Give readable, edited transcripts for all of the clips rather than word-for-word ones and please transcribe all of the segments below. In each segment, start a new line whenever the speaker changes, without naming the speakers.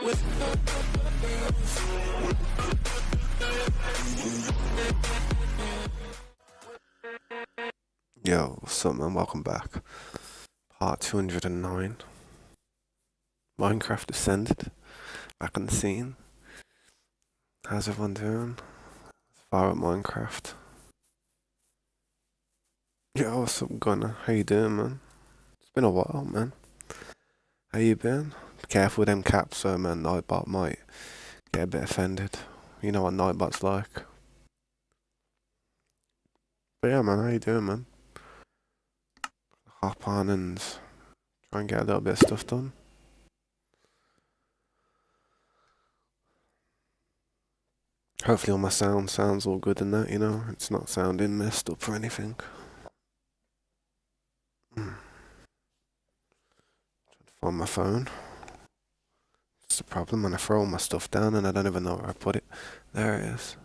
Yo, what's up, man? Welcome back. Part 209. Minecraft Ascended. Back on the scene. How's everyone doing? Far at Minecraft. Yo, what's up, Gunner? How you doing, man? It's been a while, man. How you been? Be careful with them caps, though, man. Nightbot might get a bit offended. You know what Nightbot's like. But yeah, man, how you doing, man? Hop on and try and get a little bit of stuff done. Hopefully all my sounds all good and that, you know? It's not sounding messed up or anything. Trying to find my phone. It's the problem when I throw all my stuff down and I don't even know where I put it. There it is.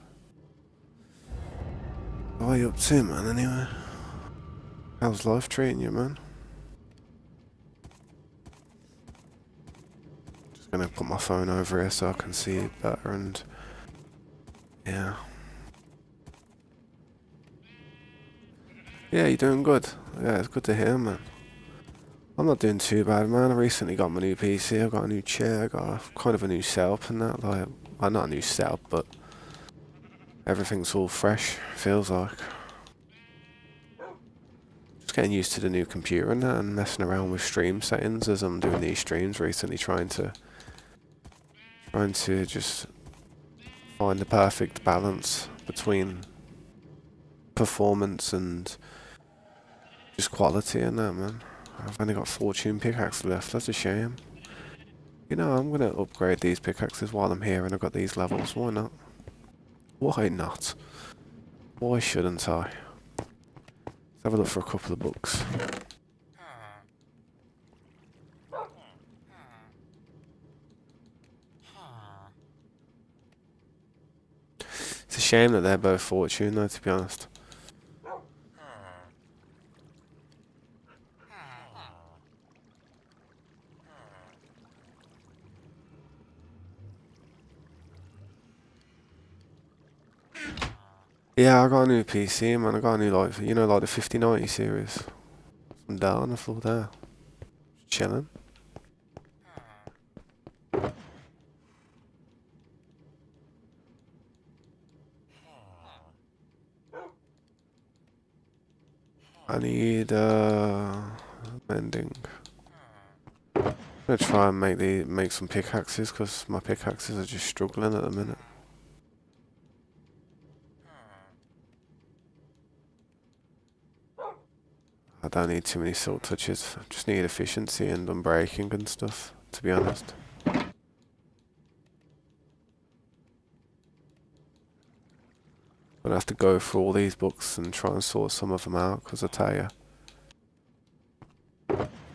What are you up to, man, anyway? How's life treating you, man? Just gonna put my phone over here so I can see it better and... yeah. Yeah, you're doing good. Yeah, it's good to hear, man. I'm not doing too bad, man. I recently got my new PC, I got a new chair, I got kind of a new setup and that, like... well, not a new setup, but... everything's all fresh, feels like. Just getting used to the new computer and that, and messing around with stream settings as I'm doing these streams recently, trying to just find the perfect balance between performance and just quality and that, man. I've only got fortune pickaxe left, that's a shame. You know, I'm gonna upgrade these pickaxes while I'm here and I've got these levels, why not? Why not? Why shouldn't I? Let's have a look for a couple of books. It's a shame that they're both fortune though, to be honest. Yeah, I got a new PC, man. I got a new, like, you know, like the 5090 series. I'm down on the floor there. Just chilling. I need, mending. I'm gonna try and make some pickaxes, because my pickaxes are just struggling at the minute. I don't need too many silk touches. I just need efficiency and unbreaking and stuff, to be honest. I'll have to go through all these books and try and sort some of them out, because I tell you,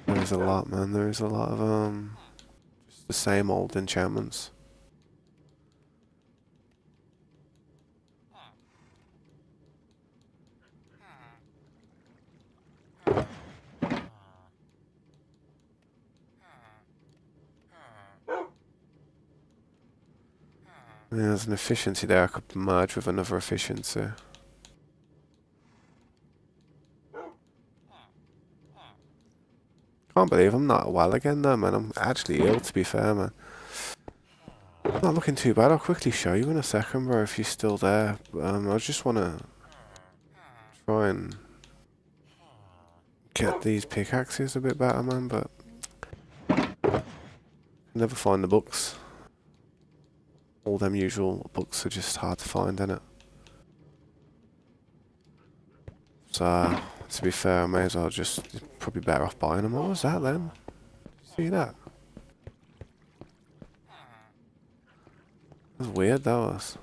there is a lot, man. There is a lot of, just the same old enchantments. Yeah, there's an efficiency there I could merge with another efficiency. Can't believe I'm not well again though, man. I'm actually ill, to be fair, man. Not looking too bad. I'll quickly show you in a second, bro, if you're still there. I just want to try and get these pickaxes a bit better, man, but never find the books. All them usual books are just hard to find, innit? So, to be fair, I may as well just... probably better off buying them. What was that then? See that? That was weird, that was.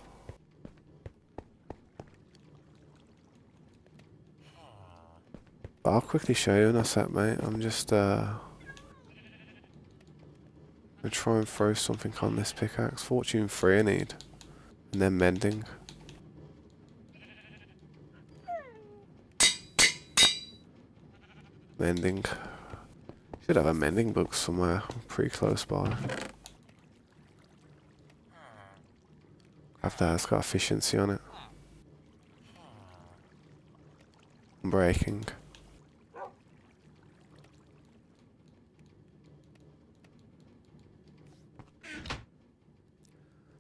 But I'll quickly show you in a sec, mate. I'm just, gonna try and throw something on this pickaxe. Fortune 3 I need. And then mending. Mending. Should have a mending book somewhere pretty close by. Have that, it's got efficiency on it. Braking.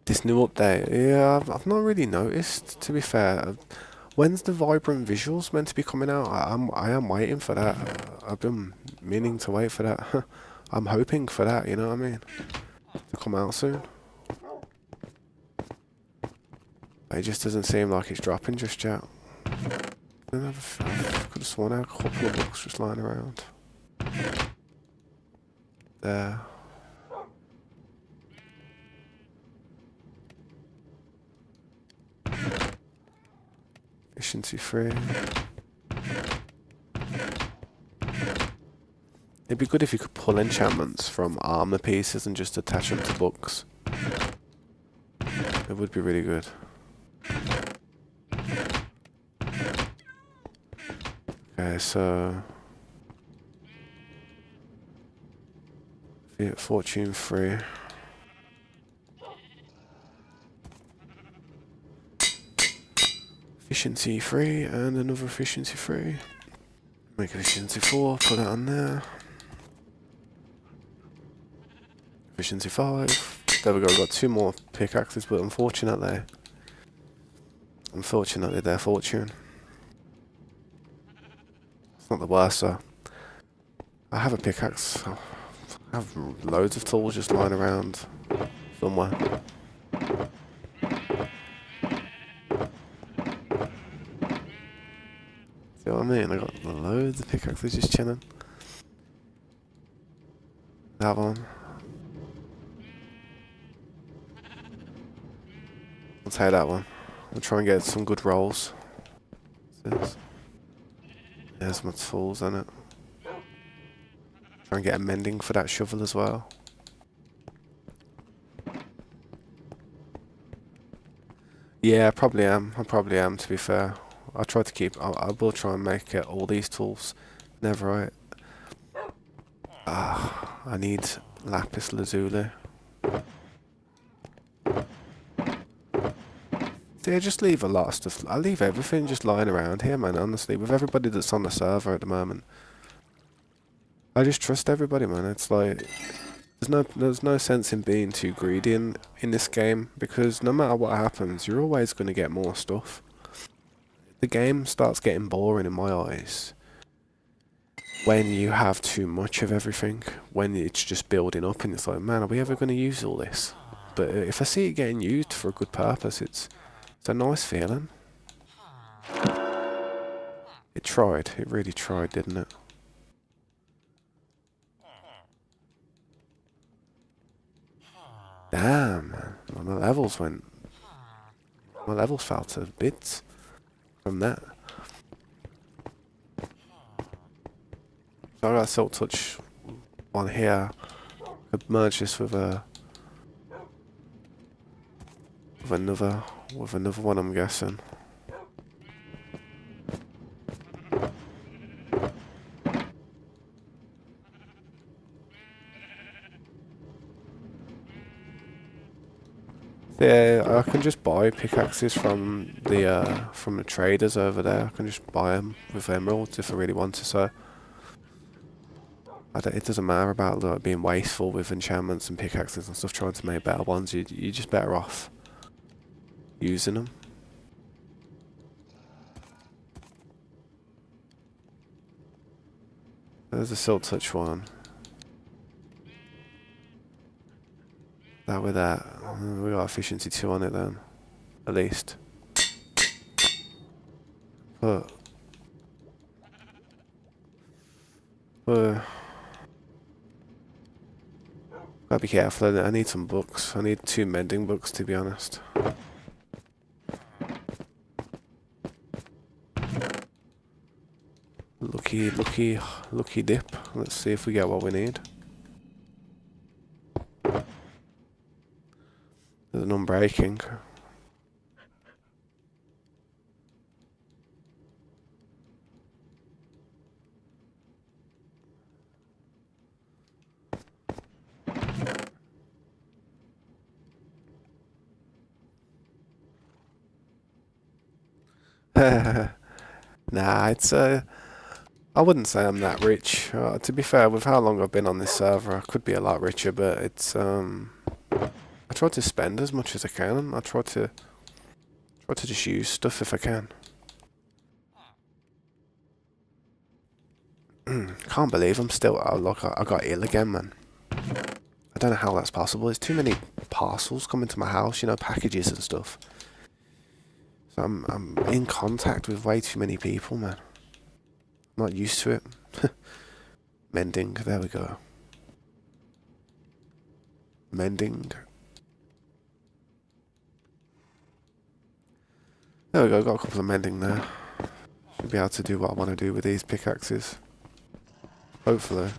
This new update, yeah, I've not really noticed, to be fair. When's the vibrant visuals meant to be coming out? I am waiting for that. I've been meaning to wait for that. I'm hoping for that, you know what I mean? To come out soon. It just doesn't seem like it's dropping just yet. I could have sworn I had a couple of books just lying around. There. Efficiency 3. It'd be good if you could pull enchantments from armor pieces and just attach them to books. It would be really good. Okay, so... Fortune 3. Efficiency 3 and another efficiency 3. Make efficiency 4, put it on there. Efficiency 5. There we go, we've got 2 more pickaxes, but unfortunately they're fortune. It's not the worst, so I have a pickaxe. I have loads of tools just lying around somewhere. See what I mean? I got loads of pickaxes just chilling. That one. I'll take that one. I'll try and get some good rolls. There's my tools on it. Try and get a mending for that shovel as well. Yeah, I probably am, to be fair. I try to keep, I will try and make all these tools netherite. I need lapis lazuli. See, I just leave a lot of stuff. I leave everything just lying around here, man, honestly. With everybody that's on the server at the moment. I just trust everybody, man. It's like... There's no sense in being too greedy in this game, because no matter what happens, you're always going to get more stuff. The game starts getting boring in my eyes when you have too much of everything, when it's just building up and it's like, man, are we ever going to use all this? But if I see it getting used for a good purpose, it's a nice feeling. It really tried, didn't it? Damn, man. My levels fell to bits from that. So I got a Silk Touch one here. Could merge this with another one, I'm guessing. Yeah, I can just buy pickaxes from the traders over there. I can just buy them with emeralds if I really want to. So it doesn't matter about like, being wasteful with enchantments and pickaxes and stuff. Trying to make better ones, you're just better off using them. There's a Silk Touch one. That with that, we got efficiency 2 on it then, at least. But gotta be careful. I need some books. I need 2 mending books, to be honest. Lucky dip. Let's see if we get what we need. There's an unbreaking. Nah, it's I wouldn't say I'm that rich. To be fair, with how long I've been on this server, I could be a lot richer, but it's I try to spend as much as I can. I try to just use stuff if I can. Can't believe I'm still look. I got ill again, man. I don't know how that's possible. There's too many parcels coming to my house, you know, packages and stuff. So I'm in contact with way too many people, man. I'm not used to it. Mending. There we go. Mending. There we go. Got a couple of mending there. Should be able to do what I want to do with these pickaxes. Hopefully.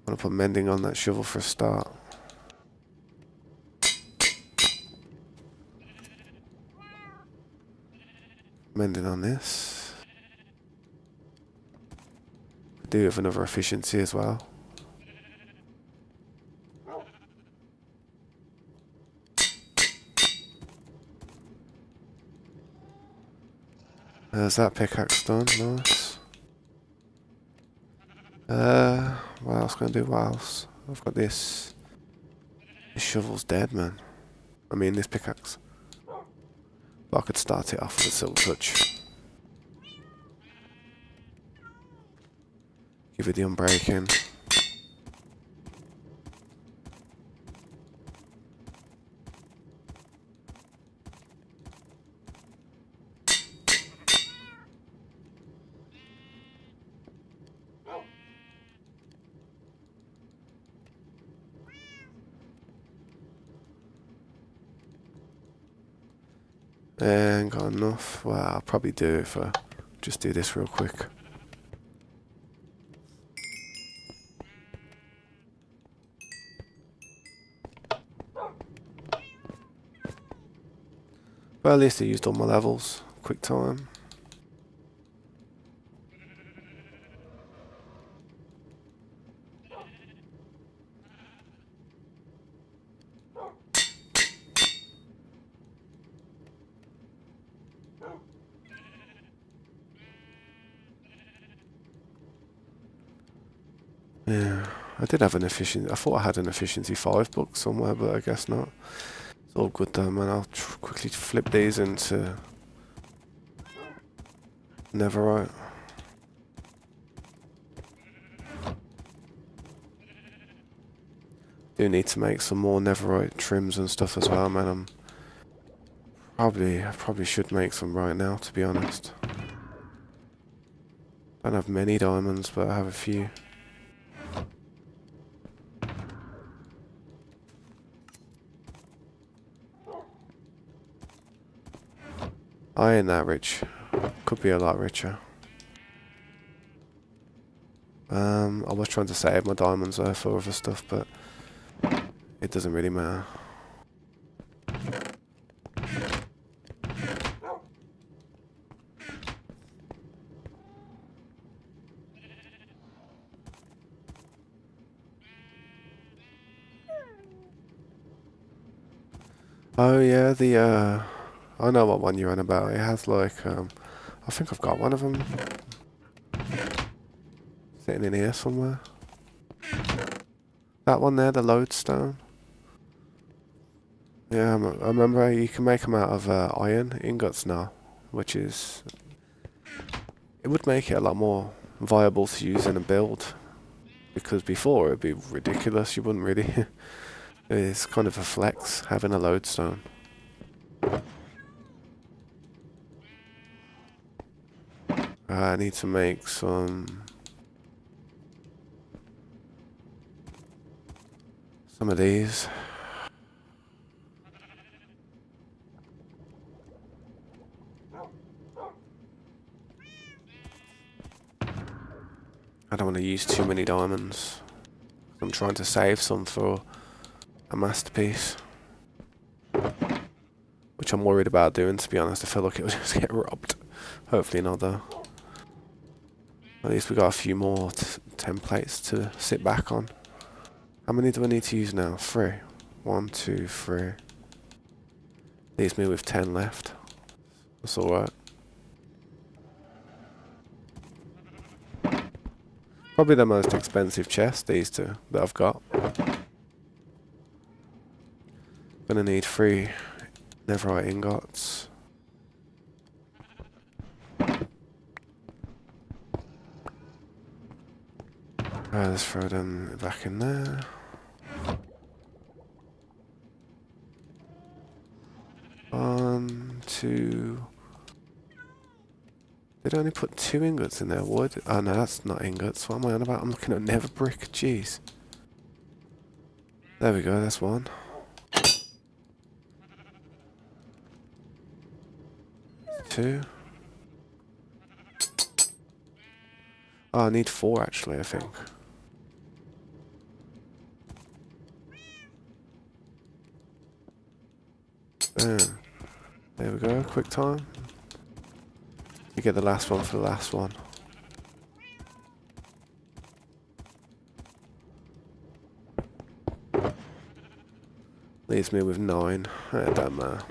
I'm gonna put mending on that shovel for a start. Mending on this. Do have another efficiency as well. There's that pickaxe done, nice. What else can I do? What else? I've got this. This shovel's dead, man. I mean, this pickaxe. But I could start it off with a silk touch. Give it the unbreaking. And got enough. Well, I'll probably do it if I just do this real quick. But at least I used all my levels. Quick time. Yeah, I did have an efficiency. I thought I had an efficiency 5 book somewhere, but I guess not. It's all good though, man. I'll quickly flip these into netherite. Do need to make some more netherite trims and stuff as well, man. I probably should make some right now, to be honest. I don't have many diamonds, but I have a few. I ain't that rich. Could be a lot richer. I was trying to save my diamonds though for other stuff, but it doesn't really matter. Oh yeah, I know what one you're on about. It has like, I think I've got one of them sitting in here somewhere. That one there, the lodestone. Yeah, I remember you can make them out of iron ingots now, which is, it would make it a lot more viable to use in a build. Because before it'd be ridiculous, you wouldn't really. It's kind of a flex having a lodestone. I need to make some of these. I don't want to use too many diamonds. I'm trying to save some for a masterpiece. Which I'm worried about doing, to be honest. I feel like it will just get robbed. Hopefully not, though. At least we got a few more templates to sit back on. How many do I need to use now? 3. 1, 2, 3. Leaves me with 10 left. That's alright. Probably the most expensive chest, these two, that I've got. Gonna need 3 netherite ingots. Let's throw them back in there. One, two. Did I only put 2 ingots in there? Wood? Oh no, that's not ingots. What am I on about? I'm looking at nether brick. Jeez. There we go, that's 1. 2. Oh, I need 4 actually, I think. Boom. There we go, quick time. You get the last one for the last one. Leaves me with 9. It don't matter.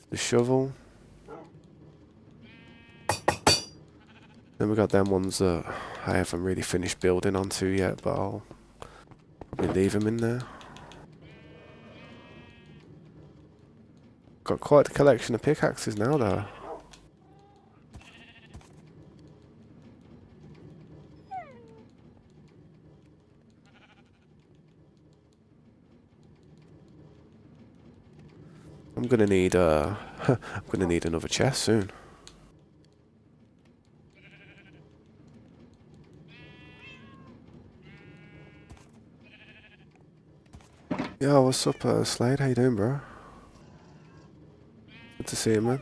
The shovel. Then we got them ones that I haven't really finished building onto yet, but I'll probably leave them in there. Got quite a collection of pickaxes now though. I'm gonna need I'm gonna need another chest soon. Yo, what's up, Slade? How you doing, bro? Good to see you, man.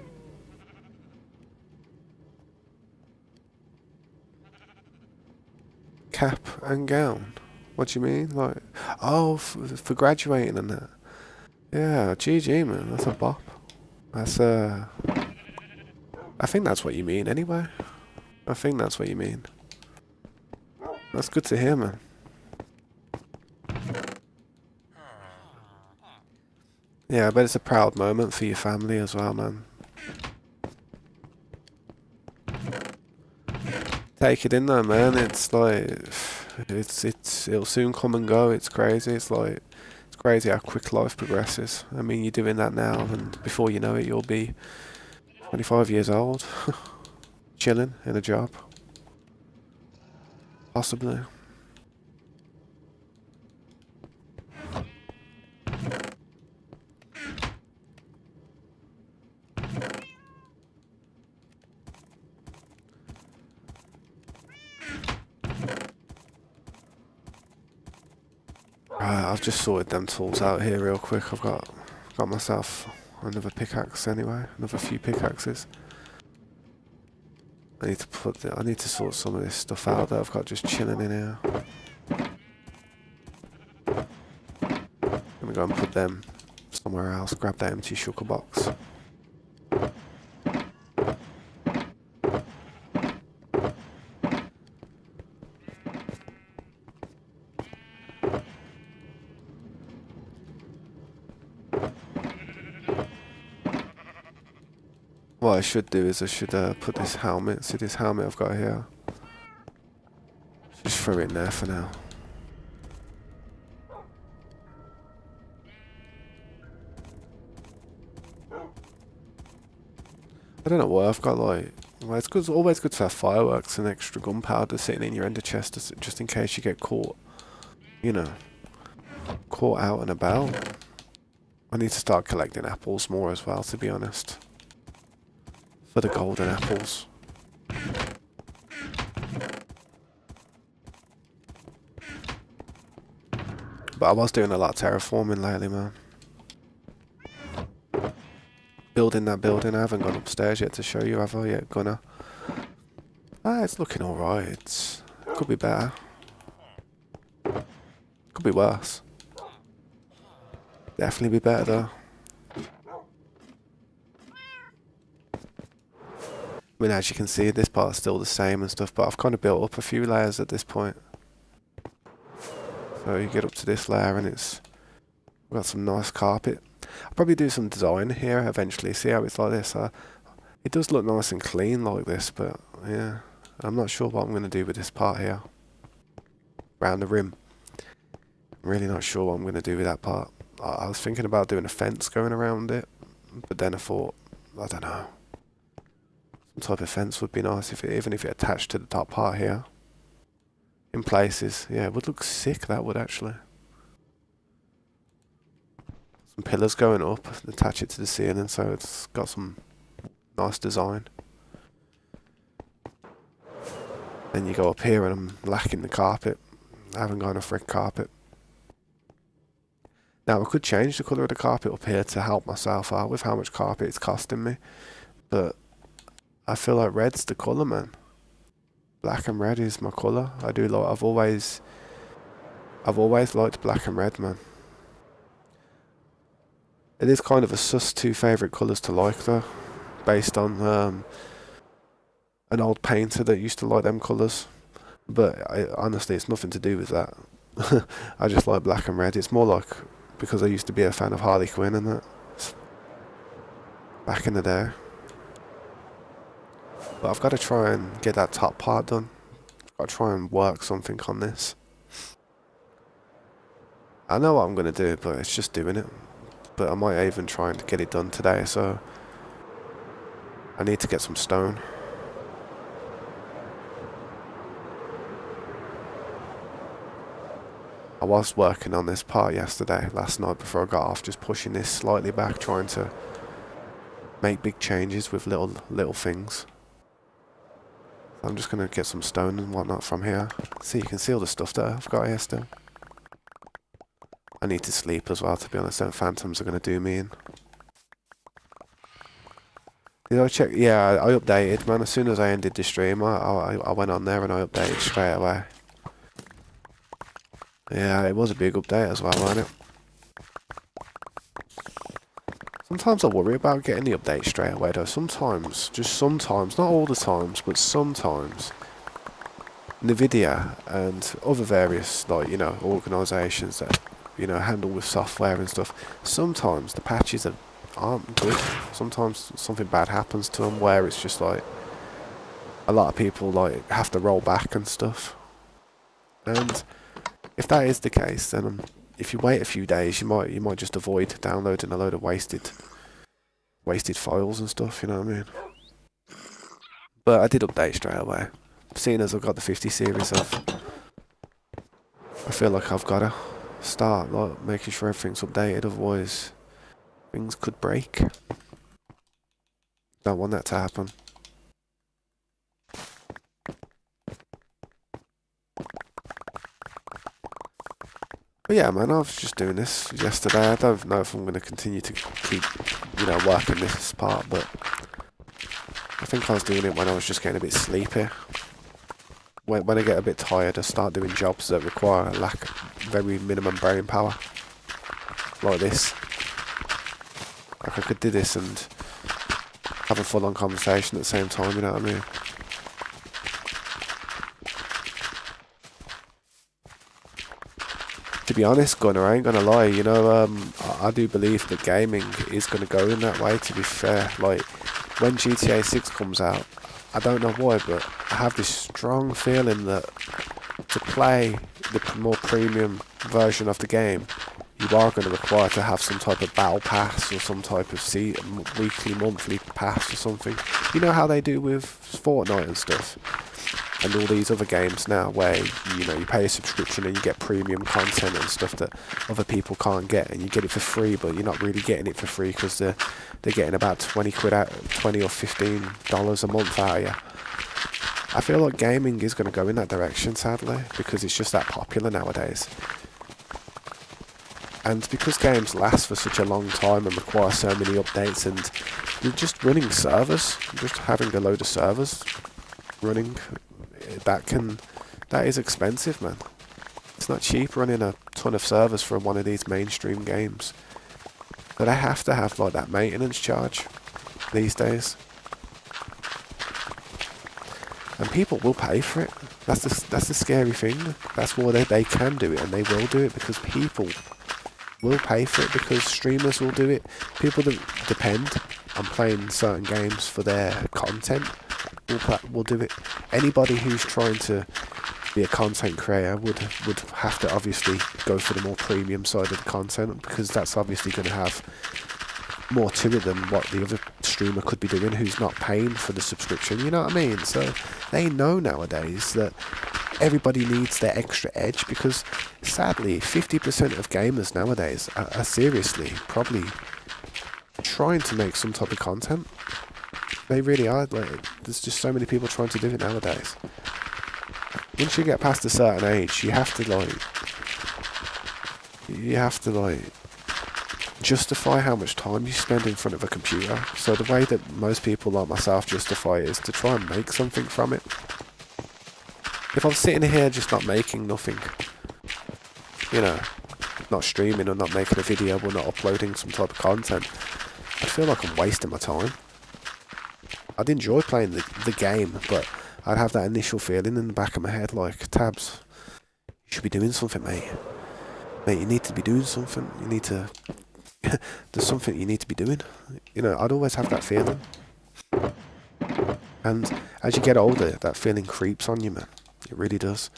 Cap and gown. What do you mean? Like, oh, for graduating and that. Yeah, GG, man. That's a bop. That's I think that's what you mean, anyway. I think that's what you mean. That's good to hear, man. Yeah, I bet it's a proud moment for your family as well, man. Take it in though, man. It's like, it'll soon come and go. It's crazy. It's crazy how quick life progresses. I mean, you're doing that now, and before you know it, you'll be 25 years old, chilling in a job, possibly. I've just sorted them tools out here real quick. I've got myself another pickaxe anyway, another few pickaxes. I need to sort some of this stuff out that I've got just chilling in here. Let me go and put them somewhere else. Grab that empty sugar box. What I should do is I should put this helmet. See this helmet I've got here? Just throw it in there for now. I don't know why I've got like. Well, it's always good to have fireworks and extra gunpowder sitting in your ender chest just in case you get caught. You know, caught out and about. I need to start collecting apples more as well, to be honest. For the golden apples. But I was doing a lot of terraforming lately, man. Building that building. I haven't gone upstairs yet to show you, have I? Yet gonna. It's looking alright. Could be better. Could be worse. Definitely be better though. I mean, as you can see, this part's still the same and stuff, but I've kind of built up a few layers at this point. So you get up to this layer and it's got some nice carpet. I'll probably do some design here eventually, see how it's like this. It does look nice and clean like this, but yeah, I'm not sure what I'm going to do with this part here. Around the rim. I'm really not sure what I'm going to do with that part. I was thinking about doing a fence going around it, but then I thought, I don't know. Some type of fence would be nice, even if it attached to the top part here. In places, yeah, it would look sick, that would actually. Some pillars going up, attach it to the ceiling, so it's got some nice design. Then you go up here and I'm lacking the carpet. I haven't got enough red carpet. Now I could change the colour of the carpet up here to help myself out with how much carpet it's costing me. But I feel like red's the colour, man. Black and red is my colour. I do like, I've always liked black and red, man. It is kind of a sus two favourite colours to like though. Based on an old painter that used to like them colours. But honestly, it's nothing to do with that. I just like black and red. It's more like because I used to be a fan of Harley Quinn and that. Back in the day. But I've got to try and get that top part done. I've got to try and work something on this. I know what I'm going to do, but it's just doing it. But I might even try and get it done today, so I need to get some stone. I was working on this part last night before I got off, just pushing this slightly back, trying to make big changes with little things. I'm just going to get some stone and whatnot from here. See, you can see all the stuff that I've got here still. I need to sleep as well, to be honest. Them phantoms are going to do me in. Did I check? Yeah, I updated, man. As soon as I ended the stream, I went on there and I updated straight away. Yeah, it was a big update as well, wasn't it? Sometimes I worry about getting the update straight away though. Sometimes, just sometimes, not all the times, but sometimes, Nvidia and other various, like, you know, organisations that, you know, handle with software and stuff, sometimes the patches aren't good. Sometimes something bad happens to them where it's just like, a lot of people like have to roll back and stuff. And if that is the case, then if you wait a few days, you might just avoid downloading a load of wasted files and stuff. You know what I mean? But I did update straight away. Seeing as I've got the 50 series of, I feel like I've got to start like making sure everything's updated. Otherwise, things could break. Don't want that to happen. But yeah, man, I was just doing this yesterday. I don't know if I'm going to continue to keep, you know, working this part, but I think I was doing it when I was just getting a bit sleepy. When I get a bit tired, I start doing jobs that require very minimum brain power. Like this. Like I could do this and have a full-on conversation at the same time, you know what I mean? To be honest, Gunnar, I ain't gonna lie, you know, I do believe that gaming is gonna go in that way, to be fair. Like, when GTA 6 comes out, I don't know why, but I have this strong feeling that to play the more premium version of the game, you are going to require to have some type of battle pass or some type of weekly, monthly pass or something. You know how they do with Fortnite and stuff? And all these other games now where, you know, you pay a subscription and you get premium content and stuff that other people can't get, and you get it for free, but you're not really getting it for free because they're getting about 20 or $15 a month out of you. I feel like gaming is going to go in that direction, sadly, because it's just that popular nowadays. And because games last for such a long time and require so many updates, and you're just running servers, just having a load of servers running, that is expensive, man. It's not cheap running a ton of servers for one of these mainstream games. But they have to have like that maintenance charge these days. And people will pay for it. That's the scary thing. That's why they can do it, and they will do it, because people will pay for it, because streamers will do it. People that depend on playing certain games for their content will do it. Anybody who's trying to be a content creator would have to obviously go for the more premium side of the content, because that's obviously going to have more to it than what the other streamer could be doing who's not paying for the subscription, you know what I mean? So they know nowadays that everybody needs their extra edge, because sadly 50% of gamers nowadays are seriously probably trying to make some type of content. They really are. Like, there's just so many people trying to do it nowadays. Once you get past a certain age, you have to justify how much time you spend in front of a computer. So the way that most people like myself justify it is to try and make something from it. If I'm sitting here just not making nothing, you know, not streaming or not making a video or not uploading some type of content, I feel like I'm wasting my time. I'd enjoy playing the game, but I'd have that initial feeling in the back of my head like, Tabs, you should be doing something, mate. Mate, you need to be doing something. You need to... There's something you need to be doing. You know, I'd always have that feeling. And as you get older, that feeling creeps on you, man. It really does.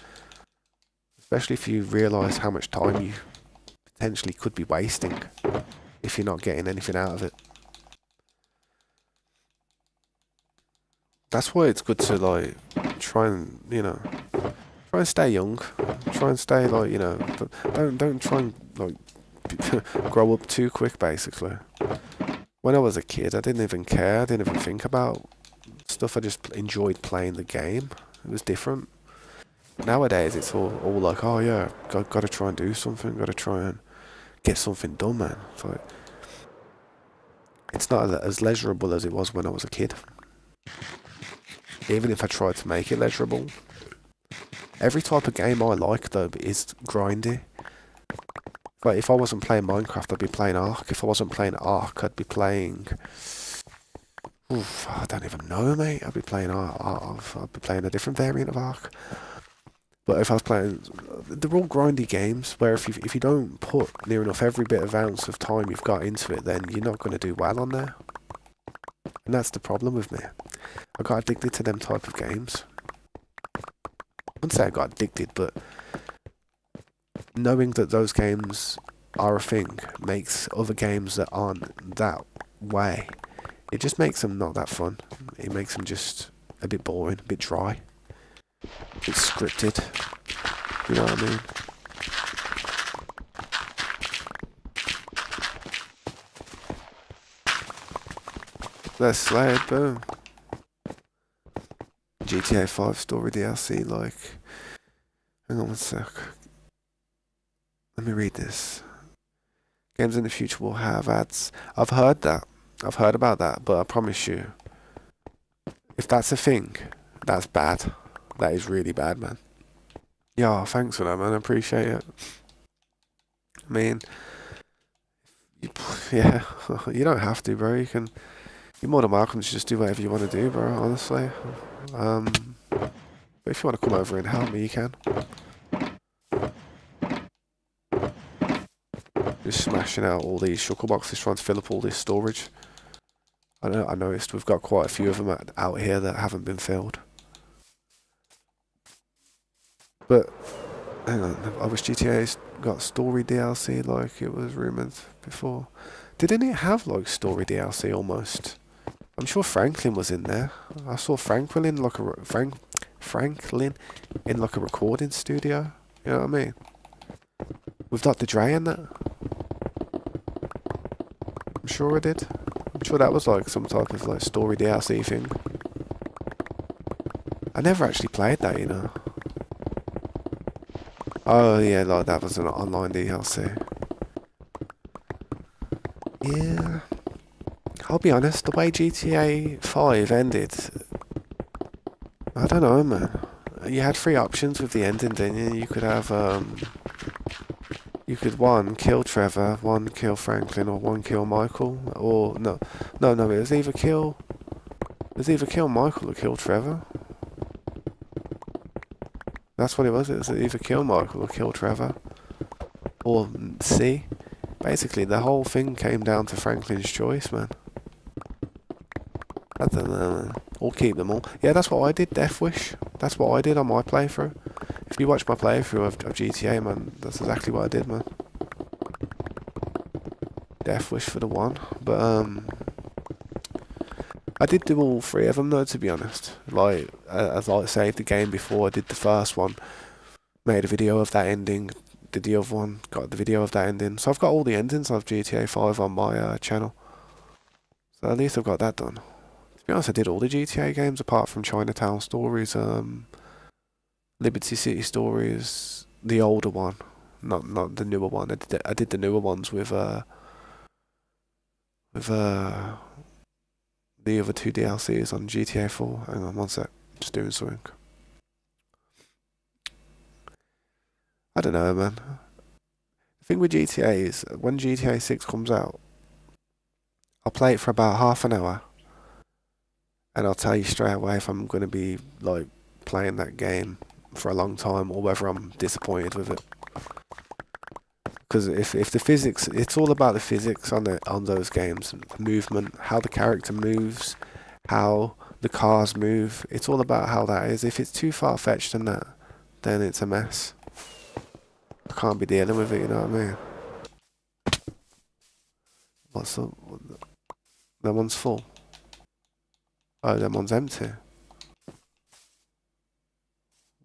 Especially if you realise how much time you potentially could be wasting if you're not getting anything out of it. That's why it's good to, like, try and, you know, try and stay young. Try and stay, like, you know, don't try and, like, grow up too quick, basically. When I was a kid, I didn't even care. I didn't even think about stuff. I just enjoyed playing the game. It was different. Nowadays, it's all like, oh yeah, got to try and do something. Got to try and get something done, man. It's not as leisurable as it was when I was a kid. Even if I tried to make it leisurable. Every type of game I like, though, is grindy. Like, if I wasn't playing Minecraft, I'd be playing Ark. If I wasn't playing Ark, I'd be playing... Oof, I don't even know, mate. I'd be playing I'd be playing a different variant of Ark. But if I was playing... They're all grindy games, where if you don't put near enough every bit of ounce of time you've got into it, then you're not going to do well on there. And that's the problem with me. I got addicted to them type of games. I wouldn't say I got addicted, but... knowing that those games are a thing makes other games that aren't that way, it just makes them not that fun. It makes them just a bit boring, a bit dry, a bit scripted. You know what I mean? Let's slide, boom. GTA 5 story DLC, like... Hang on one sec. Let me read this. Games in the future will have ads. I've heard that. I've heard about that, but I promise you, if that's a thing, that's bad. That is really bad, man. Yeah, thanks for that, man. I appreciate it. I mean, yeah, you don't have to, bro. You're more than welcome to just do whatever you want to do, bro, honestly. But if you want to come over and help me, you can. Just smashing out all these shulker boxes, trying to fill up all this storage. I noticed we've got quite a few of them out here that haven't been filled. But, hang on, I wish GTA's got story DLC like it was rumoured before. Didn't it have like story DLC almost? I'm sure Franklin was in there. I saw Franklin in like a recording studio. You know what I mean? With Dr. Dre in that. I'm sure I did. I'm sure that was like some type of like story DLC thing. I never actually played that, you know. Oh yeah, like that was an online DLC. Yeah. I'll be honest, the way GTA 5 ended, I don't know, man. You had three options with the ending, didn't you? You could have, You could one kill Trevor, one kill Franklin, or one kill Michael, or no. It was either kill Michael or kill Trevor. That's what it was. It was either kill Michael or kill Trevor, or C. Basically, the whole thing came down to Franklin's choice, man. I don't know, man. Or keep them all. Yeah, that's what I did. Death Wish. That's what I did on my playthrough. If you watch my playthrough of GTA, man, that's exactly what I did, man. Death Wish for the one. But, I did do all three of them, though, to be honest. Like, as I saved the game before, I did the first one. Made a video of that ending. Did the other one. Got the video of that ending. So I've got all the endings of GTA 5 on my channel. So at least I've got that done. To be honest, I did all the GTA games apart from Chinatown Stories, Liberty City Stories, the older one, not the newer one. I did the newer ones with the other two DLCs on GTA 4. Hang on one sec, just doing something. I don't know, man. The thing with GTA is, when GTA 6 comes out, I'll play it for about half an hour, and I'll tell you straight away if I'm going to be, like, playing that game for a long time or whether I'm disappointed with it. Because if the physics, it's all about the physics on those games, movement, how the character moves, how the cars move. It's all about how that is. If it's too far-fetched than that, then it's a mess. I can't be dealing with it, you know what I mean? What's up? That one's full. Oh, that one's empty.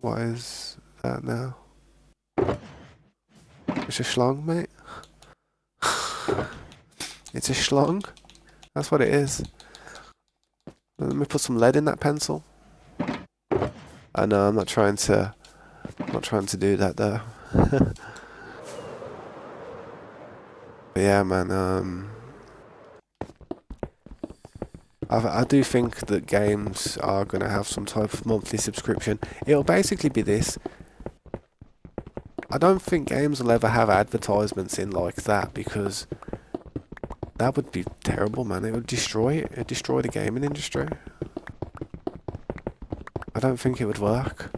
What is that now? It's a schlong, mate. It's a schlong. That's what it is. Let me put some lead in that pencil. I know I'm not trying to do that though. But yeah, man. I do think that games are going to have some type of monthly subscription. It'll basically be this. I don't think games will ever have advertisements in like that, because that would be terrible, man. It would destroy it. It'd destroy the gaming industry. I don't think it would work.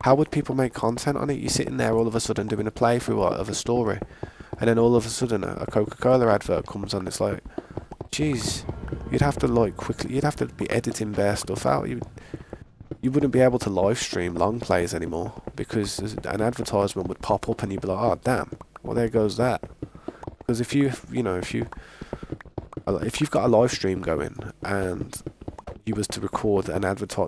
How would people make content on it? You're sitting there all of a sudden doing a playthrough of a story, and then all of a sudden a Coca-Cola advert comes on. It's like, jeez, you'd have to you'd have to be editing bare stuff out. You wouldn't be able to live stream long plays anymore, because an advertisement would pop up and you'd be like, oh damn, well there goes that. Because if you've got a live stream going and you was to record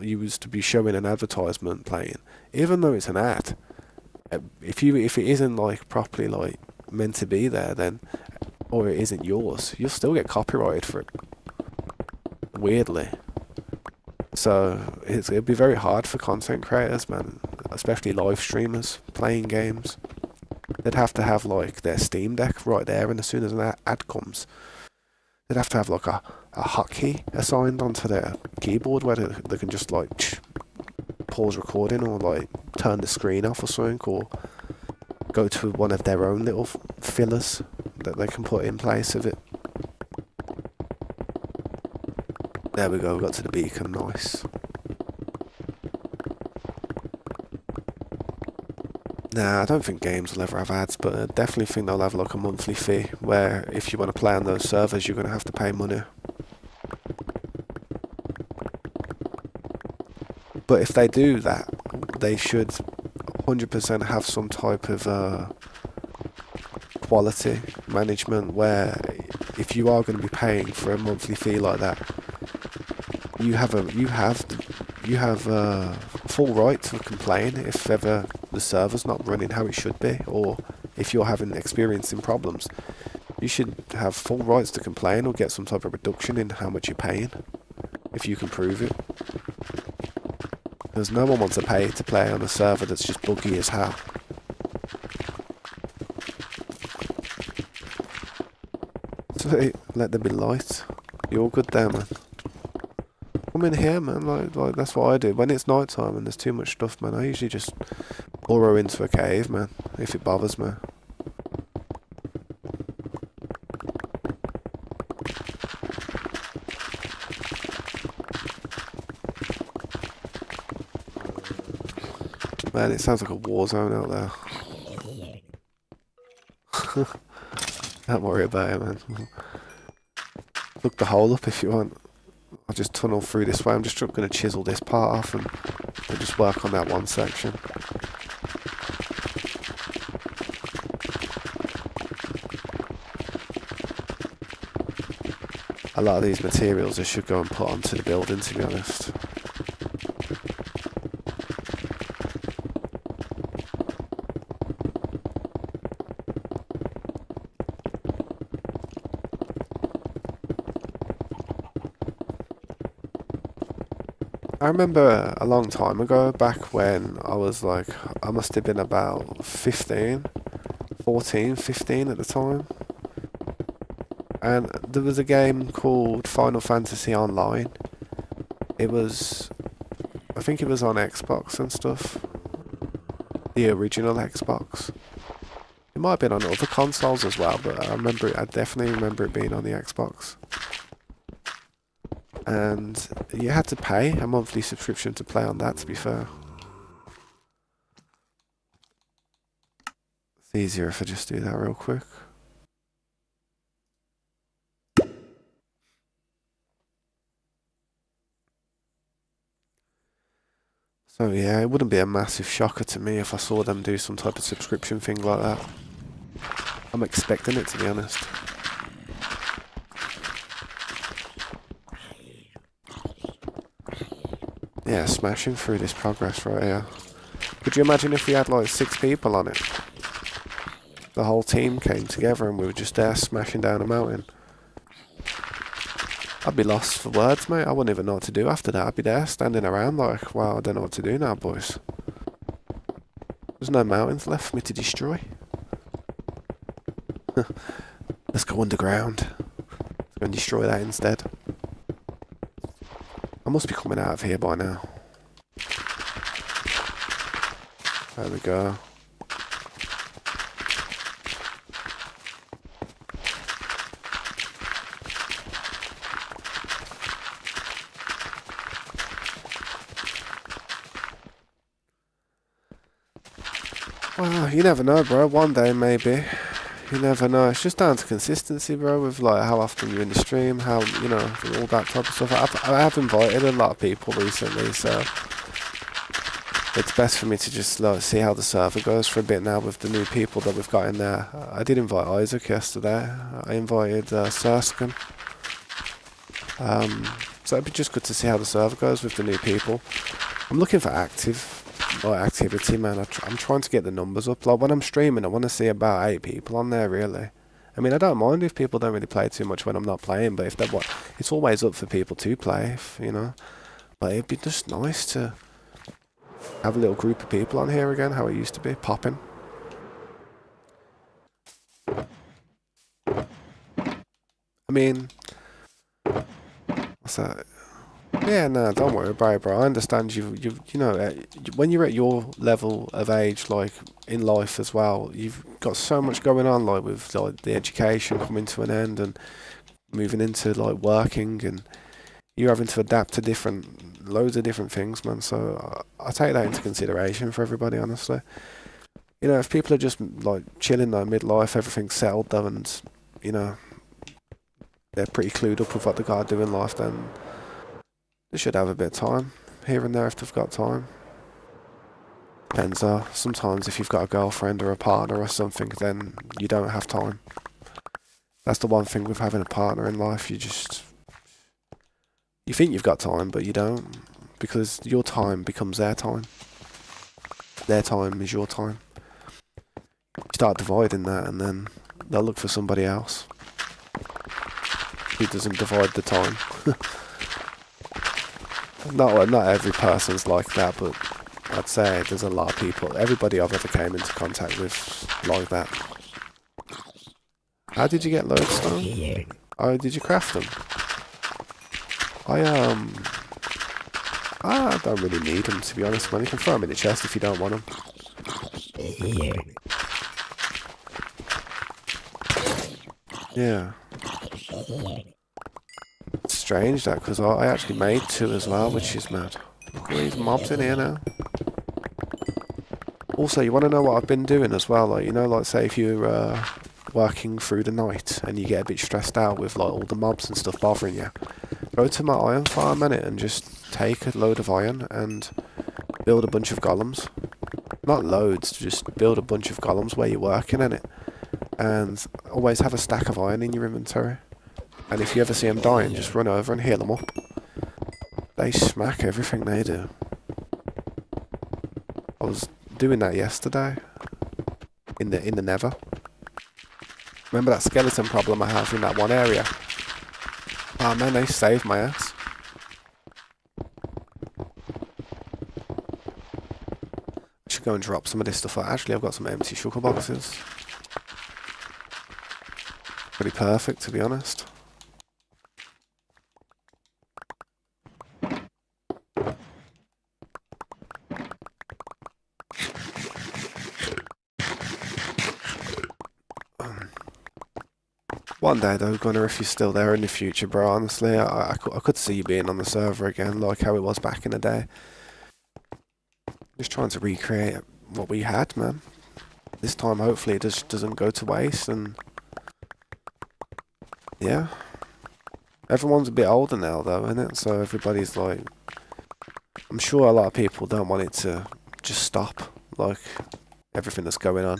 you was to be showing an advertisement playing, even though it's an ad, if it isn't like properly like meant to be there, then, or it isn't yours, you'll still get copyrighted for it. Weirdly. So it'd be very hard for content creators, man, especially live streamers playing games. They'd have to have like their Steam Deck right there, and as soon as an ad comes, they'd have to have like a hotkey assigned onto their keyboard where they can just like pause recording, or like turn the screen off or something, or go to one of their own little fillers that they can put in place of it. There we go, we got to the beacon, nice. Nah, I don't think games will ever have ads, but I definitely think they'll have like a monthly fee, where if you want to play on those servers, you're going to have to pay money. But if they do that, they should 100% have some type of quality management, where if you are going to be paying for a monthly fee like that, you have full right to complain if ever the server's not running how it should be, or if you're experiencing problems. You should have full rights to complain or get some type of reduction in how much you're paying, if you can prove it. Because no one wants to pay to play on a server that's just buggy as hell. Sweet, let there be light. You're good there, man. Come in here, man. Like that's what I do. When it's night time and there's too much stuff, man, I usually just burrow into a cave, man, if it bothers me. Man, it sounds like a war zone out there. Don't worry about it, man. Look the hole up if you want. I'll just tunnel through this way. I'm just going to chisel this part off and just work on that one section. A lot of these materials I should go and put onto the building, to be honest. I remember a long time ago, back when I was like, I must have been about 15, 14, 15 at the time. And there was a game called Final Fantasy Online. It was, I think it was on Xbox and stuff. The original Xbox. It might have been on other consoles as well, but I definitely remember it being on the Xbox. And you had to pay a monthly subscription to play on that, to be fair. It's easier if I just do that real quick. So yeah, it wouldn't be a massive shocker to me if I saw them do some type of subscription thing like that. I'm expecting it, to be honest. Yeah, smashing through this progress right here. Could you imagine if we had like 6 people on it? The whole team came together and we were just there smashing down a mountain. I'd be lost for words, mate. I wouldn't even know what to do after that. I'd be there standing around like, wow, I don't know what to do now, boys. There's no mountains left for me to destroy. Let's go underground. Let's go and destroy that instead. I must be coming out of here by now. There we go. Well, you never know, bro. One day, maybe. You never know. It's just down to consistency, bro, with like how often you're in the stream, how, you know, all that type of stuff. I have invited a lot of people recently, so it's best for me to just like see how the server goes for a bit now with the new people that we've got in there. I did invite Isaac yesterday. I invited Surskin. So it'd be just good to see how the server goes with the new people. I'm looking for activity, man. I'm trying to get the numbers up. Like when I'm streaming, I want to see about 8 people on there, really. I mean, I don't mind if people don't really play too much when I'm not playing, but if they want, it's always up for people to play, you know. But it'd be just nice to have a little group of people on here again, how it used to be, popping. I mean, what's that? Yeah, no, don't worry about it, bro. I understand you know, when you're at your level of age, like in life as well, you've got so much going on, like with like the education coming to an end and moving into like working, and you're having to adapt to loads of different things, man. So I take that into consideration for everybody, honestly. You know, if people are just like chilling, like midlife, everything's settled though, and you know, they're pretty clued up with what they gotta do in life, then they should have a bit of time here and there if they've got time. Depends though. Sometimes if you've got a girlfriend or a partner or something, then you don't have time. That's the one thing with having a partner in life. You think you've got time, but you don't. Because your time becomes their time. Their time is your time. You start dividing that and then they'll look for somebody else who doesn't divide the time. Not every person's like that, but I'd say there's a lot of people. Everybody I've ever came into contact with like that. How did you get lodestone? Oh, did you craft them? I don't really need them, to be honest, man. You can throw them in the chest if you don't want them. Yeah. It's strange that, because I actually made 2 as well, which is mad. Look at these mobs in here now. Also, you want to know what I've been doing as well? Like, you know, like say if you're working through the night and you get a bit stressed out with like all the mobs and stuff bothering you, go to my iron farm in it and just take a load of iron and build a bunch of golems. Not loads, just build a bunch of golems where you're working in it. And always have a stack of iron in your inventory. And if you ever see them dying, just run over and heal them up. They smack everything they do. I was doing that yesterday in the Nether. Remember that skeleton problem I have in that one area? Oh man, they saved my ass. I should go and drop some of this stuff. Actually, I've got some empty sugar boxes. Pretty perfect, to be honest. One day though, Gunnar, if you're still there in the future, bro, honestly, I could see you being on the server again, like how it was back in the day. Just trying to recreate what we had, man. This time, hopefully, it just doesn't go to waste, and yeah. Everyone's a bit older now, though, isn't it? So everybody's like, I'm sure a lot of people don't want it to just stop, like everything that's going on.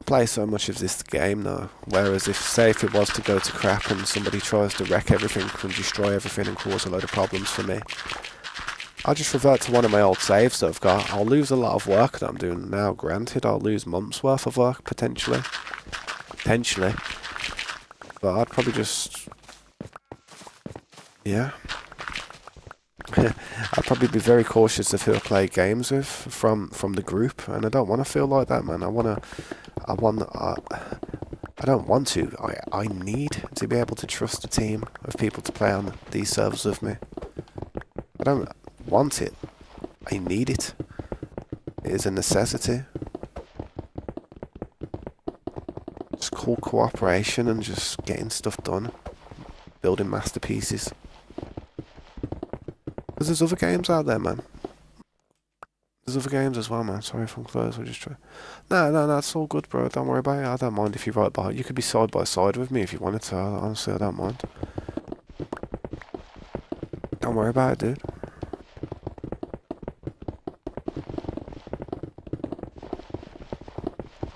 Play so much of this game though, whereas say if it was to go to crap and somebody tries to wreck everything and destroy everything and cause a load of problems for me, I'll just revert to one of my old saves that I've got. I'll lose a lot of work that I'm doing now, granted. I'll lose months worth of work potentially, but I'd probably just, yeah, I'd probably be very cautious of who I play games with from the group, and I don't want to feel like that, man. I don't want to. I need to be able to trust a team of people to play on these servers with me. I don't want it. I need it. It is a necessity. Just cool cooperation and just getting stuff done. Building masterpieces. Because there's other games out there, man. There's other games as well, man. Sorry if I'm close. I'll just try. No, it's all good, bro. Don't worry about it. I don't mind if you're right by. You could be side by side with me if you wanted to. Honestly, I don't mind. Don't worry about it, dude.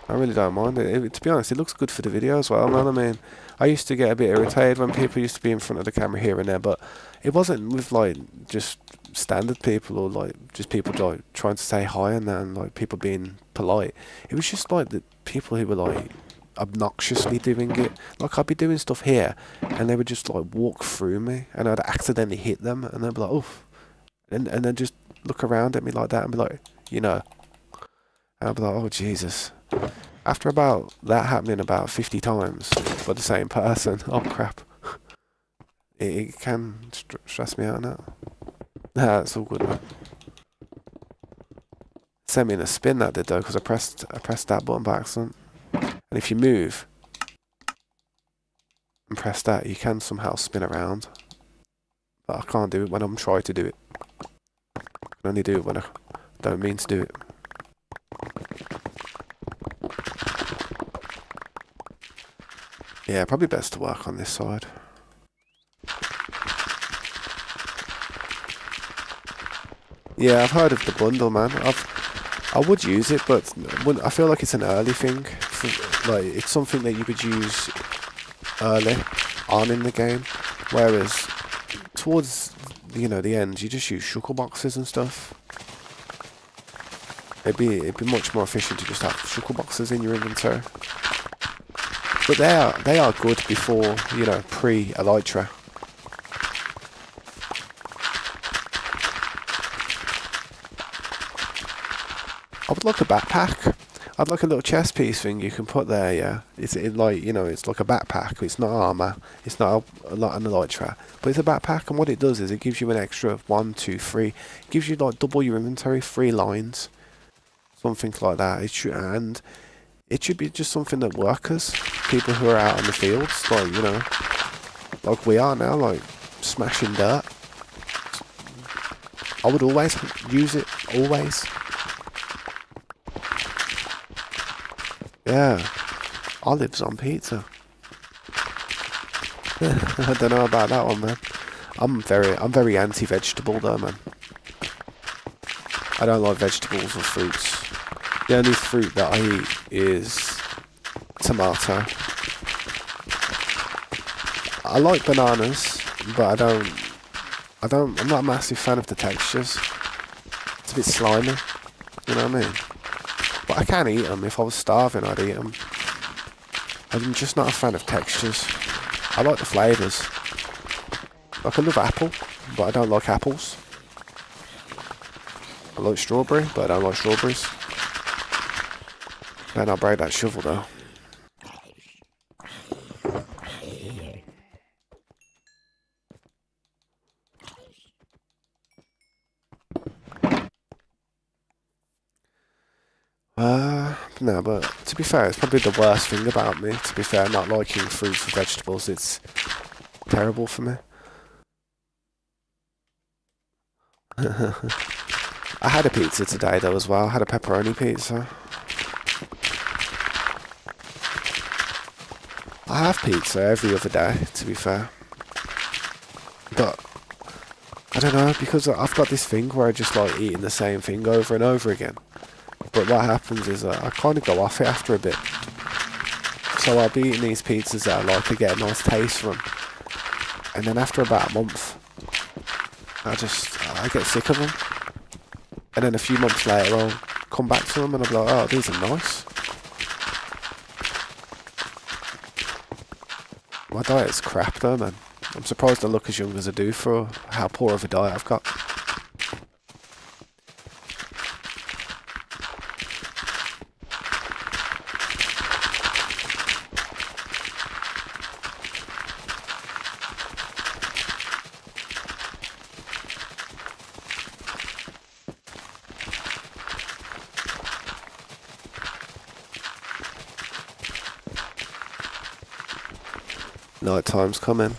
I really don't mind it. To be honest, it looks good for the video as well, man. I mean, I used to get a bit irritated when people used to be in front of the camera here and there, but it wasn't with like just standard people or like just people like trying to say hi and that, and like people being polite. It was just like the people who were like obnoxiously doing it. Like I'd be doing stuff here and they would just like walk through me and I'd accidentally hit them and they'd be like, oof, and then just look around at me like that and be like, you know, and I'd be like, oh Jesus. After about that happening about 50 times for the same person, oh crap, it can stress me out now. Nah, it's all good, man. Sent me in a spin that did though, because I pressed that button by accident. And if you move and press that, you can somehow spin around. But I can't do it when I'm trying to do it. I can only do it when I don't mean to do it. Yeah, probably best to work on this side. Yeah, I've heard of the bundle, man. I would use it, but I feel like it's an early thing. Like it's something that you could use early on in the game, whereas towards the end, you just use shulker boxes and stuff. It'd be much more efficient to just have shulker boxes in your inventory. But they are good before, pre-elytra. I would like a backpack. I'd like a little chest piece thing you can put there, yeah. It's like a backpack. It's not armor. It's not an elytra. But it's a backpack, and what it does is it gives you an extra of 1, 2, 3. It gives you like double your inventory, 3 lines. Something like that. It should be just something that workers, people who are out in the fields, like we are now, like smashing dirt. I would always use it, always. Yeah, olives on pizza. I don't know about that one, man. I'm very anti-vegetable though, man. I don't like vegetables or fruits. The only fruit that I eat is tomato. I like bananas, but I'm not a massive fan of the textures. It's a bit slimy, you know what I mean? But I can eat them. If I was starving, I'd eat them. I'm just not a fan of textures. I like the flavours. Like I love apple, but I don't like apples. I like strawberry, but I don't like strawberries. Better not break that shovel though. No, but to be fair, it's probably the worst thing about me. To be fair, not liking fruits and vegetables, it's terrible for me. I had a pizza today though as well. I had a pepperoni pizza. I have pizza every other day, to be fair. But I don't know, because I've got this thing where I just like eating the same thing over and over again. But what happens is I kind of go off it after a bit. So I'll be eating these pizzas that I like, I get a nice taste from them. And then after about a month, I get sick of them. And then a few months later I'll come back to them and I'll be like, oh, these are nice. My diet's crap though, man. I'm surprised I look as young as I do for how poor of a diet I've got. Night time's coming.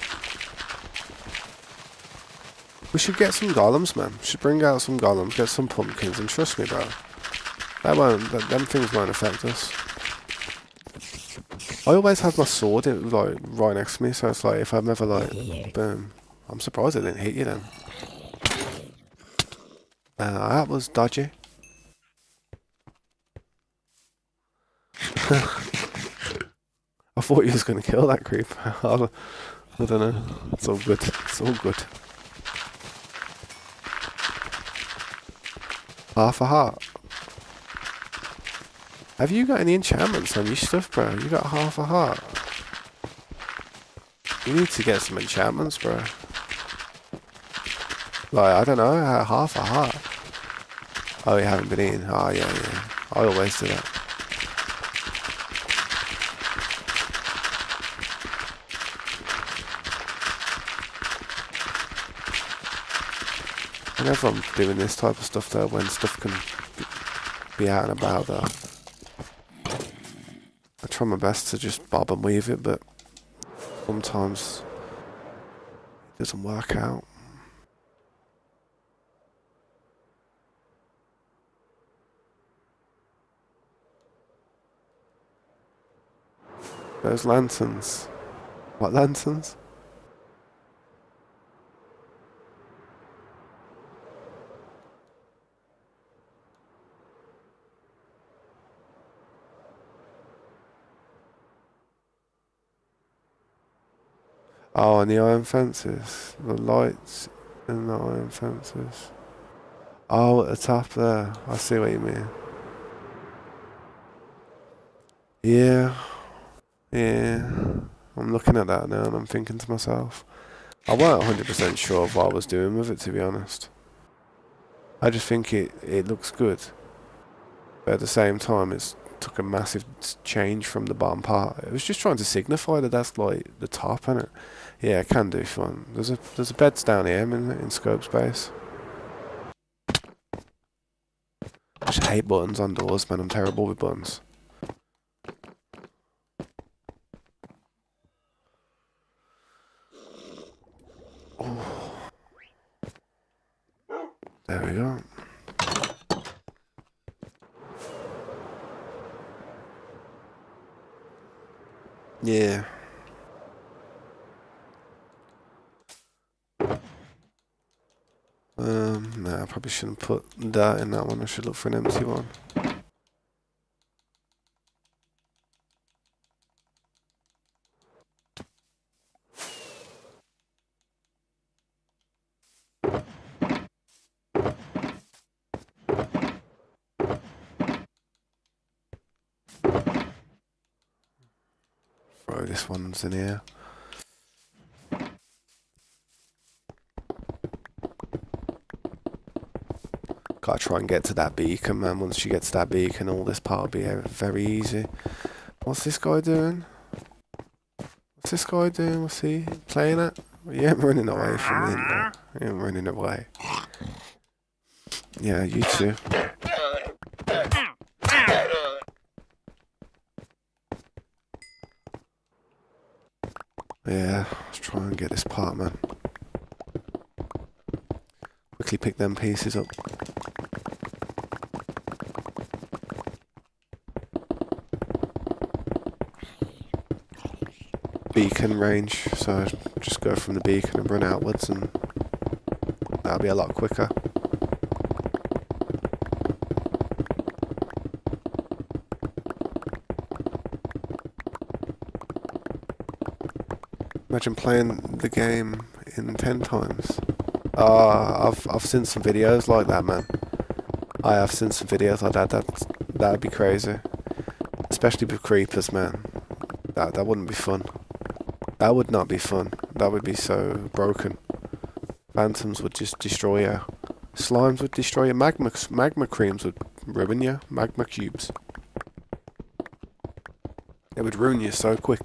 We should get some golems, man. We should bring out some golems, get some pumpkins, and trust me, bro. Them things won't affect us. I always have my sword like right next to me, so it's like if I'm ever like, boom. I'm surprised it didn't hit you then. That was dodgy. I thought you was gonna kill that creeper. I don't know. It's all good. It's all good. Half a heart. Have you got any enchantments on your stuff, bro? You got half a heart. You need to get some enchantments, bro. Like, I don't know, half a heart. Oh, you haven't been eating? Oh, yeah. I always do that. Whenever I'm doing this type of stuff, though, when stuff can be out and about, though, I try my best to just bob and weave it, but sometimes it doesn't work out. Those lanterns. What lanterns? Oh, and the iron fences. The lights in the iron fences. Oh, at the top there. I see what you mean. Yeah. I'm looking at that now and I'm thinking to myself, I weren't 100% sure of what I was doing with it, to be honest. I just think it looks good. But at the same time, it's took a massive change from the bottom part. It was just trying to signify that that's like the top, innit? Yeah, it can do fun. There's a beds down here in scope space. I just hate buttons on doors, man. I'm terrible with buttons. Oh. There we go. Yeah. Nah, I probably shouldn't put that in that one. I should look for an empty one. Throw this one's in here. Gotta try and get to that beacon, man. Once you get to that beacon, all this part will be very easy. What's this guy doing? What's this guy doing? What's he playing at? You ain't running away from me, man. You ain't running away. Yeah, you too. Yeah, let's try and get this part, man. Quickly pick them pieces up. Beacon range, so just go from the beacon and run outwards, and that'll be a lot quicker. Imagine playing the game in 10 times. I've seen some videos like that, man. I have seen some videos like that. That'd be crazy, especially with creepers, man. That wouldn't be fun. That would not be fun. That would be so broken. Phantoms would just destroy you. Slimes would destroy you. Magma creams would ruin you. Magma cubes. It would ruin you so quick.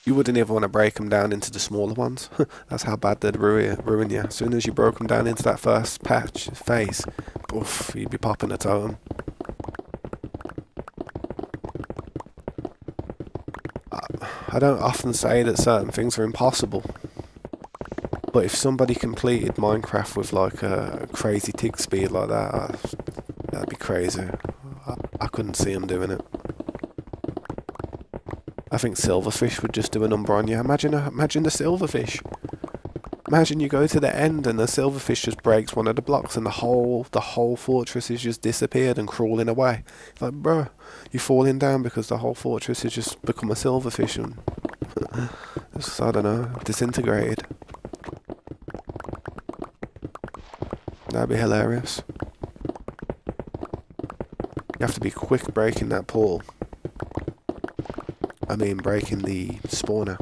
You wouldn't even want to break them down into the smaller ones. That's how bad they'd ruin you. As soon as you broke them down into that first phase, poof, you'd be popping a totem. I don't often say that certain things are impossible, but if somebody completed Minecraft with like a crazy tick speed like that, that'd be crazy. I couldn't see them doing it. I think silverfish would just do a number on you. Imagine the silverfish. Imagine you go to the end and the silverfish just breaks one of the blocks and the whole fortress is just disappeared and crawling away. It's like, bro, you're falling down because the whole fortress has just become a silverfish and it's, I don't know, disintegrated. That'd be hilarious. You have to be quick breaking that portal. I mean, breaking the spawner.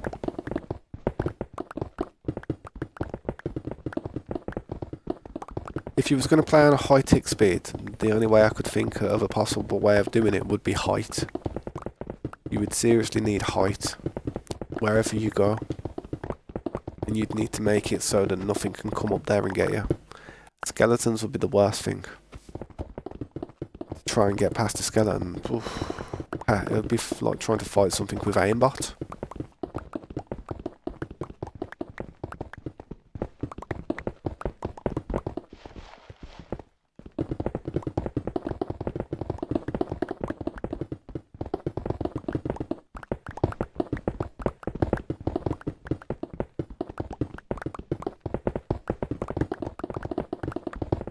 If you was going to play on a high tick speed, the only way I could think of a possible way of doing it would be height. You would seriously need height wherever you go. And you'd need to make it so that nothing can come up there and get you. Skeletons would be the worst thing. Try and get past a skeleton. Oof. It would be like trying to fight something with aimbot.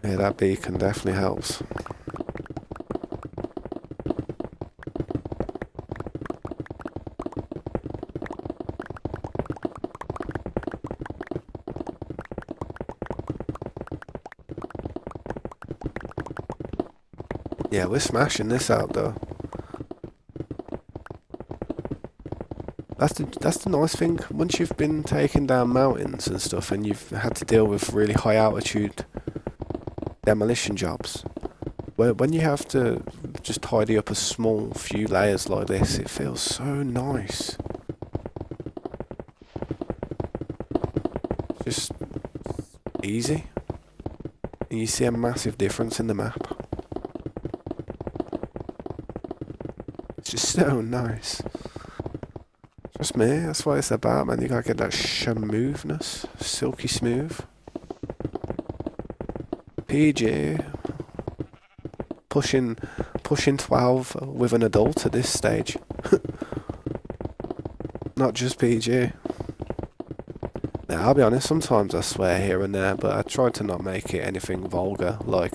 Yeah, that beacon definitely helps. Yeah, we're smashing this out though. That's the nice thing. Once you've been taking down mountains and stuff and you've had to deal with really high altitude demolition jobs, when you have to just tidy up a small few layers like this, it feels so nice. Just easy. And you see a massive difference in the map. It's just so nice. Trust me, that's what it's about, man. You gotta get that smoothness, silky smooth. PG, pushing pushing 12 with an adult at this stage. Not just PG. Now, I'll be honest, sometimes I swear here and there, but I try to not make it anything vulgar. Like,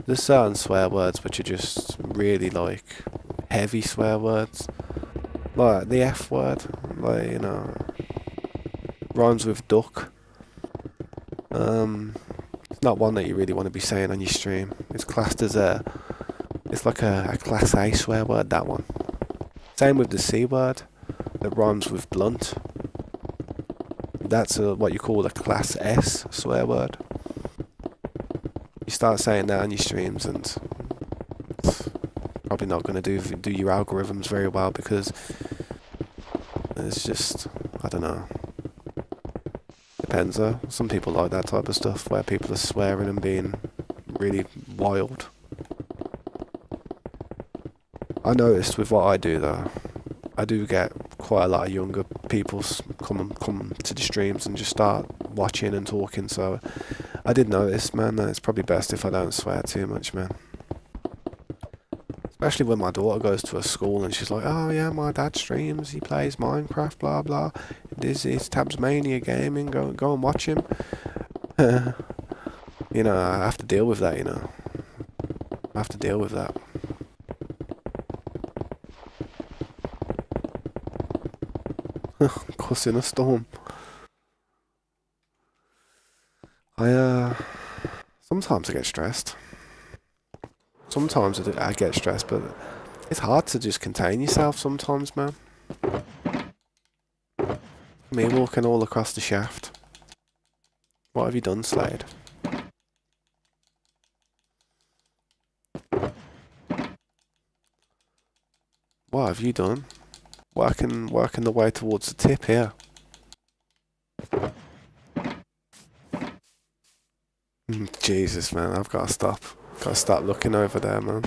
there's certain swear words which are just really, like, heavy swear words. Like, the F word, like, you know, rhymes with duck. It's not one that you really want to be saying on your stream. It's classed as it's like a class A swear word, that one. Same with the C word, that rhymes with blunt. That's what you call a class S swear word. You start saying that on your streams and it's probably not going to do your algorithms very well, because it's just, I don't know. Depends though. Some people like that type of stuff where people are swearing and being really wild. I noticed with what I do though, I do get quite a lot of younger people come to the streams and just start watching and talking, so I did notice, man, that it's probably best if I don't swear too much, man. Especially when my daughter goes to a school and she's like, oh yeah, my dad streams, he plays Minecraft, blah blah. This is Tabsmania Gaming, go and watch him. You know, I have to deal with that, you know. I have to deal with that. Cuss in a storm. Sometimes I get stressed. Sometimes I get stressed, but it's hard to just contain yourself sometimes, man. Me walking all across the shaft. What have you done, Slade? What have you done? Working the way towards the tip here. Jesus, man, I've got to stop. Got to stop looking over there, man.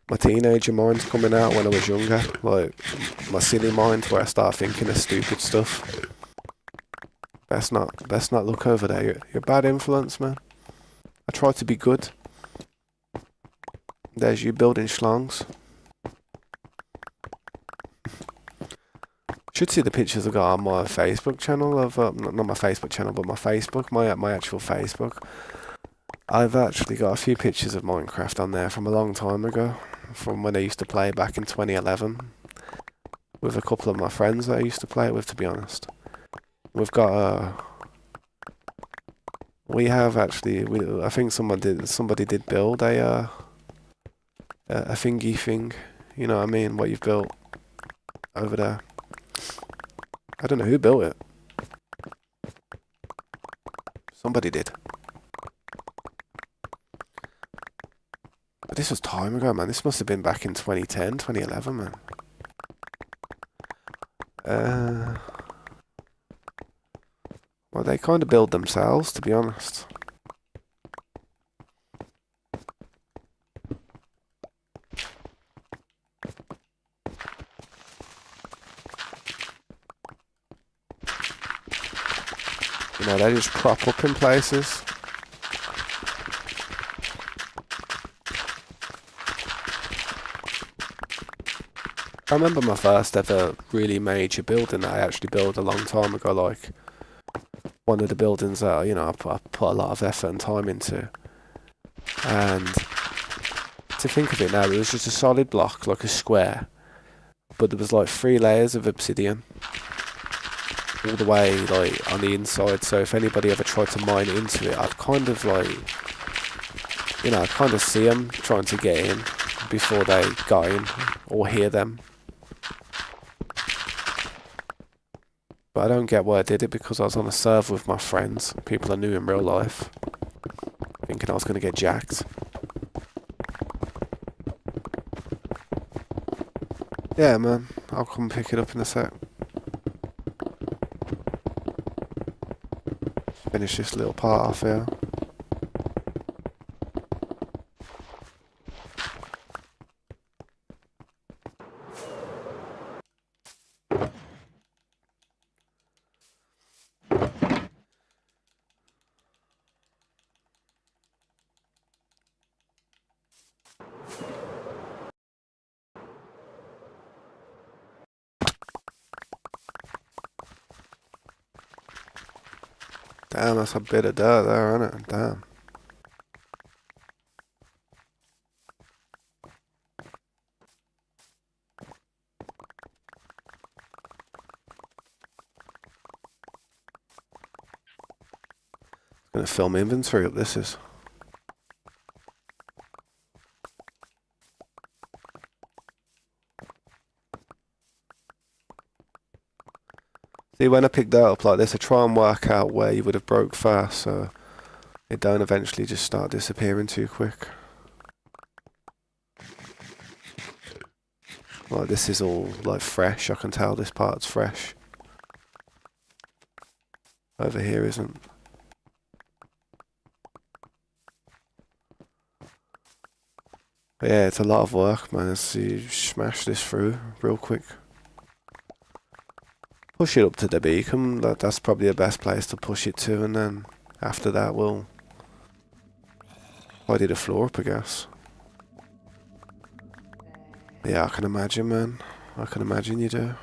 My teenager mind's coming out when I was younger. Like, my silly mind where I start thinking of stupid stuff. Best not look over there. You're a bad influence, man. I try to be good. There's you building schlongs. Should see the pictures I got on my Facebook channel of not my Facebook channel, but my Facebook, my actual Facebook. I've actually got a few pictures of Minecraft on there from a long time ago, from when I used to play back in 2011, with a couple of my friends that I used to play it with. To be honest, we've got we have actually. I think somebody did build a thingy thing. You know what I mean? What you've built over there. I don't know who built it. Somebody did. But this was time ago, man. This must have been back in 2010, 2011, man. Well, they kind of build themselves, to be honest. You know, they just prop up in places. I remember my first ever really major building that I actually built a long time ago, like one of the buildings that, you know, I put a lot of effort and time into. And to think of it now, it was just a solid block, like a square, but there was like 3 layers of obsidian all the way like on the inside, so if anybody ever tried to mine into it, I'd kind of like, you know, I'd kind of see them trying to get in before they got in, or hear them. But I don't get why I did it, because I was on a server with my friends, people I knew in real life, thinking I was going to get jacked. Yeah, man, I'll come pick it up in a sec. Finish this little part off here. Damn, that's a bit of dirt there, isn't it? Damn. Gonna fill my inventory up, this is. See, when I pick that up like this, I try and work out where you would have broke first, so it don't eventually just start disappearing too quick. Like, this is all, like, fresh. I can tell this part's fresh. Over here isn't. But yeah, it's a lot of work, man. So you smash this through real quick. Push it up to the beacon. That's probably the best place to push it to, and then after that we'll tidy the floor up, I guess. Yeah, I can imagine, man. I can imagine you do.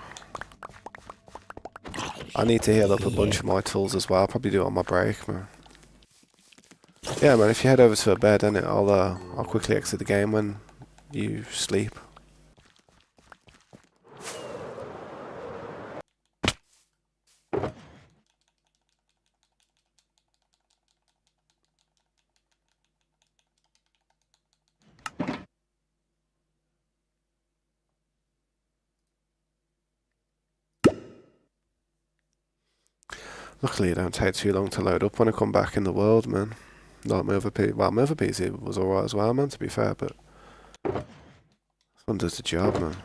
I need to heal up a bunch of my tools as well. I'll probably do it on my break, man. Yeah, man, if you head over to a bed, then I'll quickly exit the game when you sleep. Luckily, it don't take too long to load up when I come back in the world, man. Like my other PC, well, my other PC was alright as well, man, to be fair, but this one does the job, man.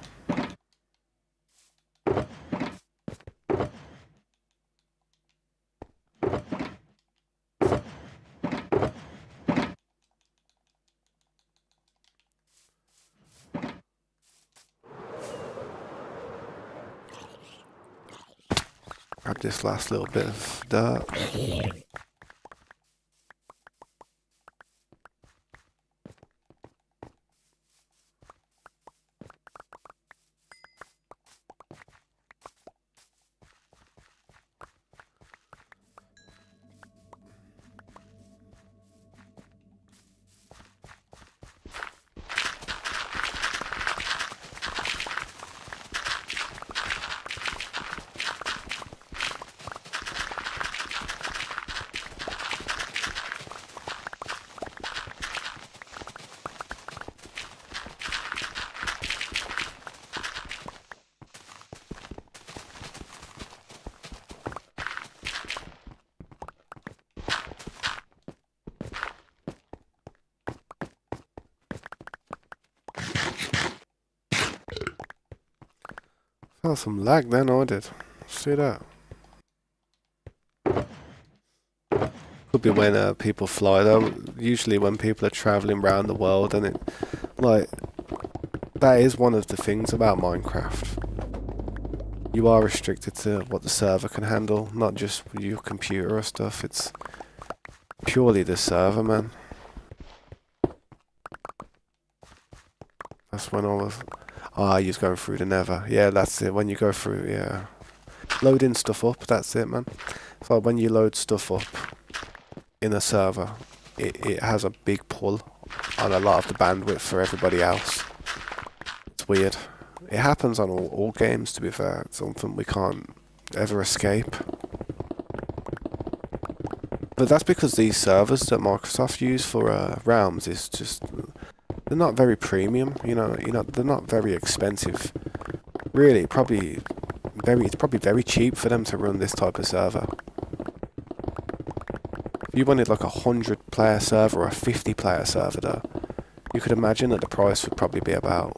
Grab this last little bit of dirt. Oh, some lag then, I did. See that? Could be when people fly though. Usually when people are travelling around the world, and it, like, that is one of the things about Minecraft. You are restricted to what the server can handle, not just your computer or stuff. It's purely the server, man. That's when I was... Ah, you're going through the nether. Yeah, that's it. When you go through, yeah. Loading stuff up, that's it, man. So when you load stuff up in a server, it has a big pull on a lot of the bandwidth for everybody else. It's weird. It happens on all games, to be fair. It's something we can't ever escape. But that's because these servers that Microsoft use for realms is just... They're not very premium, you know, they're not very expensive. Really, it's probably very cheap for them to run this type of server. If you wanted like a 100-player server or a 50-player server though, you could imagine that the price would probably be about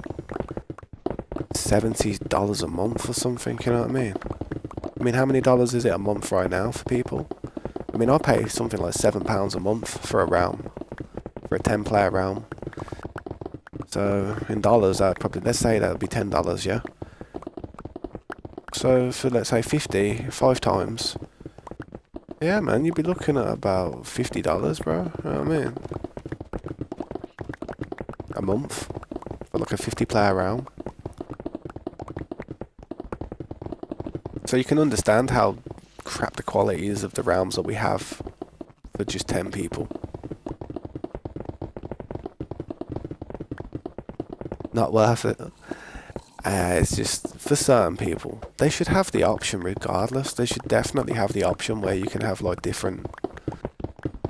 $70 a month or something, you know what I mean? I mean, how many dollars is it a month right now for people? I mean, I pay something like £7 a month for a realm, for a 10-player realm. So in dollars, that'd probably, let's say that would be $10, yeah? So for, let's say 50, 5 times. Yeah, man, you'd be looking at about $50, bro. You know what I mean? A month. For like a 50-player realm. So you can understand how crap the quality is of the realms that we have for just 10 people. Not worth it. It's just for certain people. They should have the option regardless. They should definitely have the option where you can have like different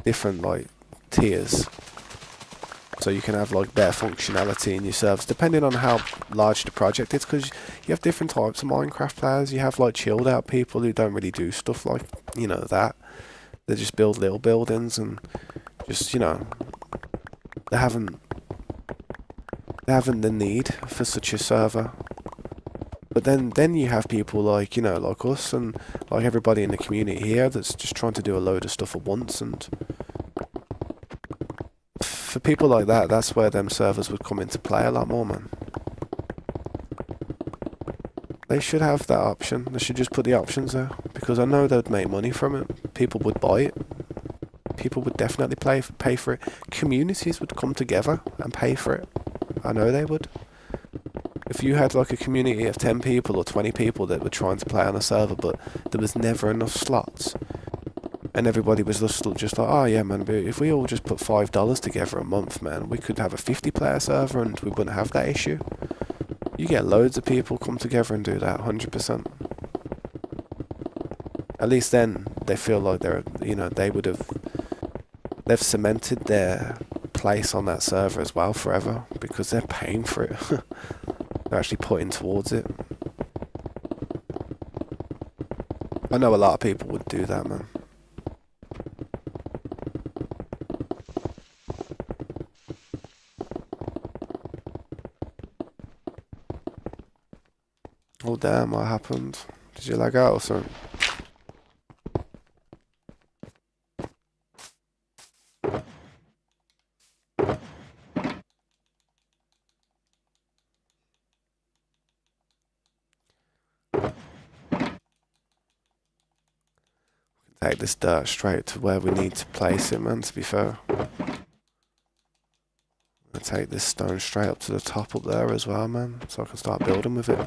like tiers. So you can have like better functionality in your servers depending on how large the project is, because you have different types of Minecraft players. You have like chilled out people who don't really do stuff like, you know, that. They just build little buildings and just, you know, they haven't the need for such a server. But then you have people like, you know, like us and like everybody in the community here that's just trying to do a load of stuff at once. And for people like that, that's where them servers would come into play a lot more, man. They should have that option. They should just put the options there, because I know they'd make money from it. People would buy it. People would definitely pay for it. Communities would come together and pay for it. I know they would. If you had like a community of 10 people or 20 people that were trying to play on a server, but there was never enough slots, and everybody was just like, oh yeah, man, if we all just put $5 together a month, man, we could have a 50-player server and we wouldn't have that issue. You get loads of people come together and do that, 100%. At least then they feel like they're, you know, they've cemented their place on that server as well forever, because they're paying for it. They're actually putting towards it. I know a lot of people would do that, man. Oh damn, what happened? Did you lag out or something? Take this dirt straight to where we need to place it, man, to be fair. And take this stone straight up to the top up there as well, man, so I can start building with it.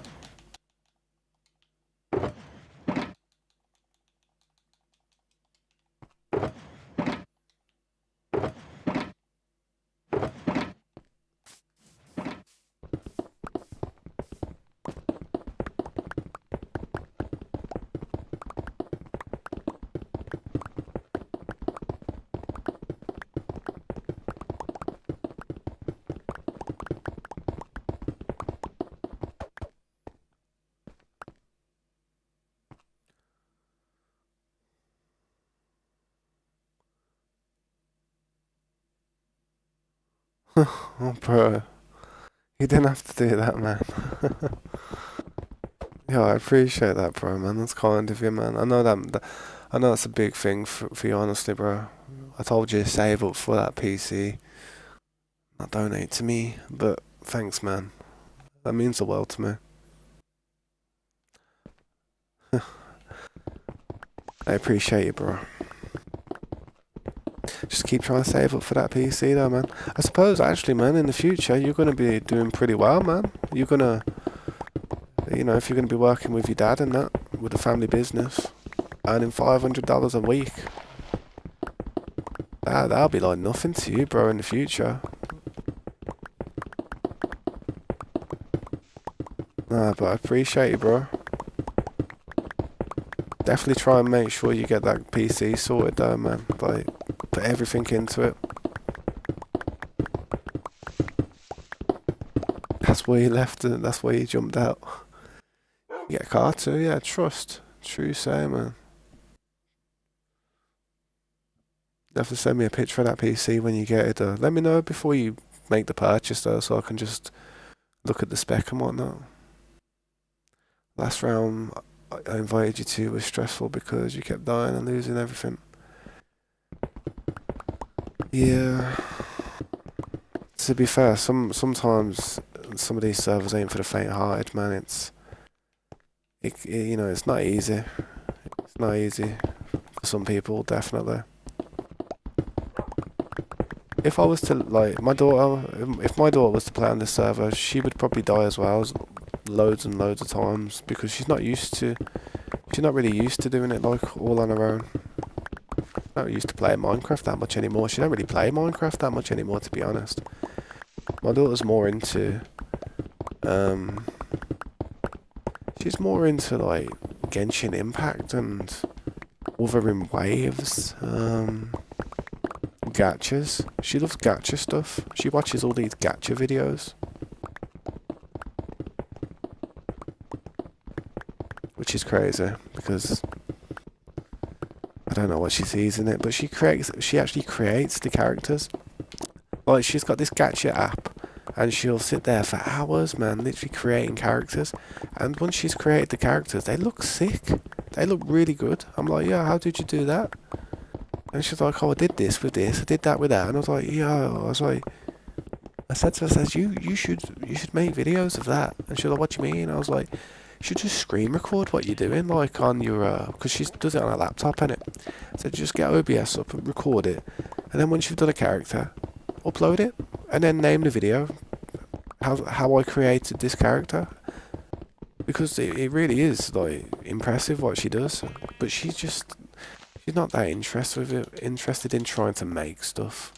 Oh, bro. You didn't have to do that, man. Yeah, I appreciate that, bro, man. That's kind of you, man. I know I know that's a big thing for you, honestly, bro. I told you to save up for that PC, not donate to me, but thanks, man. That means the world to me. I appreciate you, bro. Just keep trying to save up for that PC, though, man. I suppose, actually, man, in the future, you're going to be doing pretty well, man. You're going to, you know, if you're going to be working with your dad and that, with a family business, earning $500 a week, that'll be like nothing to you, bro, in the future. Nah, but I appreciate you, bro. Definitely try and make sure you get that PC sorted, though, man. Like, put everything into it. That's why you left it. That's why you jumped out. You get a car too, yeah. Trust. True say, man. You have to send me a picture of that PC when you get it, though. Let me know before you make the purchase, though, so I can just look at the spec and whatnot. Last round I invited you to was stressful because you kept dying and losing everything. Yeah. To be fair, sometimes some of these servers ain't for the faint-hearted, man. You know, it's not easy. It's not easy for some people, definitely. If I was to, like, if my daughter was to play on this server, she would probably die as well, loads and loads of times, because she's not really used to doing it, like, all on her own. I don't used to play Minecraft that much anymore. She don't really play Minecraft that much anymore, to be honest. My daughter's more into, she's more into like Genshin Impact and Wuthering Waves, gachas. She loves gacha stuff. She watches all these gacha videos, which is crazy because I don't know what she sees in it, but she actually creates the characters. Like, she's got this gacha app, and she'll sit there for hours, man, literally creating characters. And once she's created the characters, they look sick. They look really good. I'm like, yeah, how did you do that? And she's like, oh, I did this with this, I did that with that. And I was like, yeah, I said to her, you should make videos of that. And she's like, what do you mean? I was like, you should just screen record what you're doing, like on your, because she does it on her laptop, innit? I said, just get OBS up and record it. And then once you've done a character, upload it. And then name the video, how I created this character. Because it really is, like, impressive what she does. But she's not that interested in trying to make stuff.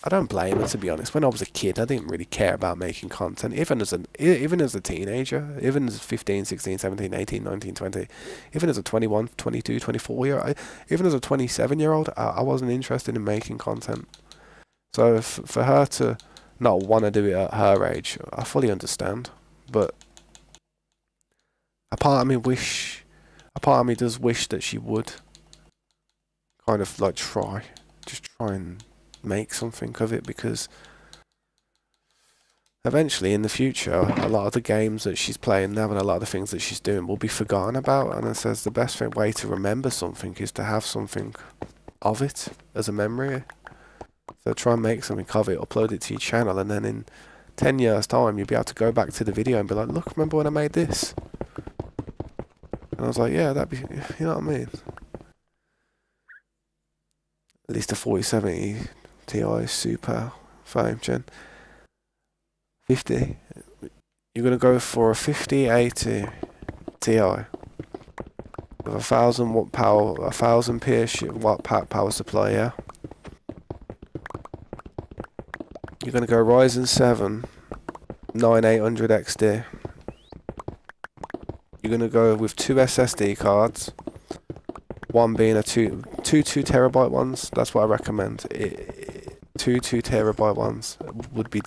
I don't blame her, to be honest. When I was a kid, I didn't really care about making content. Even as a teenager, even as 15, 16, 17, 18, 19, 20, even as a 21, 22, 24-year-old, even as a 27-year-old, I wasn't interested in making content. So for her to not want to do it at her age, I fully understand. But a part of me does wish that she would kind of like try and make something of it, because eventually in the future a lot of the games that she's playing now and a lot of the things that she's doing will be forgotten about, and it says the best way to remember something is to have something of it as a memory. So try and make something of it, upload it to your channel, and then in 10 years time you'll be able to go back to the video and be like, look, remember when I made this? And I was like, yeah, that'd be, you know what I mean? At least a 4070 Ti Super 5 Gen 50. You're gonna go for a 5080 Ti with 1,000 watt power, 1,000 watt power supply. Yeah. You're gonna go Ryzen 7 9800 XD. You're gonna go with 2 SSD cards. One being a two 2 terabyte ones. That's what I recommend. 2 terabyte ones would be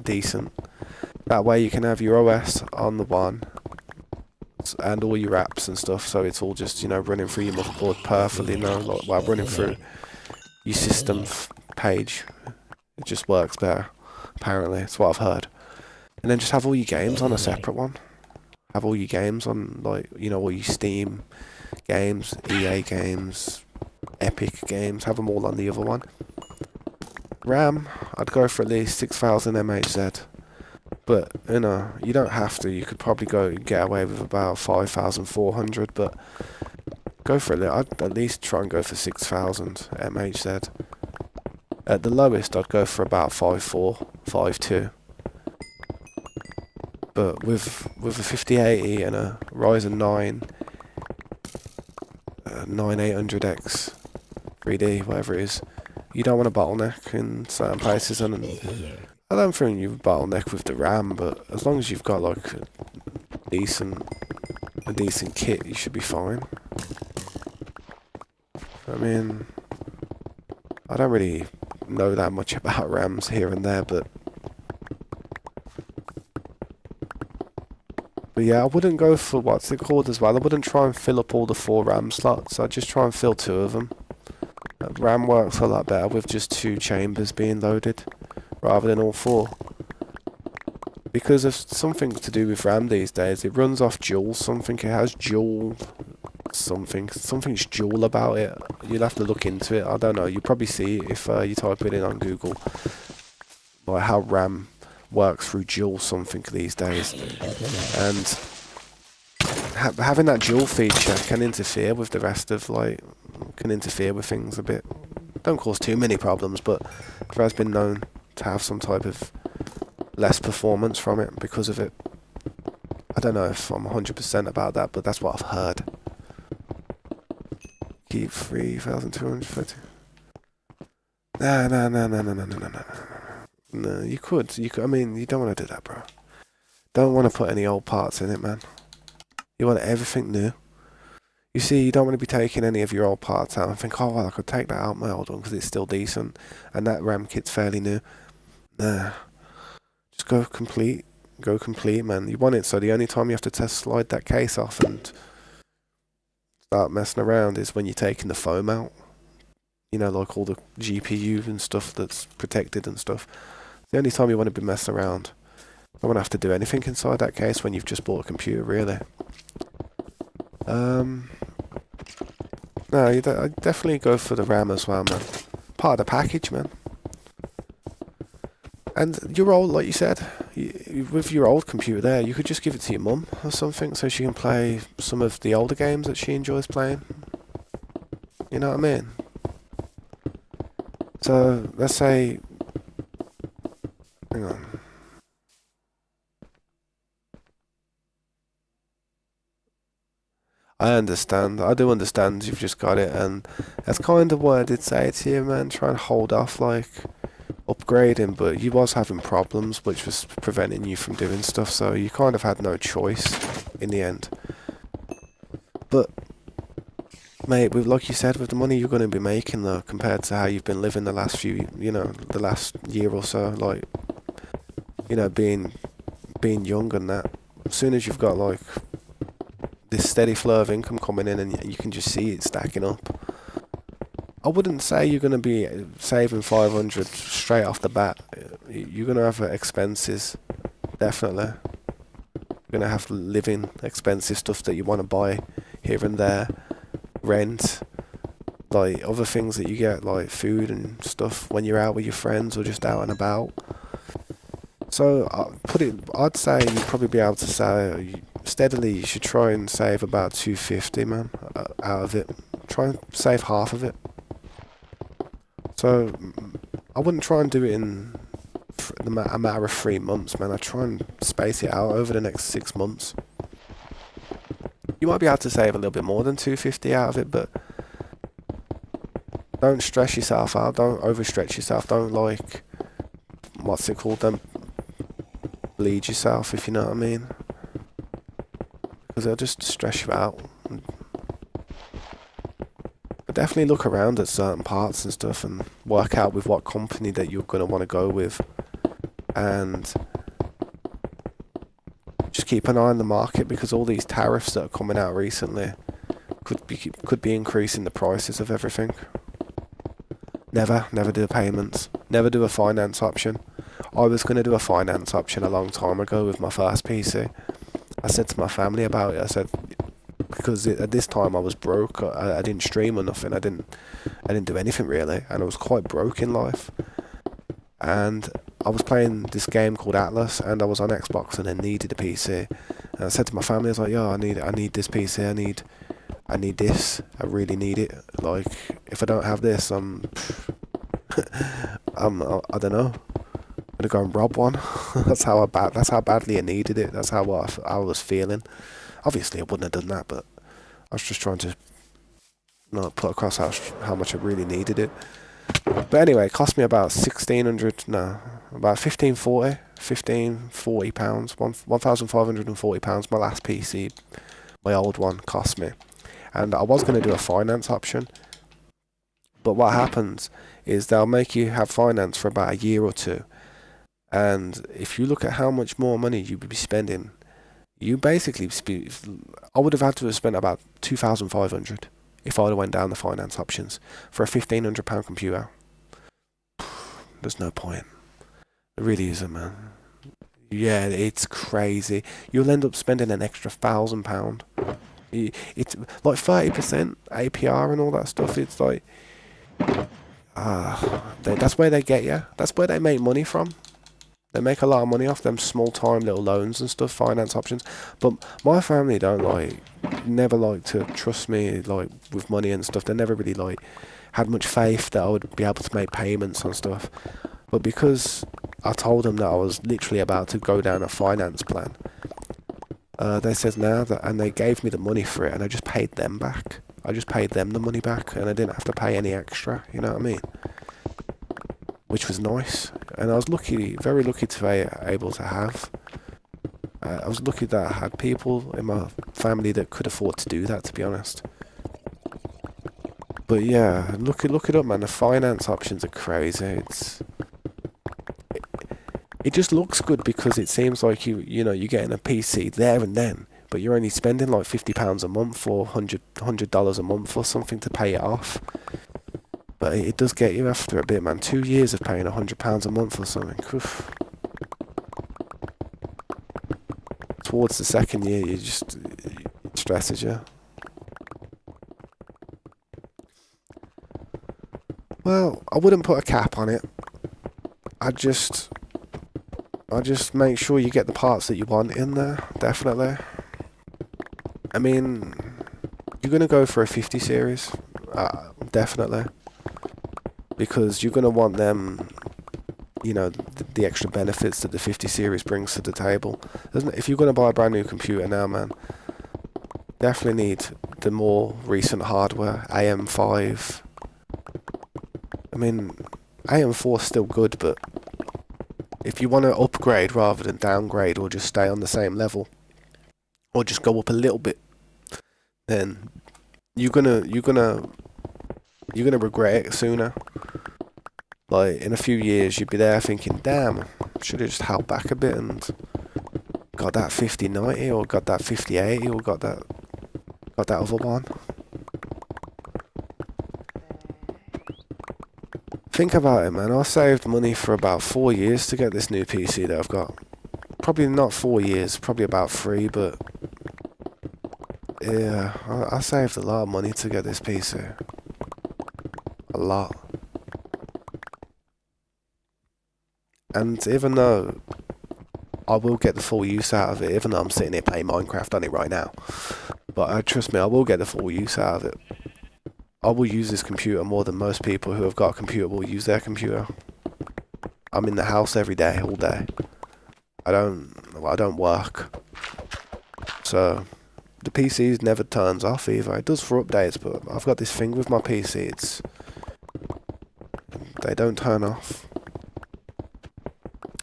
decent. That way you can have your OS on the one and all your apps and stuff, so it's all just, you know, running through your motherboard perfectly, you know, like while running through your system page. It just works better, apparently. That's what I've heard. And then just have all your games on a separate one. Have all your games on, like, you know, all your Steam games, EA games, Epic games, have them all on the other one. RAM, I'd go for at least 6,000 MHz. But, you know, you don't have to. You could probably get away with about 5,400, but go for it. I'd at least try and go for 6,000 MHz. At the lowest, I'd go for about 5.4, 5.2. But with a 5080 and a Ryzen 9 9800X 3D, whatever it is, you don't want a bottleneck in certain places. And I don't think you bottleneck with the RAM, but as long as you've got like a decent kit, you should be fine. I mean, I don't really know that much about RAMs here and there, but yeah, I wouldn't go for, what's it called as well, I wouldn't try and fill up all the 4 RAM slots. I'd just try and fill 2 of them. RAM works a lot better with just 2 chambers being loaded rather than all 4. Because of something to do with RAM these days, it runs off dual something. It has dual something. Something's dual about it. You'll have to look into it. I don't know. You'll probably see it if you type it in on Google. Like how RAM works through dual something these days. And having that dual feature can interfere with the rest of, like, can interfere with things a bit. Don't cause too many problems, but it has been known to have some type of less performance from it because of it. I don't know if I'm 100% about that, but that's what I've heard. Keep 3,230. Nah, nah, nah, nah, nah, nah, nah, nah, nah. No, you could. You could. I mean, you don't want to do that, bro. Don't want to put any old parts in it, man. You want everything new. You see, you don't want to be taking any of your old parts out and think, oh, well, I could take that out my old one because it's still decent, and that RAM kit's fairly new. Nah, just go complete. Go complete, man. You want it so the only time you have to test slide that case off and start messing around is when you're taking the foam out. You know, like all the GPU and stuff that's protected and stuff. The only time you want to be messing around. Don't want to have to do anything inside that case when you've just bought a computer, really. No, I'd definitely go for the RAM as well, man. Part of the package, man. And your old, like you said, with your old computer there, you could just give it to your mum or something so she can play some of the older games that she enjoys playing. You know what I mean? So, let's say... Hang on. I understand. I do understand you've just got it, and that's kind of what I did say to you, man. Try and hold off, like, upgrading, but you was having problems, which was preventing you from doing stuff, so you kind of had no choice in the end. But, mate, with, like you said, with the money you're going to be making, though, compared to how you've been living the last few, the last year or so, like, being young and that, as soon as you've got, like, this steady flow of income coming in and you can just see it stacking up. I wouldn't say you're going to be saving 500 straight off the bat. You're going to have expenses, definitely. You're going to have living expensive stuff that you want to buy here and there, rent, like other things that you get, like food and stuff when you're out with your friends or just out and about. So I'd say you'd probably be able to say steadily you should try and save about 250, man, out of it. Try and save half of it. So I wouldn't try and do it in a matter of 3 months, man. I'd try and space it out over the next 6 months. You might be able to save a little bit more than 250 out of it, but don't stress yourself out. Don't overstretch yourself. Don't what's it called? Don't bleed yourself, if you know what I mean. Because it'll just stress you out. But definitely look around at certain parts and stuff and work out with what company that you're going to want to go with. And just keep an eye on the market, because all these tariffs that are coming out recently could be increasing the prices of everything. Never do payments. Never do a finance option. I was going to do a finance option a long time ago with my first PC. I said to my family about it. I said, because at this time I was broke. I didn't stream or nothing. I didn't do anything really, and I was quite broke in life. And I was playing this game called Atlas, and I was on Xbox, and I needed a PC. And I said to my family, I was like, "Yo, I need this PC. I need this. I really need it. Like, if I don't have this, I don't know. I'm gonna go and rob one." That's how badly I needed it. That's how I was feeling. Obviously, I wouldn't have done that, but I was just trying to put across how much I really needed it. But anyway, it cost me about about £1,540, £1,540. My last PC, my old one, cost me. And I was going to do a finance option. But what happens is they'll make you have finance for about a year or two. And if you look at how much more money you would be spending, I would have had to have spent about 2,500 if I would have went down the finance options for a £1,500 computer. There's no point. There really isn't, man. Yeah, it's crazy. You'll end up spending an extra £1,000. It's like 30% APR and all that stuff. It's like, that's where they get you. That's where they make money from. They make a lot of money off them small time little loans and stuff, finance options. But my family never like to trust me with money and stuff. They never really had much faith that I would be able to make payments on stuff. But because I told them that I was literally about to go down a finance plan, they said and they gave me the money for it, and I just paid them back. I just paid them the money back, and I didn't have to pay any extra. You know what I mean? which was nice. And I was lucky, very lucky to be able to have. I was lucky that I had people in my family that could afford to do that, to be honest. But yeah, look it up, man. The finance options are crazy. It just looks good because it seems like you're getting a PC there and then, but you're only spending like £50 a month or $100 a month or something to pay it off. But it does get you after a bit, man. 2 years of paying £100 a month or something. Oof. Towards the second year, it stresses you. Well, I wouldn't put a cap on it. I just make sure you get the parts that you want in there, definitely. I mean, you're going to go for a 50 series, definitely. Because you're going to want them, the extra benefits that the 50 series brings to the table. If you're going to buy a brand new computer now, man, definitely need the more recent hardware, AM5. I mean, AM4 is still good, but if you want to upgrade rather than downgrade or just stay on the same level or just go up a little bit, then you're gonna regret it sooner. Like in a few years you'd be there thinking, damn, should have just held back a bit and got that 5090 or got that 5080 or got that other one. Think about it, man. I saved money for about 4 years to get this new PC that I've got. Probably not 4 years, probably about 3, but yeah, I saved a lot of money to get this PC. A lot. And even though I will get the full use out of it, even though I'm sitting here playing Minecraft on it right now, but trust me, I will get the full use out of it. I will use this computer more than most people who have got a computer will use their computer. I'm in the house every day, all day. I don't work. So the PC never turns off either. It does for updates, but I've got this thing with my PC. They don't turn off.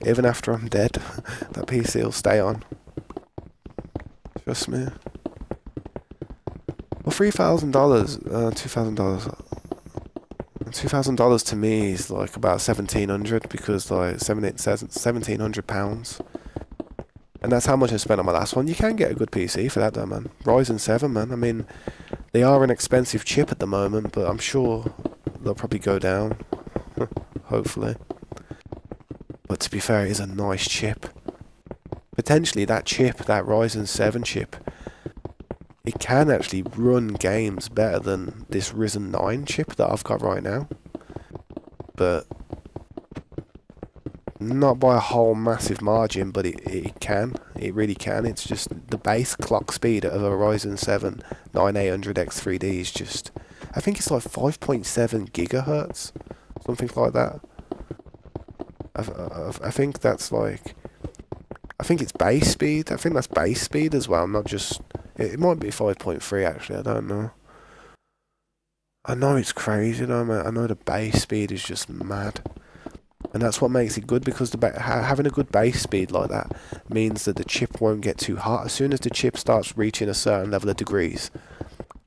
Even after I'm dead, that PC will stay on. Trust me. Well, $3,000, $2,000 to me is like about £1,700 because like £1,700, and that's how much I spent on my last one. You can get a good PC for that though, man. Ryzen 7, man. I mean, they are an expensive chip at the moment, but I'm sure they'll probably go down. Hopefully. But to be fair, it is a nice chip. Potentially that Ryzen 7 chip, it can actually run games better than this Ryzen 9 chip that I've got right now. But not by a whole massive margin, but it can. It really can. It's just the base clock speed of a Ryzen 7 9800X3D is just, I think it's like 5.7 gigahertz, something like that. I think that's like, I think it's base speed. I think that's base speed as well, not just, it might be 5.3 actually, I don't know. I know it's crazy though, man. I know the base speed is just mad. And that's what makes it good, because having a good base speed like that means that the chip won't get too hot. As soon as the chip starts reaching a certain level of degrees,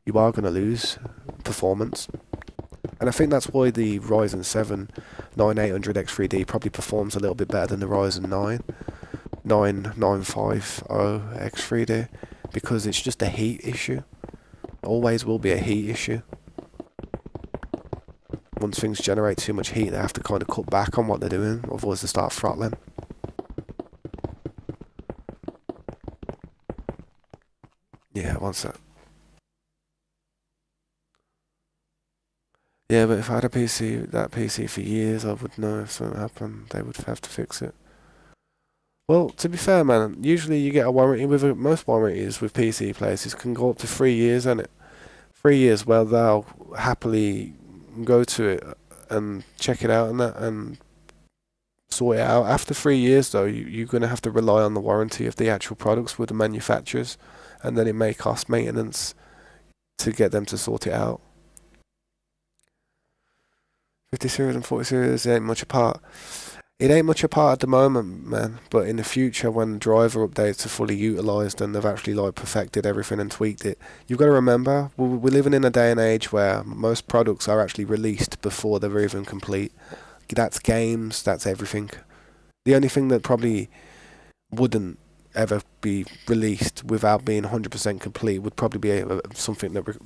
you are going to lose performance. And I think that's why the Ryzen 7 9800X3D probably performs a little bit better than the Ryzen 9950X3D, because it's just a heat issue. Always will be a heat issue. Once things generate too much heat, they have to kind of cut back on what they're doing, otherwise they start throttling. Yeah, one sec. Yeah, but if I had that PC for years, I would know if something happened, they would have to fix it. Well, to be fair, man, usually you get a warranty with it. Most warranties with PC places can go up to 3 years, and 3 years where they'll happily go to it and check it out and that and sort it out. After 3 years, though, you're going to have to rely on the warranty of the actual products with the manufacturers, and then it may cost maintenance to get them to sort it out. 50 series and 40 series ain't much apart. It ain't much apart at the moment, man. But in the future, when driver updates are fully utilised and they've actually like perfected everything and tweaked it, you've got to remember we're living in a day and age where most products are actually released before they're even complete. That's games. That's everything. The only thing that probably wouldn't ever be released without being 100% complete would probably be something that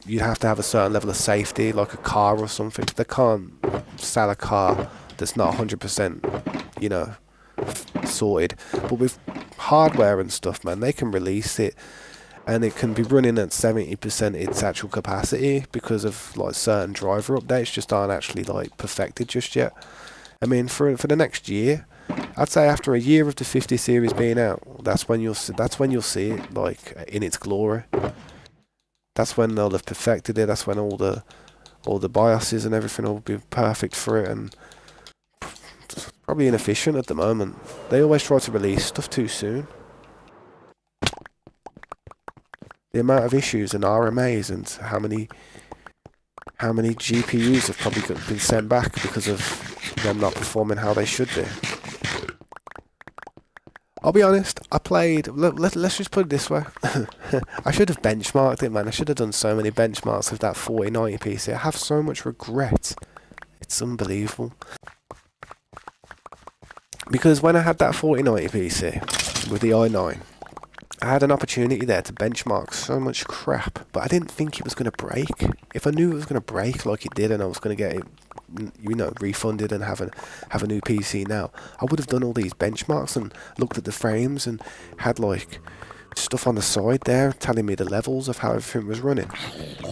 you'd have to have a certain level of safety, like a car or something. They can't sell a car that's not 100%, you know, sorted. But with hardware and stuff, man, they can release it and it can be running at 70% its actual capacity because of like certain driver updates just aren't actually like perfected just yet. I mean, for the next year, I'd say after a year of the 50 series being out, that's when you'll see it like in its glory. That's when they'll have perfected it. That's when all the BIOSes and everything will be perfect for it, and it's probably inefficient at the moment. They always try to release stuff too soon. The amount of issues and RMAs and how many GPUs have probably been sent back because of them not performing how they should do. I'll be honest, I played... Let's just put it this way. I should have benchmarked it, man. I should have done so many benchmarks of that 4090 PC. I have so much regret. It's unbelievable. Because when I had that 4090 PC with the i9, I had an opportunity there to benchmark so much crap, but I didn't think it was going to break. If I knew it was going to break like it did and I was going to get it, you know, refunded and have a new PC now, I would have done all these benchmarks and looked at the frames and had like stuff on the side there telling me the levels of how everything was running.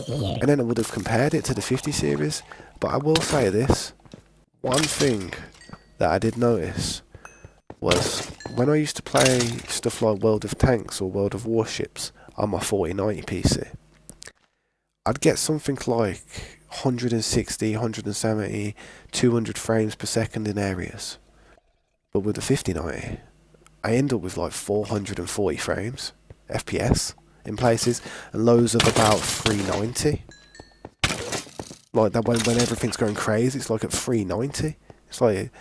And then I would have compared it to the 50 series. But I will say this, one thing that I did notice was when I used to play stuff like World of Tanks or World of Warships on my 4090 PC, I'd get something like 160, 170, 200 frames per second in areas. But with the 5090, I end up with like 440 frames, FPS, in places, and lows of about 390. Like that when everything's going crazy, it's like at 390. It's like...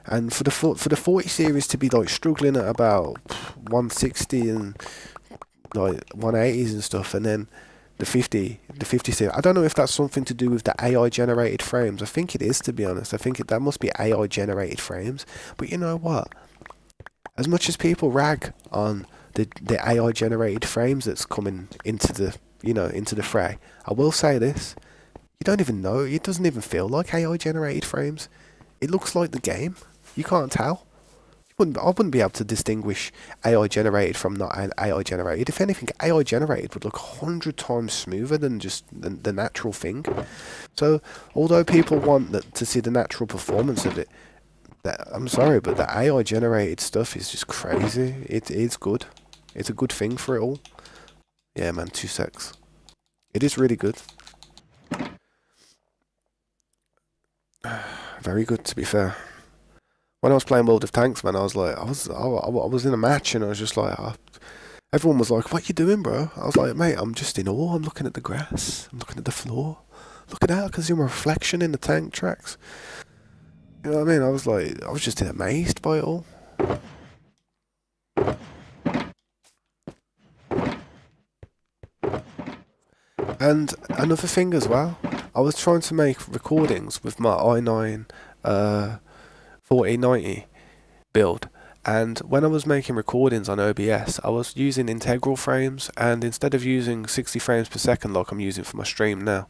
And for the 40 series to be like struggling at about 160 and like 180s and stuff, and then the 50 series, I don't know if that's something to do with the AI generated frames. I think it is, to be honest. I think that must be AI generated frames. But you know what? As much as people rag on the AI generated frames that's coming into the into the fray, I will say this: you don't even know. It doesn't even feel like AI generated frames. It looks like the game. You can't tell. I wouldn't be able to distinguish AI generated from not AI generated. If anything, AI generated would look 100 times smoother than just the natural thing. So, although people want to see the natural performance of it, I'm sorry, but the AI generated stuff is just crazy. It is good. It's a good thing for it all. Yeah, man, 2 secs. It is really good. Very good, to be fair. When I was playing World of Tanks, man, I was like, I was in a match and I was just like, everyone was like, "What you doing, bro?" I was like, "Mate, I'm just in awe. I'm looking at the grass. I'm looking at the floor. Look at that. I can see my reflection in the tank tracks." You know what I mean? I was just amazed by it all. And another thing as well, I was trying to make recordings with my i9 4090 build, and when I was making recordings on OBS, I was using integral frames, and instead of using 60 frames per second like I'm using for my stream now,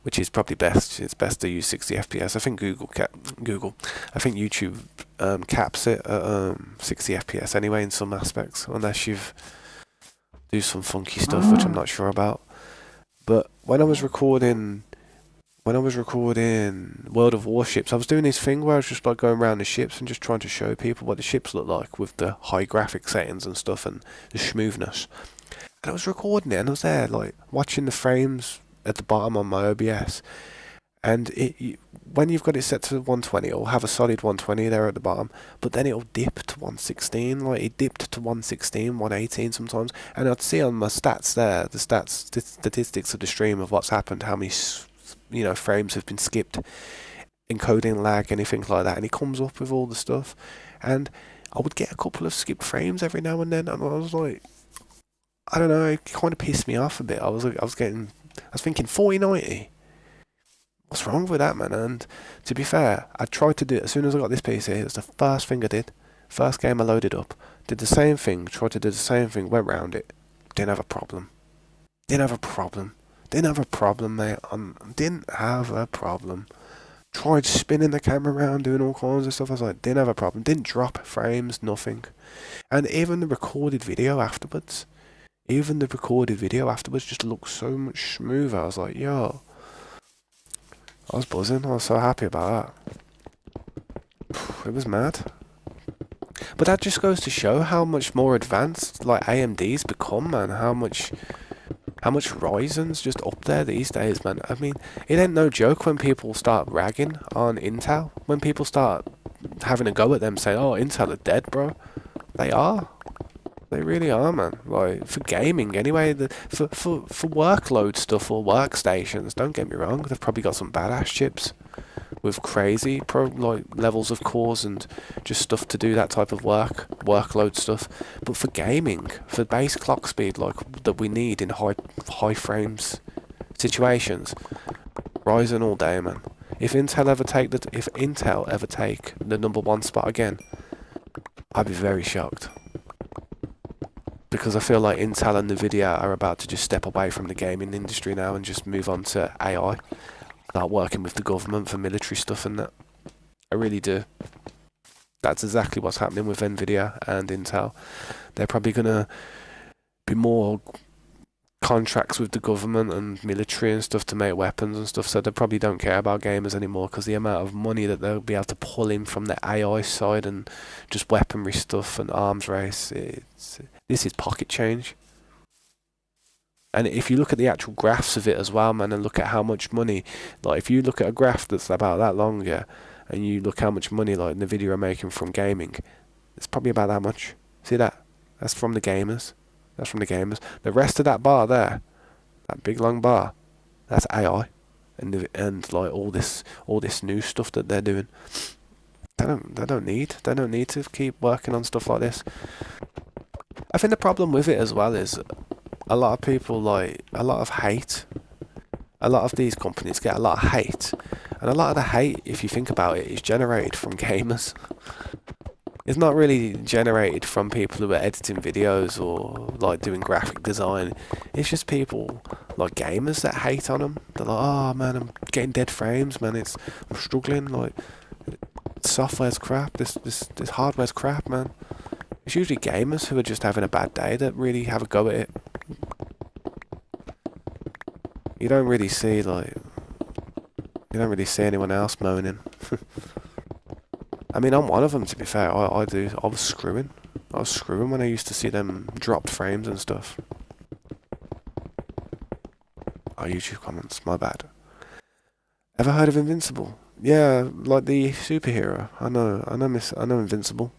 which is probably best, it's best to use 60 FPS. I think I think YouTube caps it at 60 FPS anyway in some aspects, unless you've do some funky stuff which I'm not sure about. But when I was recording World of Warships, I was doing this thing where I was just like going around the ships and just trying to show people what the ships look like with the high graphic settings and stuff and the smoothness. And I was recording it and I was there like watching the frames at the bottom on my OBS. And when you've got it set to 120, it'll have a solid 120 there at the bottom, but then it'll dip to 116. Like it dipped to 116, 118 sometimes, and I'd see on my stats there, the statistics of the stream of what's happened, how many frames have been skipped. encoding lag, anything like that, and he comes up with all the stuff, and I would get a couple of skipped frames every now and then, and I was like, I don't know, it kind of pissed me off a bit. I was thinking 4090. What's wrong with that, man? And to be fair, I tried to do it as soon as I got this PC. It was the first thing I did. First game I loaded up. Did the same thing, tried to do the same thing, went round it. Didn't have a problem. Didn't have a problem. Didn't have a problem, mate. Didn't have a problem. Tried spinning the camera around, doing all kinds of stuff. I was like, didn't have a problem. Didn't drop frames, nothing. And even the recorded video afterwards. Just looked so much smoother. I was like, yo. I was buzzing. I was so happy about that. It was mad. But that just goes to show how much more advanced like AMD's become, man. How much Ryzen's just up there these days, man. I mean, it ain't no joke when people start ragging on Intel. When people start having a go at them, saying, "Oh, Intel are dead, bro." They are. They really are, man. Like, for gaming, anyway. For workload stuff or workstations, don't get me wrong, they've probably got some badass chips with crazy levels of cores and just stuff to do that type of workload stuff. But for gaming, for base clock speed that we need in high frames situations, Ryzen all day, man. If Intel ever take the #1 spot again, I'd be very shocked. Because I feel like Intel and Nvidia are about to just step away from the gaming industry now and just move on to AI. Start working with the government for military stuff and that. I really do. That's exactly what's happening with Nvidia and Intel. They're probably going to be more contracts with the government and military and stuff to make weapons and stuff, so they probably don't care about gamers anymore because the amount of money that they'll be able to pull in from the AI side and just weaponry stuff and arms race, this is pocket change. And if you look at the actual graphs of it as well, man, and look at how much money, like if you look at a graph that's about that long, yeah, and you look how much money like Nvidia are making from gaming, it's probably about that much. See that? That's from the gamers. That's from the gamers. The rest of that bar there, that big long bar, that's AI, and like all this new stuff that they're doing. They don't need to keep working on stuff like this. I think the problem with it as well is a lot of people a lot of hate. A lot of these companies get a lot of hate, and a lot of the hate, if you think about it, is generated from gamers. It's not really generated from people who are editing videos or like doing graphic design. It's just people like gamers that hate on them. They're like, "Oh man, I'm getting dead frames, man. I'm struggling. Like, software's crap. This hardware's crap, man." It's usually gamers who are just having a bad day that really have a go at it. You don't really see anyone else moaning. I mean, I'm one of them, to be fair. I was screwing. When I used to see them dropped frames and stuff. Oh, YouTube comments, my bad. Ever heard of Invincible? Yeah, like the superhero. I know Invincible.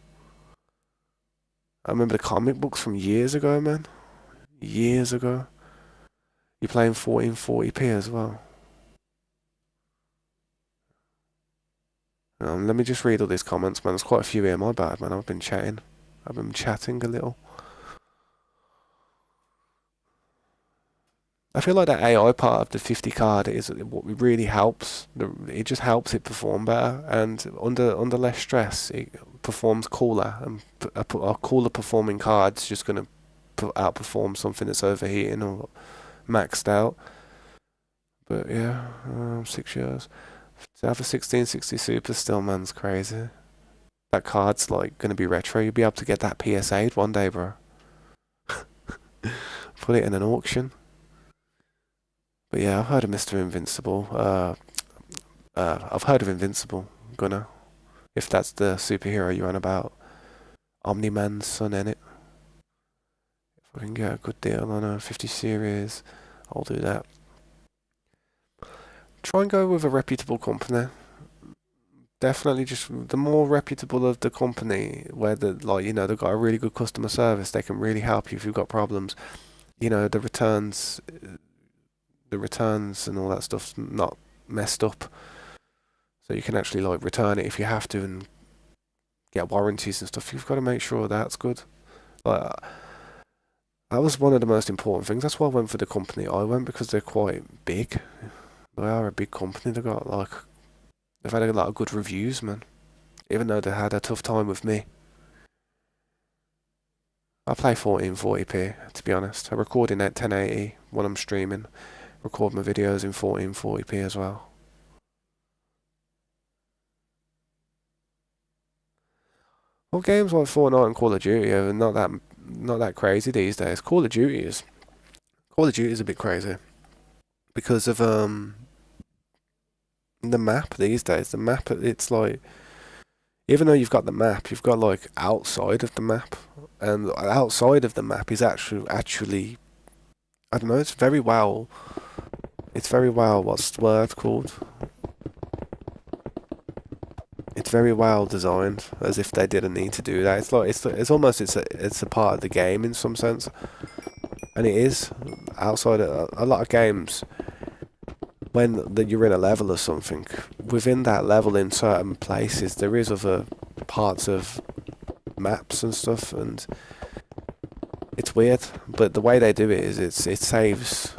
I remember the comic books from years ago, man. Years ago. You're playing 1440p as well. Let me just read all these comments, man. There's quite a few here. My bad, man. I've been chatting a little. I feel like that AI part of the 50 card is what really helps. It just helps it perform better, and under less stress, it performs cooler. And a cooler performing card's just going to outperform something that's overheating or maxed out. But yeah, 6 years. To have a 1660 Super still, man's crazy. That card's like gonna be retro. You'll be able to get that PSA'd one day, bro. Put it in an auction. But yeah, I've heard of Mr. Invincible. I've heard of Invincible, Gunner. If that's the superhero you're on about. Omni-Man's son, innit? If I can get a good deal on a 50 series, I'll do that. Try and go with a reputable company. Definitely, just the more reputable of the company, where they've got a really good customer service, they can really help you if you've got problems. The returns and all that stuff's not messed up. So you can actually like return it if you have to and get warranties and stuff. You've got to make sure that's good. Like that was one of the most important things. That's why I went for the company I went, because they're quite big. They are a big company. They've had a lot of good reviews, man. Even though they had a tough time with me. I play 1440p, to be honest. I record in 1080 when I'm streaming. Record my videos in 1440p as well. Well, games like Fortnite and Call of Duty are not that crazy these days. Call of Duty is a bit crazy because of the map these days. The map, it's like, even though you've got the map, you've got like outside of the map, and outside of the map is actually I don't know. It's very well. What's the word called? It's very well designed, as if they didn't need to do that. It's a part of the game in some sense, and it is. Outside of a lot of games, when you're in a level or something, within that level in certain places, there is other parts of maps and stuff, and it's weird. But the way they do it is it saves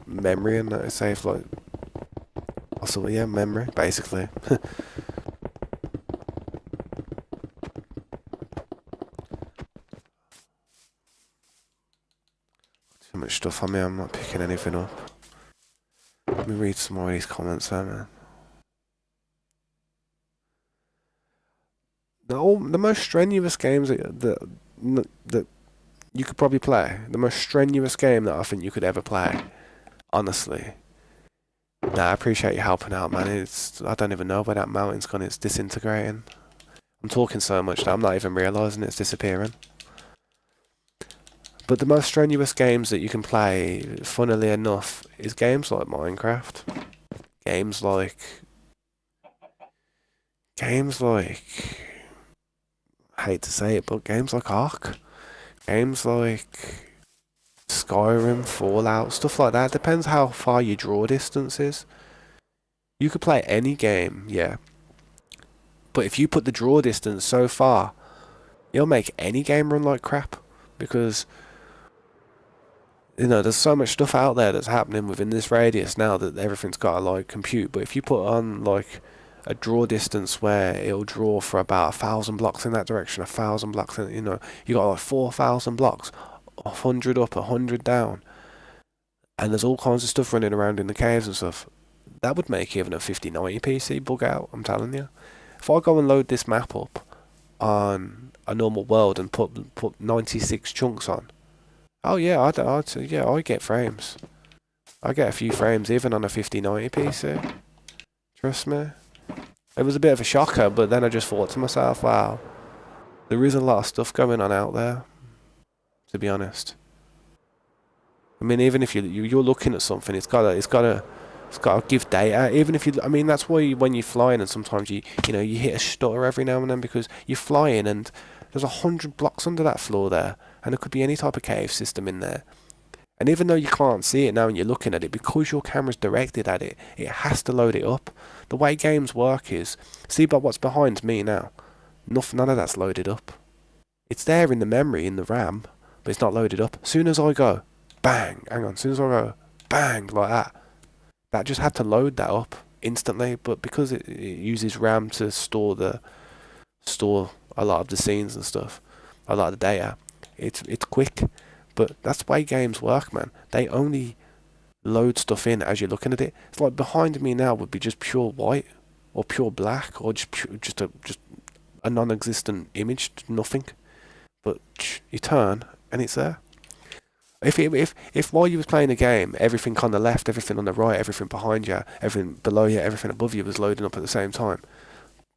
memory, and that it saves like also memory basically. Too much stuff on me. I'm not picking anything up. Let me read some more of these comments there, man. The most strenuous games that you could probably play, the most strenuous game that I think you could ever play, honestly. Nah, I appreciate you helping out, man. I don't even know where that mountain's gone. It's disintegrating. I'm talking so much that I'm not even realising it's disappearing. But the most strenuous games that you can play, funnily enough, is games like Minecraft. Games like I hate to say it, but games like Ark. Games like Skyrim, Fallout, stuff like that. Depends how far your draw distance is. You could play any game, yeah. But if you put the draw distance so far, you'll make any game run like crap. Because, there's so much stuff out there that's happening within this radius now that everything's got to, like, compute. But if you put on, like, a draw distance where it'll draw for about 1,000 blocks in that direction, 1,000 blocks in, you got like 4,000 blocks, 100 up, 100 down, and there's all kinds of stuff running around in the caves and stuff. That would make even a 5090 PC bug out, I'm telling you. If I go and load this map up on a normal world and put 96 chunks on, oh yeah, I get frames. I get a few frames even on a 5090 PC. Trust me. It was a bit of a shocker, but then I just thought to myself, wow, there is a lot of stuff going on out there, to be honest. I mean, even if you're looking at something, it's gotta give data. Even if that's why when you're flying and sometimes you hit a stutter every now and then because you're flying and there's 100 blocks under that floor there, and there could be any type of cave system in there. And even though you can't see it now and you're looking at it, because your camera's directed at it, it has to load it up. The way games work is, see about what's behind me now. None of that's loaded up. It's there in the memory, in the RAM, but it's not loaded up. As soon as I go, bang, hang on, as soon as I go, bang, like that just had to load that up instantly, but because it uses RAM to store a lot of the scenes and stuff, a lot of the data, it's quick. But that's the way games work, man. They only load stuff in as you're looking at it. It's like behind me now would be just pure white or pure black or just a non-existent image, nothing. But you turn and it's there. If while you was playing a game, everything on the left, everything on the right, everything behind you, everything below you, everything above you was loading up at the same time,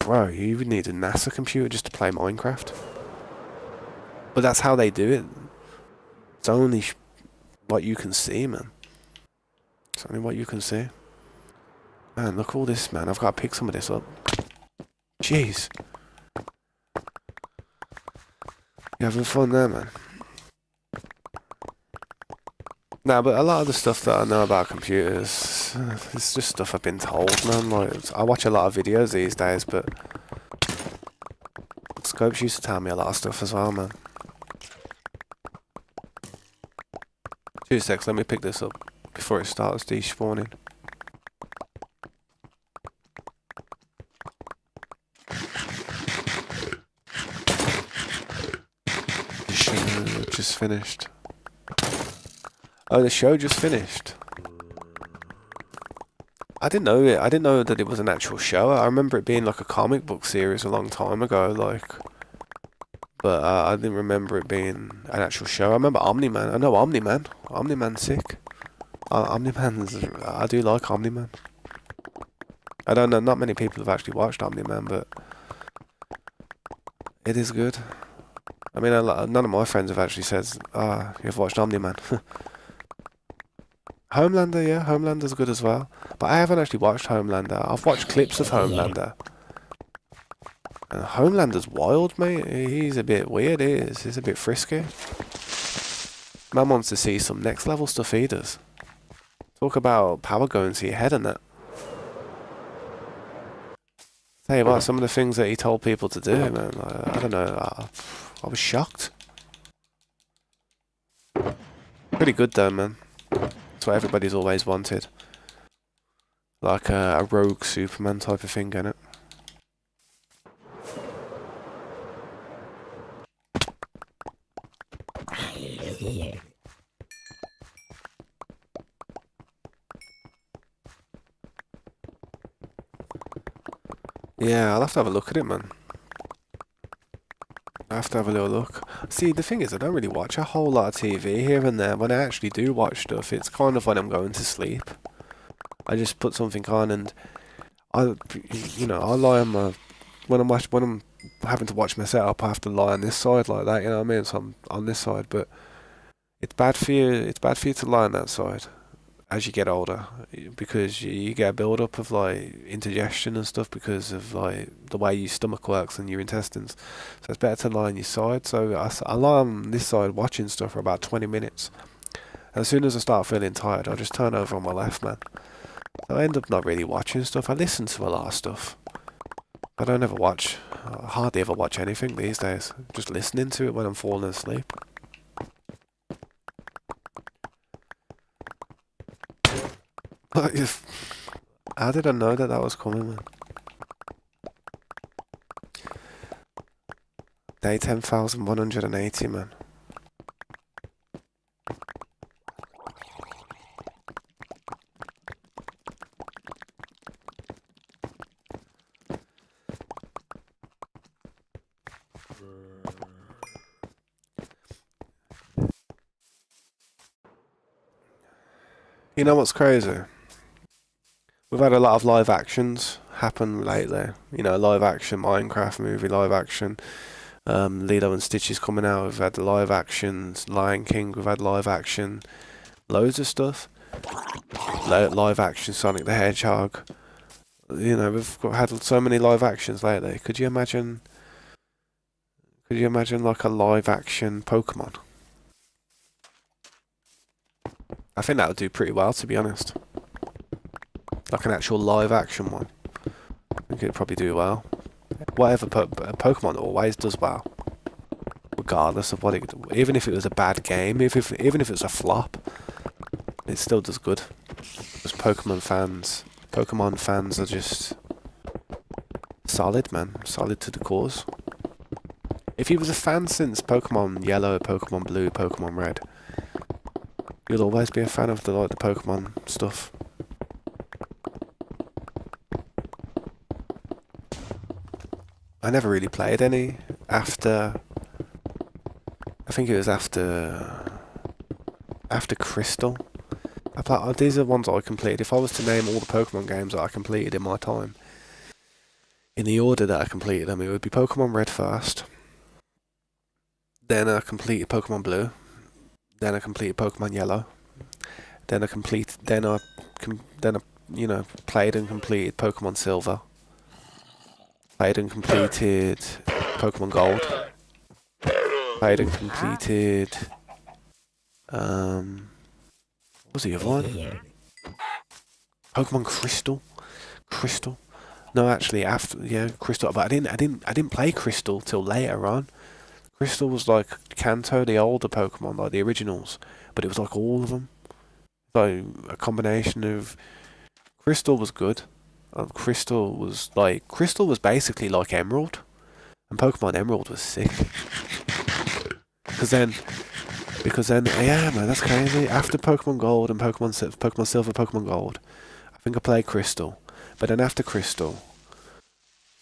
bro, you would need a NASA computer just to play Minecraft. But that's how they do it. It's only what you can see, man. It's only what you can see. Man, look at all this, man. I've got to pick some of this up. Jeez. You having fun there, man? Nah, but a lot of the stuff that I know about computers, it's just stuff I've been told, man. Like, I watch a lot of videos these days, but Scopes used to tell me a lot of stuff as well, man. 2 secs, let me pick this up before it starts despawning. The show just finished. Oh, the show just finished. I didn't know it. I didn't know that it was an actual show. I remember it being like a comic book series a long time ago, like. But I didn't remember it being an actual show. I remember Omni-Man. I know Omni-Man. Omni-Man's sick. Omni-Man's... I do like Omni-Man. I don't know, not many people have actually watched Omni-Man, but... it is good. I mean, none of my friends have actually said, you've watched Omni-Man. Homelander, yeah, Homelander's good as well. But I haven't actually watched Homelander. I've watched clips of Homelander. Homelander's wild, mate. He's a bit weird, he's a bit frisky. Man wants to see some next level stuff he does. Talk about power going to your head and that. Tell you what, some of the things that he told people to do, man, I don't know, I was shocked. Pretty good though, man. That's what everybody's always wanted. Like a rogue Superman type of thing, innit? Yeah, I'll have to have a look at it, man. I have to have a little look. See, the thing is, I don't really watch a whole lot of TV here and there. When I actually do watch stuff, it's kind of when I'm going to sleep. I just put something on and I lie on my... When I'm having to watch my setup, I have to lie on this side like that, you know what I mean? So I'm on this side, but it's bad for you. It's bad for you to lie on that side as you get older, because you get a build up of like indigestion and stuff because of like the way your stomach works and your intestines. So it's better to lie on your side. So I lie on this side watching stuff for about 20 minutes. And as soon as I start feeling tired, I just turn over on my left, man. So I end up not really watching stuff. I listen to a lot of stuff. I don't ever watch. I hardly ever watch anything these days. Just listening to it when I'm falling asleep. How did I know that was coming, man? Day 10,180, man. You know what's crazy? We've had a lot of live actions happen lately. You know, live action Minecraft movie, live action Lilo and Stitch is coming out. We've had the live actions Lion King. We've had live action loads of stuff. Live action Sonic the Hedgehog. You know, had so many live actions lately. Could you imagine? Could you imagine like a live action Pokemon? I think that would do pretty well, to be honest. Like an actual live action one. I think it'd probably do well. Whatever Pokemon always does well, regardless of what it... Even if it was a bad game, even if it's a flop, it still does good. Because Pokemon fans are just solid, man. Solid to the cause. If you was a fan since Pokemon Yellow, Pokemon Blue, Pokemon Red, you'll always be a fan of the Pokemon stuff. I never really played any after... I think it was after Crystal. These are the ones I completed. If I was to name all the Pokemon games that I completed in my time, in the order that I completed them, it would be Pokemon Red first. Then I completed Pokemon Blue. Then I completed Pokemon Yellow. Then I played and completed Pokemon Silver. Played and completed Pokemon Gold. Played and completed... what was the other one? Pokemon Crystal. Crystal. No, actually, after yeah, Crystal. But I didn't play Crystal till later on. Crystal was like Kanto, the older Pokemon, like the originals, but it was like all of them. So a combination of Crystal was good. Crystal was basically like Emerald, and Pokemon Emerald was sick. Because then, yeah, man, that's crazy. After Pokemon Gold and Pokemon Silver, Pokemon Gold, I think I played Crystal. But then after Crystal,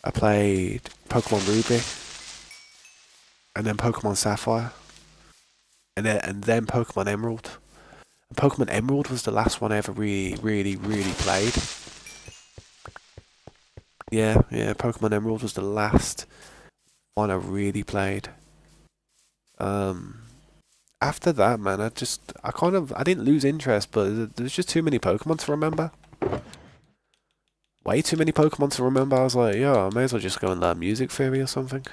I played Pokemon Ruby, and then Pokemon Sapphire, and then Pokemon Emerald. And Pokemon Emerald was the last one I ever really played. Yeah, Pokemon Emerald was the last one I really played. Um, After that, man, I didn't lose interest, but there's just too many Pokemon to remember. Way too many Pokemon to remember. I was like, yo, I may as well just go and learn music theory or something.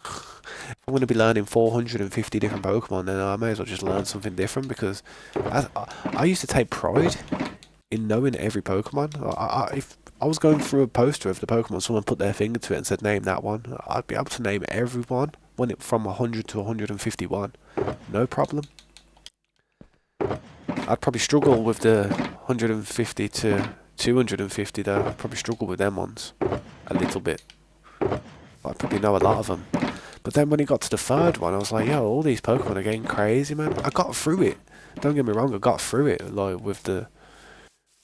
If I'm going to be learning 450 different Pokemon, then I may as well just learn something different because I used to take pride in knowing every Pokemon. If I was going through a poster of the Pokemon, someone put their finger to it and said, name that one, I'd be able to name every one from 100 to 151. No problem. I'd probably struggle with the 150 to 250 though. I'd probably struggle with them ones a little bit. I'd probably know a lot of them. But then when it got to the third one, I was like, yo, all these Pokemon are getting crazy, man. I got through it. Don't get me wrong, I got through it. Like with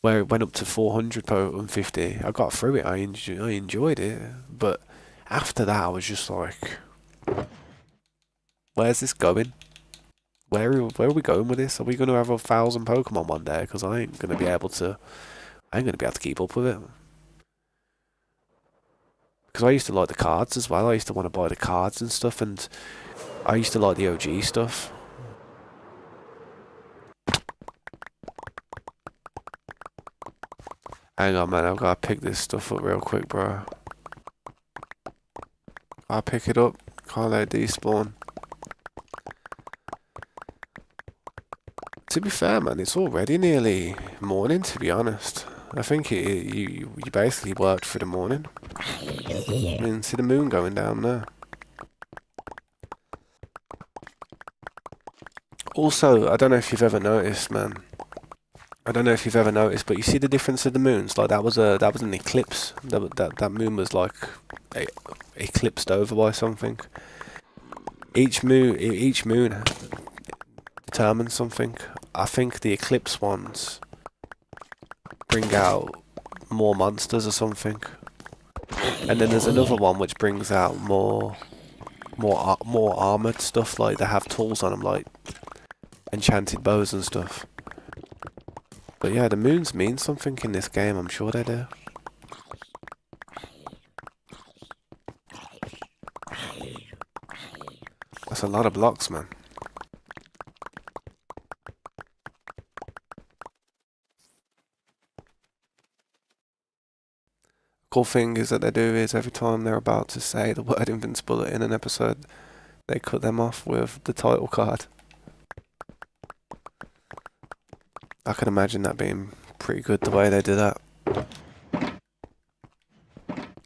where it went up to 450, I got through it. I enjoyed it. But after that, I was just like, where's this going? Where are we going with this? Are we going to have 1,000 Pokemon one day? Because I ain't going to be able to keep up with it. Because I used to like the cards as well. I used to want to buy the cards and stuff, and I used to like the OG stuff. Hang on, man. I've got to pick this stuff up real quick, bro. I'll pick it up. Can't let it despawn. To be fair, man, it's already nearly morning, to be honest. I think you basically worked for the morning. I mean, see the moon going down there. Also, I don't know if you've ever noticed, man. I don't know if you've ever noticed, but you see the difference of the moons? Like that was an eclipse. That moon was like eclipsed over by something. Each moon determines something. I think the eclipse ones bring out more monsters or something, and then there's another one which brings out more armored stuff. Like they have tools on them, like enchanted bows and stuff. But yeah, the moons mean something in this game. I'm sure they do. That's a lot of blocks, man. Cool thing is that they do is every time they're about to say the word invincible in an episode, they cut them off with the title card. I can imagine that being pretty good the way they do that.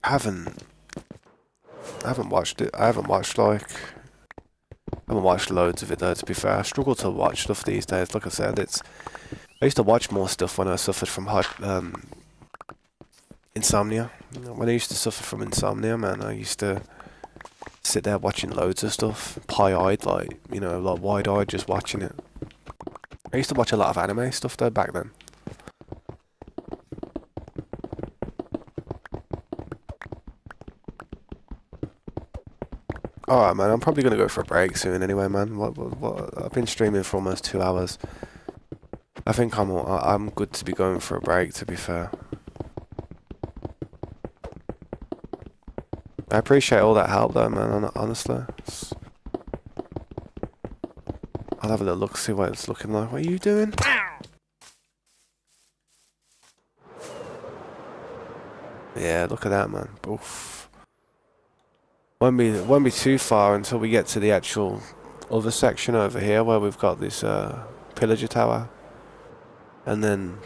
I haven't watched it. I haven't watched loads of it though, to be fair. I struggle to watch stuff these days. Like I said, I used to watch more stuff when I suffered from insomnia. When I used to suffer from insomnia, man, I used to sit there watching loads of stuff, pie-eyed, like wide-eyed, just watching it. I used to watch a lot of anime stuff though back then. Alright, man, I'm probably going to go for a break soon anyway, man. I've been streaming for almost 2 hours. I think I'm good to be going for a break, to be fair. I appreciate all that help though, man, honestly. I'll have a little look, see what it's looking like. What are you doing? Yeah, look at that, man. Oof. Won't be too far until we get to the actual other section over here where we've got this pillager tower. And then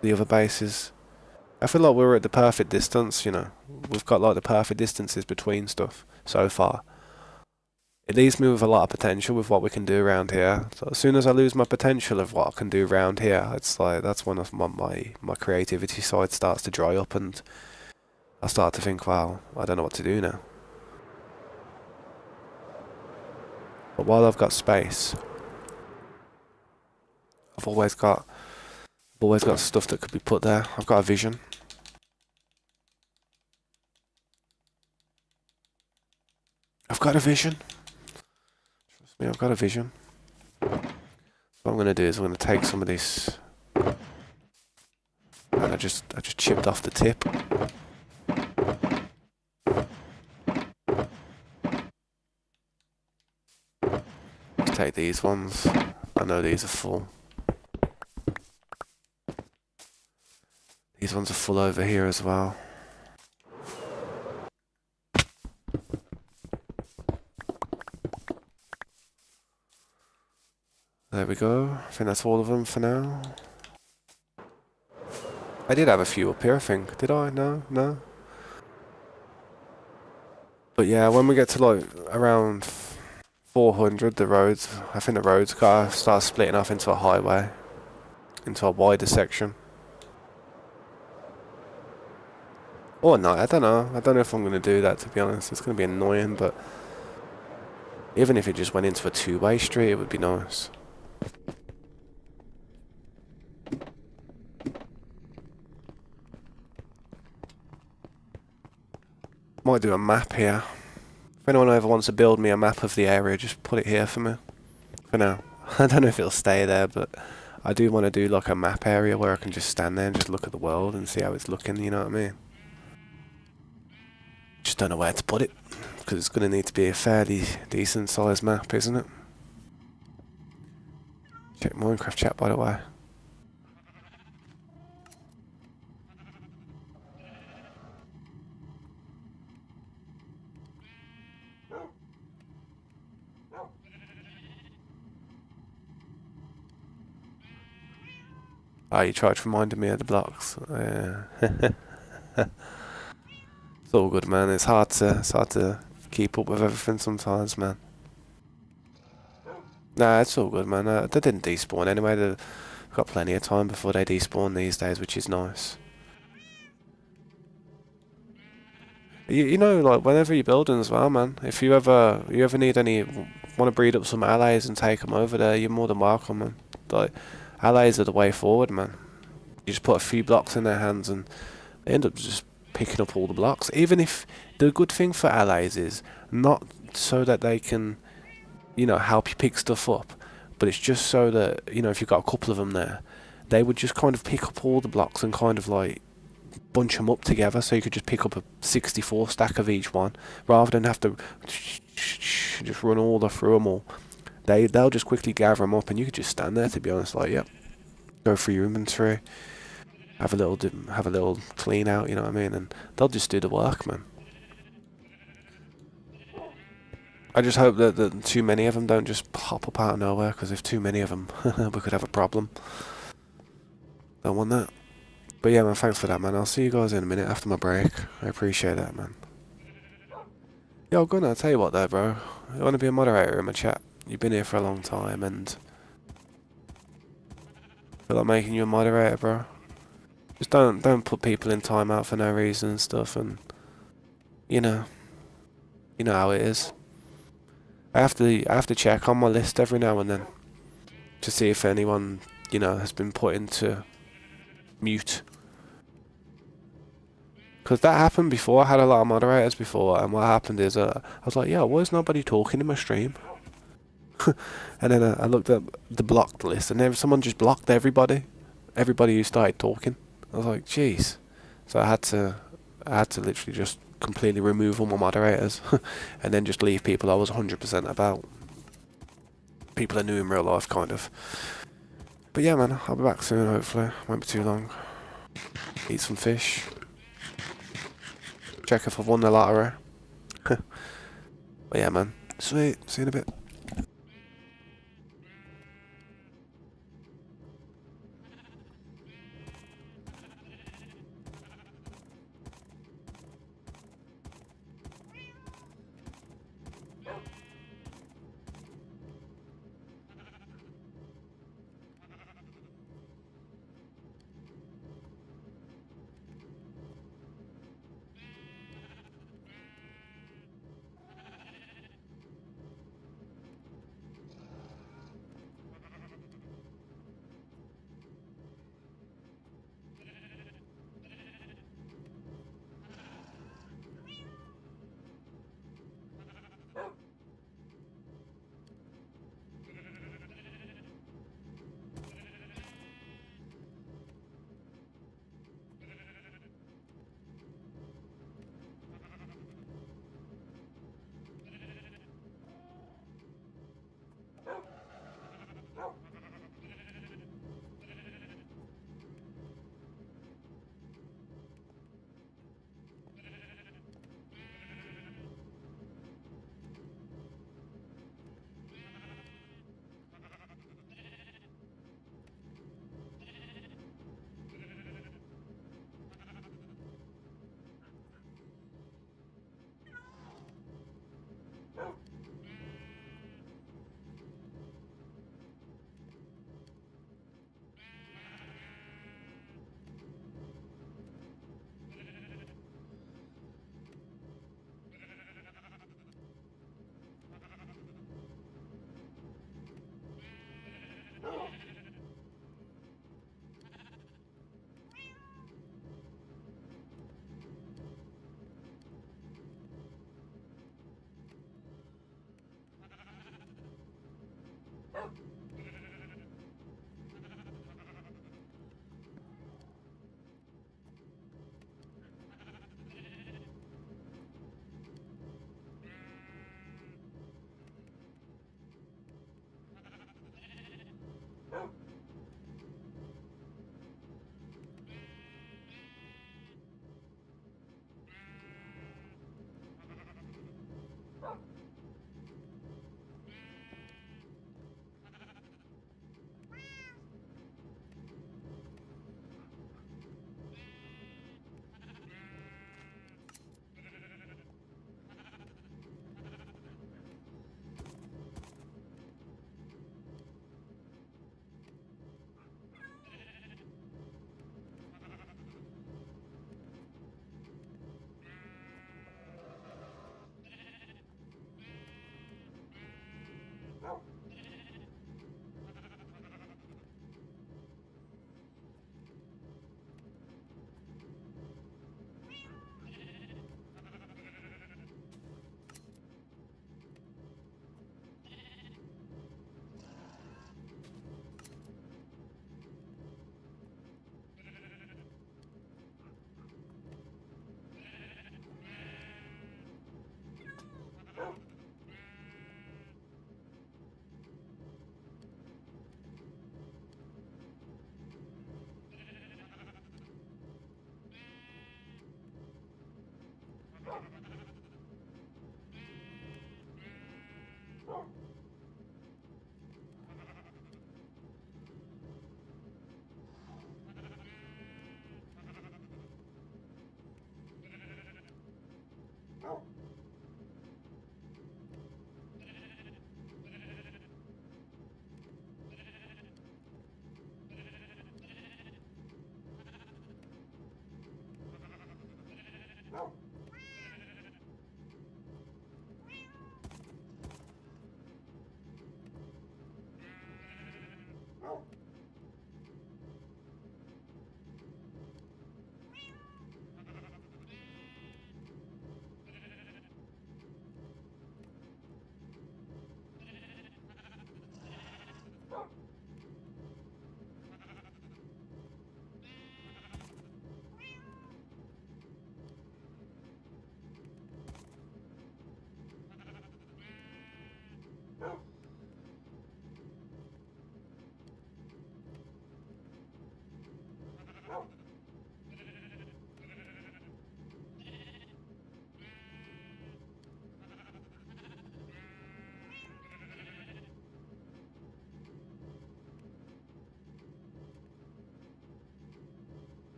the other bases. I feel like we're at the perfect distance, you know. We've got like the perfect distances between stuff so far. It leaves me with a lot of potential with what we can do around here. So as soon as I lose my potential of what I can do around here, it's like that's when my creativity side starts to dry up, and I start to think, wow, I don't know what to do now. But while I've got space, I've always got stuff that could be put there. I've got a vision. I've got a vision. Trust me, I've got a vision. What I'm gonna do is I'm gonna take some of this, and I just chipped off the tip. Take these ones. I know these are full. These ones are full over here as well. There we go. I think that's all of them for now. I did have a few up here, I think. Did I? No? No? But yeah, when we get to like around 400, the roads, I think the roads gotta start splitting off into a highway. Into a wider section. Or not, I don't know. I don't know if I'm gonna do that, to be honest. It's gonna be annoying, but even if it just went into a two-way street, it would be nice. Might do a map here. If anyone ever wants to build me a map of the area, just put it here for me. For now. I don't know if it'll stay there, but I do want to do like a map area where I can just stand there and just look at the world and see how it's looking, you know what I mean? Just don't know where to put it, because it's going to need to be a fairly decent sized map, isn't it? Check Minecraft chat, by the way. Oh, you tried reminding me of the blocks. It's all good, man. It's hard to keep up with everything sometimes, man. Nah, it's all good, man. They didn't despawn anyway. They've got plenty of time before they despawn these days, which is nice. You know, like whenever you're building as well, man. If you ever need any, want to breed up some allies and take them over there, you're more than welcome, man. Like allies are the way forward, man. You just put a few blocks in their hands and they end up just picking up all the blocks. Even if the good thing for allies is not so that they can, you know, help you pick stuff up, but it's just so that, you know, if you've got a couple of them there, they would just kind of pick up all the blocks and kind of like bunch them up together, so you could just pick up a 64 stack of each one rather than have to just run all through them all. They'll just quickly gather them up and you could just stand there, to be honest, like, yep, go through your inventory, have a little clean out, you know what I mean, and they'll just do the work, man. I just hope that too many of them don't just pop up out of nowhere, because if too many of them, we could have a problem. Don't want that. But yeah, man, thanks for that, man. I'll see you guys in a minute after my break. I appreciate that, man. Yo, Gunnar, I'll tell you what though, bro. I want to be a moderator in my chat. You've been here for a long time, and I feel like making you a moderator, bro. Just don't put people in timeout for no reason and stuff, and you know how it is. I have to check on my list every now and then to see if anyone, you know, has been put into mute. Because that happened before. I had a lot of moderators before, and what happened is I was like, yo, why is nobody talking in my stream? And then I looked at the blocked list, and then someone just blocked everybody who started talking. I was like, jeez. So I had to literally just completely remove all my moderators and then just leave people I was 100% about. People I knew in real life, kind of. But yeah, man, I'll be back soon, hopefully. Won't be too long. Eat some fish. Check if I've won the lottery. But yeah, man. Sweet. See you in a bit.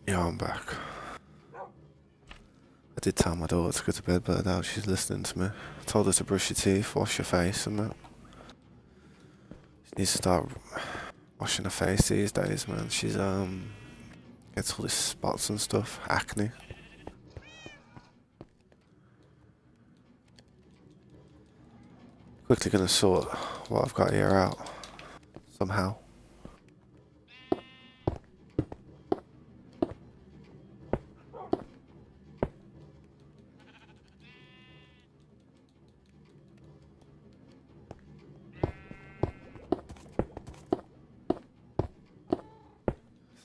Yeah, I'm back. I did tell my daughter to go to bed, but I doubt she's listening to me. I told her to brush your teeth, wash your face and that. She needs to start washing her face these days, man. She's gets all these spots and stuff, acne. Quickly gonna sort what I've got here out. Somehow.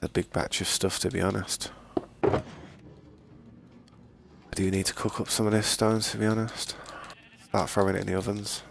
It's a big batch of stuff, to be honest. I do need to cook up some of this stone, to be honest. Start throwing it in the ovens.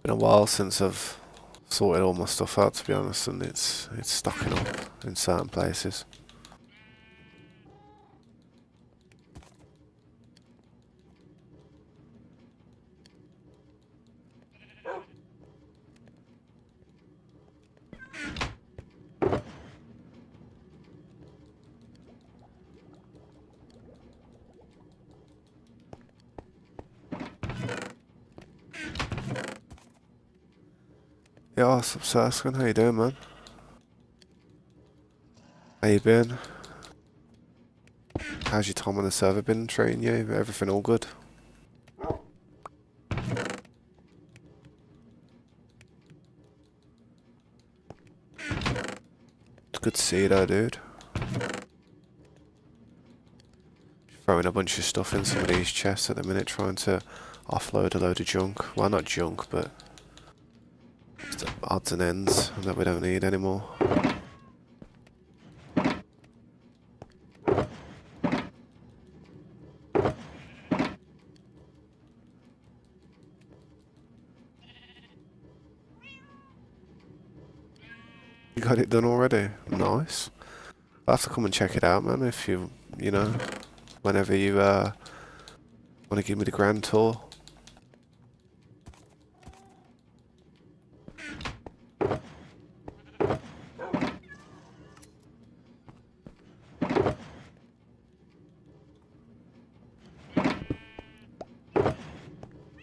Been a while since I've sorted all my stuff out, to be honest, and it's stocking up in certain places. Yeah, what's up, Saskin? How you doing, man? How you been? How's your time on the server been treating you? Everything all good? It's good to see you though, dude. throwing a bunch of stuff in some of these chests at the minute, trying to offload a load of junk. Well, not junk, but just odds and ends that we don't need anymore. You got it done already? Nice. I'll have to come and check it out, man, if you know, whenever you want to give me the grand tour.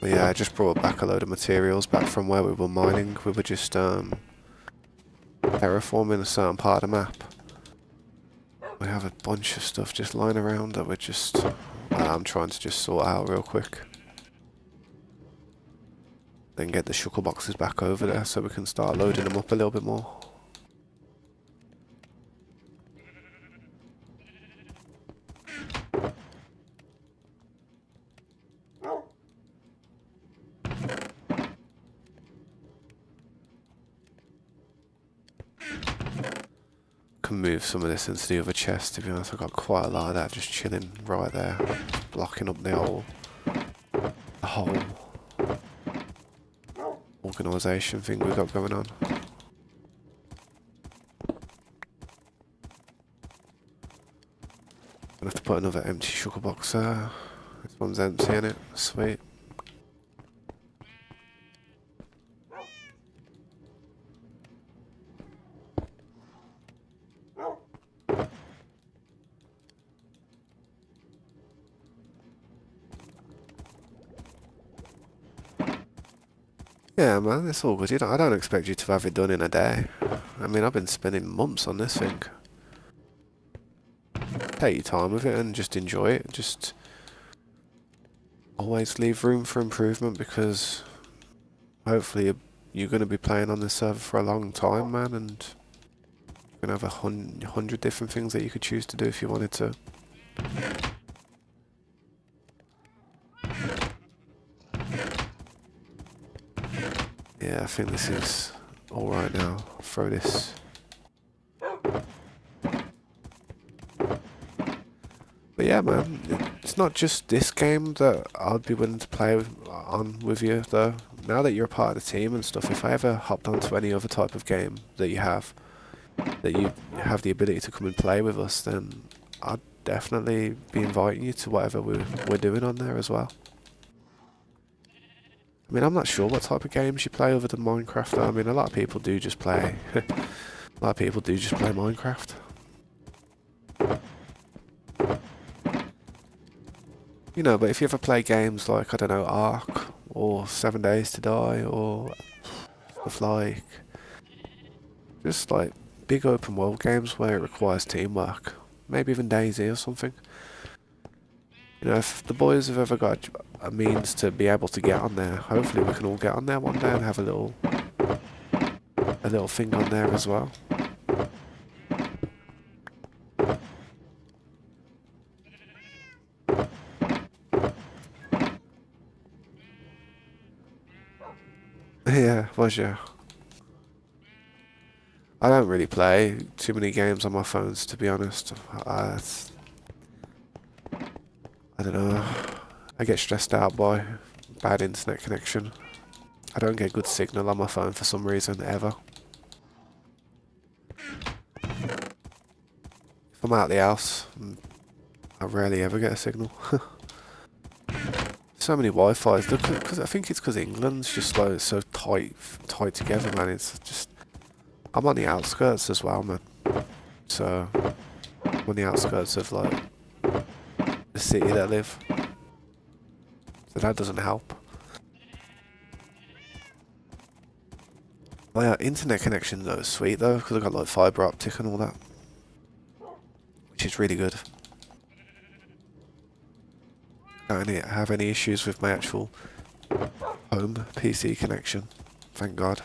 But yeah, I just brought back a load of materials back from where we were mining. We were just terraforming a certain part of the map. We have a bunch of stuff just lying around that we're just... I'm trying to just sort out real quick. Then get the shulker boxes back over there so we can start loading them up a little bit more. Can move some of this into the other chest, to be honest. I've got quite a lot of that just chilling right there, blocking up the whole organisation thing we've got going on. Gonna have to put another empty shulker box there. This one's empty, in it. Sweet. Yeah, man, it's all good. I don't expect you to have it done in a day. I mean, I've been spending months on this thing. Take your time with it and just enjoy it. Just always leave room for improvement, because hopefully you're going to be playing on this server for a long time, man, and you're going to have 100 different things that you could choose to do if you wanted to. Yeah, I think this is alright now. I'll throw this. But yeah, man, it's not just this game that I'd be willing to play on with you, though. Now that you're a part of the team and stuff, if I ever hopped onto any other type of game that you have the ability to come and play with us, then I'd definitely be inviting you to whatever we're doing on there as well. I mean, I'm not sure what type of games you play other than Minecraft, though. I mean, a lot of people do just play... a lot of people do just play Minecraft. You know, but if you ever play games like, I don't know, Ark, or 7 Days to Die, or stuff like... just like big open world games where it requires teamwork. Maybe even DayZ or something. You know, if the boys have ever got a means to be able to get on there, hopefully we can all get on there one day and have a little thing on there as well. Yeah, was ya? I don't really play too many games on my phones, to be honest. I don't know. I get stressed out by bad internet connection. I don't get good signal on my phone for some reason, ever. If I'm out of the house, I rarely ever get a signal. So many Wi-Fi's. Because I think it's because England's just like so tight together, man. It's just... I'm on the outskirts as well, man. So I'm on the outskirts of like the city that I live. So that doesn't help. My internet connection though is sweet though, because I've got like fibre optic and all that, which is really good. I don't have any issues with my actual home PC connection, thank God.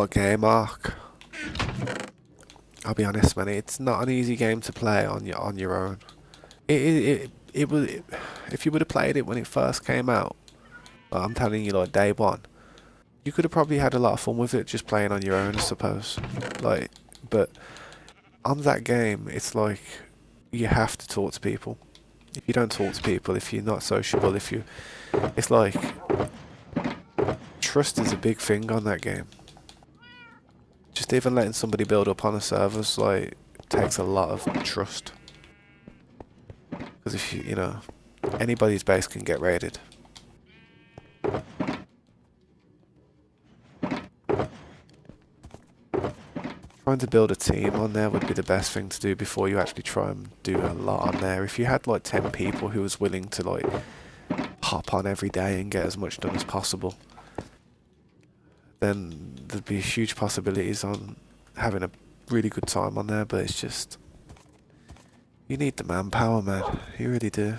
What game, Ark? I'll be honest, man. It's not an easy game to play on your own. It was. If you would have played it when it first came out, I'm telling you, like day one, you could have probably had a lot of fun with it just playing on your own, I suppose. Like, but on that game, it's like you have to talk to people. If you don't talk to people, if you're not sociable, it's like trust is a big thing on that game. Just even letting somebody build up on a server's like takes a lot of trust. Because if you know, anybody's base can get raided. Trying to build a team on there would be the best thing to do before you actually try and do a lot on there. If you had like 10 people who was willing to like hop on every day and get as much done as possible, then there'd be huge possibilities on having a really good time on there. But it's just, you need the manpower, man. You really do.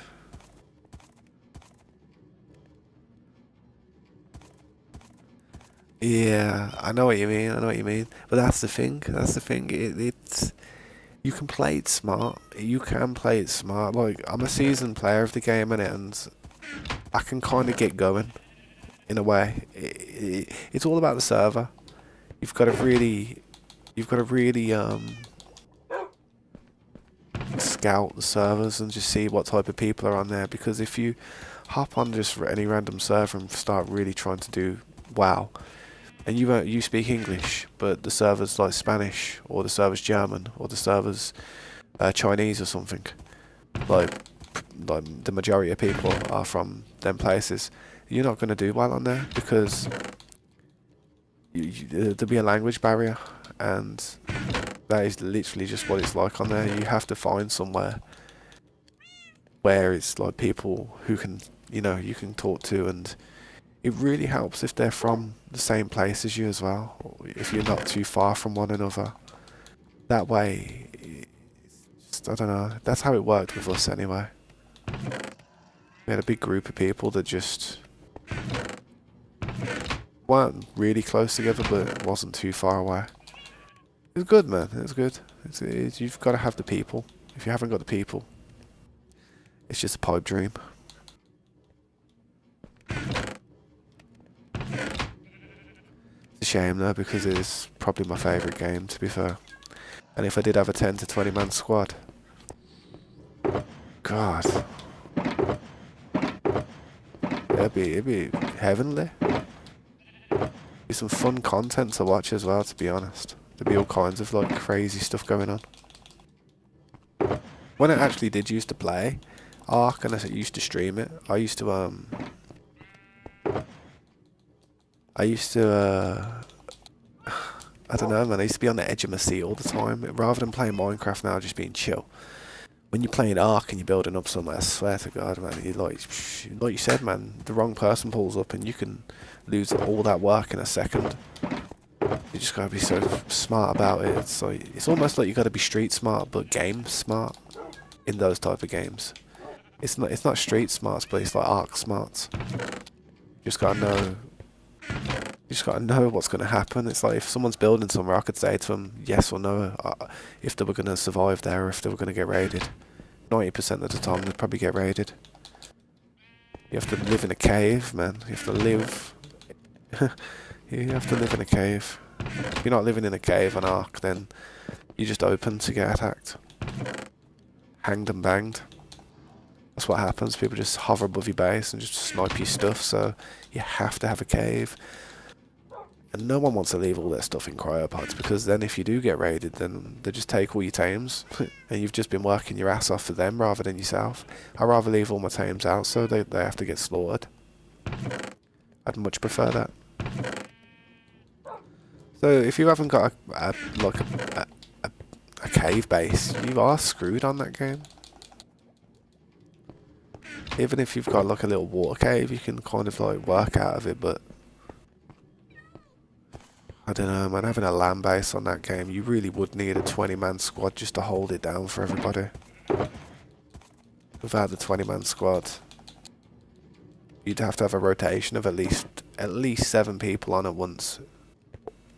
Yeah, I know what you mean. I know what you mean. But that's the thing. That's the thing. It's you can play it smart. You can play it smart. Like I'm a seasoned player of the game, and I can kind of get going in a way. It's all about the server. You've got to really, scout the servers and just see what type of people are on there. Because if you hop on just any random server and start really trying to do wow, and you speak English, but the server's like Spanish, or the server's German, or the server's Chinese or something, like the majority of people are from them places, you're not going to do well on there because there'll be a language barrier, and that is literally just what it's like on there. You have to find somewhere where it's like people who can, you can talk to, and it really helps if they're from the same place as you as well, or if you're not too far from one another. That way, I don't know, that's how it worked with us anyway. We had a big group of people that just weren't really close together, but it wasn't too far away. It was good, man. It was good. You've got to have the people. If you haven't got the people, it's just a pipe dream. It's a shame though, because it is probably my favourite game, to be fair. And if I did have a 10 to 20 man squad, God, it'd be heavenly. Be some fun content to watch as well, to be honest. There'd be all kinds of like crazy stuff going on. When I actually did used to play Ark and I used to stream it, I used to I don't know, man, I used to be on the edge of my seat all the time. Rather than playing Minecraft now, just being chill. When you're playing Ark and you're building up somewhere, I swear to God, man, you like you said, man, the wrong person pulls up and you can lose all that work in a second. You just gotta be so smart about it. It's like, it's almost like you gotta be street smart, but game smart in those type of games. It's not street smarts, but it's like Ark smarts. You just gotta know. You just gotta know what's gonna happen. It's like if someone's building somewhere, I could say to them yes or no if they were gonna survive there or if they were gonna get raided. 90% of the time, they'd probably get raided. You have to live in a cave, man. You have to live. You have to live in a cave. If you're not living in a cave on Ark, then you're just open to get attacked. Hanged and banged. That's what happens. People just hover above your base and just snipe your stuff, so you have to have a cave. And no one wants to leave all their stuff in cryopods, because then if you do get raided, then they just take all your tames, and you've just been working your ass off for them rather than yourself. I'd rather leave all my tames out so they have to get slaughtered. I'd much prefer that. So if you haven't got a cave base, you are screwed on that game. Even if you've got like a little water cave, you can kind of like work out of it, but I don't know, man, having a land base on that game, you really would need a 20-man squad just to hold it down for everybody. Without the 20-man squad, you'd have to have a rotation of at least 7 people on at once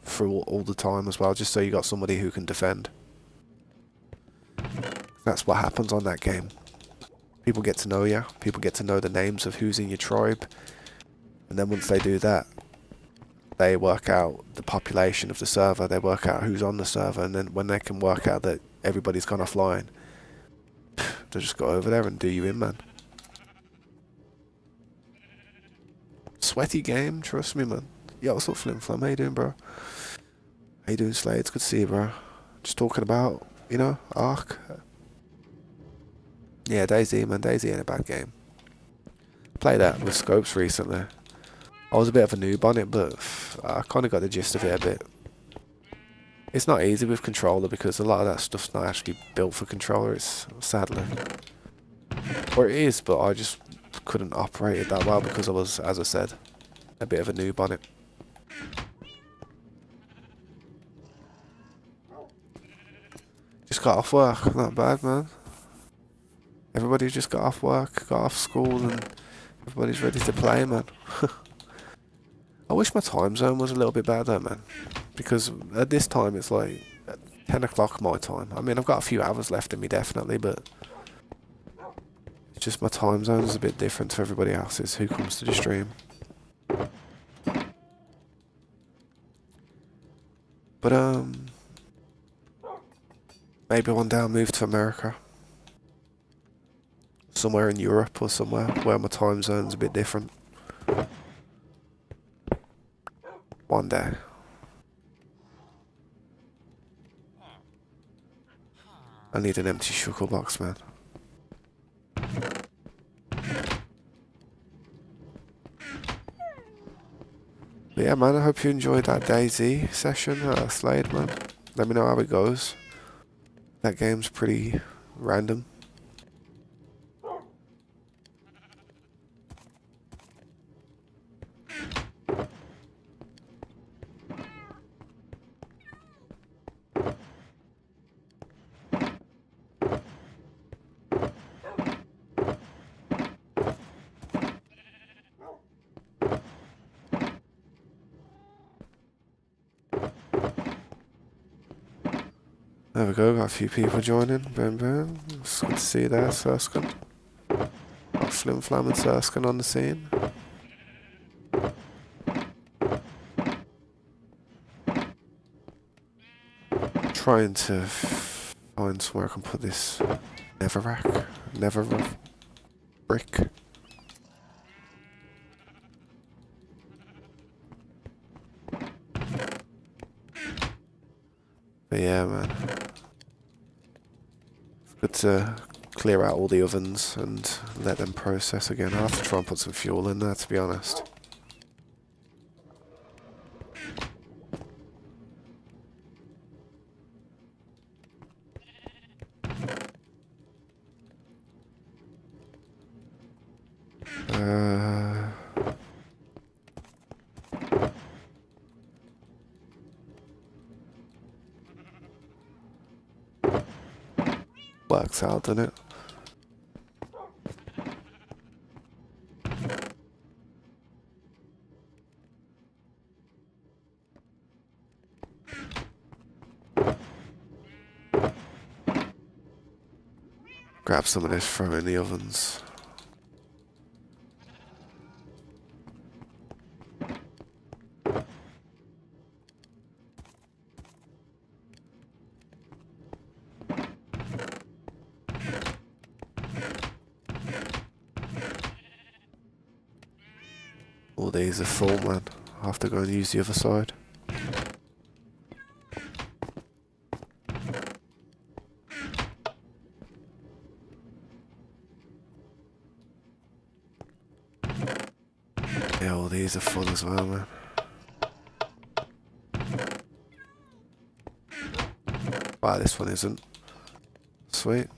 through all the time as well, just so you got somebody who can defend. That's what happens on that game. People get to know you. People get to know the names of who's in your tribe. And then once they do that, they work out the population of the server. They work out who's on the server. And then when they can work out that everybody's gone offline, they just go over there and do you in, man. Sweaty game, trust me, man. Yo, what's up, Flim Flam? How you doing, bro? How you doing, Slade? It's good to see you, bro. Just talking about, you know, Ark. Yeah, DayZ, man. DayZ ain't a bad game. Played that with Scopes recently. I was a bit of a noob on it, but I kind of got the gist of it a bit. It's not easy with controller because a lot of that stuff's not actually built for controller, it's sadly. Or it is, but I just couldn't operate it that well because I was, as I said, a bit of a noob on it. Just got off work, not bad, man. Everybody just got off work, got off school, and everybody's ready to play, man. I wish my time zone was a little bit better, man. Because at this time, it's like 10 o'clock my time. I mean, I've got a few hours left in me, definitely, but it's just my time zone is a bit different to everybody else's who comes to the stream. But, maybe one day I'll move to America. Somewhere in Europe or somewhere where my time zone's a bit different. One day. I need an empty shuttle box, man. But yeah, man, I hope you enjoyed that DayZ session, Slade, man. Let me know how it goes. That game's pretty random. There we go, got a few people joining. Boom, boom. It's good to see you there, Surskin. Got Flim Flam and Surskin on the scene. Trying to find somewhere I can put this nether brick. But yeah, man. It's good to clear out all the ovens and let them process again. I'll have to try and put some fuel in there, to be honest. Works out, doesn't it? Grab some of this, throw it in the ovens. All these are full, man. I'll have to go and use the other side. Yeah, all these are full as well, man. Wow, this one isn't. Sweet.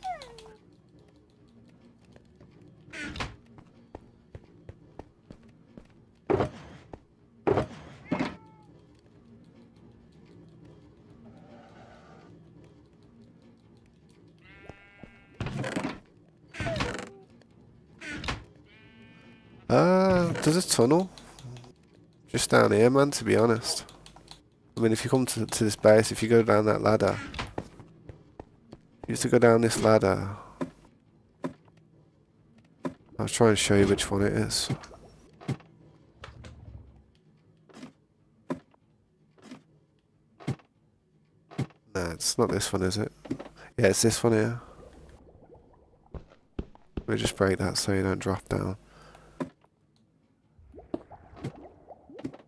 There's a tunnel just down here, man, to be honest. I mean, if you come to this base, if you go down that ladder, you used to go down this ladder. I'll try and show you which one it is. Nah, it's not this one, is it? Yeah, it's this one here. Let me just break that so you don't drop down.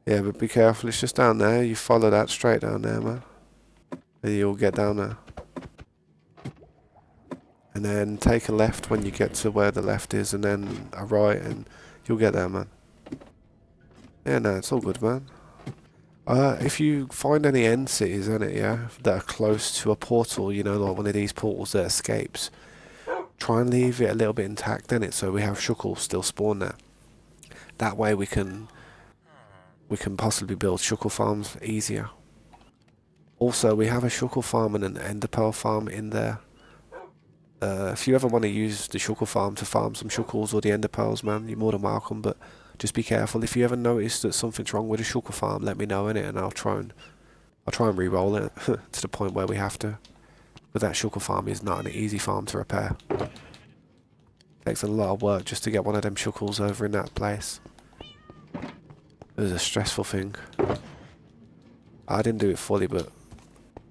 Yeah, but be careful, it's just down there. You follow that straight down there, man. And you'll get down there. And then take a left when you get to where the left is, and then a right, and you'll get there, man. Yeah, no, it's all good, man. If you find any end cities, innit, yeah, that are close to a portal, you know, like one of these portals that escapes, try and leave it a little bit intact, innit, so we have shuckles still spawn there. That way we can possibly build shuckle farms easier. Also, we have a shuckle farm and an ender pearl farm in there. If you ever want to use the shuckle farm to farm some shuckles or the ender pearls, man, you're more than welcome, but just be careful. If you ever notice that something's wrong with the shuckle farm, let me know, innit, and I'll try and re-roll it to the point where we have to. But that shuckle farm is not an easy farm to repair. Takes a lot of work just to get one of them shuckles over in that place. It was a stressful thing. I didn't do it fully, but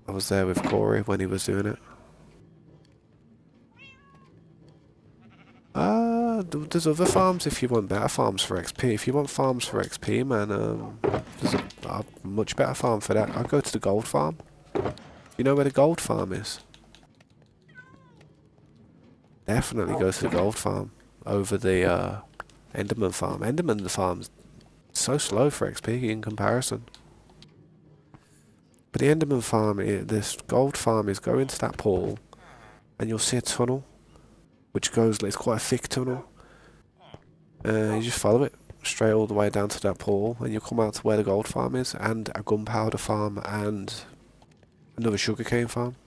I was there with Corey when he was doing it. There's other farms if you want better farms for XP. If you want farms for XP, man, there's a much better farm for that. I'd go to the gold farm. You know where the gold farm is? Definitely go to the gold farm over the Enderman farm. Enderman farm's so slow for XP in comparison. But the Enderman farm, this gold farm is go into that pool, and you'll see a tunnel, which goes, it's quite a thick tunnel. You just follow it straight all the way down to that pool, and you'll come out to where the gold farm is, and a gunpowder farm, and another sugarcane farm.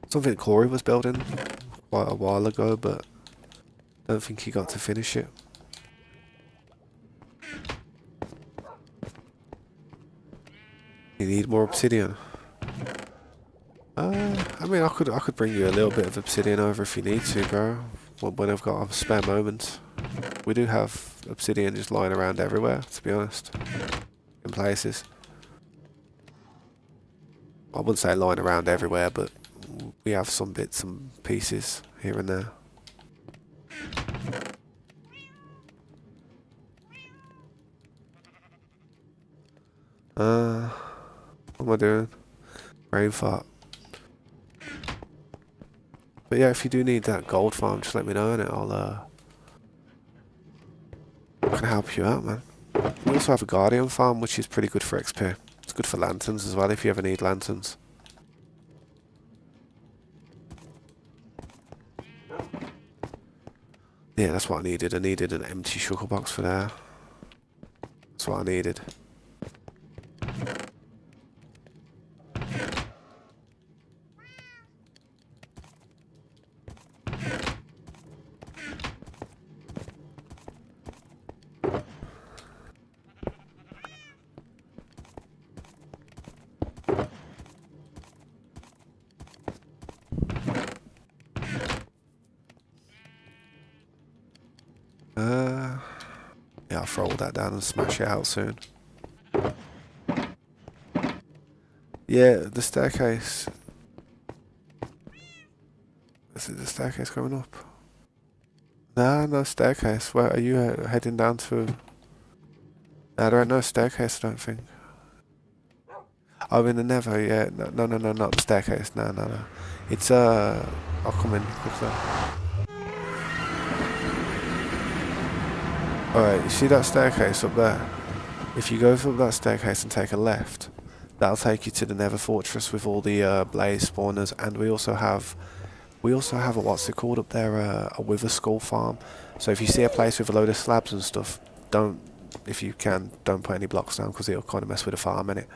Something Corey was building quite a while ago, but I don't think he got to finish it. You need more obsidian. I mean, I could bring you a little bit of obsidian over if you need to, bro. When I've got a spare moment. We do have obsidian just lying around everywhere, to be honest. In places. I wouldn't say lying around everywhere, but we have some bits and pieces here and there. What am I doing? Brain fart. But yeah, if you do need that gold farm, just let me know and I can help you out, man. We also have a guardian farm, which is pretty good for XP. It's good for lanterns as well, if you ever need lanterns. Yeah, that's what I needed. I needed an empty shulker box for there. That's what I needed. Yeah, I'll throw all that down and smash it out soon. Yeah, the staircase. Is it the staircase going up? Nah, no staircase. Where are you heading down to? Nah, there ain't no staircase, I don't think. Oh, in the Nether, yeah. No, not the staircase. No. It's, I'll come in quickly. Alright, you see that staircase up there? If you go up that staircase and take a left, that'll take you to the Nether Fortress with all the blaze spawners, and we also have a, what's it called up there, a wither skull farm. So if you see a place with a load of slabs and stuff, if you can, don't put any blocks down because it'll kind of mess with the farm, innit?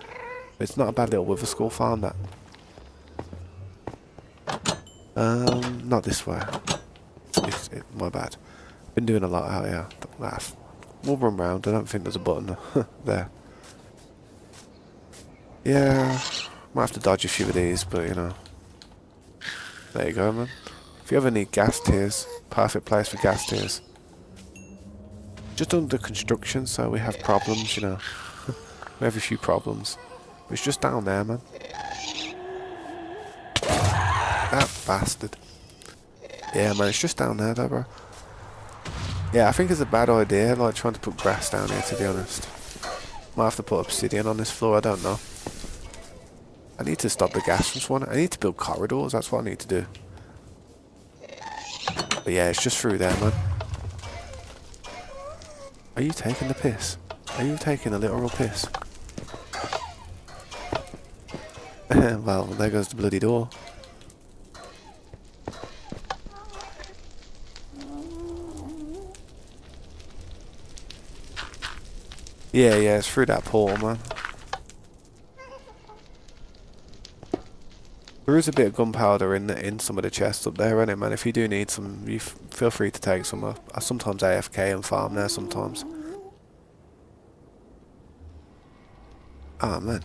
But it's not a bad little wither skull farm, that. Not this way. My bad. Been doing a lot out here. We'll run round. I don't think there's a button there. Yeah, might have to dodge a few of these, but you know. There you go, man. If you ever need gas tiers, perfect place for gas tiers. Just under construction, so we have problems, you know. We have a few problems. It's just down there, man. That bastard. Yeah, man, it's just down there, though, bro. Yeah, I think it's a bad idea, like, trying to put grass down here, to be honest. Might have to put obsidian on this floor, I don't know. I need to stop the gas from spawning. I need to build corridors, that's what I need to do. But yeah, it's just through there, man. Are you taking the piss? Are you taking a literal piss? Well, there goes the bloody door. Yeah, it's through that portal, man. There is a bit of gunpowder in some of the chests up there, innit, man? If you do need some, you feel free to take some. I sometimes AFK and farm there sometimes. Ah, man.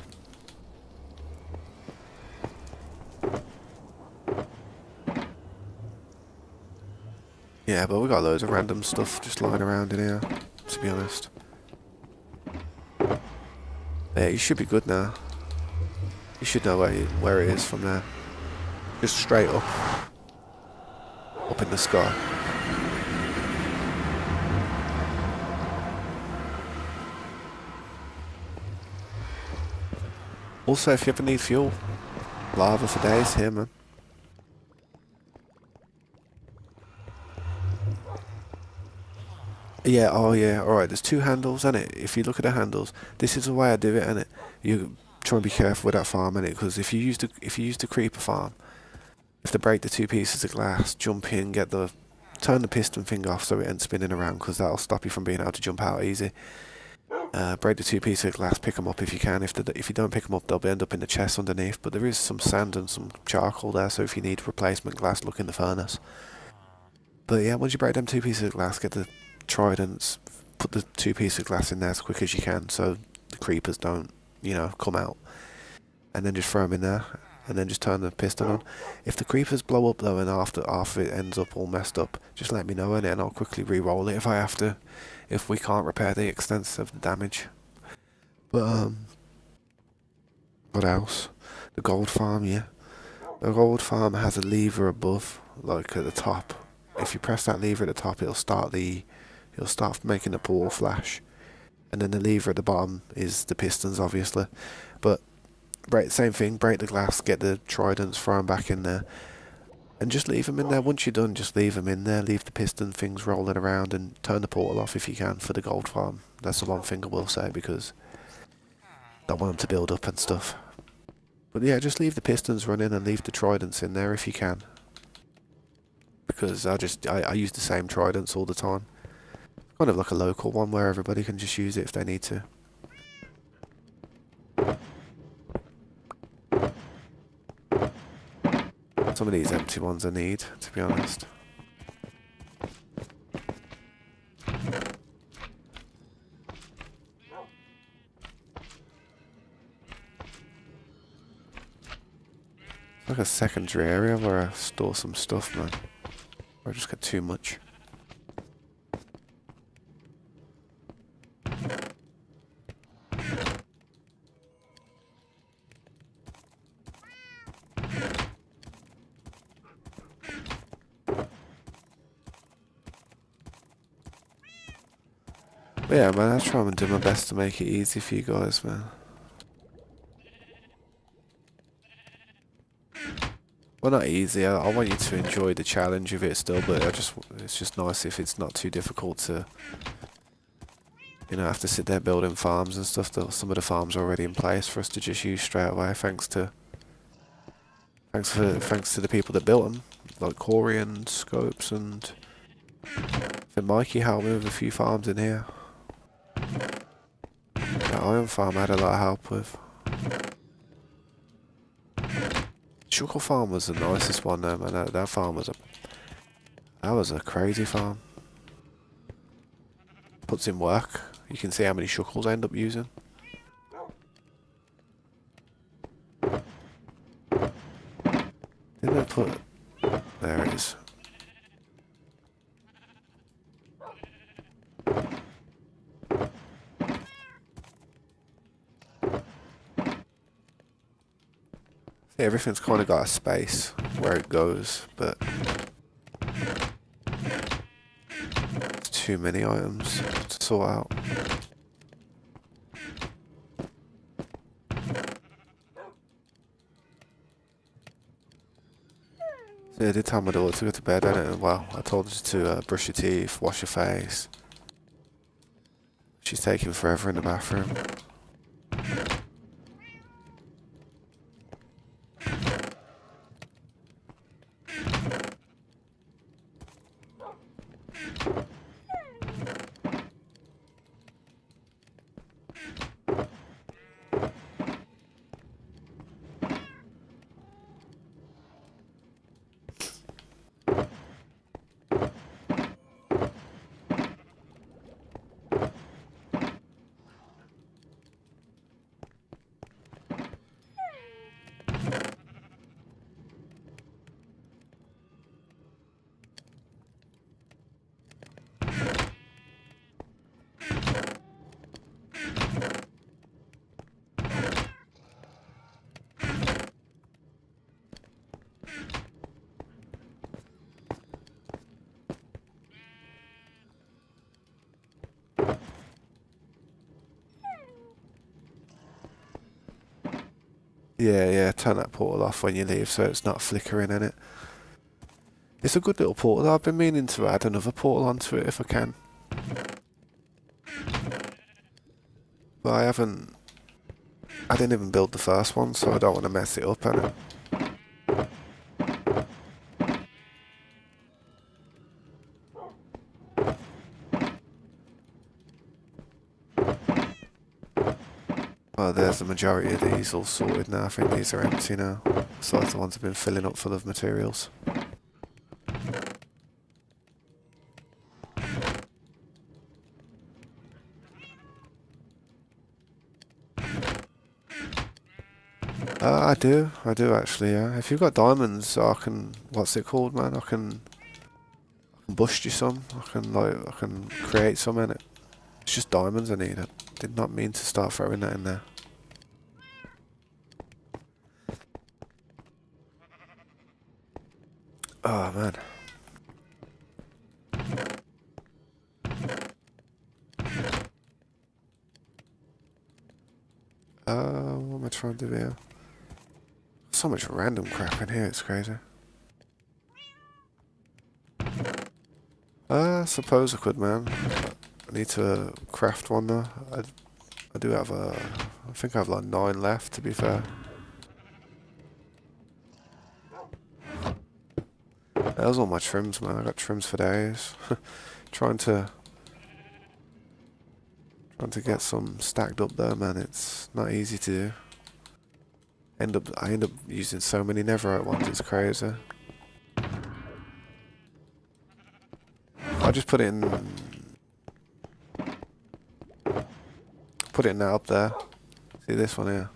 Yeah, but we got loads of random stuff just lying around in here, to be honest. Yeah, you should be good now. You should know where it is from there. Just straight up. Up in the sky. Also, if you ever need fuel, lava for days here, man. Yeah, oh yeah, alright, there's two handles, innit? If you look at the handles, this is the way I do it, innit? You try and be careful with that farm, innit? Because if you use the creeper farm, you have to break the two pieces of glass, jump in, turn the piston thing off so it ain't spinning around, because that'll stop you from being able to jump out easy. Break the two pieces of glass, pick them up if you can. If you don't pick them up, they'll end up in the chest underneath. But there is some sand and some charcoal there, so if you need replacement glass, look in the furnace. But yeah, once you break them two pieces of glass, get the tridents, put the two pieces of glass in there as quick as you can, so the creepers don't, come out. And then just throw them in there, and then just turn the piston on. If the creepers blow up though, and after it ends up all messed up, just let me know in it, and I'll quickly re-roll it if I have to. If we can't repair the extent of the damage. But what else? The gold farm, yeah. The gold farm has a lever above, like at the top. If you press that lever at the top, it'll start making the portal flash. And then the lever at the bottom is the pistons, obviously. But same thing, break the glass, get the tridents, throw them back in there. And just leave them in there. Once you're done, just leave them in there. Leave the piston things rolling around and turn the portal off if you can for the gold farm. That's the one thing I will say, because I don't want them to build up and stuff. But yeah, just leave the pistons running and leave the tridents in there if you can. Because I use the same tridents all the time. Kind of like a local one where everybody can just use it if they need to. Some of these empty ones I need, to be honest. It's like a secondary area where I store some stuff, man. Or I just get too much. But yeah, man, I'll try and do my best to make it easy for you guys, man. Well, not easy. I want you to enjoy the challenge of it still, but it's just nice if it's not too difficult to, have to sit there building farms and stuff. Some of the farms are already in place for us to just use straight away, thanks to the people that built them, like Corey and Scopes, and I think Mikey helped me with a few farms in here. That iron farm I had a lot of help with. Sugar farm was the nicest one though, man. That farm was a crazy farm. Puts in work. You can see how many shuckles I end up using. Didn't I put... There it is. See, everything's kind of got a space where it goes, but it's too many items to sort out. So I did tell my daughter to go to bed, and well, I told her to brush your teeth, wash your face. She's taking forever in the bathroom. Yeah, turn that portal off when you leave so it's not flickering in it. It's a good little portal. I've been meaning to add another portal onto it if I can. But I didn't even build the first one, so I don't want to mess it up, innit? Well, there's the majority of these all sorted now. I think these are empty now. Besides the ones I've been filling up full of materials. I do actually, yeah. If you've got diamonds, I can, what's it called, man? I can bust you some. I can create some in it. It's just diamonds I need. I did not mean to start throwing that in there. Oh, man. What am I trying to do here? So much random crap in here, it's crazy. I suppose I could, man. I need to craft one though. I do have I think I have like 9 left, to be fair. That was all my trims, man. I got trims for days. trying to get some stacked up there, man. It's not easy to do. I end up using so many netherite ones, it's crazy. I'll just put it in that up there. See this one here?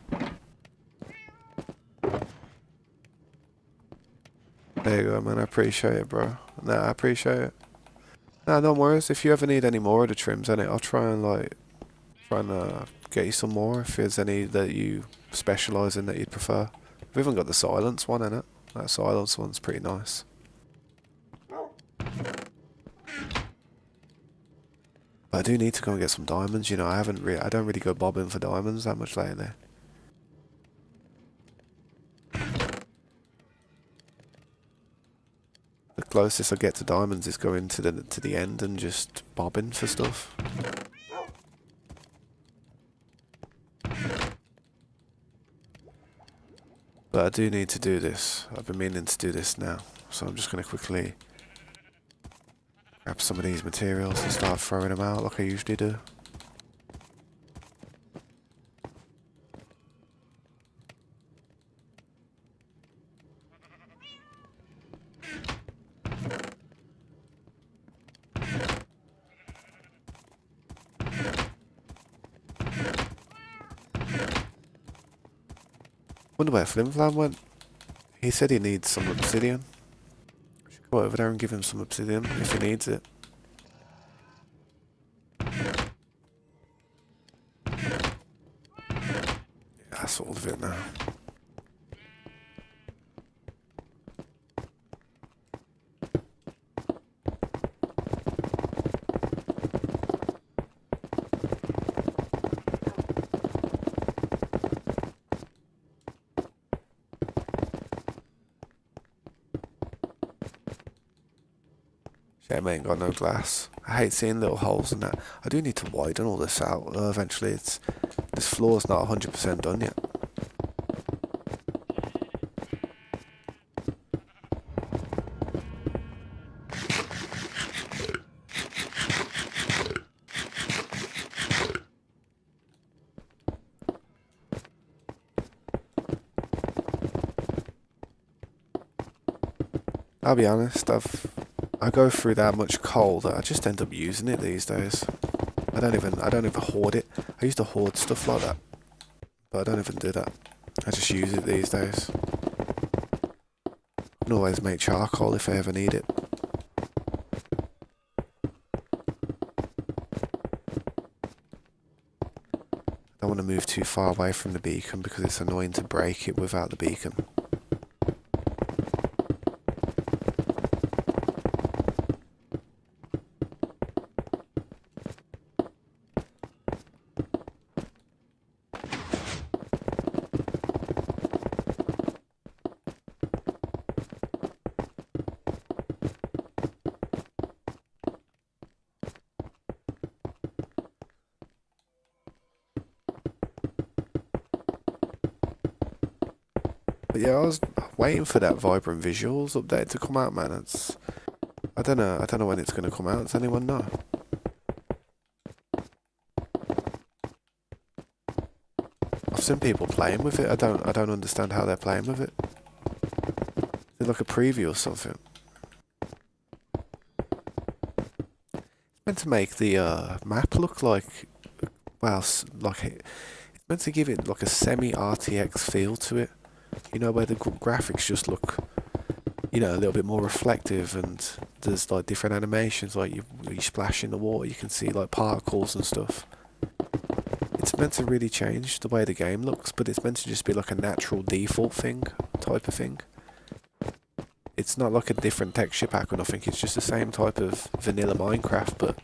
There you go, man. I appreciate it, bro. Nah, I appreciate it. Nah, don't worry. If you ever need any more of the trims, then I'll try and get you some more if there's any that you specialise in that you'd prefer. We've even got the silence one in it. That silence one's pretty nice. But I do need to go and get some diamonds. You know, I don't really go bobbing for diamonds that much lately. The closest I get to diamonds is going to the end and just bobbing for stuff. But I do need to do this. I've been meaning to do this now. So I'm just going to quickly grab some of these materials and start throwing them out like I usually do. Wonder where Flim Flam went. He said he needs some obsidian. I should go over there and give him some obsidian if he needs it. Yeah, that's all of it now. Shame I ain't got no glass. I hate seeing little holes in that. I do need to widen all this out. Eventually, this floor's not 100% done yet. I'll be honest, I go through that much coal that I just end up using it these days. I don't even hoard it. I used to hoard stuff like that, but I don't even do that. I just use it these days. I can always make charcoal if I ever need it. I don't want to move too far away from the beacon because it's annoying to break it without the beacon. But yeah, I was waiting for that Vibrant Visuals update to come out, man. I don't know when it's gonna come out. Does anyone know? I've seen people playing with it. I don't understand how they're playing with it. Is it like a preview or something? It's meant to make the map look like, well, like it's meant to give it like a semi-RTX feel to it. You know, where the graphics just look, you know, a little bit more reflective, and there's like different animations, like you splash in the water, you can see like particles and stuff. It's meant to really change the way the game looks, but it's meant to just be like a natural default thing, type of thing. It's not like a different texture pack or nothing, it's just the same type of vanilla Minecraft, but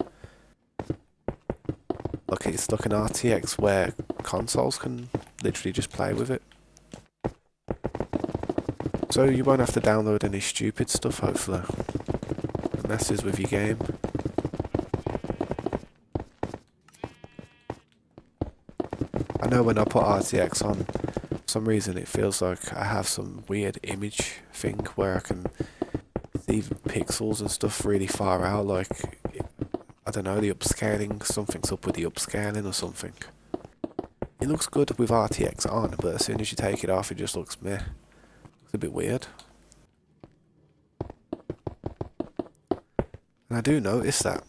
like it's like an RTX where consoles can literally just play with it. So you won't have to download any stupid stuff, hopefully. It messes with your game. I know when I put RTX on, for some reason it feels like I have some weird image thing where I can see pixels and stuff really far out, like, I don't know, the upscaling, something's up with the upscaling or something. It looks good with RTX on, but as soon as you take it off it just looks meh. It's a bit weird. And I do notice that.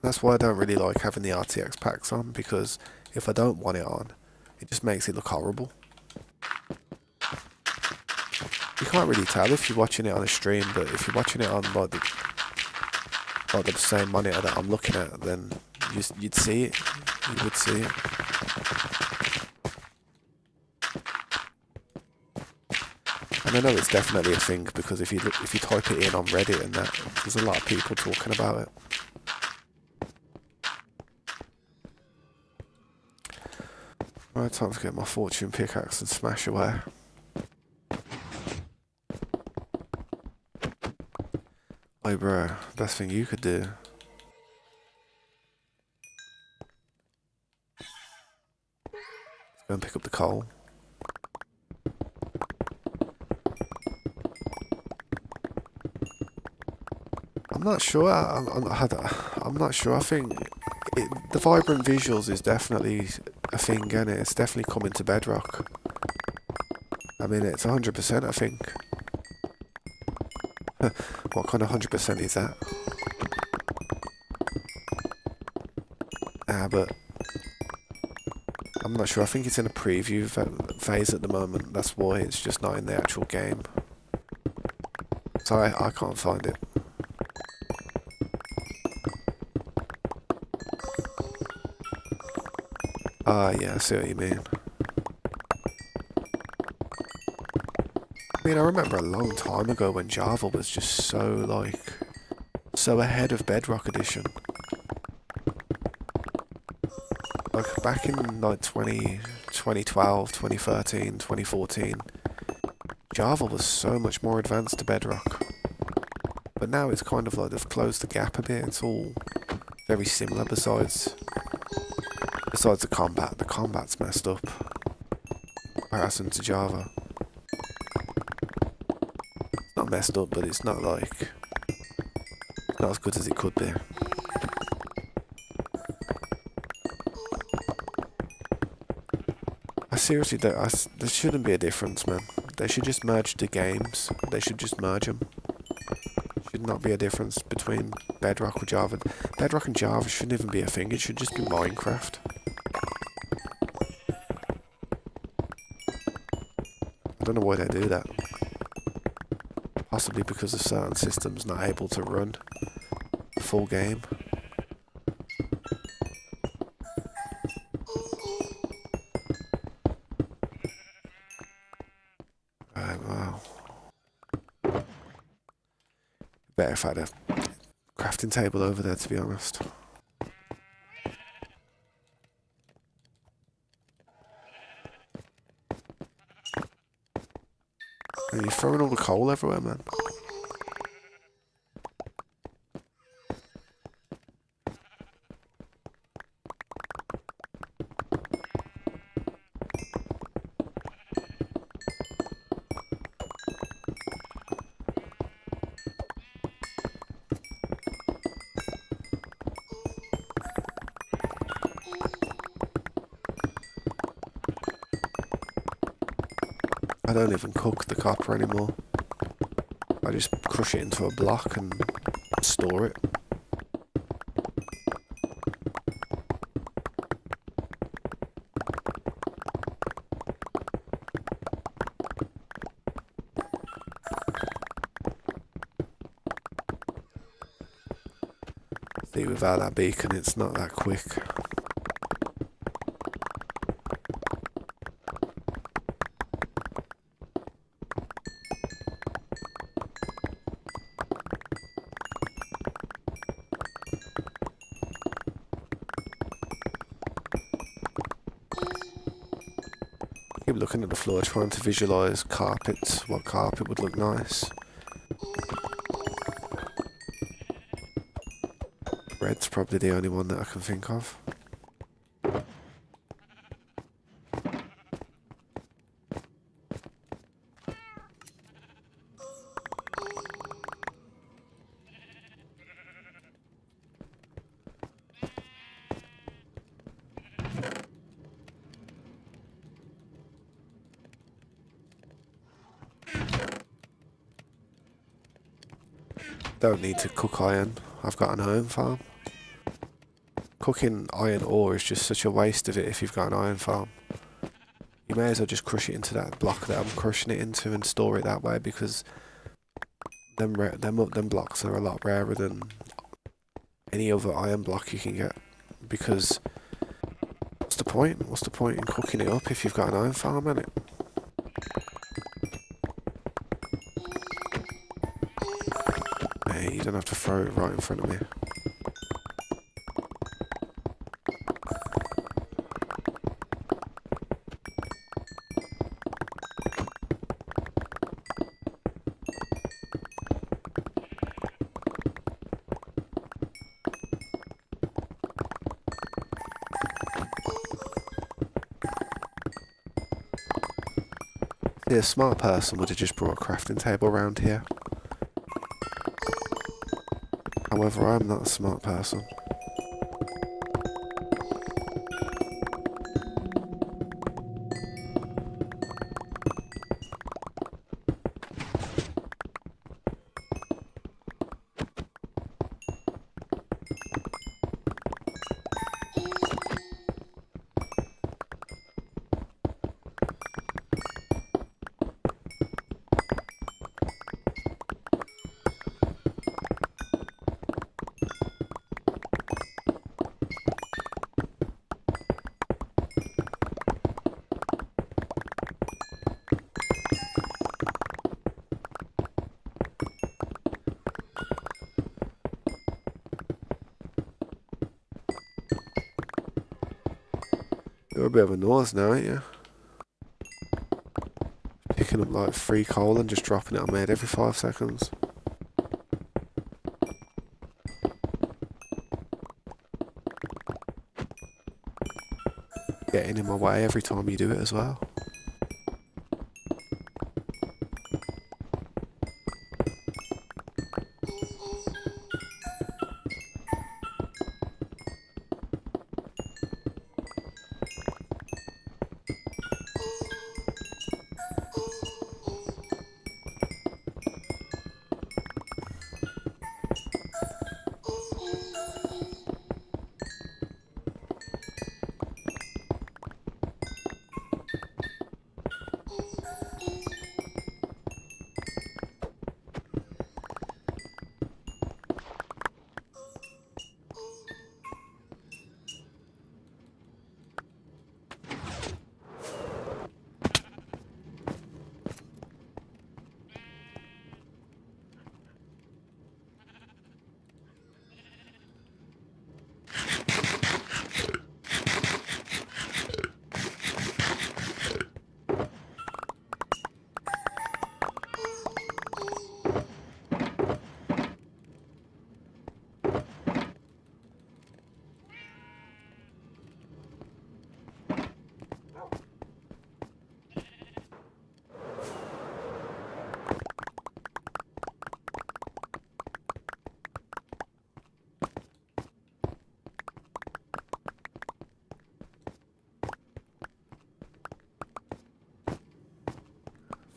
That's why I don't really like having the RTX packs on, because if I don't want it on, it just makes it look horrible. You can't really tell if you're watching it on a stream, but if you're watching it on like the same monitor that I'm looking at, then you'd see it. You would see it. And I know it's definitely a thing, because if you type it in on Reddit and that, there's a lot of people talking about it. Right, time to get my fortune pickaxe and smash away. Hey bro, best thing you could do. Go and pick up the coal. I'm not sure. I'm not sure. I think the vibrant visuals is definitely a thing, and it's definitely coming to Bedrock. I mean, it's 100%. I think. What kind of 100% is that? But I'm not sure. I think it's in a preview phase at the moment. That's why it's just not in the actual game. So I can't find it. Ah, yeah, I see what you mean. I mean, I remember a long time ago when Java was just so ahead of Bedrock Edition. Like, back in, like, 2012, 2013, 2014, Java was so much more advanced to Bedrock. But now it's kind of like they've closed the gap a bit. It's all very similar besides the combat. The combat's messed up in comparison to Java. It's not messed up, but it's not like... not as good as it could be. I seriously don't... there shouldn't be a difference, man. They should just merge the games. They should just merge them. Should not be a difference between Bedrock or Java. Bedrock and Java shouldn't even be a thing. It should just be Minecraft. I don't know why they do that. Possibly because of certain systems not able to run the full game. Wow. Better if I had a crafting table over there, to be honest. You're throwing all the coal everywhere, man. I don't even cook the copper anymore. I just crush it into a block and store it. See, without that beacon, it's not that quick. Keep looking at the floor, trying to visualise carpets, what carpet would look nice. Red's probably the only one that I can think of. Don't need to cook iron. I've got an iron farm. Cooking iron ore is just such a waste of it if you've got an iron farm. You may as well just crush it into that block that I'm crushing it into and store it that way, because them blocks are a lot rarer than any other iron block you can get. Because what's the point? What's the point in cooking it up if you've got an iron farm in it? Hey, you don't have to throw it right in front of me. See, a smart person would have just brought a crafting table around here. However, I'm not a smart person. You're a bit of a nose now, ain't you? Picking up like 3 coal and just dropping it on my head every 5 seconds. Getting in my way every time you do it as well.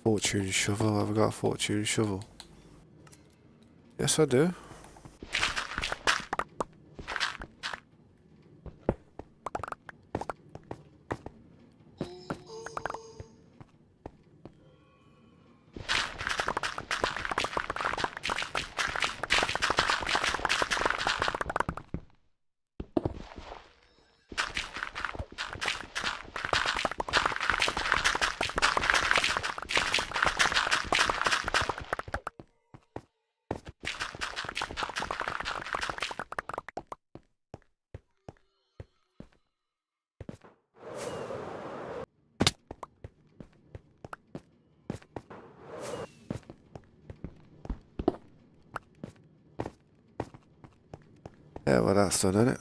Fortune shovel, have I got a fortune shovel? Yes I do. Yeah, well that's done, isn't it?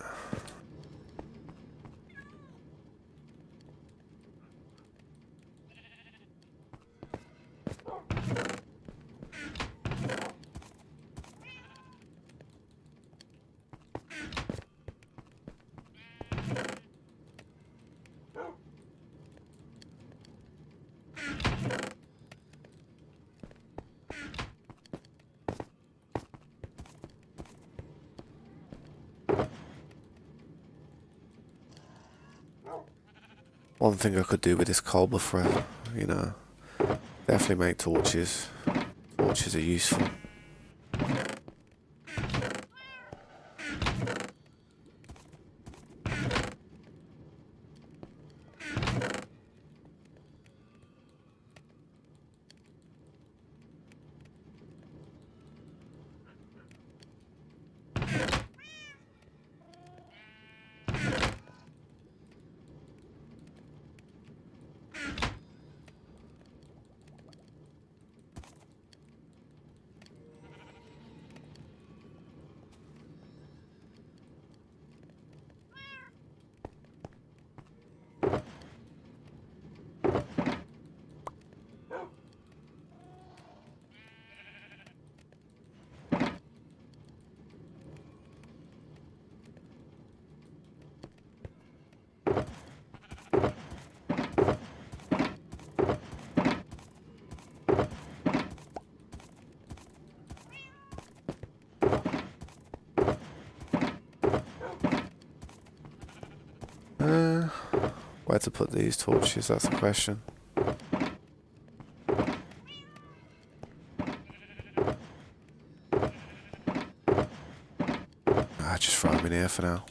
One thing I could do with this coal buffer, you know, definitely make torches. Torches are useful. Where to put these torches, that's the question. Just throw them in here for now.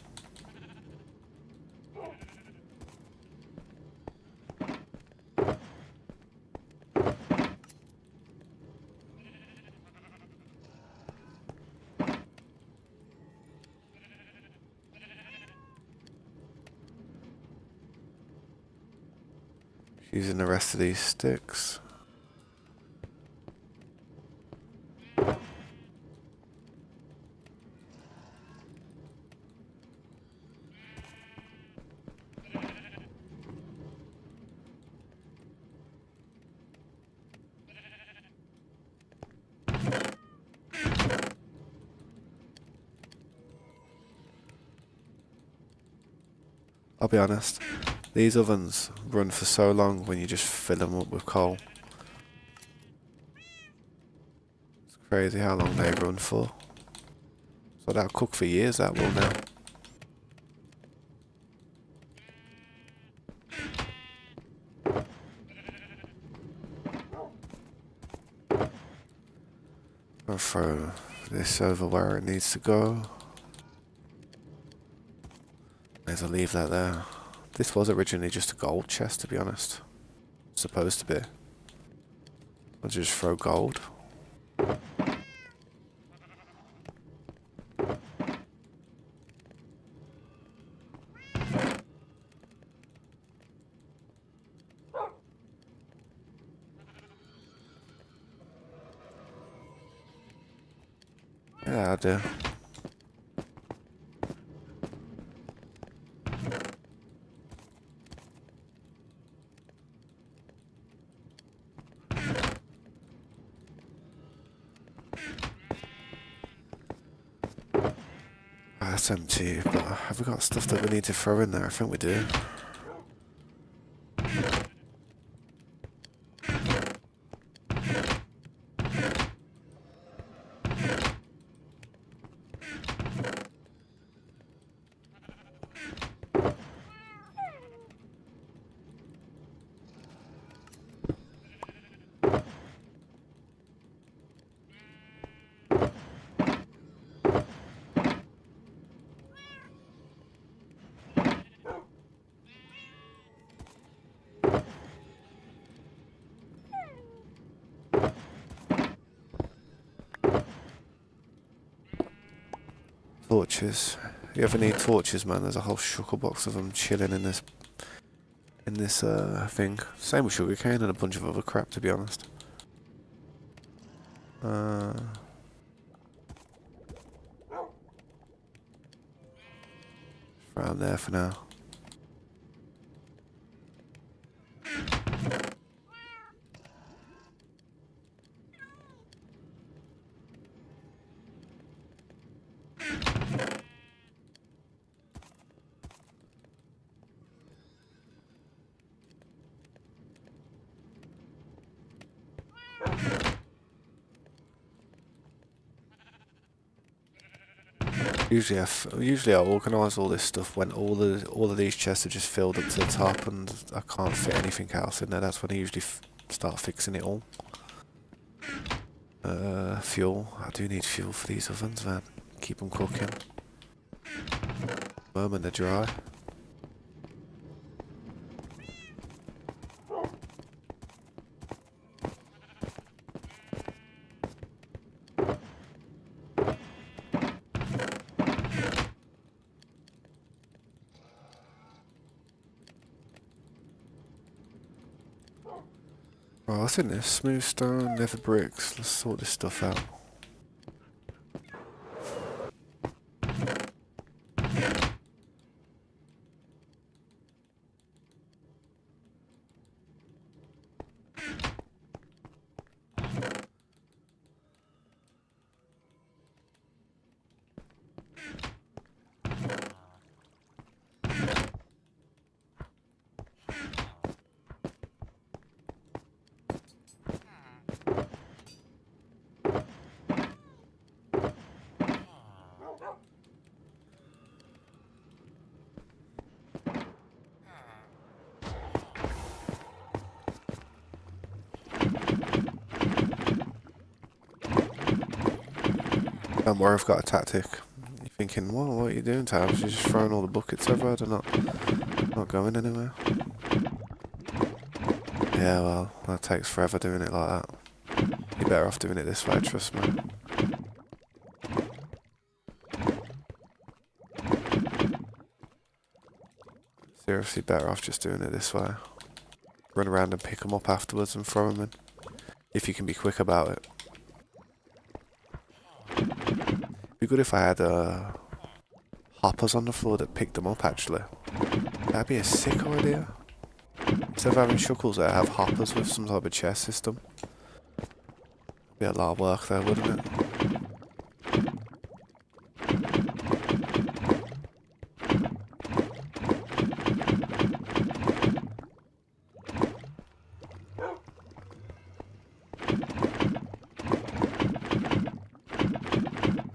Using the rest of these sticks. I'll be honest, these ovens run for so long when you just fill them up with coal. It's crazy how long they run for. So that'll cook for years, that will now. I'll throw this over where it needs to go. May as well leave that there. This was originally just a gold chest, to be honest. Supposed to be. I'll just throw gold. Yeah, I do. That's empty, but have we got stuff that we need to throw in there? I think we do. Torches. If you ever need torches, man, there's a whole sugar box of them chilling in this thing. Same with sugarcane and a bunch of other crap, to be honest. Around there for now. Usually I organise all this stuff when all of these chests are just filled up to the top and I can't fit anything else in there. That's when I usually start fixing it all. Fuel. I do need fuel for these ovens, man. Keep them cooking. The moment they're dry. Right, what's in this? Smooth stone, nether bricks. Let's sort this stuff out. Don't worry, I've got a tactic. You're thinking, what are you doing, Tabs? You're just throwing all the buckets over, they're not going anywhere. Yeah, well, that takes forever doing it like that. You're better off doing it this way, trust me. Seriously, better off just doing it this way. run around and pick them up afterwards and throw them in. If you can be quick about it. It'd be good if I had hoppers on the floor that picked them up actually. That'd be a sick idea. Instead of having shuckles there, have hoppers with some type of chest system. Be a lot of work there, wouldn't it?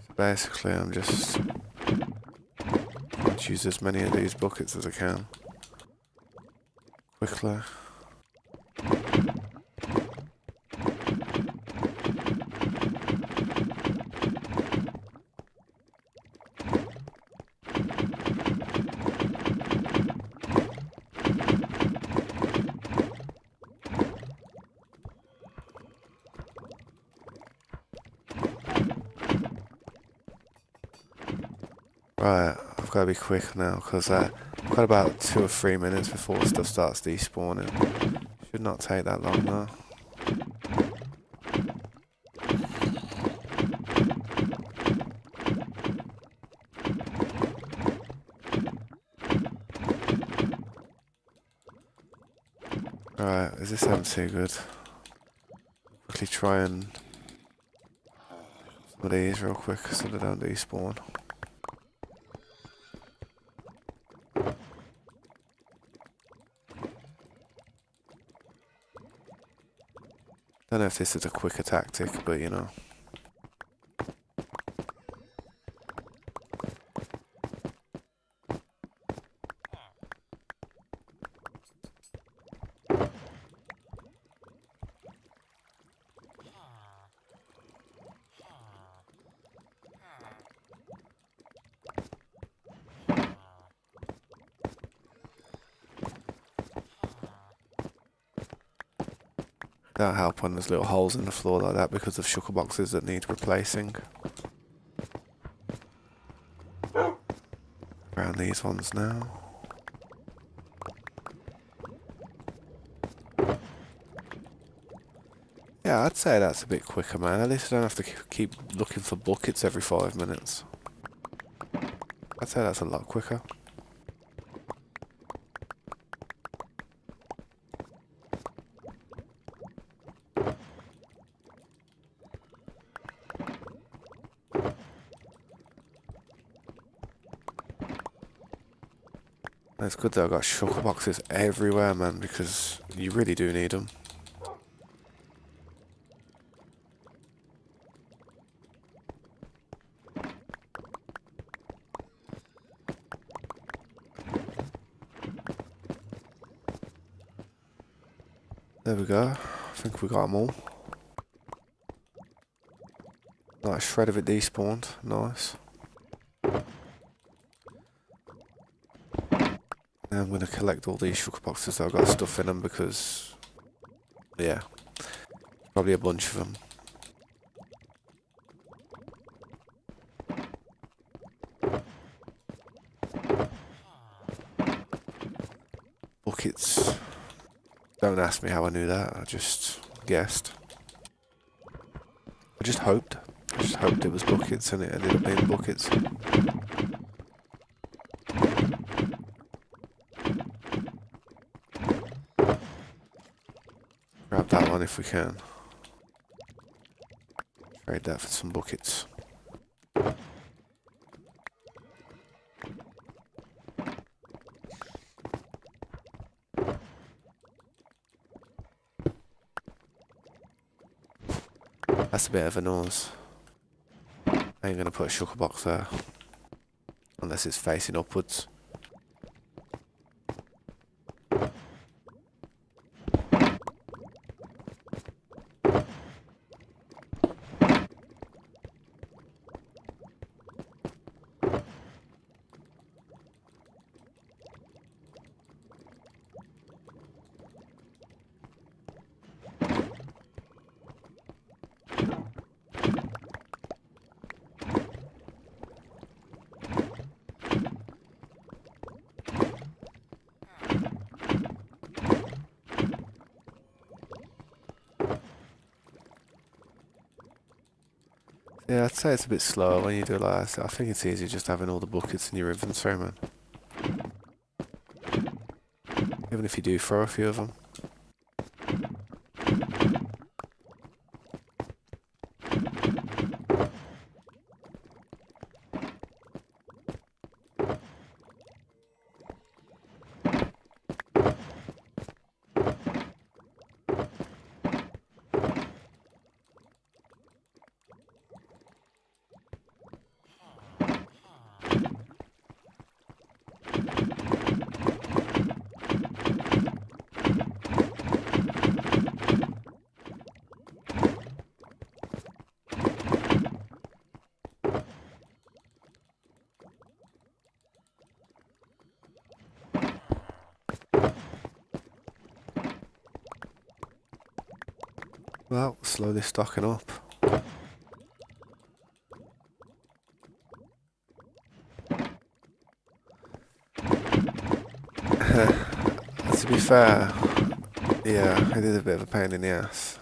So basically, I'm just trying to use as many of these buckets as I can quickly. Right, I've got to be quick now because I've got about 2 or 3 minutes before stuff starts despawning. Should not take that long though. Right, is this empty? Good. Quickly try and some of these real quick so they don't despawn. Don't know if this is a quicker tactic, but you know. That'll help when there's little holes in the floor like that because of shulker boxes that need replacing. Around these ones now. Yeah, I'd say that's a bit quicker, man. At least I don't have to keep looking for buckets every 5 minutes. I'd say that's a lot quicker. It's good that I've got shulker boxes everywhere, man, because you really do need them. There we go. I think we got them all. Nice shred of it despawned. Nice. Now I'm going to collect all these shulker boxes that I've got stuff in them because, yeah, probably a bunch of them. Buckets. Don't ask me how I knew that, I just guessed. I just hoped. I just hoped it was buckets and it ended up being buckets. Grab that one if we can. Trade that for some buckets. That's a bit of a nose. I ain't gonna put a shulker box there. Unless it's facing upwards. Yeah, I'd say it's a bit slow when you do like that. I think it's easier just having all the buckets in your inventory, man. Even if you do throw a few of them. Well, slowly stocking up. To be fair, yeah, it is a bit of a pain in the ass.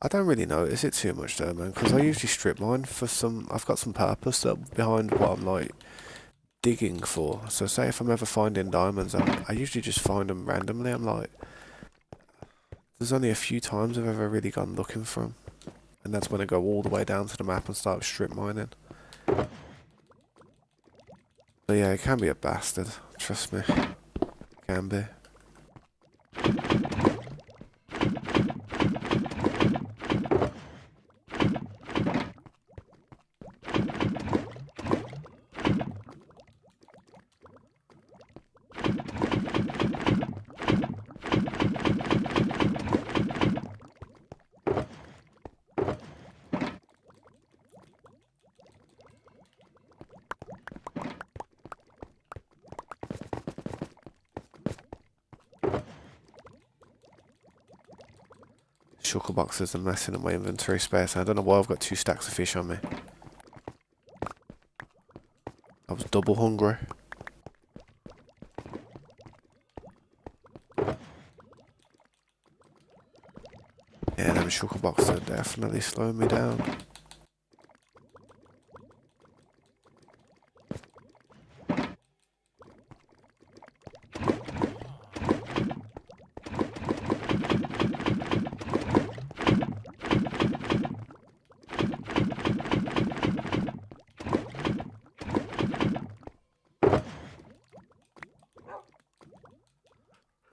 I don't really notice it too much though, man, because I usually strip mine for some. I've got some purpose that behind what I'm like digging for. So, say if I'm ever finding diamonds, I usually just find them randomly. I'm like, there's only a few times I've ever really gone looking for them, and that's when I go all the way down to the map and start strip mining. But yeah, it can be a bastard. Trust me, it can be. Shulker boxes are messing up my inventory space. I don't know why I've got 2 stacks of fish on me. I was double hungry. Yeah, them shulker boxes are definitely slowing me down.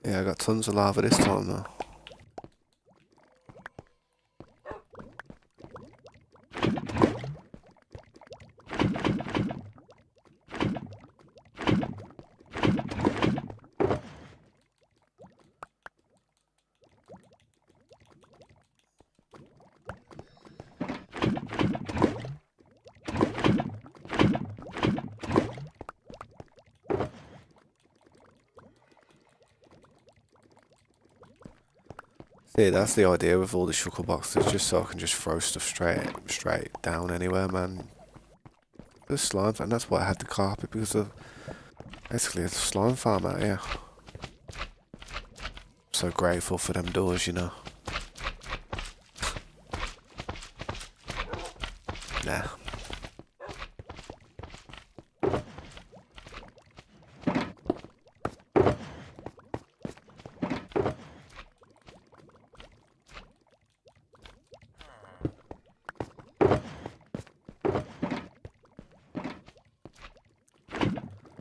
Yeah, I got tons of lava this time though. See, that's the idea with all the shulker boxes, just so I can just throw stuff straight down anywhere, man. The slimes, and that's why I had the carpet, because of basically a slime farm out here. So grateful for them doors, you know. Nah.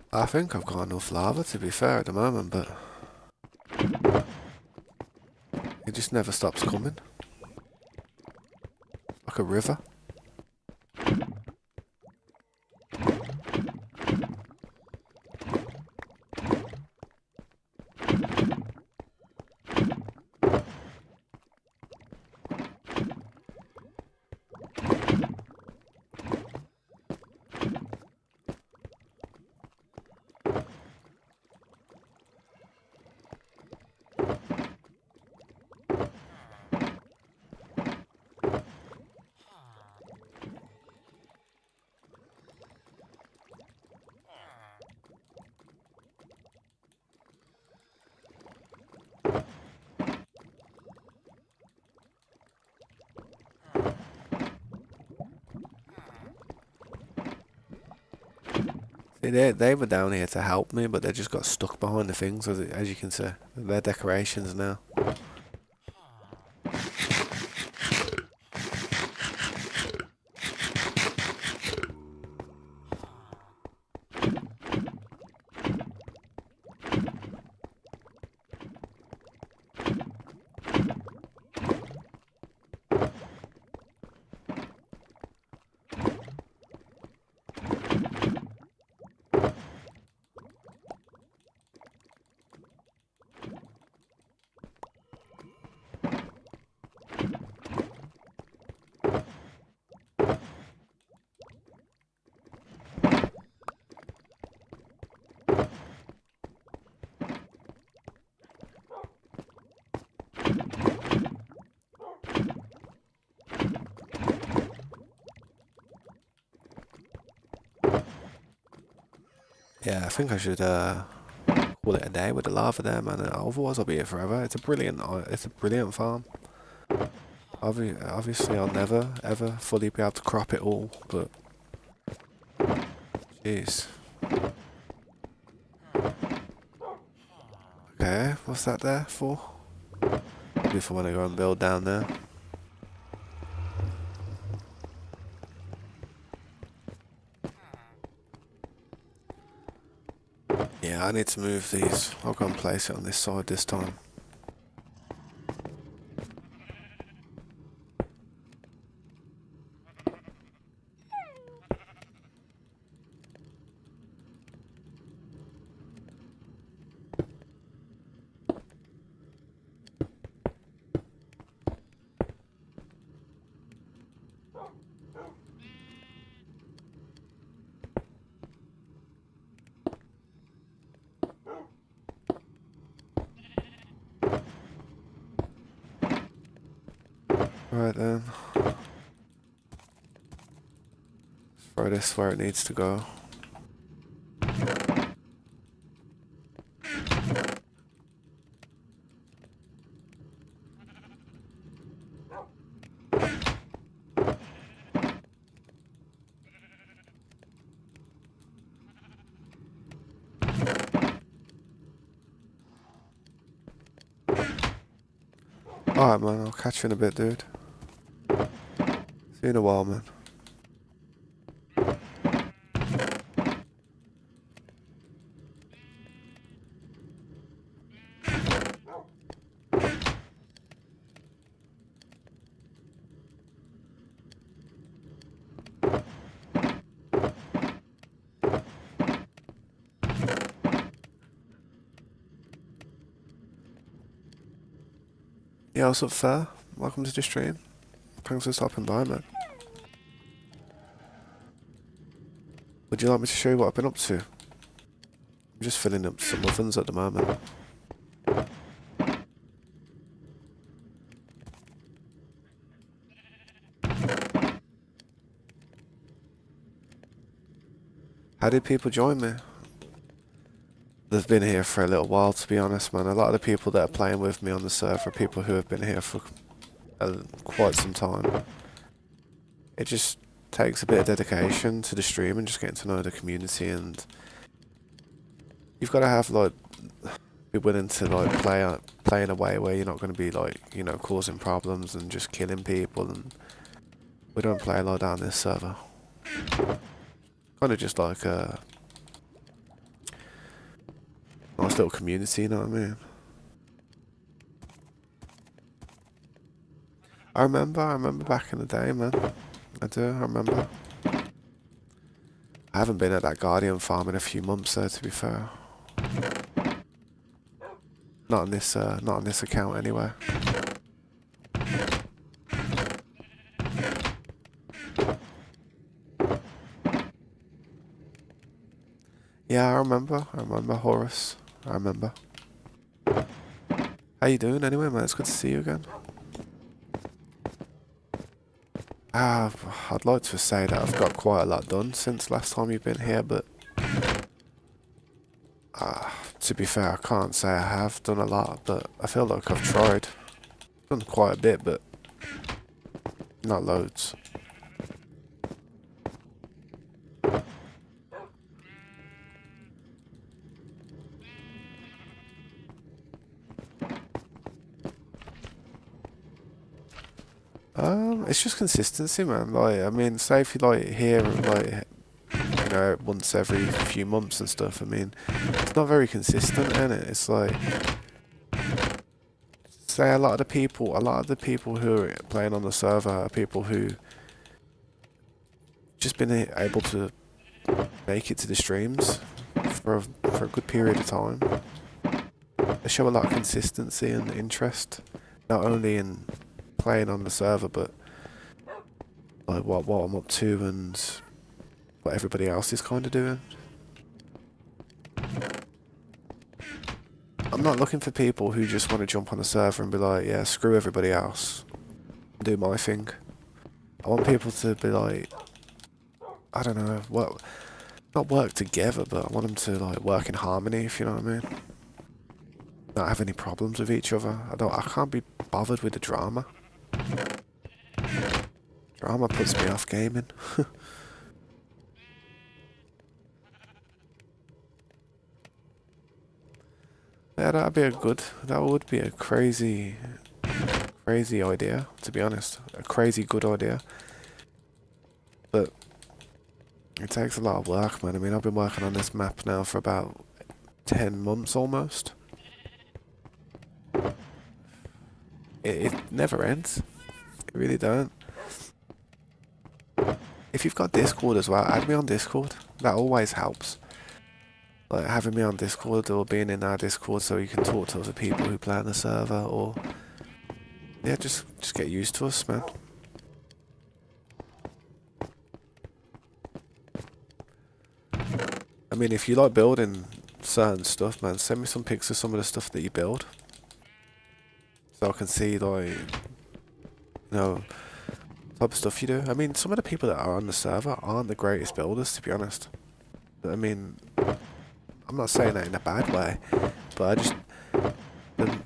I think I've got enough lava to be fair at the moment, but it just never stops coming. Like a river. See, they were down here to help me, but they just got stuck behind the things, as you can see. They're decorations now. Yeah, I think I should call it a day with the lava there, man. Otherwise, I'll be here forever. It's a brilliant farm. Obviously, I'll never ever fully be able to crop it all, but jeez. Okay, what's that there for? Probably for when I go and build down there. Yeah, I need to move these. I'll go and place it on this side this time. Right then. Let's throw this where it needs to go. Alright man, I'll catch you in a bit, dude. See you in a while, man. Yeah, what's up, Fair? Welcome to the stream. Thanks for stopping by, man. Would you like me to show you what I've been up to? I'm just filling up some ovens at the moment. How did people join me? They've been here for a little while, to be honest, man. A lot of the people that are playing with me on the server are people who have been here for quite some time. It just takes a bit of dedication to the stream and just getting to know the community, and you've got to have like be willing to like play in a way where you're not going to be like, you know, causing problems and just killing people. And we don't play like that on this server. Kind of just like a nice little community, you know what I mean? I remember back in the day, man. I remember. I haven't been at that Guardian farm in a few months though, to be fair. Not on this account anyway. Yeah, I remember Horus. I remember. How you doing anyway, man? It's good to see you again. I'd like to say that I've got quite a lot done since last time you've been here, but to be fair, I can't say I have done a lot, but I feel like I've tried. Done quite a bit, but not loads. It's just consistency, man. Like, I mean, say if you like hear like once every few months and stuff. I mean, it's not very consistent, is it? It's like, say a lot of the people who are playing on the server are people who just been able to make it to the streams for a good period of time. They show a lot of consistency and interest, not only in playing on the server, but like what I'm up to and what everybody else is kind of doing. I'm not looking for people who just want to jump on the server and be like, yeah, screw everybody else, do my thing. I want people to be like, I don't know, not work together, but I want them to like work in harmony, if you know what I mean. Not have any problems with each other. I can't be bothered with the drama. Drama puts me off gaming. Yeah, that would be a crazy idea, to be honest. A crazy good idea. But it takes a lot of work, man. I mean, I've been working on this map now for about 10 months almost. It never ends. It really don't. If you've got Discord as well, add me on Discord. That always helps. Like having me on Discord or being in our Discord so you can talk to other people who play on the server, or yeah, just get used to us, man. I mean, if you like building certain stuff, man, send me some pics of some of the stuff that you build, so I can see like, type of stuff you do. I mean, some of the people that are on the server aren't the greatest builders, to be honest. I mean, I'm not saying that in a bad way, but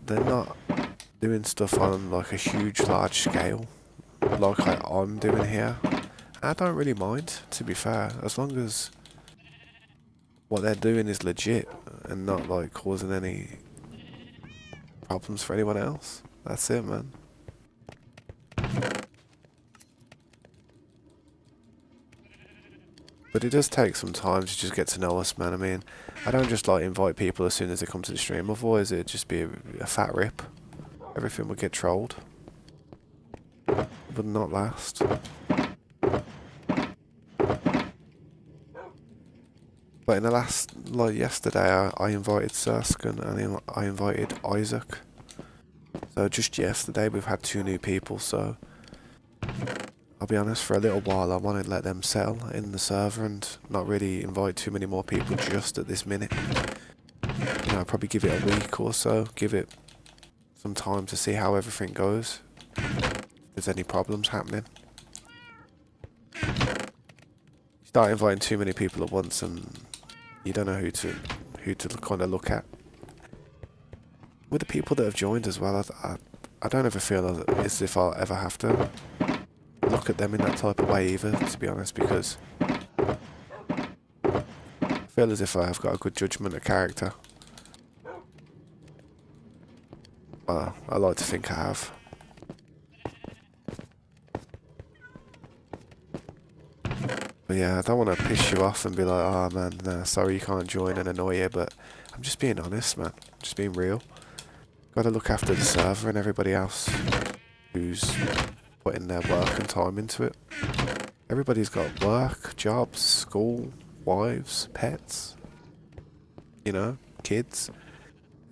they're not doing stuff on like a huge, large scale, like I'm doing here. I don't really mind, to be fair, as long as what they're doing is legit and not like causing any problems for anyone else. That's it, man. But it does take some time to just get to know us, man. I mean, I don't just like invite people as soon as they come to the stream, otherwise it'd just be a fat rip. Everything would get trolled. It would not last. But in the last, like yesterday, I invited Surskin and I invited Isaac. So just yesterday we've had 2 new people, so I'll be honest, for a little while I wanted to let them settle in the server and not really invite too many more people just at this minute. You know, I'll probably give it a week or so, give it some time to see how everything goes, if there's any problems happening. You start inviting too many people at once and you don't know who to kind of look at. With the people that have joined as well, I don't ever feel as if I'll ever have to look at them in that type of way either, to be honest, because I feel as if I have got a good judgment of character. I like to think I have. But yeah, I don't want to piss you off and be like, oh man, nah, sorry you can't join and annoy you, but I'm just being honest, man. Just being real. Got to look after the server and everybody else who's putting their work and time into it. Everybody's got work, jobs, school, wives, pets, kids.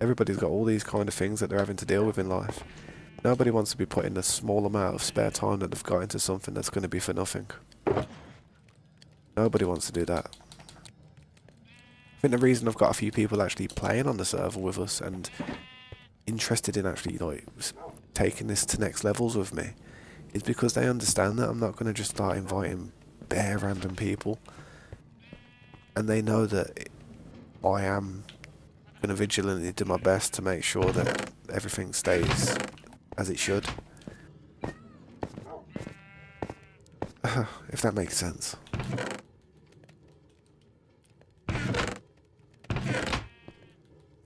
Everybody's got all these kind of things that they're having to deal with in life. Nobody wants to be putting a small amount of spare time that they've got into something that's going to be for nothing. Nobody wants to do that. I think the reason I've got a few people actually playing on the server with us and interested in actually like taking this to next levels with me is because they understand that I'm not going to just start inviting bare random people, and they know that I am going to vigilantly do my best to make sure that everything stays as it should. If that makes sense.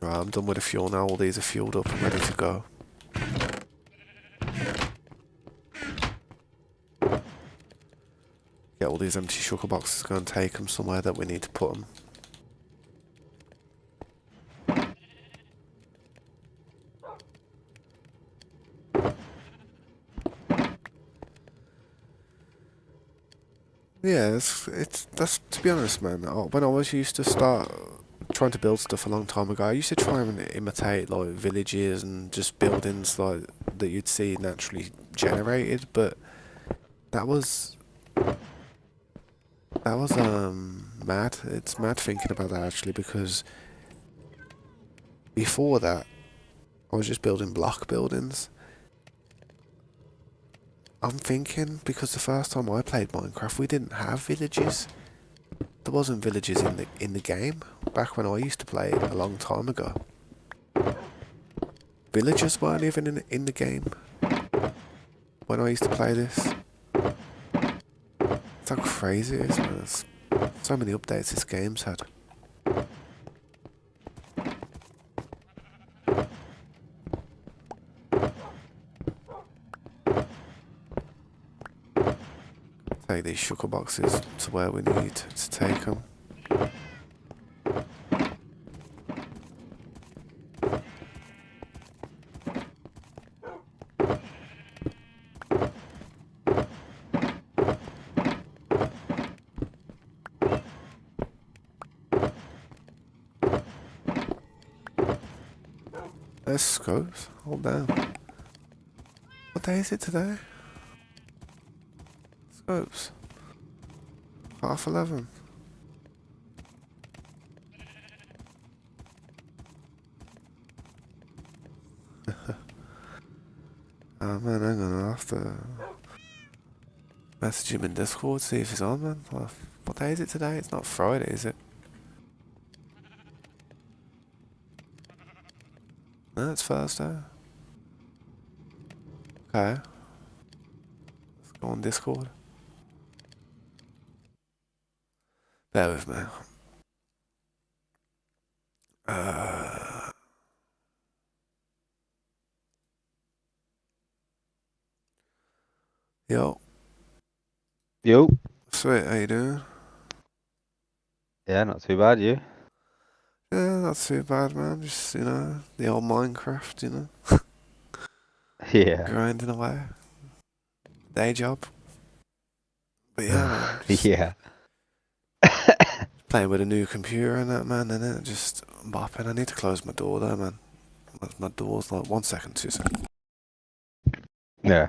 Right, I'm done with the fuel now. All these are fueled up and ready to go. get all these empty sugar boxes, go and take them somewhere that we need to put them. Yeah, that's to be honest, man. When I was used to start trying to build stuff a long time ago, I used to try and imitate like villages and just buildings like that you'd see naturally generated, but that was mad. It's mad thinking about that actually, because before that I was just building block buildings. I'm thinking because the first time I played Minecraft, we didn't have villages. There wasn't villages in the game back when I used to play it a long time ago. Villagers weren't even in the game when I used to play this. That's how crazy it is, man. There's so many updates this game's had. Take these sugar boxes to where we need to take them. There's scopes. Hold down. What day is it today? Scopes. 11:30. Oh man, hang on, I'll have to message him in Discord, see if he's on, man. What day is it today? It's not Friday, is it? No, it's Thursday. Okay. Let's go on Discord. Bear with me. Yo.
Yo.
Sweet, how you doing?
Yeah, not too bad, you?
Yeah, not too bad, man. Just, the old Minecraft,
Yeah.
grinding away. Day job. But yeah, man, just
Yeah.
playing with a new computer and that, man, and it just bopping. I need to close my door though, man. My door's like 1 second, 2 seconds.
Yeah.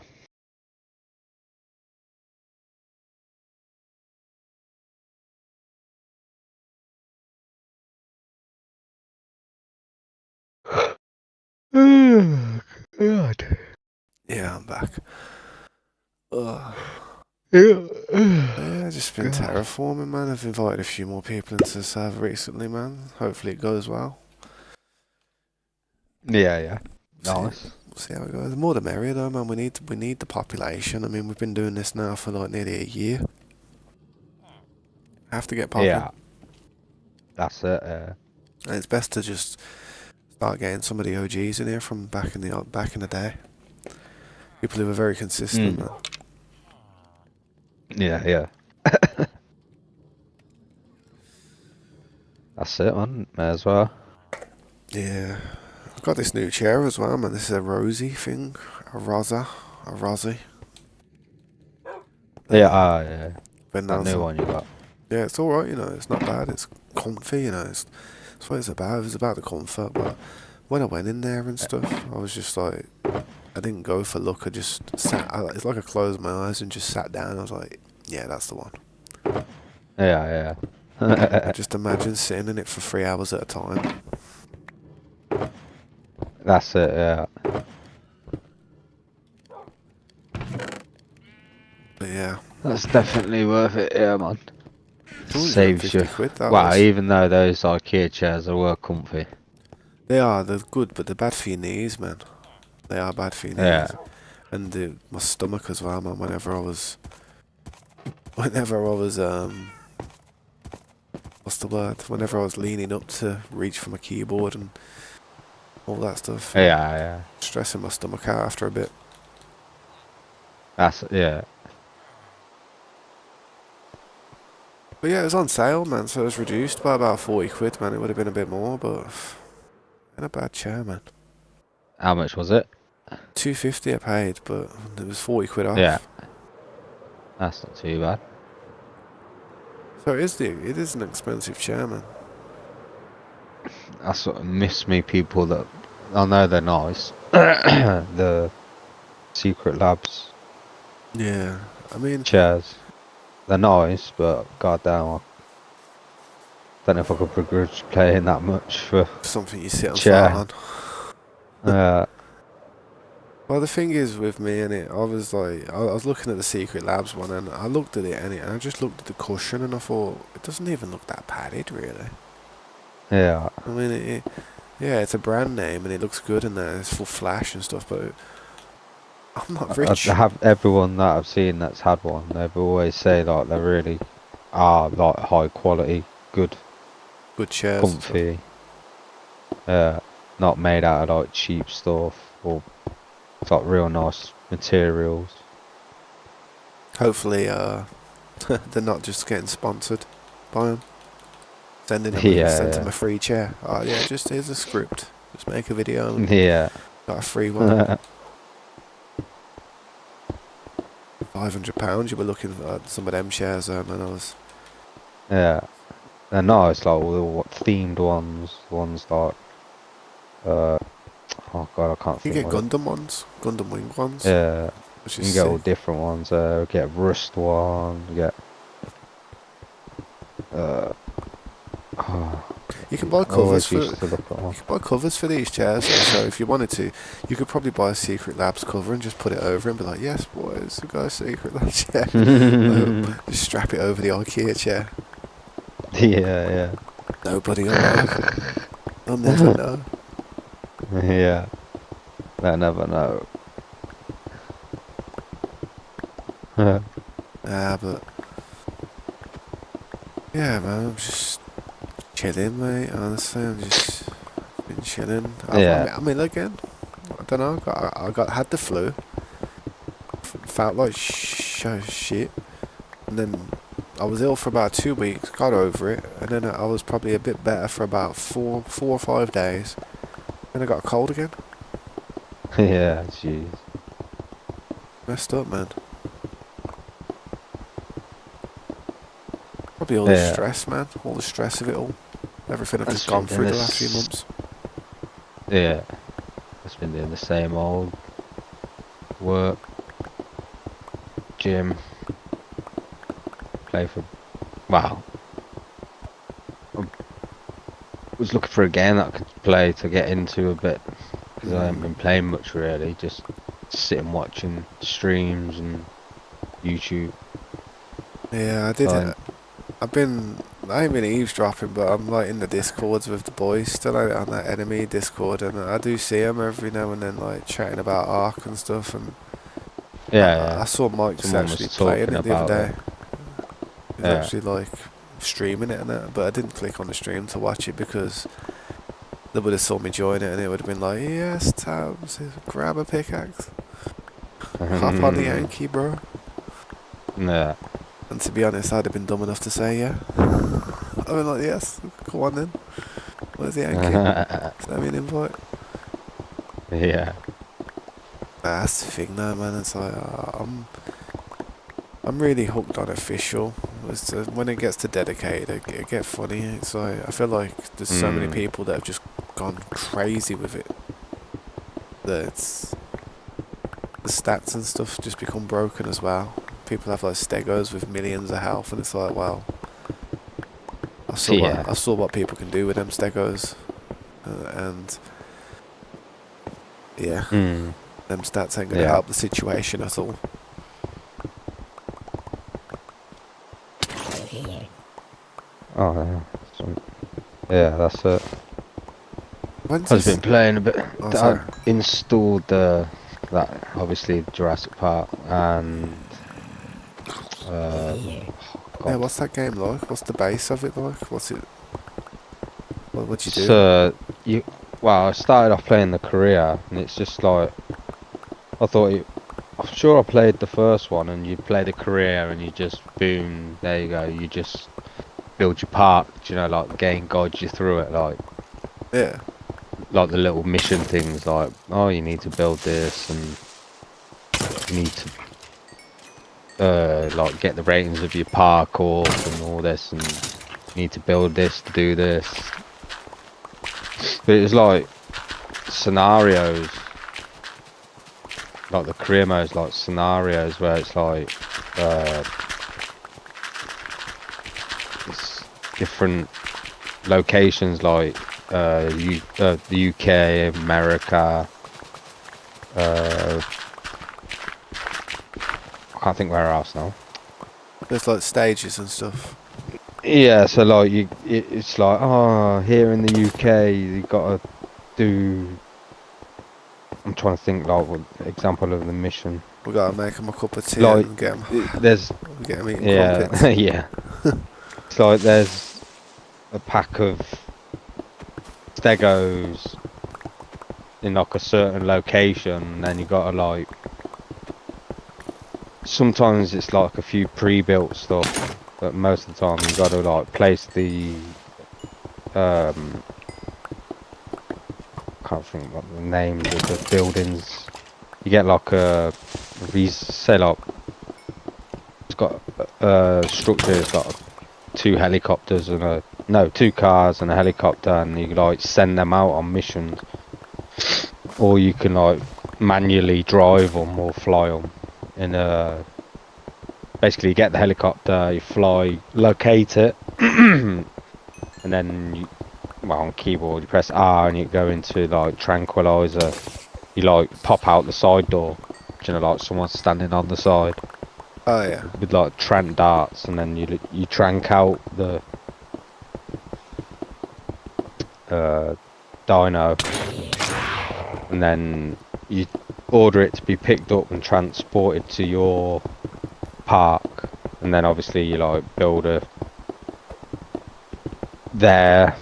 God.
Yeah, I'm back. Ugh. Yeah, just been
God.
terraforming, man. I've invited a few more people into the server recently, man. Hopefully it goes well.
Yeah, yeah.
See,
Nice.
we'll see how it goes. The more the merrier, though, man. We need the population. I mean, we've been doing this now for like nearly a year. Have to get popping.
Yeah. That's it.
And it's best to just start getting some of the OGs in here from back in the day. People who were very consistent, man.
Yeah, yeah. That's it, man. May as well.
Yeah. I've got this new chair as well, man. This is a Rosie thing. A Rosie.
Yeah, yeah.
Been
That
down
new
some.
one you got.
Yeah, it's alright, it's not bad. It's comfy, That's what it's about. It was about the comfort, but when I went in there and stuff, I was just like, I didn't go for look. I just sat. It's like I closed my eyes and just sat down. I was like, yeah, that's the one.
Yeah,
I
yeah.
just imagine sitting in it for 3 hours at a time.
That's it, yeah.
But yeah,
That's definitely worth it, yeah, man. Saves
250
you.
quid that
Wow,
was.
even though those IKEA chairs are comfy.
They're good, but they're bad for your knees, man. They are bad for your
Yeah.
knees. And my stomach as well, man, what's the word? Whenever I was leaning up to reach for my keyboard and all that stuff.
Yeah, yeah.
Stressing my stomach out after a bit.
That's, yeah.
But yeah, it was on sale, man, so it was reduced by about 40 quid, man. It would have been a bit more, but ain't a bad chair, man.
How much was it?
250 I paid, but it was 40 quid
Yeah,
off.
that's not too bad.
So it is an expensive chair, man.
I sort of miss me people that I know they're nice. The Secret Labs
Yeah, I mean,
chairs, they're nice, but goddamn, I don't know if I could begrudge paying that much for
something you sit and fart
chair.
on.
Uh,
Well, the thing is with me and it, I was like, I was looking at the Secret Labs one, and I looked at it, and I just looked at the cushion, and I thought it doesn't even look that padded, really.
yeah,
I mean, yeah, it's a brand name, and it looks good, and that it's full flash and stuff, but I'm not
I
rich.
have everyone that I've seen that's had one. They've always say like they really are like high quality, good,
Good chairs and stuff.
comfy. Not made out of like cheap stuff or it's like real nice materials.
Hopefully, they're not just getting sponsored by them. Send them
Yeah,
a free chair. Oh yeah, just here's a script. Just make a video and
yeah,
got a free one.
yeah.
£500. You were looking at some of them chairs, man. I was.
Yeah, they're nice, like all the themed ones like oh god, I can't
You
think
get
what it.
Gundam ones, Gundam wing ones,
Yeah,
which
you
is
can get all
sick.
different ones. Get rust one, get uh. Oh,
You can buy
I
covers
always
for
used to look at one.
these chairs. So if you wanted to, you could probably buy a Secret Labs cover and just put it over and be like, "Yes, boys, we got a Secret Labs chair." Just strap it over the IKEA chair.
Yeah,
Nobody will know. They'll never know.
yeah. I never know.
But yeah, man, I'm just chilling, mate. Honestly, I'm just been chilling.
Yeah,
I mean, again, I don't know. Had the flu. Felt like shit, and then I was ill for about 2 weeks. Got over it, and then I was probably a bit better for about four or 5 days. Then I got a cold again.
yeah, jeez.
Messed up, man. Probably all the
Yeah,
stress, man. All the stress of it all. Everything I've just
that's been
gone
doing
through the last few
this.
months.
Yeah, that's been doing the same old work, gym, play for. Wow, I was looking for a game that I could play to get into a bit because I haven't been playing much really. Just sitting watching streams and YouTube.
Yeah, I did
So
it. I ain't been eavesdropping, but I'm like in the discords with the boys, still out on that enemy discord, and I do see them every now and then, like chatting about Ark and stuff. And
yeah, yeah.
I saw Mike's
Someone
actually
was
playing
talking
it the other
about
day.
it.
He was
Yeah.
actually like streaming it and that, but I didn't click on the stream to watch it because they would have saw me join it, and it would have been like, yes, Tabs, grab a pickaxe, hop on the Yankee, bro.
Yeah.
And to be honest, I'd have been dumb enough to say yeah. I'd been like, yes, go on then. Where's the Yankee? Send me an invite.
Yeah.
That's the thing now, man. It's like I'm really hooked on official. When it gets to dedicated, it get funny. It's like I feel like there's so many
Mm.
people that have just gone crazy with it. That it's, the stats and stuff just become broken as well. People have like stegos with millions of health, and it's like, well,
Yeah.
I saw what people can do with them stegos, and yeah,
Mm.
them stats ain't gonna
Yeah.
help the situation at all.
Oh yeah. Yeah, that's it.
When's
I've
this?
been playing a bit.
Oh,
I
sorry.
installed that obviously Jurassic Park and oh
Yeah,
God.
what's that game like? What's the base of it like? What's it? What'd you do?
So I started off playing the career and it's just like I thought I'm sure I played the first one, and you play the career, and you just boom, there you go. You just build your park. You know, like the game guides you through it,
Yeah.
like the little mission things, like oh, you need to build this, and you need to like get the ratings of your park up and all this, and you need to build this to do this. But it was like scenarios, like the career mode's like scenarios where it's like it's different locations, like the UK, America, I can't think where else now.
There's like stages and stuff.
Yeah, so like it's like, oh, here in the UK you gotta do. I'm trying to think like what example of the mission.
We gotta make them a cup of tea
Like
and get
there's
them eating
yeah
crumpets.
yeah. It's like there's a pack of stegos in like a certain location, and then you gotta like. Sometimes it's like a few pre-built stuff, but most of the time you gotta like place the can't think what the names of the buildings. You get like a say like it's got a structure. It's got two helicopters and two cars and a helicopter, and you like send them out on missions, or you can like manually drive them or fly them. Basically, you get the helicopter, you fly, locate it, and then on keyboard you press R and you go into like tranquilizer. You like pop out the side door, you know, like someone's standing on the side.
Oh yeah.
With like trank darts, and then you trank out the dino, and then you order it to be picked up and transported to your park, and then obviously you like build their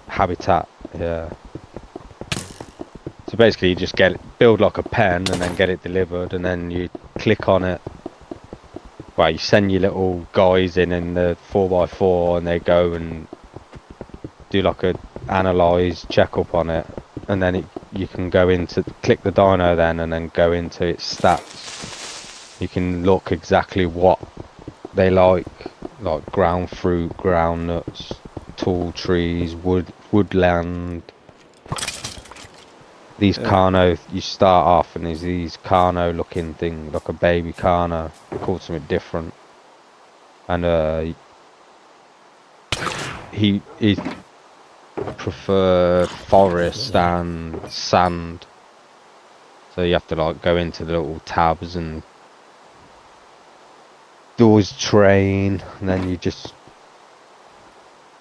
habitat, yeah. So basically you just build like a pen and then get it delivered, and then you click on it. Well, you send your little guys in the 4x4, and they go and do like a analyze checkup on it, and then you can go into click the dino then, and then go into its stats. You can look exactly what they like ground fruit, ground nuts, tall trees, woodland. These Carno, you start off and there's these Carno looking thing, like a baby Carno, called something different. And he prefer forest and sand. So you have to like go into the little tabs and do his train, and then you just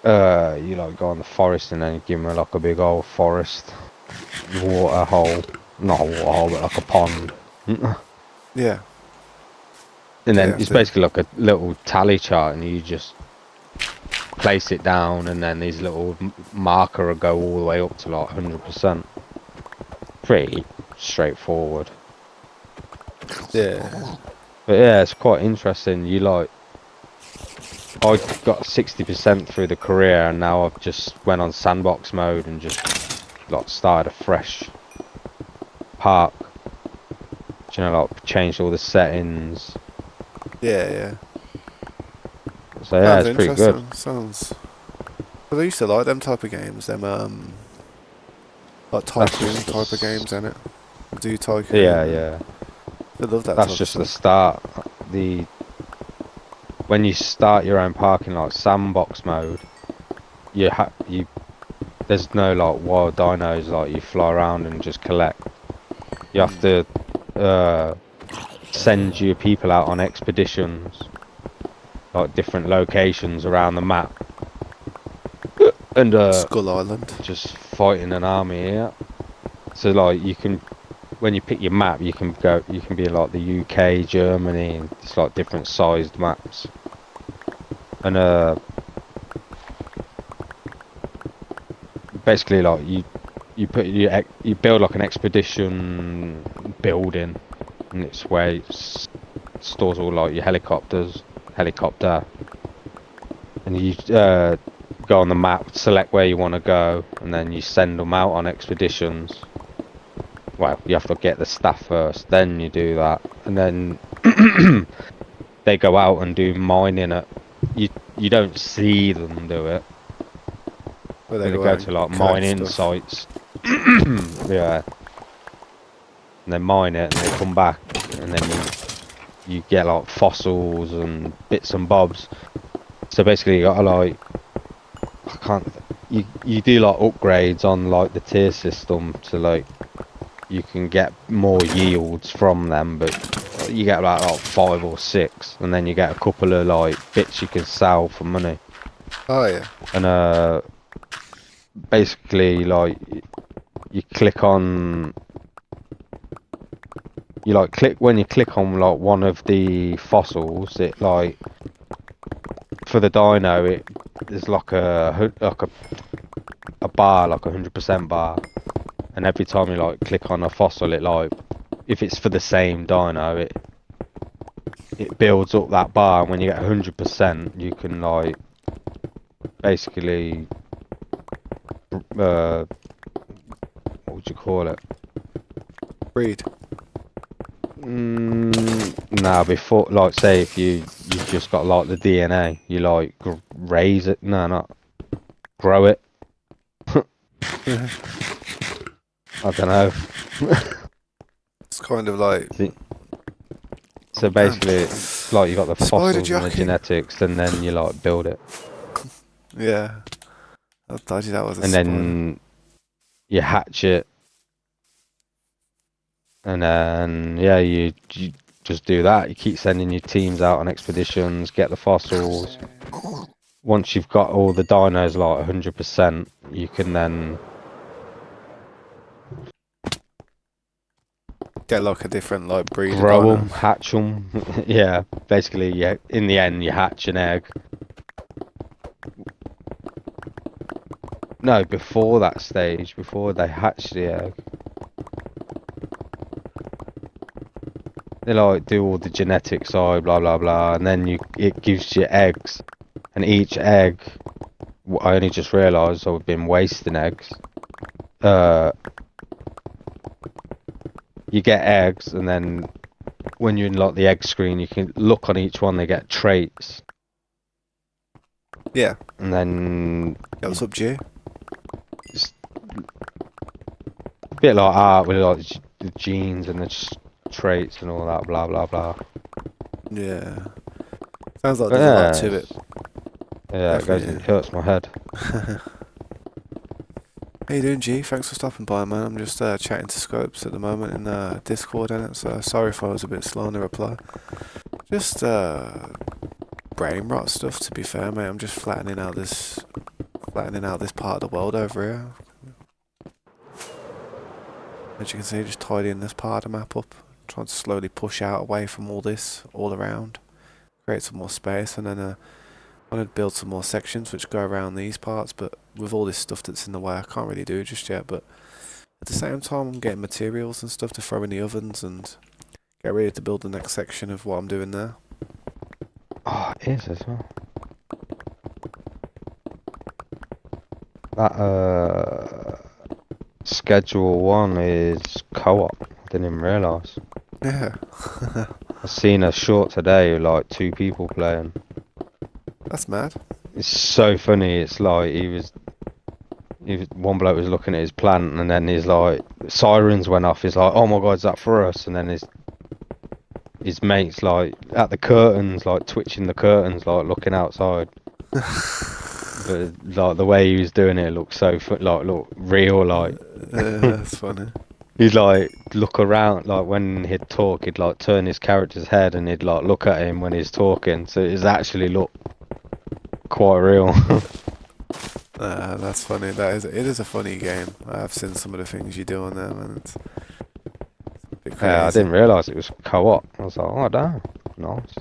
you like go on the forest, and then you give him like a big old forest water hole, not a water hole but like a pond.
Yeah.
And then it's basically like a little tally chart, and you just place it down, and then these little marker will go all the way up to like 100%. Pretty straightforward.
Yeah.
But yeah, it's quite interesting. You like, I got 60% through the career, and now I've just went on sandbox mode and just like started a fresh park. You know, like changed all the settings.
Yeah.
So yeah, it's pretty good.
Sounds. But I used to like them type of games. Them like tycoon type of games, innit? Do tycoon.
Yeah.
I love that.
That's just the start. When you start your own park in like sandbox mode, there's no like wild dinos, like you fly around and just collect. You have to send your people out on expeditions, like different locations around the map, and
Skull Island,
just fighting an army here. So like when you pick your map, you can be in like the UK, Germany, and it's like different sized maps. And basically like you build like an expedition building, and it's where it stores all like your helicopter, and you go on the map, select where you want to go, and then you send them out on expeditions. Well, you have to get the staff first, then you do that, and then they go out and do mining. You don't see them do it.
Where they
They
go
go
out
to
and
like
collect
mining
stuff.
sites, yeah, and they mine it, and they come back, and then you get like fossils and bits and bobs. So basically, you gotta like I can't. You do like upgrades on like the tier system to like you can get more yields from them, but you get like 5 or 6, and then you get a couple of like bits you can sell for money.
Oh yeah.
And basically like you click on you like click when you click on like one of the fossils, it like for the dino it is like a bar, like 100% bar, and every time you like click on a fossil, it like if it's for the same dino, it builds up that bar, and when you get 100%, you can like basically what would you call it?
Breed.
Nah, before like say if you've just got like the DNA, you like raise it. No, not grow it. I don't know.
It's kind of like,
See, so
oh damn,
basically, like you got the
spider
fossils and the
jockey.
genetics, and then you like build it,
Yeah, I thought that was a
and
spider.
then you hatch it, and then yeah, you just do that. You keep sending your teams out on expeditions, get the fossils. Once you've got all the dinos like 100%, you can then
Get like a different like breed of
grow
dino.
them, hatch them. Yeah, basically, yeah. In the end, you hatch an egg. No, before that stage, before they hatch the egg, they like do all the genetic side, blah blah blah, and then it gives you eggs, and each egg. I only just realised I've been wasting eggs. Uh, you get eggs, and then when you unlock the egg screen, you can look on each one. They get traits,
Yeah.
and then
Yeah, what's up, G?
it's a bit like art with like the genes and the traits and all that, blah blah blah.
Yeah. Sounds like
But
there's a lot
yeah,
to it.
yeah, it goes. It
Definitely.
hurts my head.
How you doing, G? Thanks for stopping by, man. I'm just chatting to Scopes at the moment in Discord, and it's sorry if I was a bit slow in the reply. Just brain rot stuff. To be fair, mate, I'm just flattening out this part of the world over here. As you can see, just tidying this part of the map up, trying to slowly push out away from all this, all around, create some more space, and then I want to build some more sections which go around these parts. But with all this stuff that's in the way, I can't really do it just yet. But at the same time, I'm getting materials and stuff to throw in the ovens and get ready to build the next section of what I'm doing there.
Oh, it is as well. That schedule 1 is co-op. I didn't even realise.
Yeah.
I seen a short today, like 2 people playing.
That's mad.
It's so funny. It's like one bloke was looking at his plant, and then he's like, sirens went off. He's like, oh my god, is that for us? And then his mates like at the curtains, like twitching the curtains, like looking outside. But like the way he was doing it looked so look real, like.
That's funny.
He'd like look around, like when he'd talk, he'd like turn his character's head and he'd like look at him when he's talking. So it's actually look quite real.
That's funny. It is a funny game. I've seen some of the things you do on there, man. It's a bit
Yeah, I
crazy.
didn't realise it was co-op. I was like, oh damn, nice.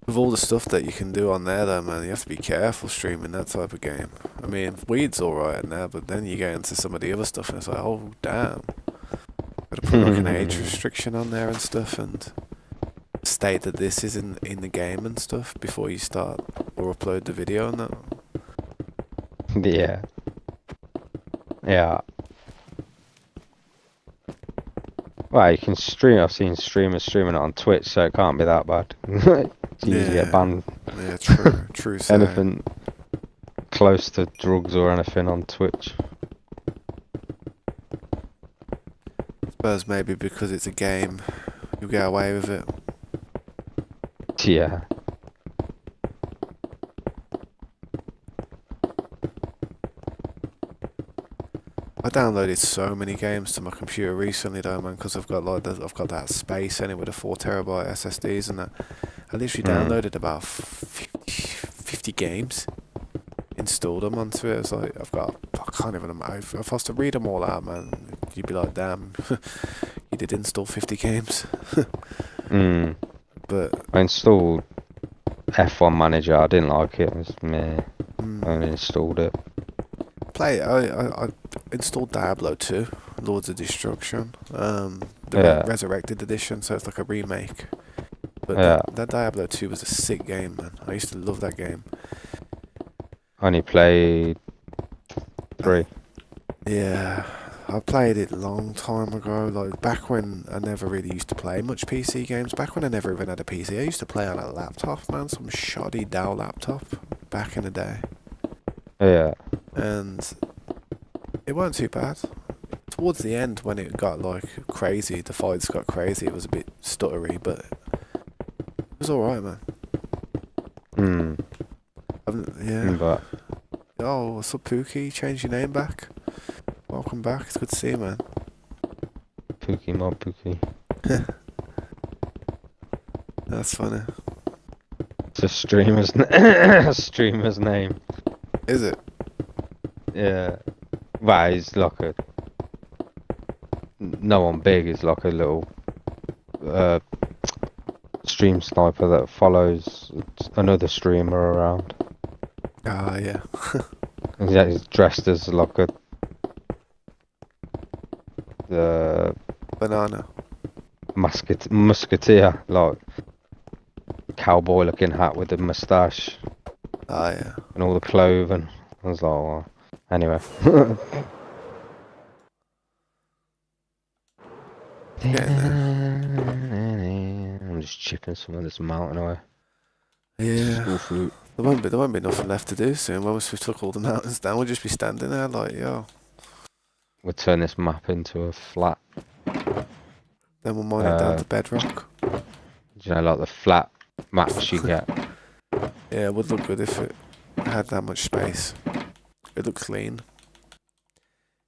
With all the stuff that you can do on there, though, man, you have to be careful streaming that type of game. I mean, weed's alright now, but then you get into some of the other stuff, and it's like, oh, damn. Gotta put like an age restriction on there and stuff, and state that this is in the game and stuff before you start or upload the video and that.
Yeah. Yeah. Well, you can stream. I've seen streamers streaming it on Twitch, so it can't be that bad. It's easy to get banned.
Yeah, true. True say.
Anything close to drugs or anything on Twitch.
I suppose maybe because it's a game, you'll get away with it.
Yeah.
I downloaded so many games to my computer recently, though, man, because I've got that space in it with the 4 TB SSDs and that. I literally downloaded about 50 games, installed them onto it. It's like I can't even imagine. If I was to read them all out, man, you'd be like, damn, you did install 50 games. But
I installed F1 Manager. I didn't like it. It was meh. I only installed it.
I installed Diablo 2, Lords of Destruction, the Resurrected Edition, so it's like a remake. But that Diablo 2 was a sick game, man. I used to love that game.
I only played 3.
Yeah, I played it a long time ago, like back when I never really used to play much PC games, back when I never even had a PC. I used to play on a laptop, man, some shoddy Dell laptop, back in the day.
Yeah.
And it wasn't too bad. Towards the end, when it got like crazy, the fights got crazy, it was a bit stuttery, but it was alright, man. Yeah.
But
Oh, what's up, Pookie? Change your name back. Welcome back. It's good to see you, man.
Pookie, my Pookie.
That's funny.
It's a streamer's name.
Is it?
Yeah. Well, he's like a... No one big, he's like a little stream sniper that follows another streamer around.
Ah, yeah.
And yeah, he's dressed as like a...
Banana.
Musketeer, like cowboy looking hat with a moustache.
Ah, yeah.
And all the clothing. I was like, well, anyway. I'm just chipping some of this mountain away.
Yeah.
School flute.
There won't be nothing left to do soon. Once we took all the mountains down, we'll just be standing there like, yo.
We'll turn this map into a flat.
Then we'll mine it down to bedrock.
You know, like the flat maps you get.
Yeah, it would look good if it had that much space. It looks clean.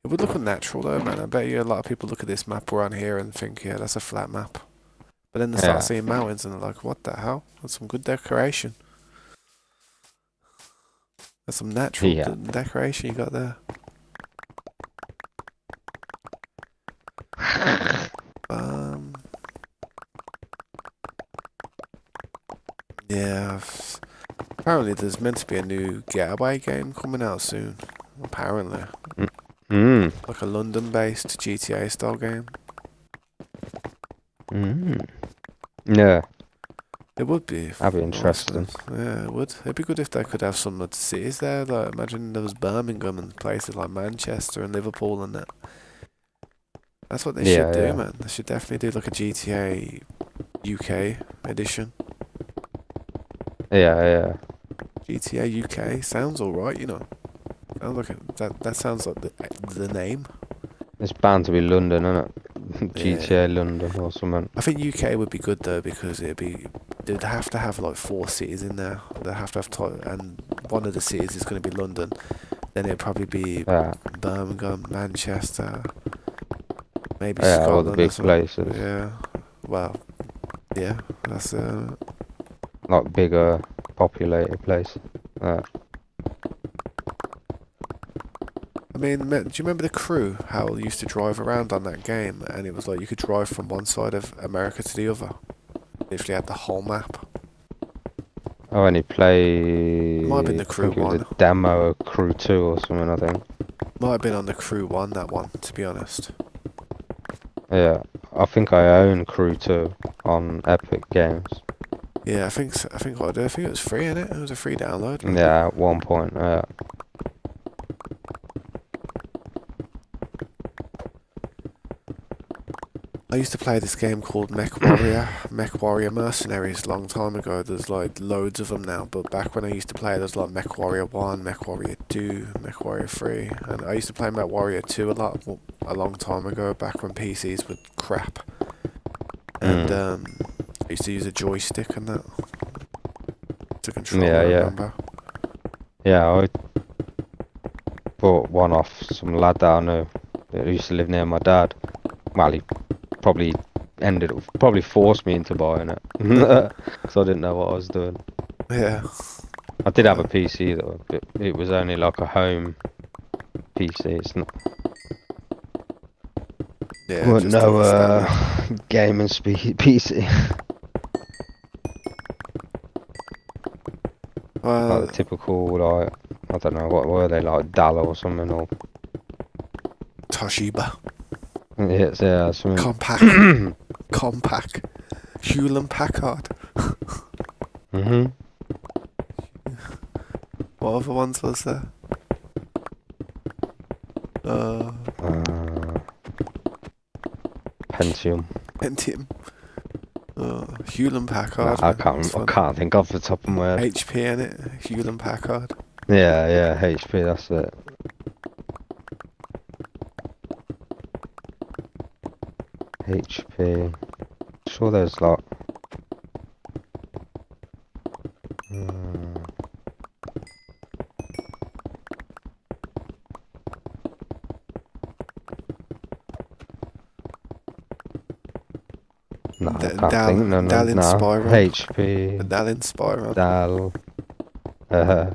It would look unnatural though, man. I bet you a lot of people look at this map we're on here and think, yeah, that's a flat map. But then they start seeing mountains and they're like, what the hell? That's some good decoration. That's some natural decoration you got there. Yeah. Apparently there's meant to be a new Getaway game coming out soon. Apparently. Like a London-based GTA style game.
Yeah.
It would be.
That'd be interesting.
Yeah, it would. It'd be good if they could have some of the cities there. Like, imagine there was Birmingham and places like Manchester and Liverpool and that. That's what they should do, man. They should definitely do like a GTA UK edition.
Yeah.
GTA UK sounds alright, you know. Sounds like that sounds like the name.
It's bound to be London, isn't it? GTA London or something.
I think UK would be good though because they'd have to have like 4 cities in there. They'd have to have and one of the cities is going to be London. Then it'd probably be Birmingham, Manchester, maybe Scotland.
All the big places.
Yeah. Well, yeah, that's
like bigger populated place.
I mean, do you remember The Crew? How they used to drive around on that game, and it was like you could drive from one side of America to the other. Literally had the whole map.
only
Might have been
played,
the
I
crew
think it was a
one.
demo of Crew 2 or something, I think.
Might have been on the crew one, that one, to be honest.
Yeah, I think I own Crew 2 on Epic Games.
Yeah, I think so, I think I did. I think it was free, innit? It was a free download, man.
Yeah, at one point,
I used to play this game called Mech Warrior, Mech Warrior Mercenaries a long time ago. There's like loads of them now, but back when I used to play, there's like Mech Warrior 1, Mech Warrior 2, Mech Warrior 3, and I used to play Mech Warrior 2 a lot, a long time ago, back when PCs were crap. And
mm.
I used to use a joystick and that to control it,
Yeah,
I
yeah.
remember.
Yeah, I bought one off some lad that I knew that used to live near my dad. Well, he probably probably forced me into buying it because I didn't know what I was doing.
Yeah.
I did have a PC though, but it was only like a home PC. It's not,
Yeah,
well,
just
no
a standard.
gaming PC. Like the
Well,
typical, like, I don't know, what were they, like Dell or something, or
Toshiba.
yeah, something.
Compaq. Compaq. Hewlett Packard.
Mhm.
What other ones was there?
Uh, Pentium.
Pentium. Hewlett
Nah,
Packard,
I
man. It's
can't. I
funny.
can't think off the top of my head.
HP in it. Hewlett Packard.
Yeah, yeah, HP. That's it. HP. Sure, there's like. Uh, no, I can't think. No, no,
Dell
no.
Inspiron. The
HP.
Dell Inspiron.
Dell. Uh,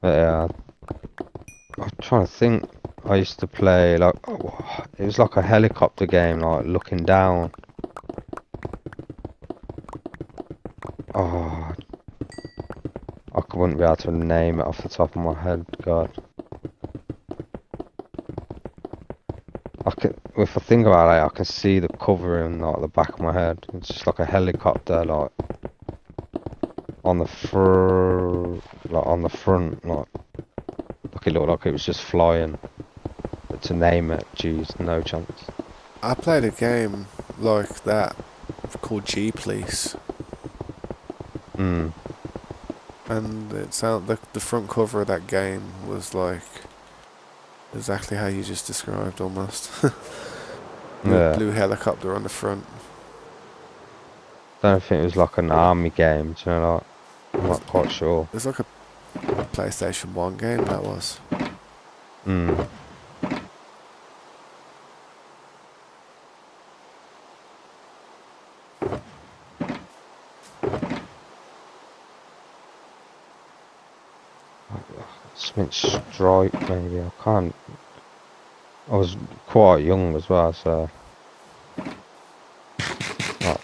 yeah. I'm trying to think. I used to play like it was like a helicopter game, like looking down. Oh, I wouldn't be able to name it off the top of my head. God, if I think about it, I can see the cover in like the back of my head. It's just like a helicopter, like on the on the front, like it looked like it was just flying. But to name it, geez, no chance.
I played a game like that called G Police.
Mm.
And the front cover of that game was like exactly how you just described almost.
Yeah.
Blue helicopter on the front.
Don't think it was like an army game, do you know, like, I'm not quite sure.
It was like a PlayStation 1 game, that was.
Mm. Something Strike, maybe. I can't. I was quite young as well, so. Like,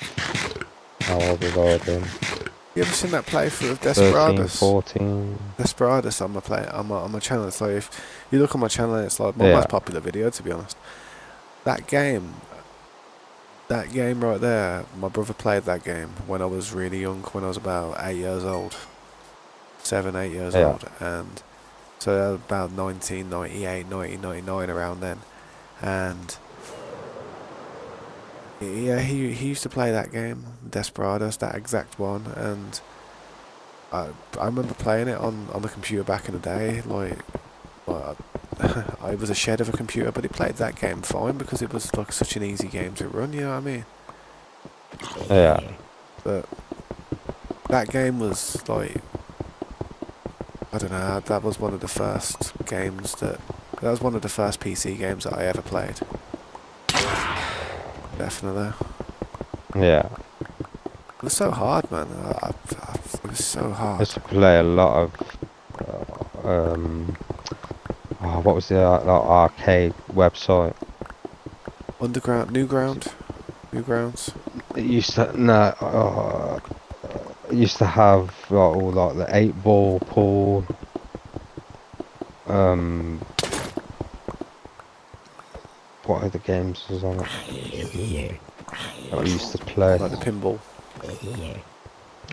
how old was I then?
You ever seen that playthrough of
13,
Desperados?
14.
Desperados on my channel. It's like if you look on my channel, it's like my
Yeah.
most popular video, to be honest. That game right there, my brother played that game when I was really young, when I was about 8 years old. 7, 8 years
Yeah.
old. And so that was about 1998, 1999, around then. And yeah, he used to play that game, Desperados, that exact one, and I remember playing it on the computer back in the day, like, well, it was a shed of a computer, but it played that game fine because it was like such an easy game to run, you know what I mean?
Yeah.
But that game was like, I don't know, that was one of the first games that was one of the first PC games that I ever played. Definitely.
Yeah.
It was so hard, man. It was so
I
hard.
used to play a lot of. Oh, what was the like, arcade website?
Underground, Newgrounds.
It used to no. It used to have like all like the 8-ball pool. Um, what other games was on it that we used to play?
Like the pinball.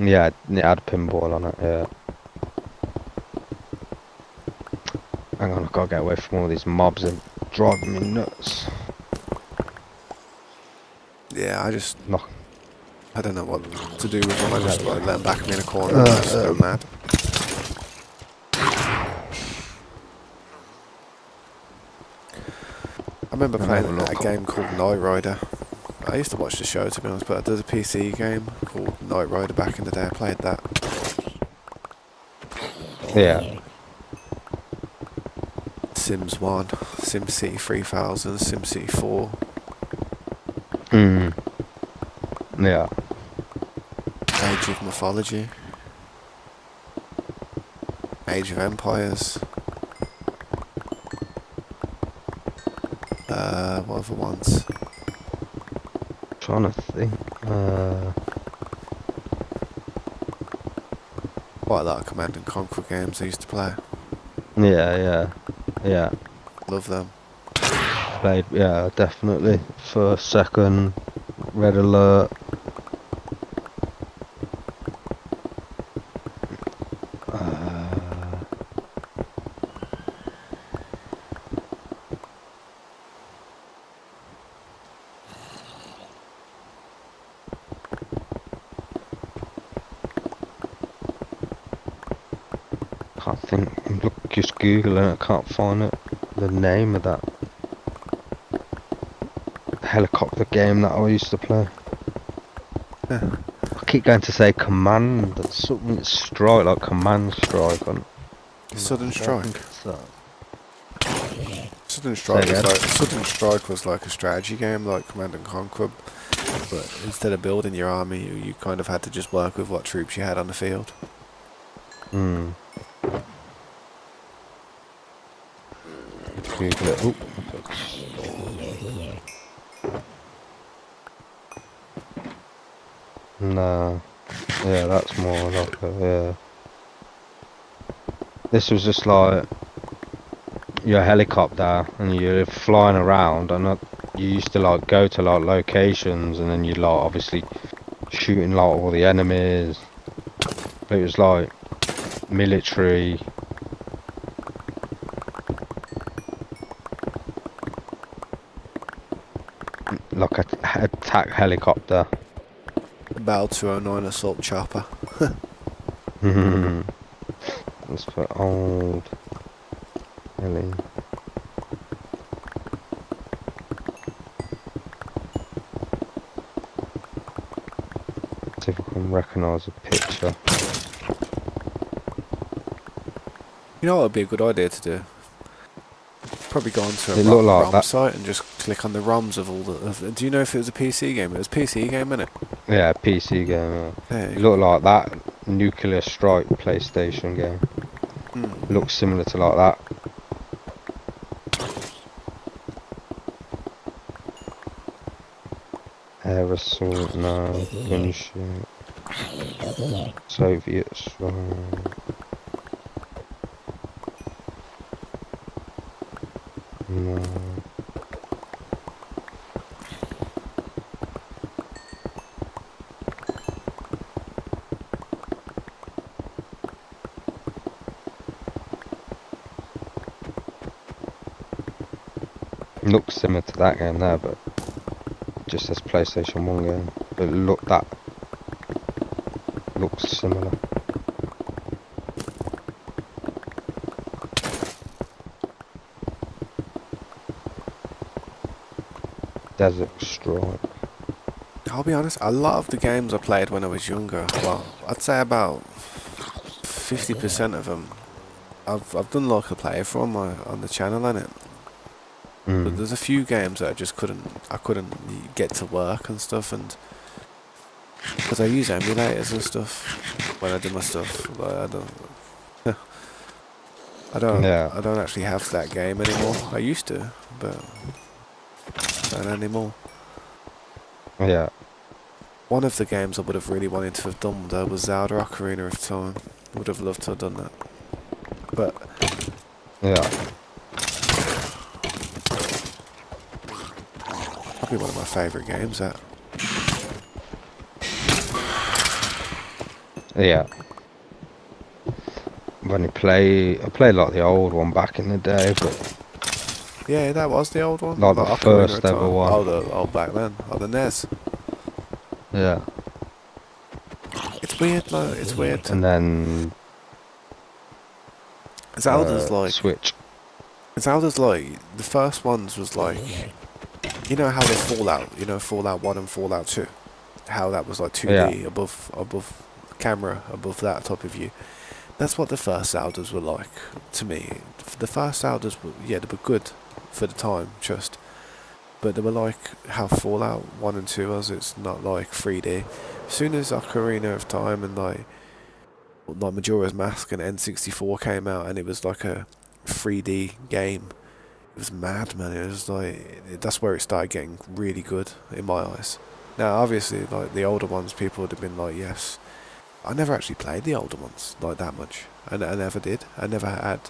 Yeah, it had pinball on it. Yeah. Hang on, I've got to get away from all these mobs and driving me nuts.
Yeah,
No.
I don't know what to do with them. I just like let them back me in a corner and just go mad. I remember playing a game called Knight Rider. I used to watch the show, to be honest, but there's a PC game called Knight Rider back in the day. I played that.
Yeah.
Sims 1, SimCity 3000, SimCity 4.
Yeah.
Age of Mythology. Age of Empires. What other ones?
Trying to think.
Quite a lot of Command and Conquer games I used to play.
Yeah.
Love them.
Played, yeah, definitely. First, second, Red Alert. Can't think. Look, just Googling it. Can't find it. The name of that helicopter game that I used to play. I keep going to say Command. That's something Strike, like Command Strike on.
Sudden Strike. Sudden Strike was like a strategy game, like Command and Conquer, but instead of building your army, you kind of had to just work with what troops you had on the field.
Google it. Ooh. No. Yeah, that's more like a, yeah. This was just like your helicopter and you're flying around and you used to like go to like locations and then you like obviously shooting like all the enemies. But it was like military. Like a attack helicopter.
Battle 209 Assault Chopper.
Let's put old heli. See if I can recognise a picture.
You know what would be a good idea to do? Probably go onto a ROM site and just click on the ROMs of all the... do you know if it was a PC game? It was a PC game, innit?
Yeah, PC game. Yeah. It looked like that Nuclear Strike PlayStation game. Looks similar to like that. Air assault, no. Gunship. Soviet strike. No. Looks similar to that game there, but just as PlayStation 1 game. But that looks similar. Desert Strike.
I'll be honest, a lot of the games I played when I was younger, well, I'd say about 50% of them, I've done like a playthrough on the channel, innit? But there's a few games that I couldn't get to work and stuff, and because I use emulators and stuff when I do my stuff, like I don't.
Yeah,
I don't actually have that game anymore. I used to, but not anymore.
yeah,
One of the games I would have really wanted to have done though was Zelda Ocarina of Time. Would have loved to have done that. But
yeah,
probably one of my favourite games. That.
yeah. I played like the old one back in the day, but
Yeah, that was the old one.
like the
Like Ocarina of
first ever
Time.
one.
Oh, the old back then. Oh, the NES.
Yeah,
It's weird. Like it's weird.
and then
Zelda's like
Switch.
Zelda's like the first ones was like you know how the Fallout, Fallout 1 and Fallout 2, how that was like
Yeah,
2D above camera above that type of view. That's what the first Zeldas were like to me. The first Zeldas were they were good for the time, just. But they were like how Fallout 1 and 2 was. It's not like 3D. As soon as Ocarina of Time and like Majora's Mask and N64 came out, and it was like a 3D game. It was mad, man. It was like that's where it started getting really good in my eyes. Now, obviously, like the older ones, people would have been like, "Yes." I never actually played the older ones like that much. I never did. I never had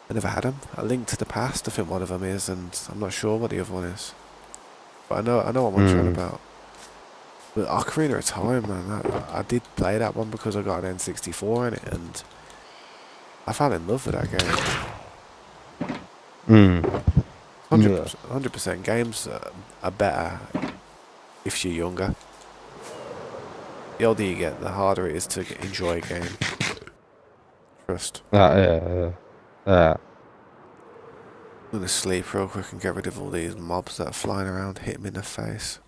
them. A Link to the Past, I think one of them is, and I'm not sure what the other one is. But I know what one's on
mm,
about. But Ocarina of Time, man, I did play that one because I got an N64 in it, and I fell in love with that game.
mm, yeah,
100% games are better if you're younger. The older you get, the harder it is to enjoy a game. Trust.
yeah, yeah.
I'm gonna sleep real quick and get rid of all these mobs that are flying around, hit me in the face.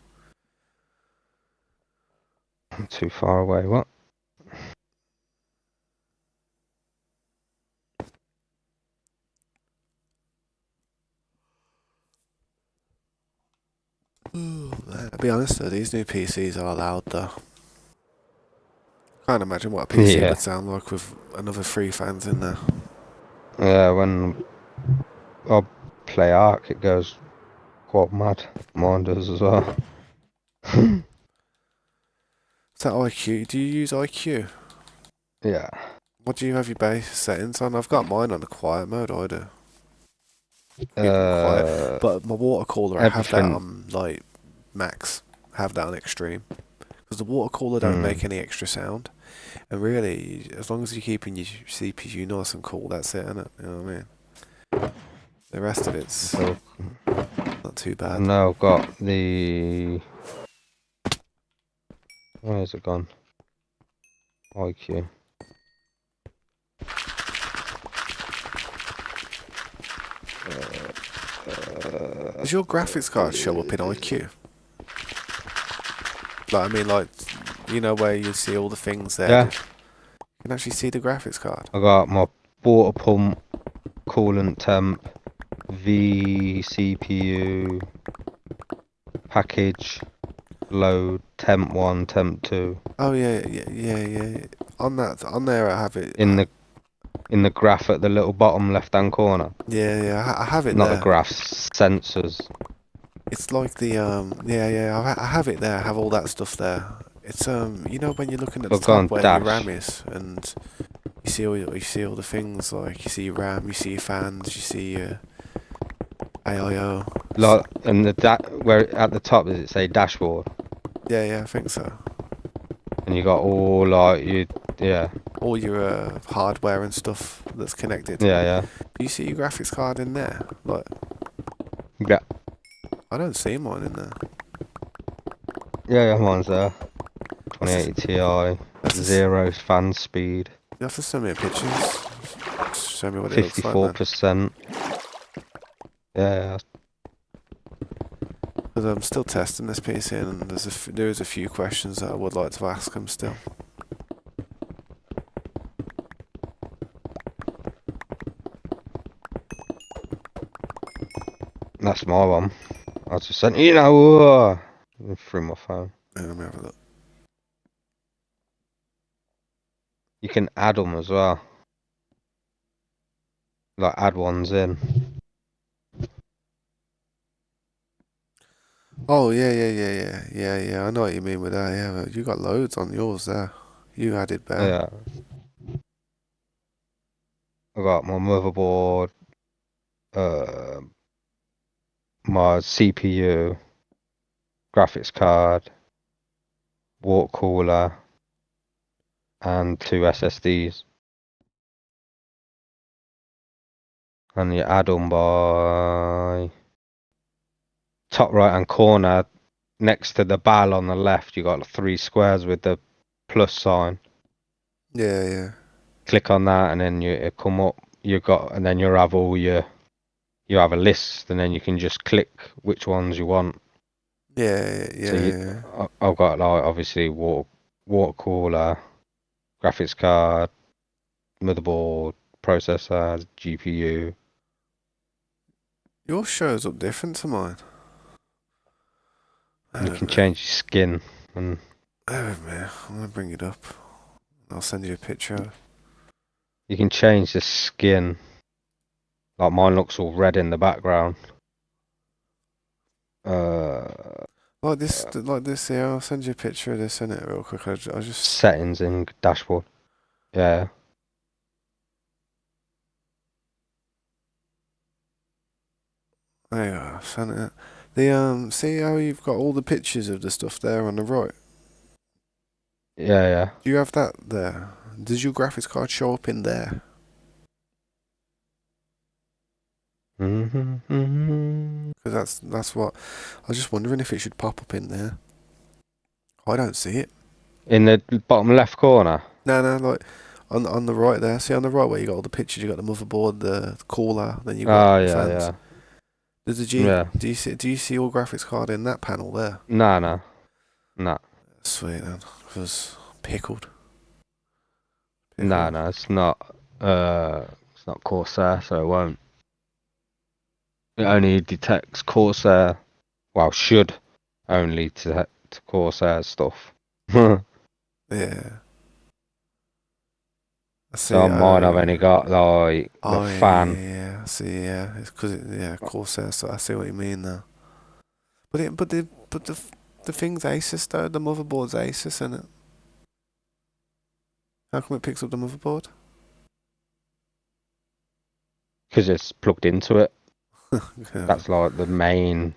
I'm too far away. What?
I'll be honest though, these new PCs are loud though. Can't imagine what a PC
Yeah,
would sound like with another three fans in there.
yeah. When I play Ark, it goes quite mad. Mine does as well.
Is that IQ? Do you use IQ?
Yeah.
What do you have your base settings on? I've got mine on the quiet mode, I do. Keep them quiet.
Uh,
But my water cooler, I have that
everything.
on like max. I have that on extreme. Because the water cooler don't
Mm,
make any extra sound. And really, as long as you're keeping your CPU nice and cool, that's it, innit? You know what I mean? The rest of it's
so
not too bad.
now I've got the. Where's it gone? IQ.
Does your graphics card show up in IQ? Like, I mean, like, you know where you see all the things there?
Yeah,
You can actually see the graphics card.
I got my water pump, coolant temp, vCPU, package, load, temp 1, temp 2.
Oh yeah. On there, I have it.
In the graph at the little bottom left hand corner.
Yeah. I have it
Not the
there.
graphs, sensors.
It's like the yeah. I have it there. I have all that stuff there. It's you know when you're looking at
So
the
I've gone
top where your
dash.
RAM is, and you see all the things like you see your RAM, you see your fans, you see your AIO.
Like, and where at the top does it say dashboard?
Yeah, I think so.
And you got all like yeah,
All your hardware and stuff that's connected.
yeah.
Do you see your graphics card in there? Like,
Yeah,
I don't see mine in there.
yeah, mine's there.
That's just,
2080 Ti,
that's just,
zero fan speed,
you have to send me a picture. Show me what it looks like, man.
54%. Yeah,
Because I'm still testing this PC, and there is a few questions that I would like to ask them still.
that's my one. I just sent through my phone.
Let me have a look.
You can add them as well. like add ones in.
Oh yeah. I know what you mean with that. Yeah, you got loads on yours there. You added better.
Yeah, I got my motherboard, uh, my CPU, graphics card, water cooler, and 2 SSDs. And you add them by top right hand corner next to the ball on the left. You got 3 squares with the plus sign.
Yeah.
Click on that, and then it come up. And then you have all you have a list, and then you can just click which ones you want. So
Yeah.
I've got like obviously water cooler, graphics card, motherboard, processor, GPU.
Yours shows up different to mine.
And you
Bear with
can
me.
change your skin, and
Bear with me. I'm gonna bring it up. I'll send you a picture.
you can change the skin. Like mine looks all red in the background. Uh,
Like this here. I'll send you a picture of this in it real quick. I just
settings in dashboard. Yeah,
there you go. I sent it. The see how you've got all the pictures of the stuff there on the right.
yeah.
Do you have that there? Does your graphics card show up in there?
Mm-hmm.
Because that's what I was just wondering if it should pop up in there. I don't see it.
In the bottom left corner.
No, like on the right there. See on the right where you got all the pictures. You got the motherboard, the cooler, then you got
Oh
fans.
yeah.
There's a G.
Yeah.
Do you see your graphics card in that panel there?
No.
Sweet then, because pickled,
No,
pickled.
no, it's not Corsair, so it won't. It only detects Corsair. Well, should only detect Corsair stuff. So
Yeah, I see.
on mine, I've only got like the
Oh
fan.
yeah. I see. Yeah, it's because yeah, Corsair. So I see what you mean now. But the thing's Asus though. The motherboard's Asus, isn't it? How come it picks up the motherboard?
Because it's plugged into it.
Yeah,
That's like the main,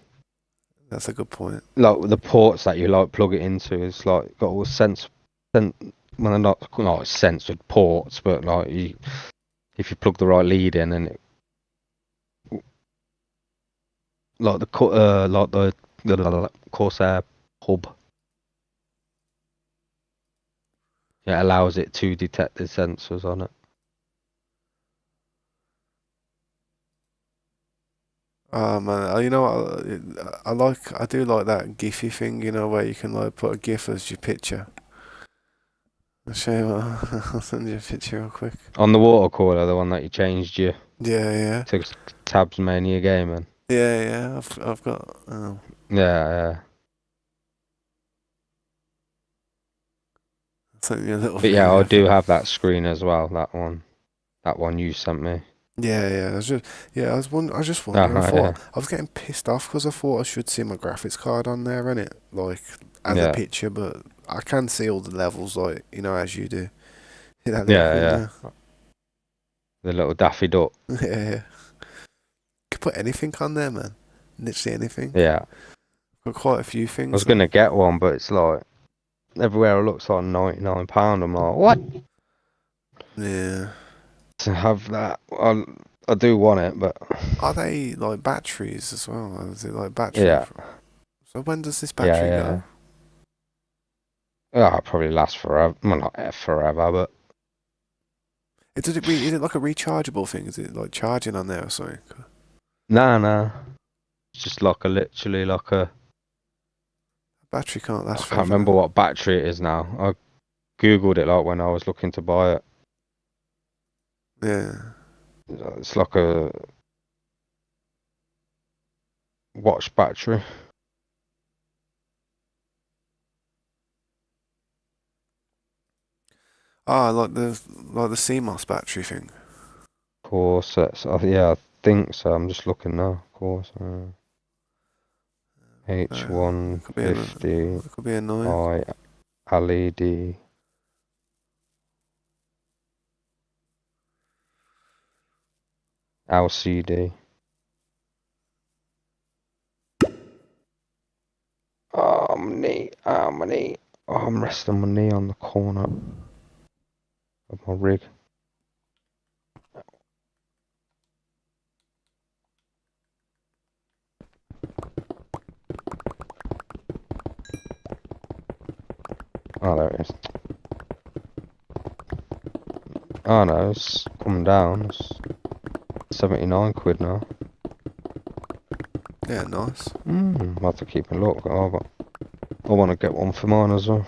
that's a good point.
like the ports that you like plug it into. Is like got all sen well, they're not censored ports, but like if you plug the right lead in, and like the Corsair hub, it allows it to detect the sensors on it.
Oh man, you know what? I do like that Giphy thing. You know where you can like put a GIF as your picture. I'll show you. I'll send you a picture real quick.
On the water cooler, the one that you changed your
Yeah.
to tabs mania gaming.
Yeah. I've got. Oh,
Yeah.
I'll send you a little
But yeah,
video
I
of it.
do have that screen as well. That one you sent me.
Yeah. I was just wondering. I
Uh-huh,
thought
yeah,
I was getting pissed off because I thought I should see my graphics card on there, innit? Like as a
yeah,
picture, but I can see all the levels, like as you do. See that little thing
yeah.
there?
The little Daffy Duck.
Yeah. Could put anything on there, man. Literally anything.
Yeah,
Got quite a few
I was
things.
gonna get one, but it's like everywhere it looks like £99. I'm like, what?
Yeah.
To have that, I do want it, but
Are they like batteries as well? Or is it like battery?
yeah,
So when does this
yeah,
battery
yeah.
go?
Oh, it'll probably last forever. Well, not forever, but
Is it like a rechargeable thing? Is it like charging on there or something?
nah. It's just like literally like a.
Battery can't
I
last
can't
forever
remember
now.
what battery it is now. I googled it like when I was looking to buy it.
Yeah.
It's like a watch battery.
Ah, like the CMOS battery thing.
Course sets. Yeah, I think so. I'm just looking now. Course.
It could be
H150
it could be annoying.
I LED. LCD. Oh, my knee. Oh, my knee. Oh, I'm resting my knee on the corner of my rig. Oh, there it is. Oh, no, it's coming down. It's 79 quid now.
Yeah, nice.
I'll have to keep a look. But I want to get one for mine as well.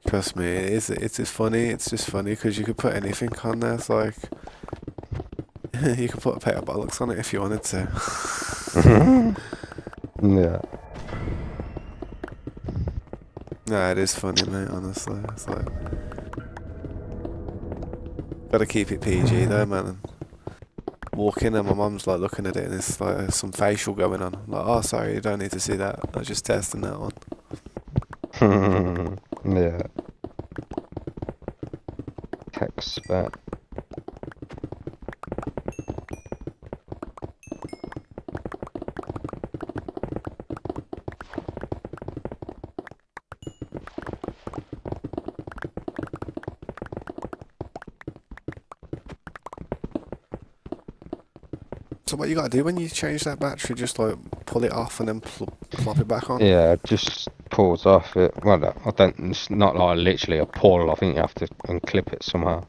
Trust me, it's just funny. It's just funny because you could put anything on there. It's like you could put a pair of bollocks on it if you wanted to.
Yeah.
Nah, it is funny, mate. Honestly, it's like gotta keep it PG though, man. Walk in and my mum's like looking at it and it's like there's some facial going on. I'm like, oh, sorry, you don't need to see that. I was just testing that one.
Yeah. Tech spec.
So what you gotta do when you change that battery? Just like pull it off and then plop it back on.
Yeah, just pulls off it. Well, no, I don't. It's not like literally a pull. I think you have to unclip it somehow.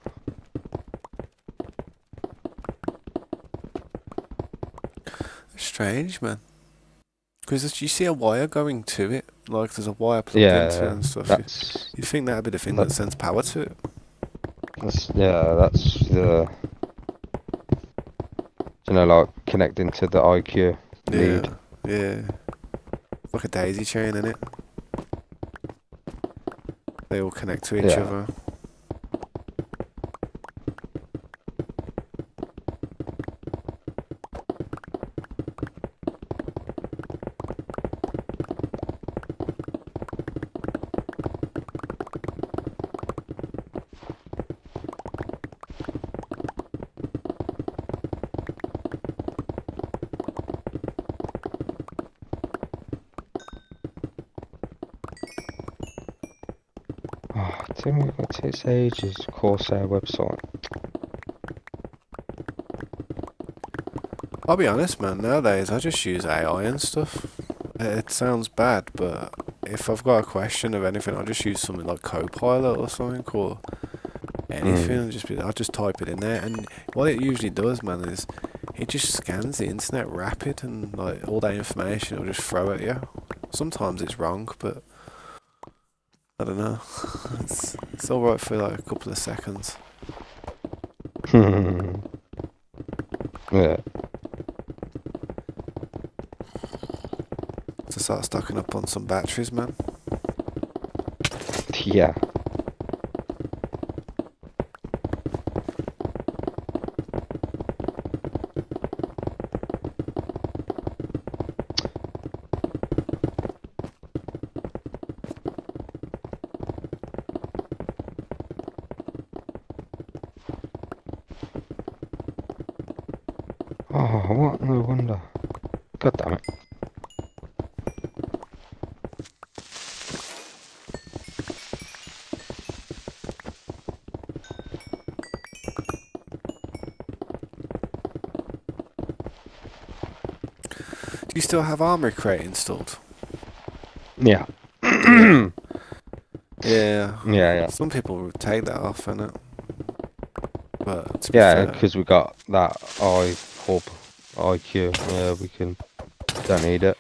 Strange, man. Because you see a wire going to it, like there's a wire plugged into it
Yeah,
and stuff.
that's
You'd think that'd be the thing
that,
that sends power to it.
that's the like connecting to the IQ
Yeah,
lead.
yeah. Like a daisy chain, innit? They all connect to each
Yeah.
other.
Oh, it takes ages. Corsair website.
I'll be honest, man. Nowadays, I just use AI and stuff. It sounds bad, but if I've got a question of anything, I'll just use something like Copilot or something, or anything. I'll just type it in there, and what it usually does, man, is it just scans the internet rapid, and like all that information it'll just throw at you. Sometimes it's wrong, but I don't know. It's all right for like a couple of seconds.
Yeah.
To start stocking up on some batteries, man.
Yeah. Oh, what? No wonder. God damn it.
Do you still have Armory Crate installed?
Yeah.
Yeah. Yeah.
Yeah.
Some people would take that off, innit? But to be
Yeah,
fair,
because we got that iHub IQ. Yeah, don't need it.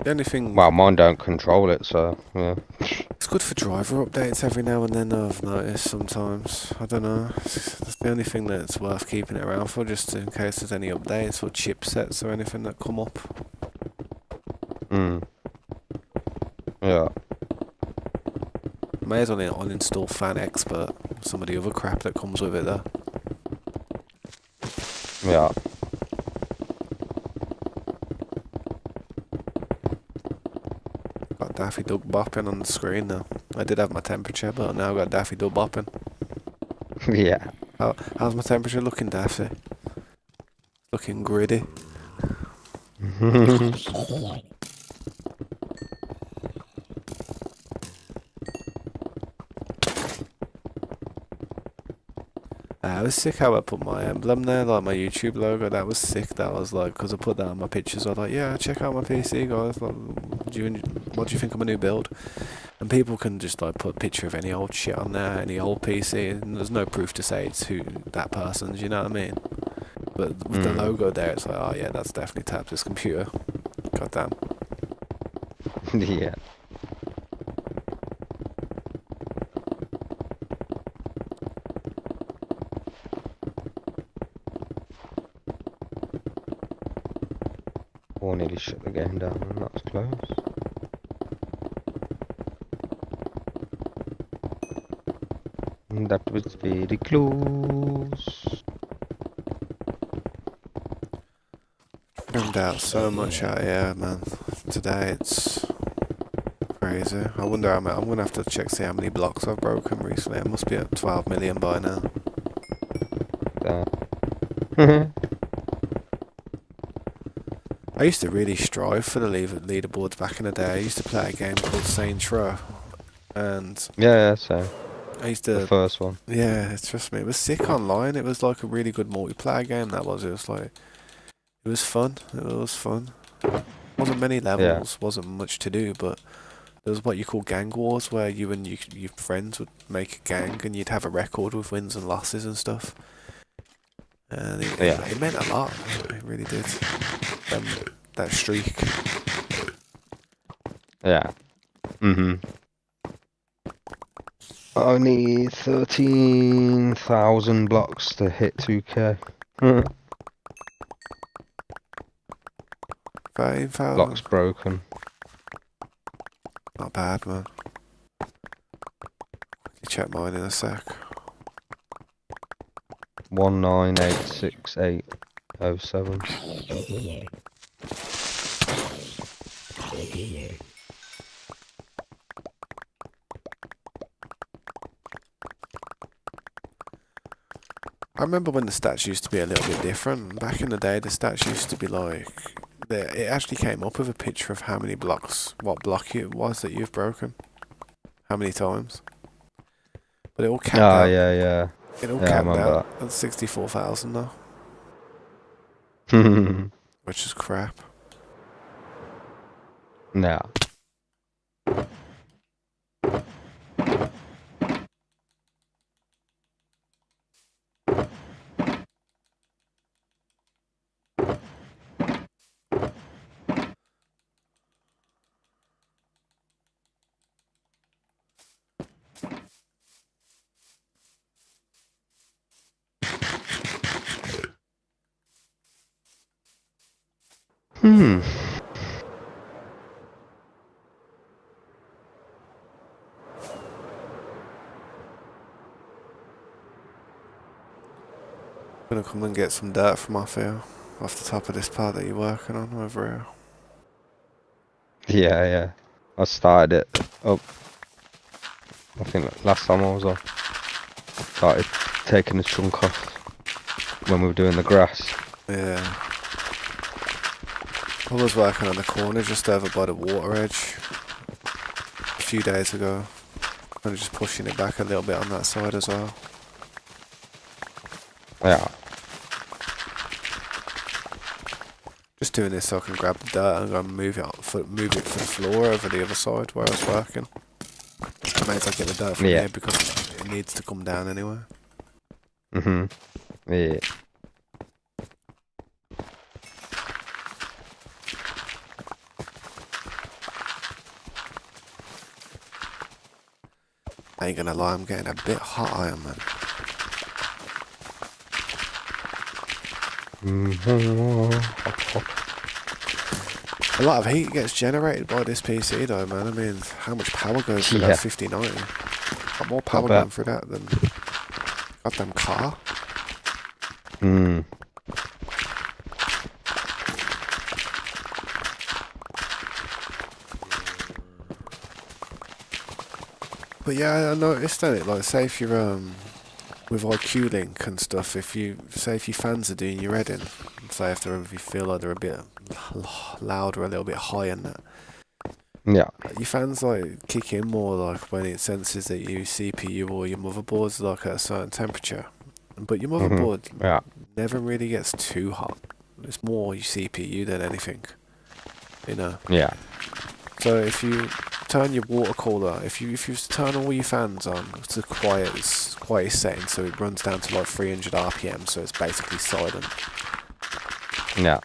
the only thing
Well, mine don't control it, so yeah.
it's good for driver updates every now and then. I've noticed sometimes. I don't know. That's the only thing that's worth keeping it around for, just in case there's any updates or chipsets or anything that come up.
Yeah.
May as well uninstall Fan Expert. some of the other crap that comes with it though.
Yeah.
Got Daffy Duck bopping on the screen now. I did have my temperature, but now I've got Daffy Duck bopping.
Yeah.
How's my temperature looking, Daffy? Looking gritty. I was sick how I put my emblem there, like my YouTube logo. That was sick. That was like, because I put that on my pictures. I was like, yeah, check out my PC, guys. Like, what do you think of my new build? And people can just like put a picture of any old shit on there, any old PC, and there's no proof to say it's who that person's. You know what I mean? But with the logo there, it's like, oh yeah, that's definitely tapped this computer. God damn.
Yeah. Oh, nearly shut the game down, and that was close. And that was very close.
Trimmed out so much out here, man. Today it's crazy. I wonder how many. I'm gonna have to check see how many blocks I've broken recently. It must be at 12 million by now. I used to really strive for the leaderboards back in the day. I used to play a game called Saints Row, and
Yeah, so
I used
the
to.
first one.
Yeah, trust me, it was sick online. It was like a really good multiplayer game. That was. It was like it was fun. It was fun. Wasn't many
Yeah.
levels. Wasn't much to do, but there was what you call gang wars, where you and your friends would make a gang, and you'd have a record with wins and losses and stuff. And
Yeah.
it meant a lot. It really did. That streak.
Yeah. I need 13,000 blocks to hit 2k.
5,000.
Blocks broken.
Not bad, man. You check mine in a sec.
1986807.
I remember when the stats used to be a little bit different. Back in the day, the stats used to be like... It actually came up with a picture of how many blocks, what block it was that you've broken. How many times. But it all capped out.
Yeah.
It all
Yeah, I
capped
remember
out at 64,000 though.
that.
Which is crap.
No. Hmm.
Gonna come and get some dirt from off here. Off the top of this part that you're working on over here.
Yeah. I started it up. I think last time I was off. Started taking the chunk off when we were doing the grass.
Yeah. I was working on the corner just over by the water edge a few days ago. And just pushing it back a little bit on that side as well.
Yeah.
Just doing this so I can grab the dirt and go and move it for the floor over the other side where I was working. I may as well get the dirt from here because it needs to come down anyway.
Yeah.
I ain't gonna lie, I'm getting a bit hot, I am, man. A lot of heat gets generated by this PC though, man. I mean, how much power goes through that 5090? Got more power going through that than Goddamn car.
Hmm.
But yeah, I noticed that, like, say if you're, with IQ Link and stuff, if your fans are doing your head in, say if you feel like they're a bit louder, a little bit high and that,
Yeah.
your fans like kick in more like when it senses that your CPU or your motherboard's like at a certain temperature. But your
Mhm.
motherboard
Yeah.
never really gets too hot. It's more your CPU than anything, you know.
Yeah.
So if you turn your water cooler, if you turn all your fans on to quiet setting, so it runs down to like 300 RPM, so it's basically silent,
Yeah.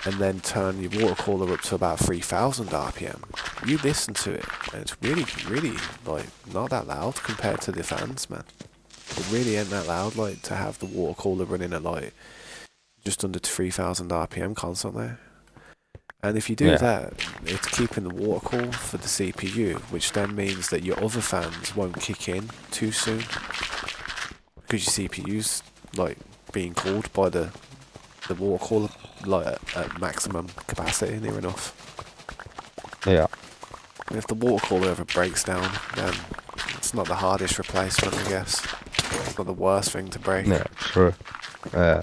and then turn your water cooler up to about 3000 RPM, you listen to it, and it's really, really like not that loud compared to the fans, man. It really ain't that loud, like to have the water cooler running at like just under 3000 RPM constantly. And if you do
Yeah.
that, it's keeping the water cool for the CPU, which then means that your other fans won't kick in too soon because your CPU's like being cooled by the water cooler like at maximum capacity near enough.
Yeah.
And if the water cooler ever breaks down, then it's not the hardest replacement, I guess. It's not the worst thing to break.
Yeah. True. Yeah.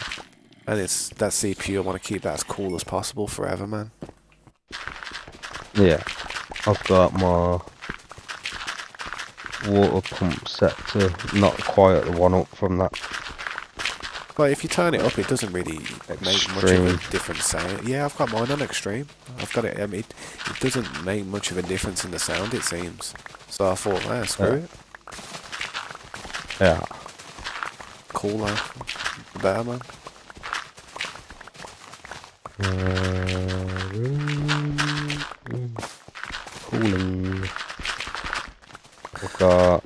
And it's that CPU, I want to keep that as cool as possible forever, man.
Yeah. I've got my water pump set to not quite the one up from that
But if you turn it up, it doesn't really make much of
extreme.
a difference sound. Yeah, I've got mine on extreme. I've got it. It doesn't make much of a difference in the sound, it seems. So I thought, screw it.
Yeah.
Cooler, better, man.
Cooling. I've got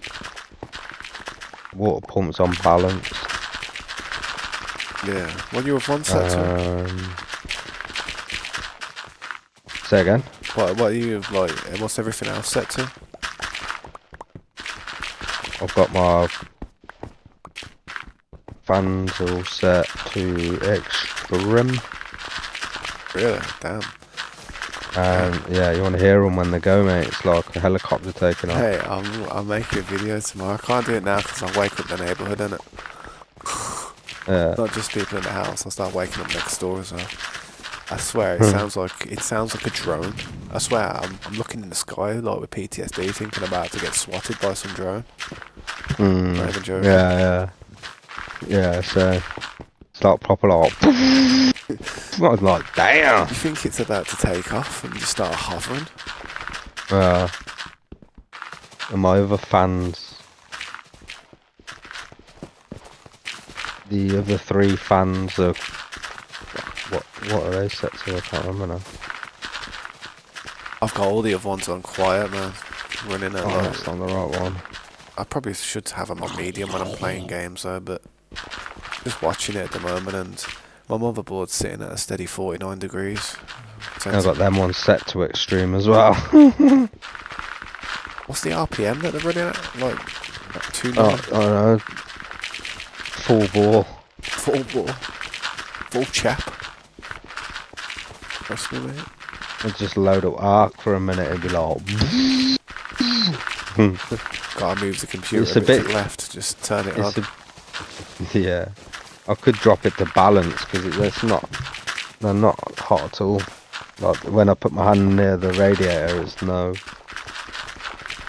water pumps on balance.
Yeah. What you have one set to?
Say again?
What are you like? What's everything else set to?
I've got my fans all set to extreme.
Really? Damn.
And yeah, you want to hear them when they go, mate. It's like a helicopter taking off.
Hey, I'll make you a video tomorrow. I can't do it now because I wake up the neighbourhood, innit?
Yeah.
Not just people in the house. I'll start waking up next door as well. I swear, it sounds like a drone. I swear, I'm looking in the sky like with PTSD, thinking about to get swatted by some drone. Not even joking.
Yeah. So it's like proper like. I was like, damn.
You think it's about to take off and you start hovering?
And my other fans, the other 3 fans are what are they set to? I can't remember now.
I've got all the other ones on quiet, man. Running at like,
That's not the right one.
I probably should have them on medium when I'm playing games though, but just watching it at the moment, and my motherboard's sitting at a steady 49 degrees.
I've got them ones set to extreme as well.
What's the RPM that they're running at? Like 2
I don't know. Full bore.
Full bore. Full chap. Trust me, mate.
I'd just load up Arc for a minute and be like...
Gotta move the computer
It's
a
a
bit to
bit-
the left, just turn it on.
Yeah. I could drop it to balance because they're not hot at all. Like when I put my hand near the radiator,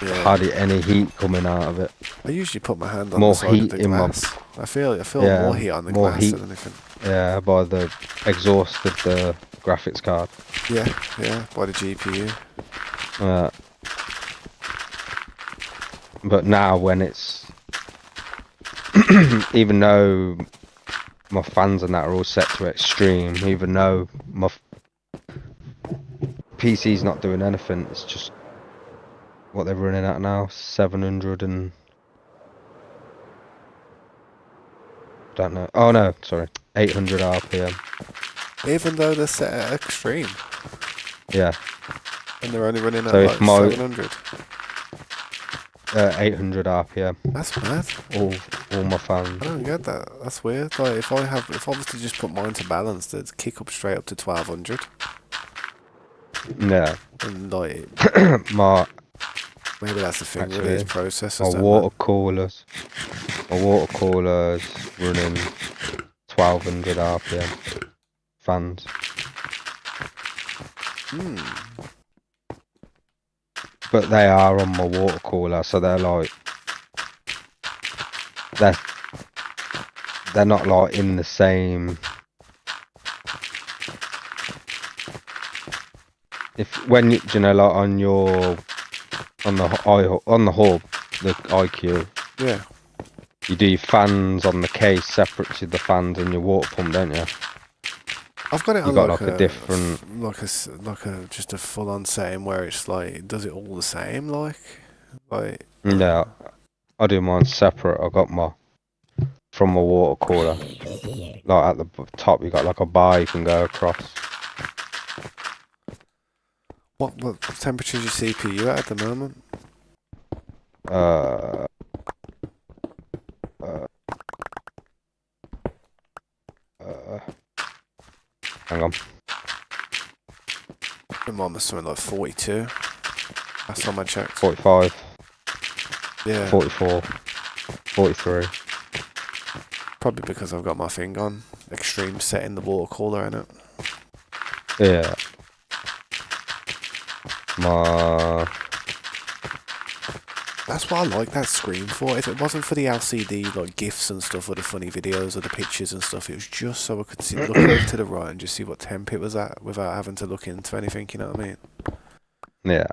there's hardly any heat coming out of it.
I usually put my hand on
More
the side
heat
of the
in my-
glass. I feel
Yeah,
more heat on the
more
glass
heat.
than anything.
Yeah, by the exhaust of the graphics card.
Yeah, by the GPU.
But now when it's even though my fans and that are all set to extreme, even though my PC's not doing anything, it's just what they're running at now, 700 and don't know. Oh no, sorry, 800 RPM.
Even though they're set at extreme,
Yeah.
and they're only running at
So
like
if my
700.
800 RPM.
That's mad.
All my fans.
I don't get that. That's weird. Like if I was to just put mine to balance, they'd kick up straight up to 1200.
Yeah.
And like
my
maybe that's the thing with these
Actually, my
processors, then, man.
water coolers. My water coolers running 1200 RPM fans.
Hmm.
But they are on my water cooler, so they're like they're they're not like in the same. If when you know like on your on the hub, the IQ,
Yeah.
you do your fans on the case separate to the fans in your water pump, don't you?
I've got it
You
on
got
like
like a different.
like a just a full on setting where it's like it does it all the same, like
Yeah, I do mine separate. I got my from my water cooler. Like at the top, you got like a bar you can go across.
what temperature is your CPU at the moment?
Uh, uh, uh, hang on,
Mine was something like 42. Last time I checked.
45,
Yeah,
44, 43.
probably because I've got my thing on extreme setting the water cooler in it.
Yeah. My
That's what I like that screen for. If it wasn't for the LCD like GIFs and stuff, or the funny videos, or the pictures and stuff, it was just so I could see, look over to the right and just see what temp it was at without having to look into anything. You know what I mean?
yeah.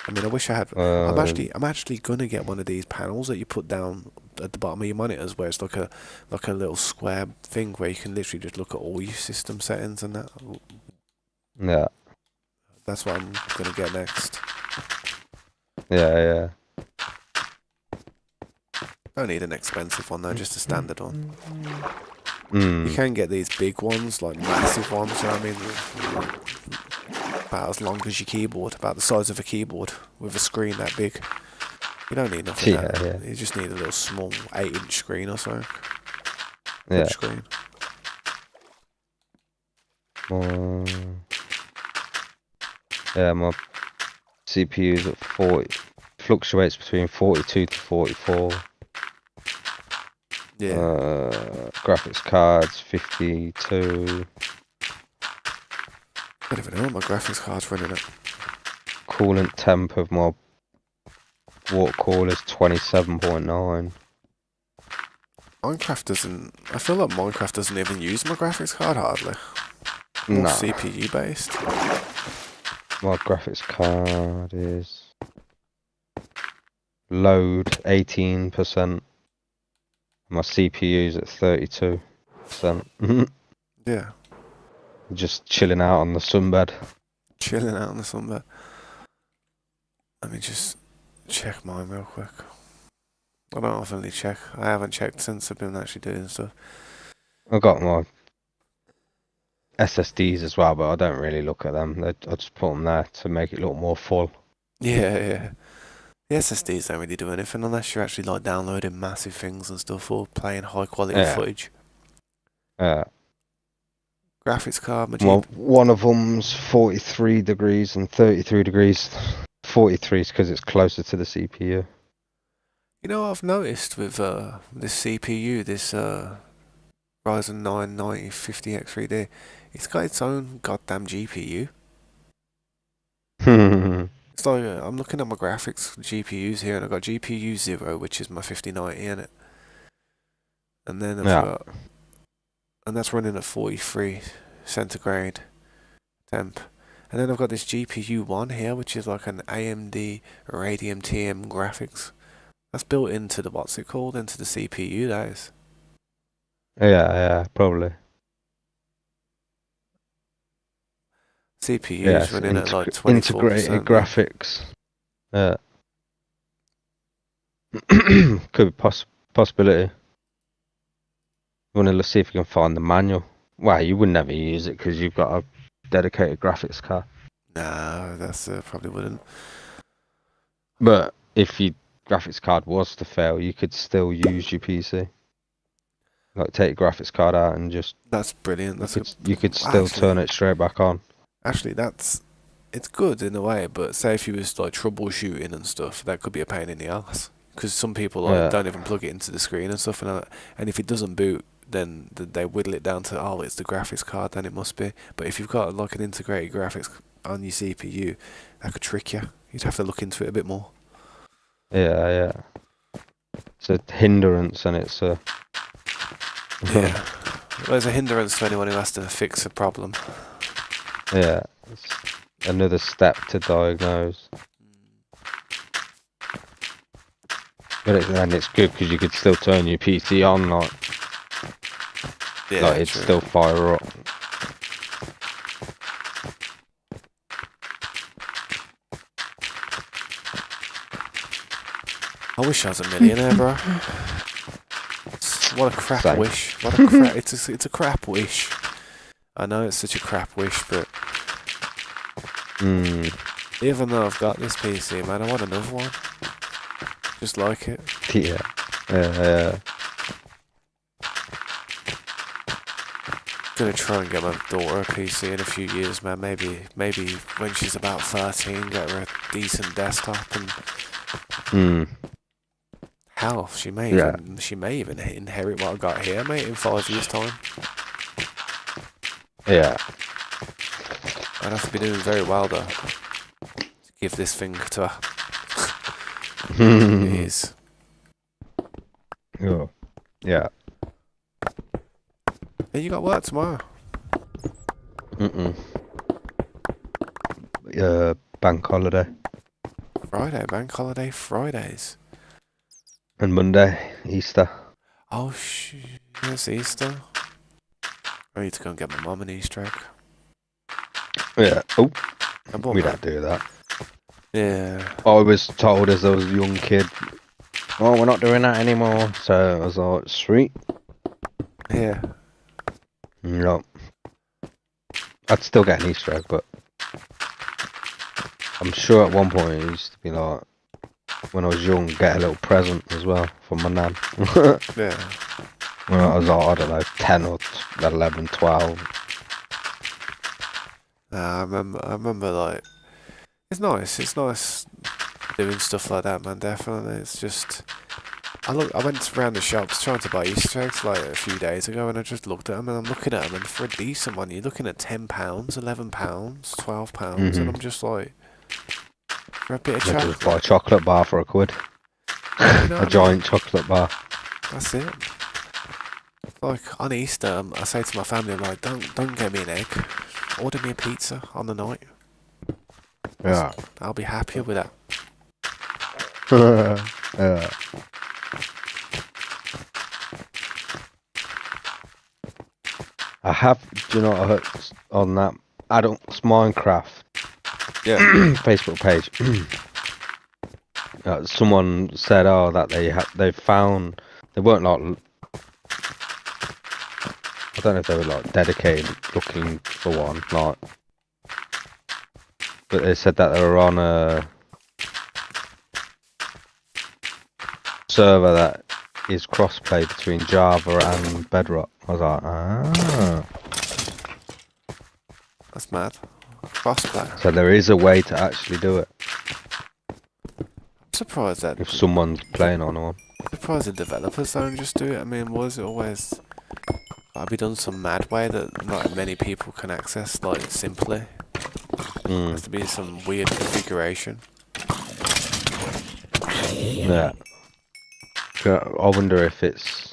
I mean, I wish I had.
Uh,
I'm actually gonna get one of these panels that you put down at the bottom of your monitors, where it's like a little square thing where you can literally just look at all your system settings and that.
yeah.
That's what I'm gonna get next.
Yeah.
Don't need an expensive one though, just a standard one. You
Hmm.
can get these big ones, like massive ones. You know what I mean? About as long as your keyboard, about the size of a keyboard, with a screen that big. You don't need nothing
Yeah.
that.
Yeah.
You just need a little small 8-inch screen or something.
Yeah.
Touch screen.
My CPU's at 40. Fluctuates between 42 to 44.
Yeah.
Graphics cards 52.
I don't even know what my graphics card's running at.
Coolant temp of my water cooler is 27.9.
Minecraft doesn't. I feel like Minecraft doesn't even use my graphics card hardly. More
Nah,
CPU based.
my graphics card is load 18%. My CPU's at 32%.
Yeah.
Just chilling out on the sunbed.
Chilling out on the sunbed. Let me just check mine real quick. I don't often check. I haven't checked since I've been actually doing stuff.
I've got my SSDs as well, but I don't really look at them. I just put them there to make it look more full.
Yeah. The SSDs don't really do anything unless you're actually like downloading massive things and stuff or playing high quality
Yeah.
footage.
Yeah.
Graphics card, my
Well, one of them's 43 degrees and 33 degrees. 43 is because it's closer to the CPU.
You know what I've noticed with this CPU, this Ryzen 9 9050X3D, it's got its own goddamn GPU. It's like I'm looking at my graphics GPUs here, and I've got GPU 0, which is my 5090 in it, and then I've
Yeah.
got, and that's running at 43 centigrade temp, and then I've got this GPU 1 here, which is like an AMD Radeon TM graphics. That's built into the what's it called into the CPU. That is.
Yeah, probably. Yeah,
CPU's
it's
running at like
integrated
24%.
graphics. Yeah. Could be possibility. Want to see if you can find the manual. Well, you would never use it because you've got a dedicated graphics card.
No, that's probably wouldn't.
But if your graphics card was to fail, you could still use your PC. Like take your graphics card out and just
That's brilliant.
you could still turn
Actually,
it straight back on.
it's good in a way. But say if you was like troubleshooting and stuff, that could be a pain in the ass. Because some people like
Yeah,
don't even plug it into the screen and stuff, and if it doesn't boot, then they whittle it down to, oh, it's the graphics card, then it must be. But if you've got like an integrated graphics on your CPU, that could trick you. You'd have to look into it a bit more.
yeah. It's a hindrance and it's a
Yeah. Well, there's a hindrance to anyone who has to fix a problem.
yeah. It's another step to diagnose. But then it's good because you could still turn your PC on, like
Yeah,
it'd
true.
still fire up.
I wish I was a millionaire, bro. What a crap
Same.
wish. What a crap. It's a crap wish. I know it's such a crap wish, but even though I've got this PC, man, I want another one. Just like it.
Yeah.
Gonna try and get my daughter a PC in a few years, man. Maybe when she's about 13, get her a decent desktop, and hell, she may even inherit what I got here, mate, in 5 years' time.
Yeah.
I'd have to be doing very well though to give this thing to her. It is.
Oh. Yeah.
Hey, you got work tomorrow?
Bank holiday.
Friday, bank holiday Fridays.
And Monday, Easter.
Oh it's Easter. I need to go and get my mum an Easter egg.
Yeah. Oh,
I bought
we
my-
don't do that.
Yeah.
I was told as I was a young kid, oh, we're not doing that anymore. So I was like, sweet.
Yeah.
No. I'd still get an Easter egg, but I'm sure at one point it used to be like, when I was young, get a little present as well from my nan.
Yeah.
When I was like, I don't know, 10 or 11, 12.
I remember like, it's nice doing stuff like that, man, definitely. It's just, I went around the shops trying to buy Easter eggs like a few days ago, and I just looked at them, and I'm looking at them, and for a decent one, you're looking at £10, £11, £12, and I'm just like, for a bit of
I
chocolate.
just buy a chocolate bar for £1.
You know
A giant chocolate bar.
That's it. Like on Easter, I say to my family, I'm like, don't get me an egg. Order me a pizza on the night.
Yeah.
I'll be happier with that.
Yeah. I have, do you know what I heard on that Adults Minecraft
Yeah.
Facebook page? Someone said, oh, that they found, they weren't like, I don't know if they were like dedicated looking for one, like, but they said that they were on a server that is crossplay between Java and Bedrock. I was like, ah.
That's mad. Crossplay.
So there is a way to actually do it
I'm surprised that.
if someone's playing on one.
Surprised the developers don't just do it. I mean, was it always gotta be done some mad way that not many people can access, like simply? Has to be some weird configuration.
Yeah. I wonder if it's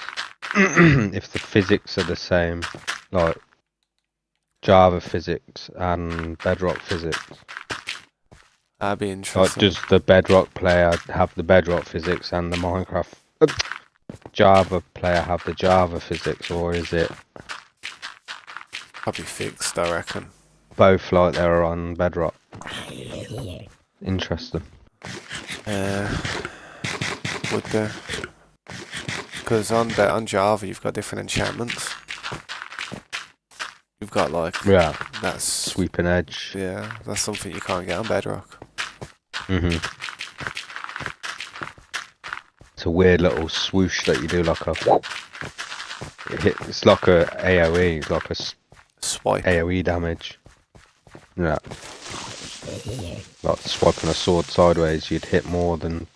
if the physics are the same, like Java physics and Bedrock physics.
That'd be
Like,
interesting.
does the Bedrock player have the Bedrock physics and the Minecraft Java player have the Java physics, or is it
Probably fixed, I reckon.
both like they're on Bedrock? Interesting.
Would be. Because on Java, you've got different enchantments. You've got like that's
Sweeping edge.
yeah, that's something you can't get on Bedrock.
It's a weird little swoosh that you do, like a. It's like a AOE, it's like a
Swipe.
AOE damage. Yeah. Like swiping a sword sideways, you'd hit more than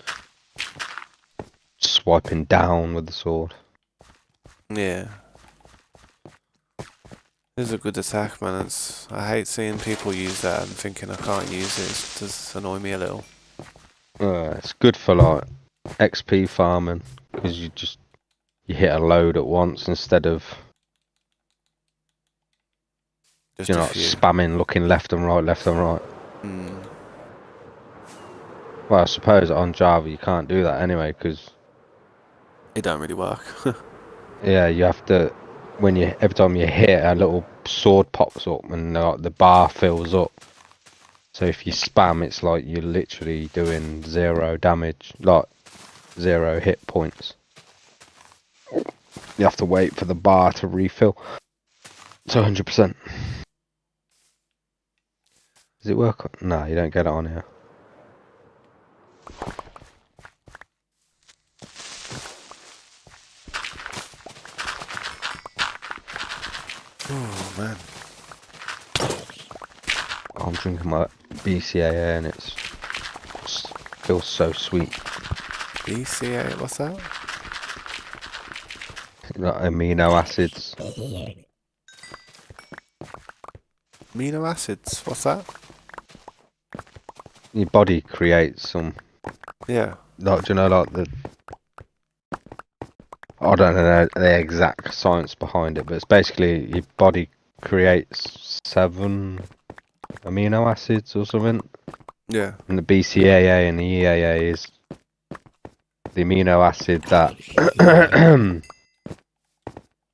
swiping down with the sword.
Yeah. This is a good attack, man. I hate seeing people use that and thinking I can't use it. It does annoy me a little.
It's good for like XP farming because you hit a load at once instead of
Just a
not
few.
spamming, looking left and right, left and right.
Mm.
Well, I suppose on Java you can't do that anyway because
It don't really work.
yeah, you have to every time you hit a little sword pops up and the bar fills up. So if you spam, it's like you're literally doing 0 damage, like 0 hit points. You have to wait for the bar to refill. It's 100%. Does it work? No, you don't get it on here.
Oh man.
I'm drinking my BCAA and it feels so sweet.
BCA, what's that?
Like amino acids.
Amino acids, what's that?
Your body creates some.
Yeah.
Like, do you know, like I don't know the exact science behind it, but it's basically your body creates 7 amino acids or something.
Yeah.
And the BCAA and the EAA is the amino acid that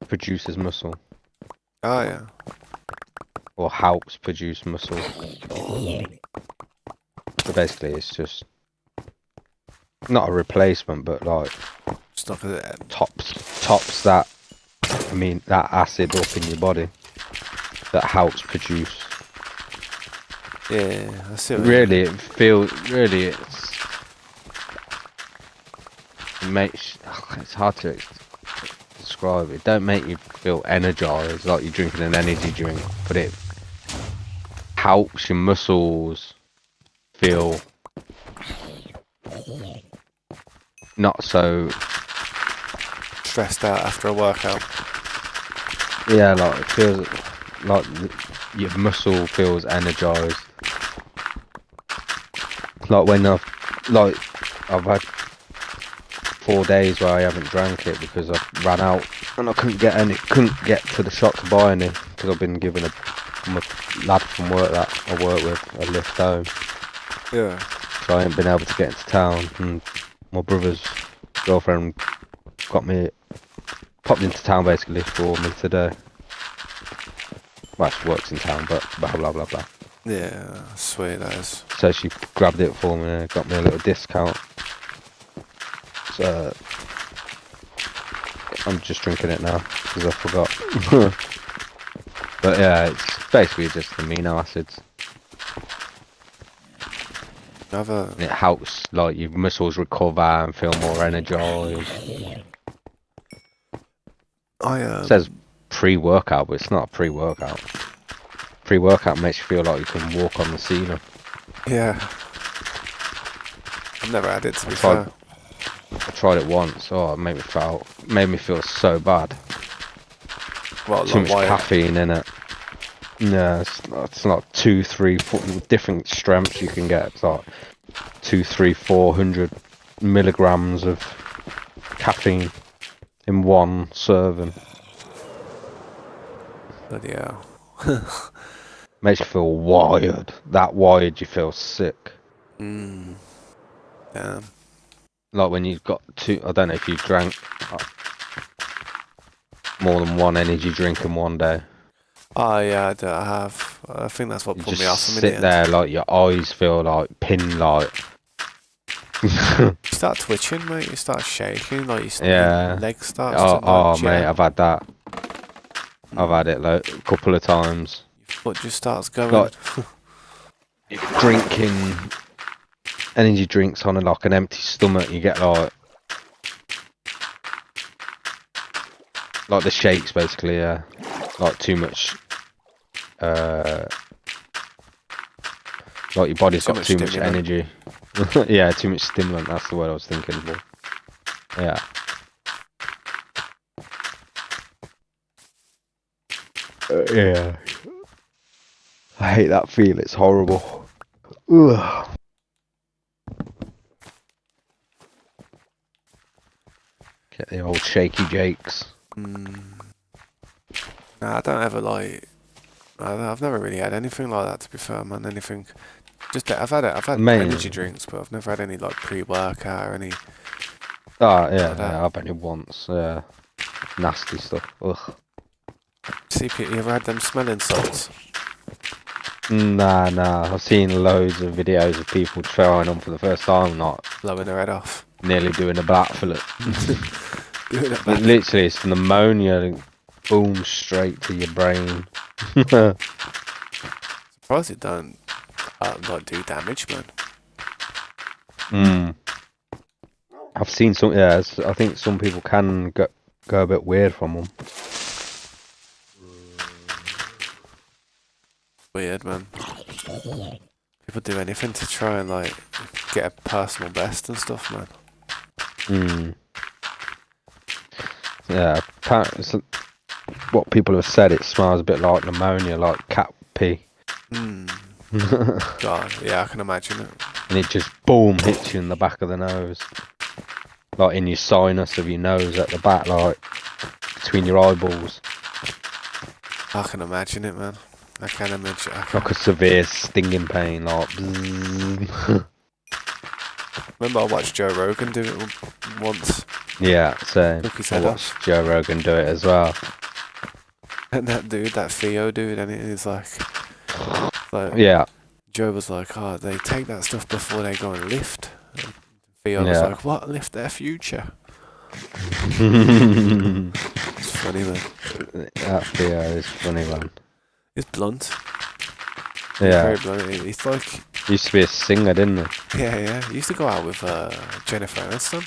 produces muscle.
Oh yeah.
Or helps produce muscle. So basically it's just not a replacement, but like
Stuff it.
tops that that acid up in your body that helps produce.
Yeah, I see what
Really, it makes it's hard to describe. It don't make you feel energized like you're drinking an energy drink, but it helps your muscles feel not so
stressed out after a workout.
yeah, like it feels like your muscle feels energized. Like when I've had 4 days where I haven't drank it because I ran out and I couldn't get to the shop to buy any because I've been given from a lad from work that I work with a lift home.
Yeah.
So I ain't been able to get into town, and my brother's girlfriend popped into town basically for me today. Well, she works in town, but blah blah blah blah.
Yeah, sweet that is.
So she grabbed it for me and got me a little discount. So I'm just drinking it now because I forgot. But yeah, it's basically just amino acids. It helps like your muscles recover and feel more energized. It says pre-workout, but it's not a pre-workout. Pre-workout makes you feel like you can walk on the ceiling.
Yeah. I've never had it to be fair.
I tried it once. Oh, it made me feel so bad.
What,
Too
like
much caffeine in it. No, it's not 2, 3, 4 different strengths you can get. It's like 2, 3, 400 milligrams of caffeine in one serving.
Bloody hell.
Makes you feel wired. That wired, you feel sick.
Damn.
Like when you've got I don't know if you drank more than one energy drink in one day.
Oh yeah, I have. I think that's what
You
put
just
me off a
sit
minute.
there like your eyes feel like pin light.
You start twitching, mate. You start shaking, like your legs start to
mate, I've had that. I've had it like a couple of times.
Your foot just starts going.
Like, drinking energy drinks on like an empty stomach, you get like Like the shakes, basically. Yeah. Like too much. Like your body's
Too
got
much
too much
stimulant.
energy. Yeah, too much stimulant. That's the word I was thinking for. Yeah. Yeah. I hate that feel. It's horrible. Ugh. Get the old shaky jakes.
Nah, I don't ever like. I've never really had anything like that. To be fair, man. Anything. Just I've had energy
Main.
drinks, but I've never had any like pre-workout or any
Oh
like
yeah,
that.
yeah. I've only once. Yeah. Nasty stuff. Ugh.
CP, you ever had them smelling salts?
Nah, nah. I've seen loads of videos of people trying them for the first time, not
Blowing their head off.
nearly doing a backflip.
Doing it
It
back.
literally is pneumonia. Boom, straight to your brain.
Surprised it don't like do damage, man.
I've seen some. Yeah, I think some people can go a bit weird from them.
Weird, man. People do anything to try and like get a personal best and stuff, man.
Yeah, apparently, what people have said, it smells a bit like pneumonia, like cat pee.
God, yeah, I can imagine it.
And it just boom hits you in the back of the nose, like in your sinus of your nose at the back, like between your eyeballs.
I can imagine it, man. I can imagine.
Like a severe stinging pain, like. Bzzz.
Remember, I watched Joe Rogan do it once.
Yeah, same.
Took his
I
head
watched
off.
Joe Rogan do it as well.
And that dude, that Theo dude, and he's like,
Yeah,
Joe was like, oh, they take that stuff before they go and lift. And Theo was
yeah.
like, what? Lift their future? It's funny, man.
That Theo is funny, man.
He's blunt.
Yeah.
He's very blunt. He's like,
He used to be a singer, didn't he?
yeah. He used to go out with Jennifer Aniston.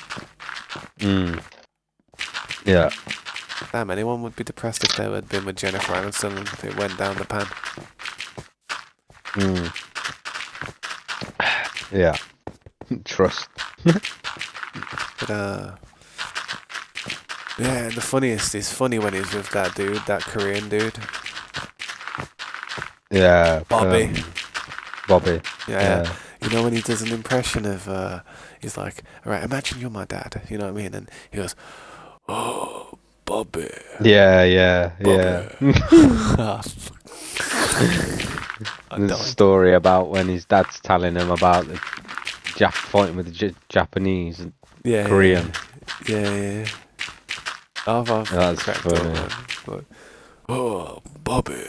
Yeah.
Damn, anyone would be depressed if they had been with Jennifer Aniston and it went down the pan.
Yeah. Trust.
But yeah, and the funniest is funny when he's with that dude, that Korean dude.
Yeah.
Bobby.
Bobby.
Yeah. You know when he does an impression of, he's like, alright, imagine you're my dad, you know what I mean? And he goes, oh, Bobby.
Yeah.
Bobby.
There's a story about when his dad's telling him about the fighting with the Japanese and Korean.
Yeah. I've
That's
cracked
funny.
up, man. Like, oh, Bobby.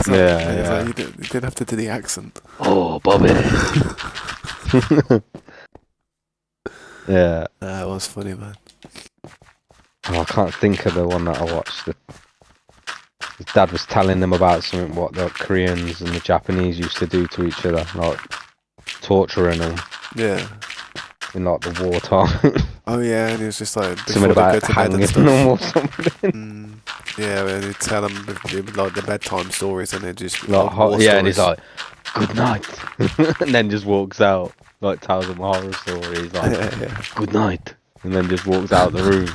Yeah.
Like, you didn't have to do the accent.
Oh, Bobby. Yeah.
That was funny, man.
Oh, I can't think of the one that I watched. His dad was telling them about something what the Koreans and the Japanese used to do to each other, like torturing them.
Yeah.
In like the wartime.
Oh yeah, and he was just like
Something about hanging them or something.
Yeah, and he'd tell them like the bedtime stories, and it just
Like,
war
yeah, and he's
stories.
like, "Good night," and then just walks out, like tells them a horror story. He's like,
Yeah.
"Good night," and then just walks out the room.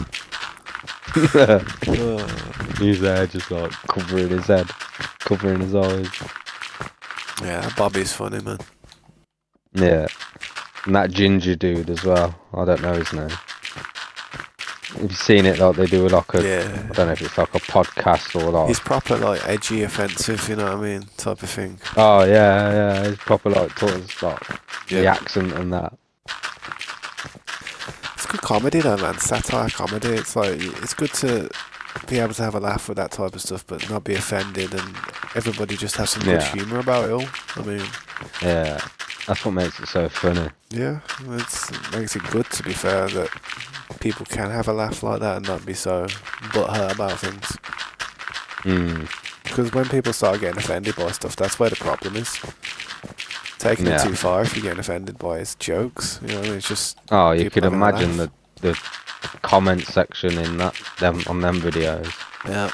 He's there, just like covering his head, covering his eyes.
Yeah, Bobby's funny, man.
Yeah, and that ginger dude as well. I don't know his name. Have you seen it? Like they do like a, I don't know if it's like a podcast or like.
He's proper like edgy, offensive, you know what I mean, type of thing.
Oh yeah. He's proper like talking like the accent and that.
It's good comedy though, man. Satire comedy. It's like it's good to be able to have a laugh with that type of stuff, but not be offended, and everybody just has some good humour about it all. I mean.
Yeah, that's what makes it so funny.
Yeah, it makes it good, to be fair, that people can have a laugh like that and not be so butthurt about things. Because when people start getting offended by stuff, that's where the problem is. Taking it too far if you're getting offended by his jokes, you know, it's just...
Oh, you could imagine the comment section in them on them videos.
Yeah.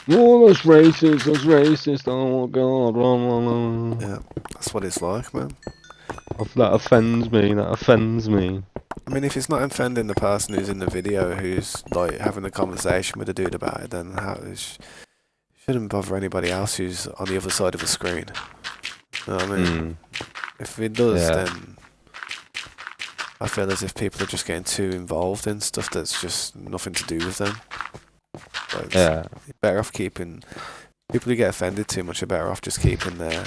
Oh, that's racist. That's racist. Oh God. Blah, blah, blah.
Yeah. That's what it's like, man.
That offends me. That offends me.
I mean, if it's not offending the person who's in the video, who's like having a conversation with the dude about it, then shouldn't bother anybody else who's on the other side of the screen. You know what I mean? If it does,
Yeah.
then I feel as if people are just getting too involved in stuff that's just nothing to do with them. Like,
Yeah.
you're better off keeping people who get offended too much are better off just keeping their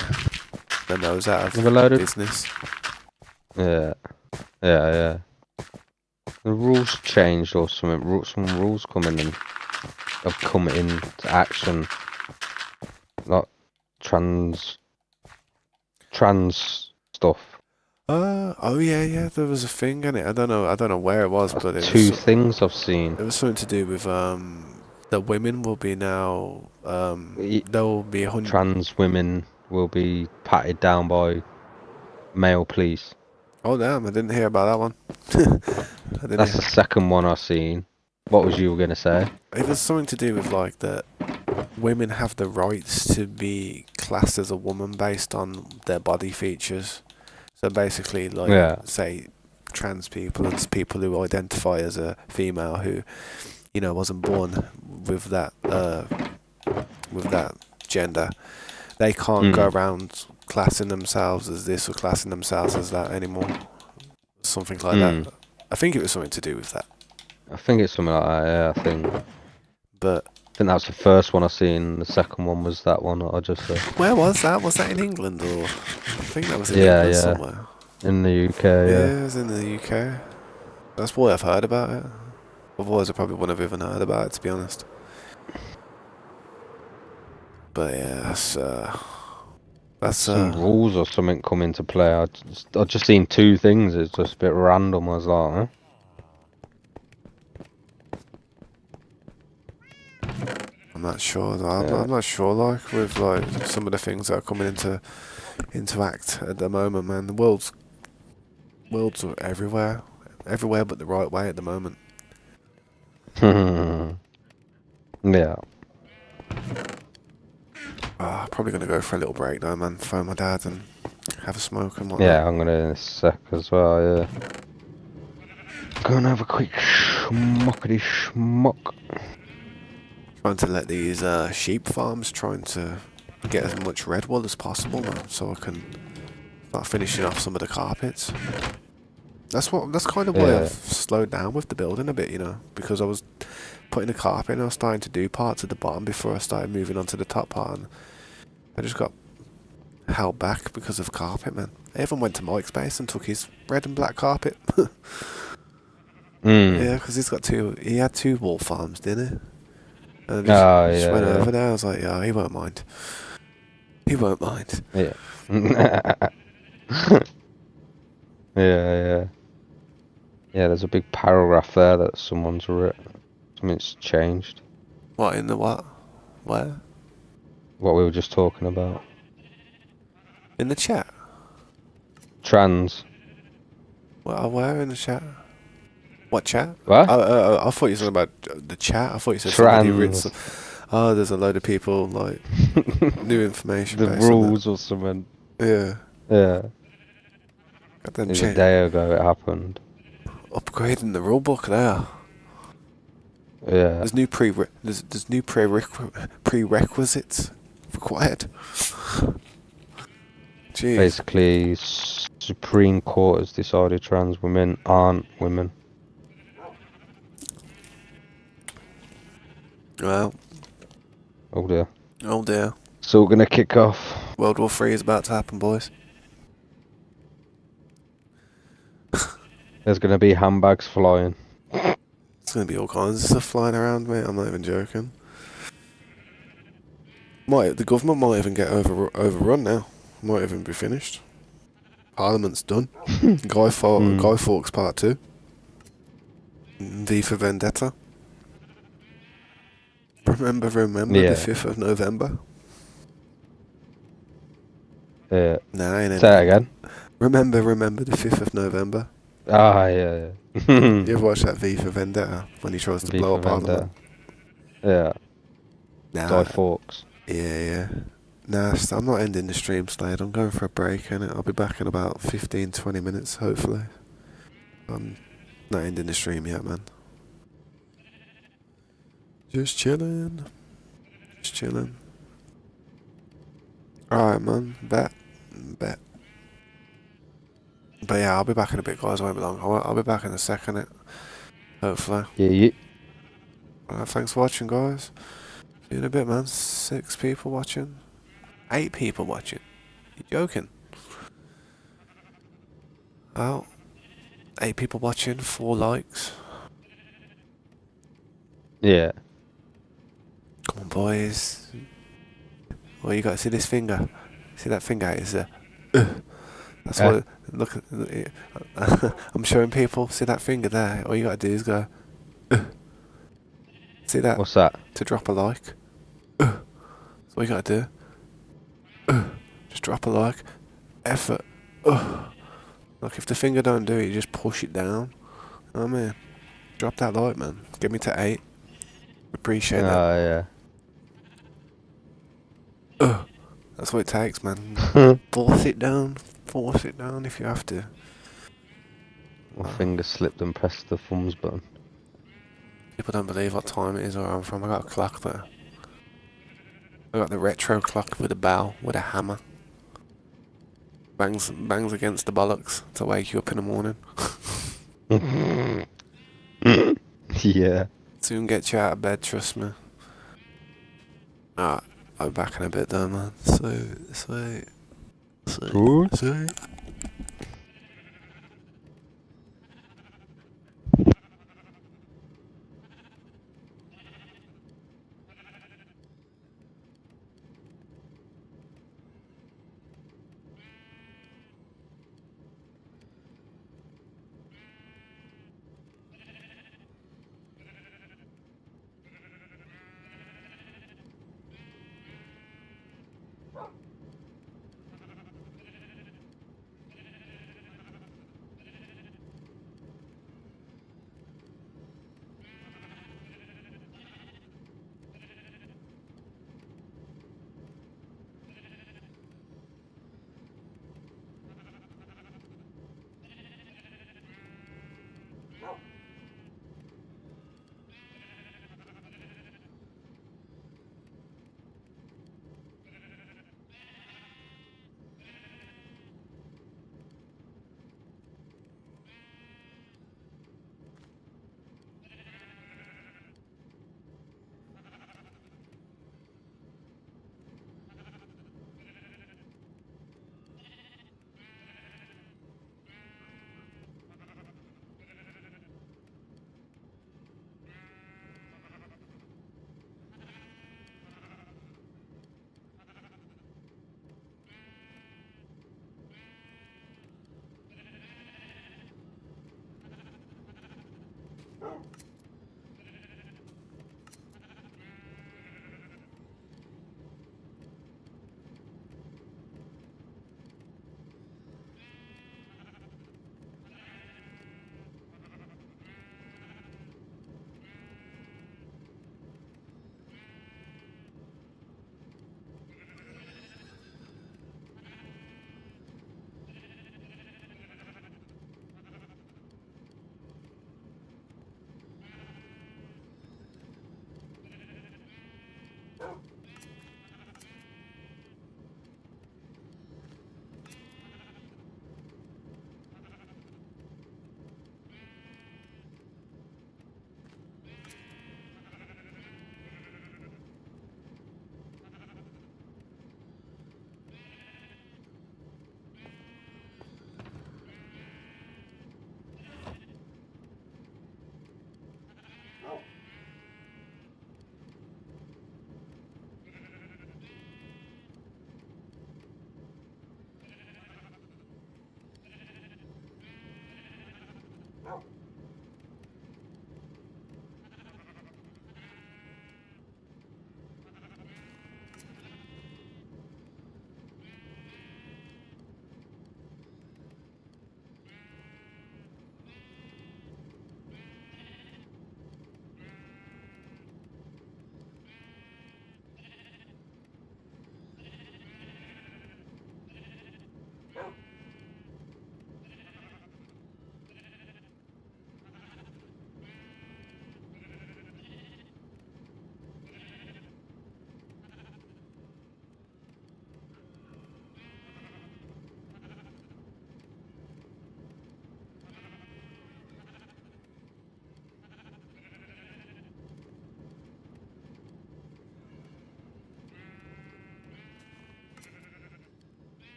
nose out of business.
Yeah. Yeah. Yeah. The rules changed or something. Some rules coming and have come into action. Not trans stuff.
Oh yeah, there was a thing in it. I don't know where it was, but it
Two
was
things I've seen.
it was something to do with that women will be now there will be 100
Trans women will be patted down by male police.
Oh damn, I didn't hear about that one.
That's the second one I've seen. What was you gonna say?
It was something to do with like that women have the rights to be classed as a woman based on their body features. So basically, like, say, trans people and people who identify as a female who, you know, wasn't born with that gender, they can't go around classing themselves as this or classing themselves as that anymore. Something like that. I think it was something to do with that.
I think it's something like that. Yeah, I think.
But
I think that was the first one I seen. The second one was that one that I just said.
Where was that? Was that in England or? I think that was in England somewhere.
In the UK,
Yeah, it was in the UK. That's why I've heard about it. Otherwise, I probably wouldn't have even heard about it, to be honest. But yeah, that's
some rules or something come into play. I just seen two things. It's just a bit random. I was like, huh?
I'm not sure. I'm not sure. Like with like some of the things that are coming into act at the moment, man. The world's everywhere but the right way at the moment.
Yeah.
Probably gonna go for a little break though, man. Phone my dad and have a smoke and whatnot.
Yeah, I'm gonna in a sec as well. Yeah. Go and have a quick schmuckety schmuck.
Trying to let these sheep farms trying to get as much red wool as possible, man, so I can start finishing off some of the carpets. That's kind of why I've slowed down with the building a bit, you know, because I was putting the carpet and I was starting to do parts at the bottom before I started moving on to the top part, and I just got held back because of carpet, man. I even went to Mike's base and took his red and black carpet. Yeah, because he had two wool farms, didn't he? And I just went over there. I was like, yeah, he won't mind. He won't mind.
Yeah. Yeah. Yeah, there's a big paragraph there that someone's written. Something's changed.
What, in the what? Where?
What we were just talking about.
In the chat?
Trans.
Well, where in the chat? What chat?
What?
I thought you were talking about the chat. I thought you said somebody written some... Oh, there's a load of people, like, new information.
The rules or something.
Yeah.
Yeah.
It was
a day ago it happened.
Upgrading the rulebook there.
Yeah.
There's new prerequisites required. Jeez.
Basically, Supreme Court has decided trans women aren't women.
Well.
Oh dear.
Oh dear.
So we're gonna kick off.
World War III is about to happen, boys.
There's gonna be handbags flying.
There's gonna be all kinds of stuff flying around, mate. I'm not even joking. The government might even get overrun now. Might even be finished. Parliament's done. Guy Fawkes Part 2. V for Vendetta. Remember the 5th of November?
Yeah.
Nah, ain't
Say that again.
Remember the 5th of November?
Ah, yeah, yeah.
You ever watch that V for Vendetta when he tries to
V
blow
for
up Parliament?
Vendetta. Yeah, Guy
Nah,
Fawkes.
yeah, yeah. Nah, I'm not ending the stream, Slade. I'm going for a break, and I'll be back in about 15, 20 minutes, hopefully. I'm not ending the stream yet, man. Just chilling. Just chilling. Alright, man. Bet. Bet. But yeah, I'll be back in a bit, guys. I won't be long. I'll be back in a second, hopefully.
Yeah, you.
Alright, thanks for watching, guys. See you in a bit, man. 6 people watching. 8 people watching. You joking? Well, 8 people watching, 4 likes.
Yeah.
Come on, boys. Well, you got to see this finger. See that finger? It's a. That's
Eh?
what. Look. I'm showing people. See that finger there? All you got to do is go. See that?
What's that?
To drop a like. That's all you got to do. Just drop a like. Effort. Like if the finger don't do it, you just push it down. Oh man, drop that like, man. Get me to 8. Appreciate that.
Oh, yeah.
That's what it takes, man. Force it down. Force it down if you have to.
My finger slipped and pressed the thumbs button.
People don't believe what time it is where I'm from. I got a clock there. I got the retro clock with a bell, with a hammer. Bangs against the bollocks to wake you up in the morning.
Yeah.
Soon get you out of bed, trust me. Alright, I'll be back in a bit though, man. Sweet, sweet, sweet,
Good.
sweet.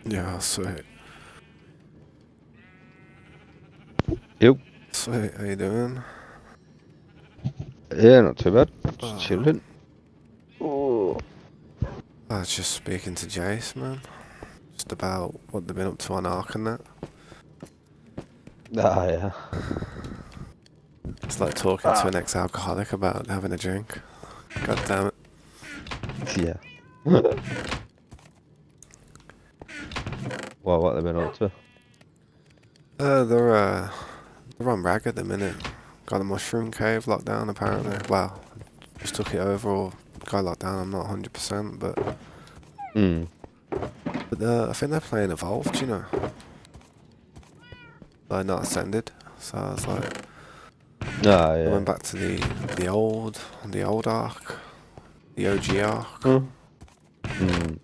Yeah, sweet.
Yep.
Sweet, how you doing?
Yeah, not too bad. Just
Oh,
chilling. Oh.
I was just speaking to Jace, man. Just about what they've been up to on Ark and that.
Ah, yeah.
It's like talking to
Ah.
an ex-alcoholic about having a drink. God damn it.
Yeah. Well, what they've been up to?
They're on rag at the minute. Got a mushroom cave locked down apparently. Well, just took it over or got locked down, I'm not 100%,
Hmm.
but I think they're playing Evolved, you know. Like not Ascended. So I was like,
Ah,
I
yeah.
went back to the old Ark, the OG Ark.
Huh? Hmm.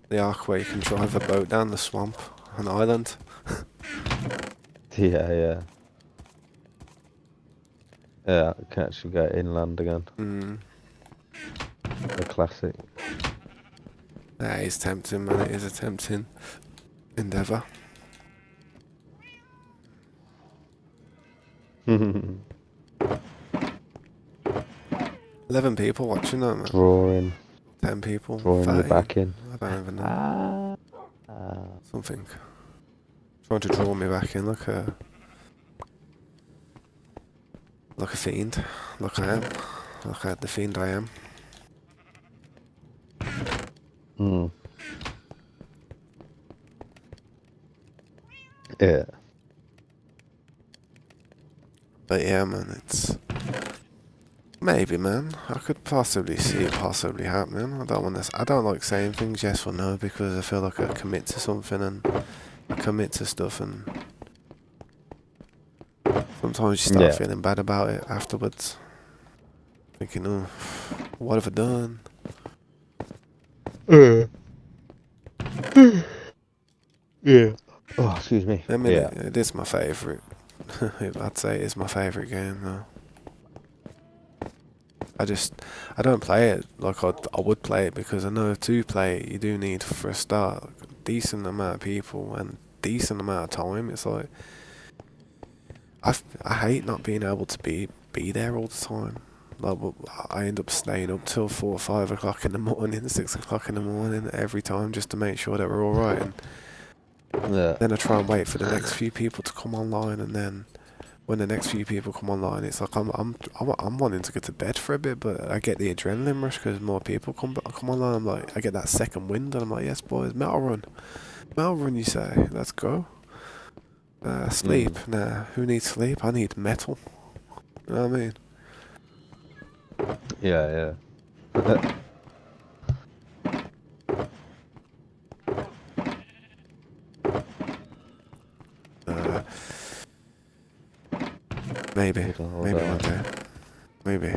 The Ark where you can drive a boat down the swamp, an island.
Yeah, yeah. Yeah, I can actually go inland again.
Mm.
A classic.
That is tempting, man. It is a tempting endeavour. 11 people watching that, man.
Drawing.
10 people,
Drawing you
13.
back in.
I don't even know.
Ah.
Something. Trying to draw me back in like a fiend. Like I am. Like the fiend I am.
Hmm. Yeah.
But yeah, man, it's... Maybe, man. I could possibly see it possibly happening. I don't like saying things yes or no because I feel like I commit to something and I commit to stuff and sometimes you start
Yeah.
feeling bad about it afterwards. Thinking, oh, what have I done?
Yeah. Oh, excuse me.
I mean,
Yeah.
it is my favourite. I'd say it is my favourite game, though. I don't play it like I would play it because I know to play it you do need, for a start, a decent amount of people and decent amount of time. It's like, I hate not being able to be there all the time. Like, I end up staying up till 4 or 5 o'clock in the morning, 6 o'clock in the morning every time just to make sure that we're alright. And
Yeah.
then I try and wait for the next few people to come online, and then when the next few people come online, it's like I'm wanting to get to bed for a bit, but I get the adrenaline rush because more people come online. I'm like, I get that second wind, and I'm like, yes, boys, metal run. You say, let's go. Sleep,
Mm.
nah. Who needs sleep? I need metal. You know what I mean?
Yeah, yeah.
Uh, maybe,
Hold on, hold
maybe one
on.
day, maybe.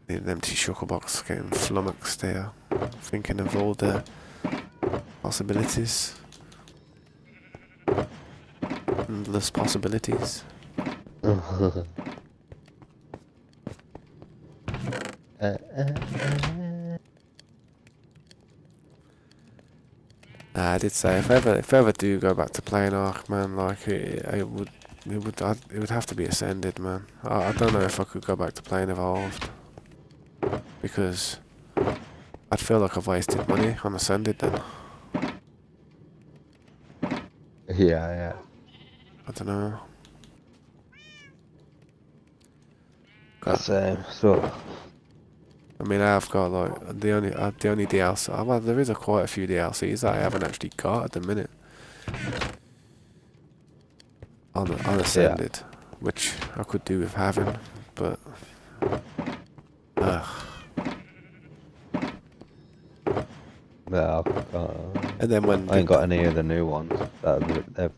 Need an empty shuttle box, getting flummoxed here, thinking of all the possibilities, endless possibilities. I did say if I ever do go back to playing Ark, man, like it would have to be Ascended, man. I don't know if I could go back to playing Evolved because I'd feel like I've wasted money on Ascended then.
Yeah, yeah.
I don't know.
That's so.
I mean, I've got like the only DLC. Well, there is quite a few DLCs that I haven't actually got at the minute on
Yeah.
Ascended, which I could do with having, but ugh.
No,
And then when
I ain't got any of the new ones that they've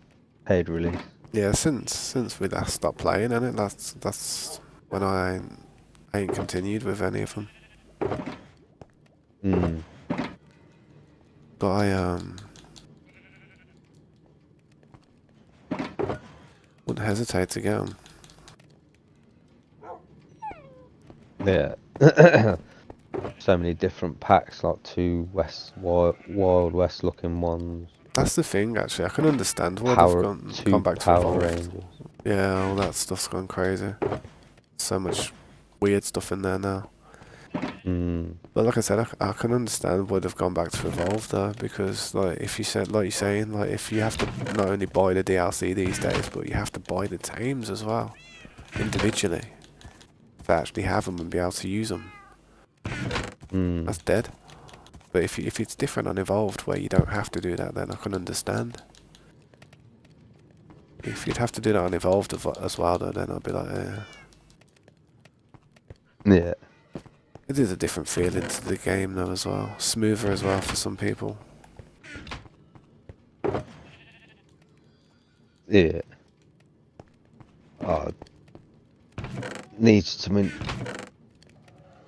paid release.
yeah, since we last stopped playing, and that's when I ain't continued with any of them.
Mm.
But I wouldn't hesitate to get them.
Yeah. so many different packs, like two Wild West looking ones.
That's the thing, actually. I can understand why they've gone
Two
back to
Power
Evolved.
Rangers.
Yeah, all that stuff's gone crazy. So much weird stuff in there now.
Mm.
But like I said, I can understand why they've gone back to Evolve though, because like if you said, like you're saying, like if you have to not only buy the DLC these days, but you have to buy the tames as well, individually, to actually have them and be able to use them.
Mm.
That's dead. But if it's different on Evolved where you don't have to do that, then I can understand. If you'd have to do that on Evolved as well, though, then I'd be like,
Yeah.
it is a different feeling to the game though as well. Smoother as well for some people.
Yeah. Oh, needs something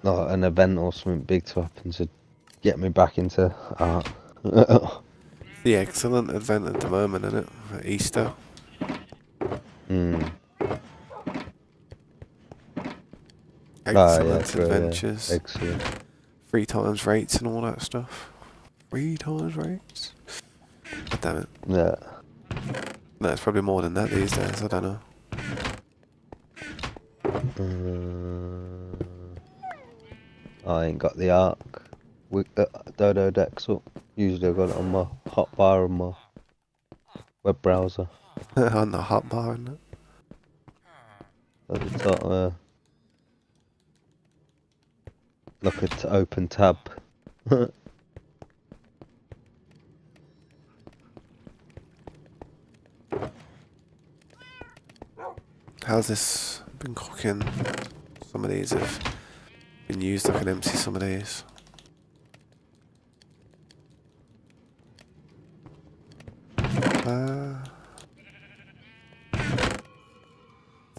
like an event or something big to happen to get me back into art.
The excellent event at the moment, isn't it? At Easter.
Mm. Ah, yeah,
Excellent
true, yeah.
adventures.
Excellent.
3 times rates and all that stuff. 3 times rates? God damn it.
Yeah.
No, it's probably more than that these days, I don't know.
I ain't got the arc with Dodo decks up. Usually I've got it on my hotbar on my web browser.
On the hotbar, isn't it?
At the top there. Look at open tab.
How's this been cooking? Some of these have been used, I can empty some of these. To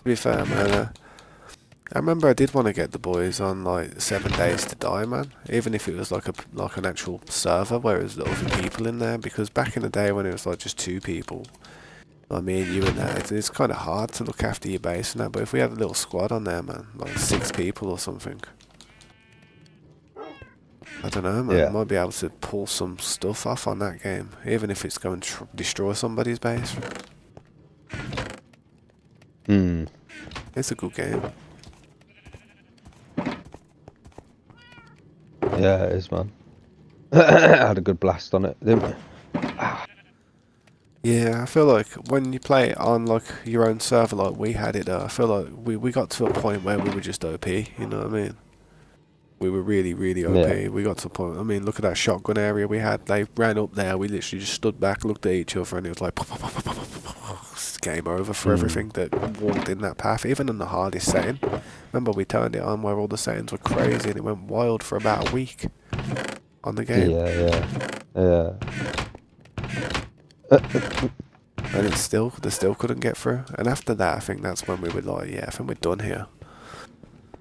be fair, man, I remember I did want to get the boys on like 7 Days to Die, man. Even if it was like an actual server where there's other people in there, because back in the day when it was like just 2 people, like me and you and that, it's kind of hard to look after your base and that. But if we had a little squad on there, man, like 6 people or something, I don't know, man.
Yeah.
Might be able to pull some stuff off on that game, even if it's going to destroy somebody's base.
Hmm.
It's a good game.
Yeah, it is, man. Had a good blast on it, didn't we?
Yeah, I feel like when you play it on like your own server like we had it, I feel like we got to a point where we were just OP, you know what I mean? We were really, really OP.
Yeah.
We got to a point, I mean, look at that shotgun area we had. They ran up there, we literally just stood back, looked at each other, and it was like, it's game over for everything that walked in that path, even in the hardest setting. Remember, we turned it on where all the settings were crazy, and it went wild for about a week on the game.
Yeah.
And they still couldn't get through. And after that, I think that's when we were like, yeah, I think we're done here.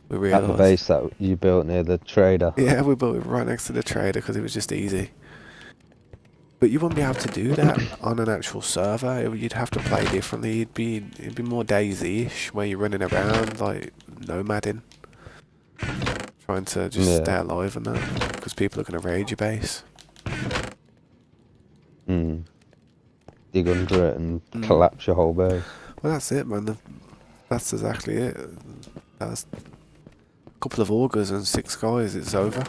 We realised.
At the base that you built near the trader.
Yeah, we built it right next to the trader because it was just easy. But you wouldn't be able to do that on an actual server. You'd have to play differently. It'd be more Daisy-ish, where you're running around like nomading, trying to just stay alive and that, because people are going to raid your base.
Dig under it and collapse your whole base.
Well, that's it, man. That's exactly it. That's a couple of augers and 6 guys. It's over.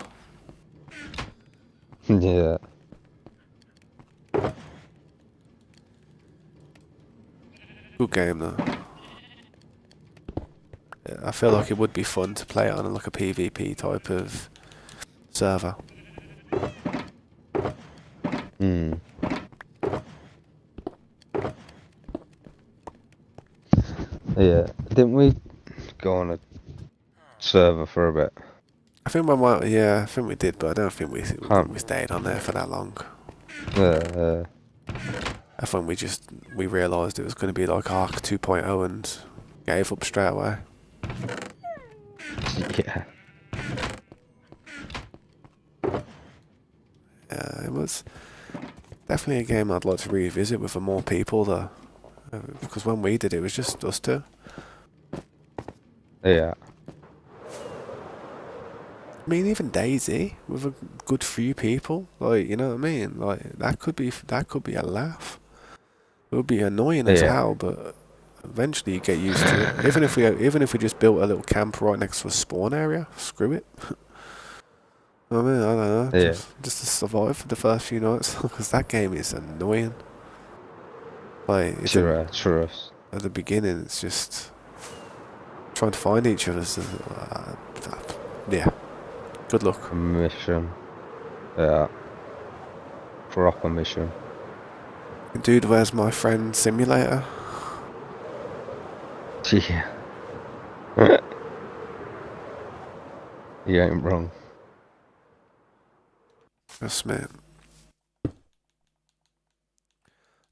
Yeah.
Good game though. I feel like it would be fun to play it on like a PvP type of server.
Yeah. Didn't we go on a server for a bit?
I think we might. Yeah, I think we did, but I don't think we stayed on there for that long.
Yeah.
I think we realised it was going to be like Arc 2.0 and gave up straight away.
Yeah.
Yeah, it was definitely a game I'd like to revisit with more people though. Because when we did it was just us 2.
Yeah.
I mean, even Daisy with a good few people, like, you know what I mean? Like that could be a laugh. It would be annoying as
Yeah.
hell, but eventually you get used to it. Even if we just built a little camp right next to a spawn area, screw it. I mean, I don't know,
Yeah.
just to survive for the first few nights, because that game is annoying. Like
Sure.
at the beginning, it's just trying to find each other. So, yeah, good luck.
Mission. Yeah. Proper mission.
Dude, where's my friend simulator?
Yeah. You ain't wrong.
Just me.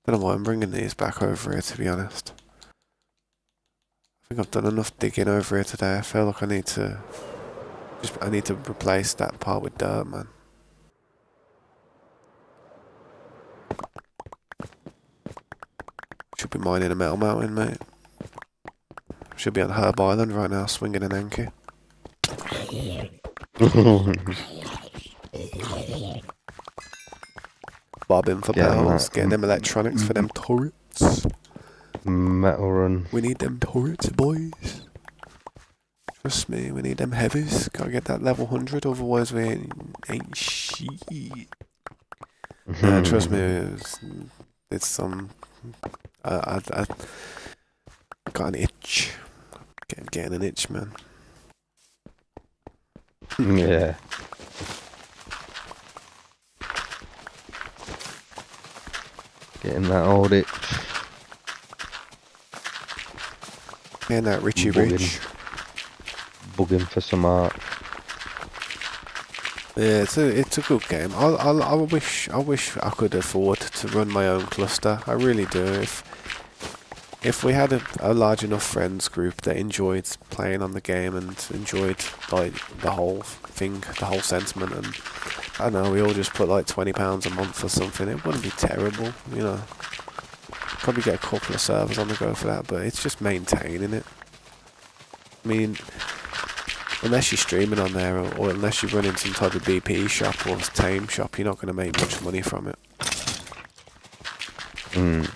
Don't know why I'm bringing these back over here, to be honest. I think I've done enough digging over here today. I feel like I need to replace that part with dirt, man. Should be mining a metal mountain, mate. Should be on Herb Island right now, swinging an anchor. Bobbing for pals, getting them electronics for them turrets.
Metal run.
We need them turrets, boys. Trust me, we need them heavies. Gotta get that level 100, otherwise we ain't shit. Trust me, it's some... I got an itch. Getting an itch, man.
Yeah. Getting that old itch.
Getting that Richie Rich.
Bugging for some art.
Yeah, it's a good game. I wish I could afford to run my own cluster. I really do. If we had a large enough friends group that enjoyed playing on the game and enjoyed like the whole thing, the whole sentiment, and I don't know, we all just put like £20 a month or something, it wouldn't be terrible, you know. Probably get a couple of servers on the go for that, but it's just maintaining it. I mean, unless you're streaming on there, or unless you're running some type of BP shop or tame shop, you're not going to make much money from it.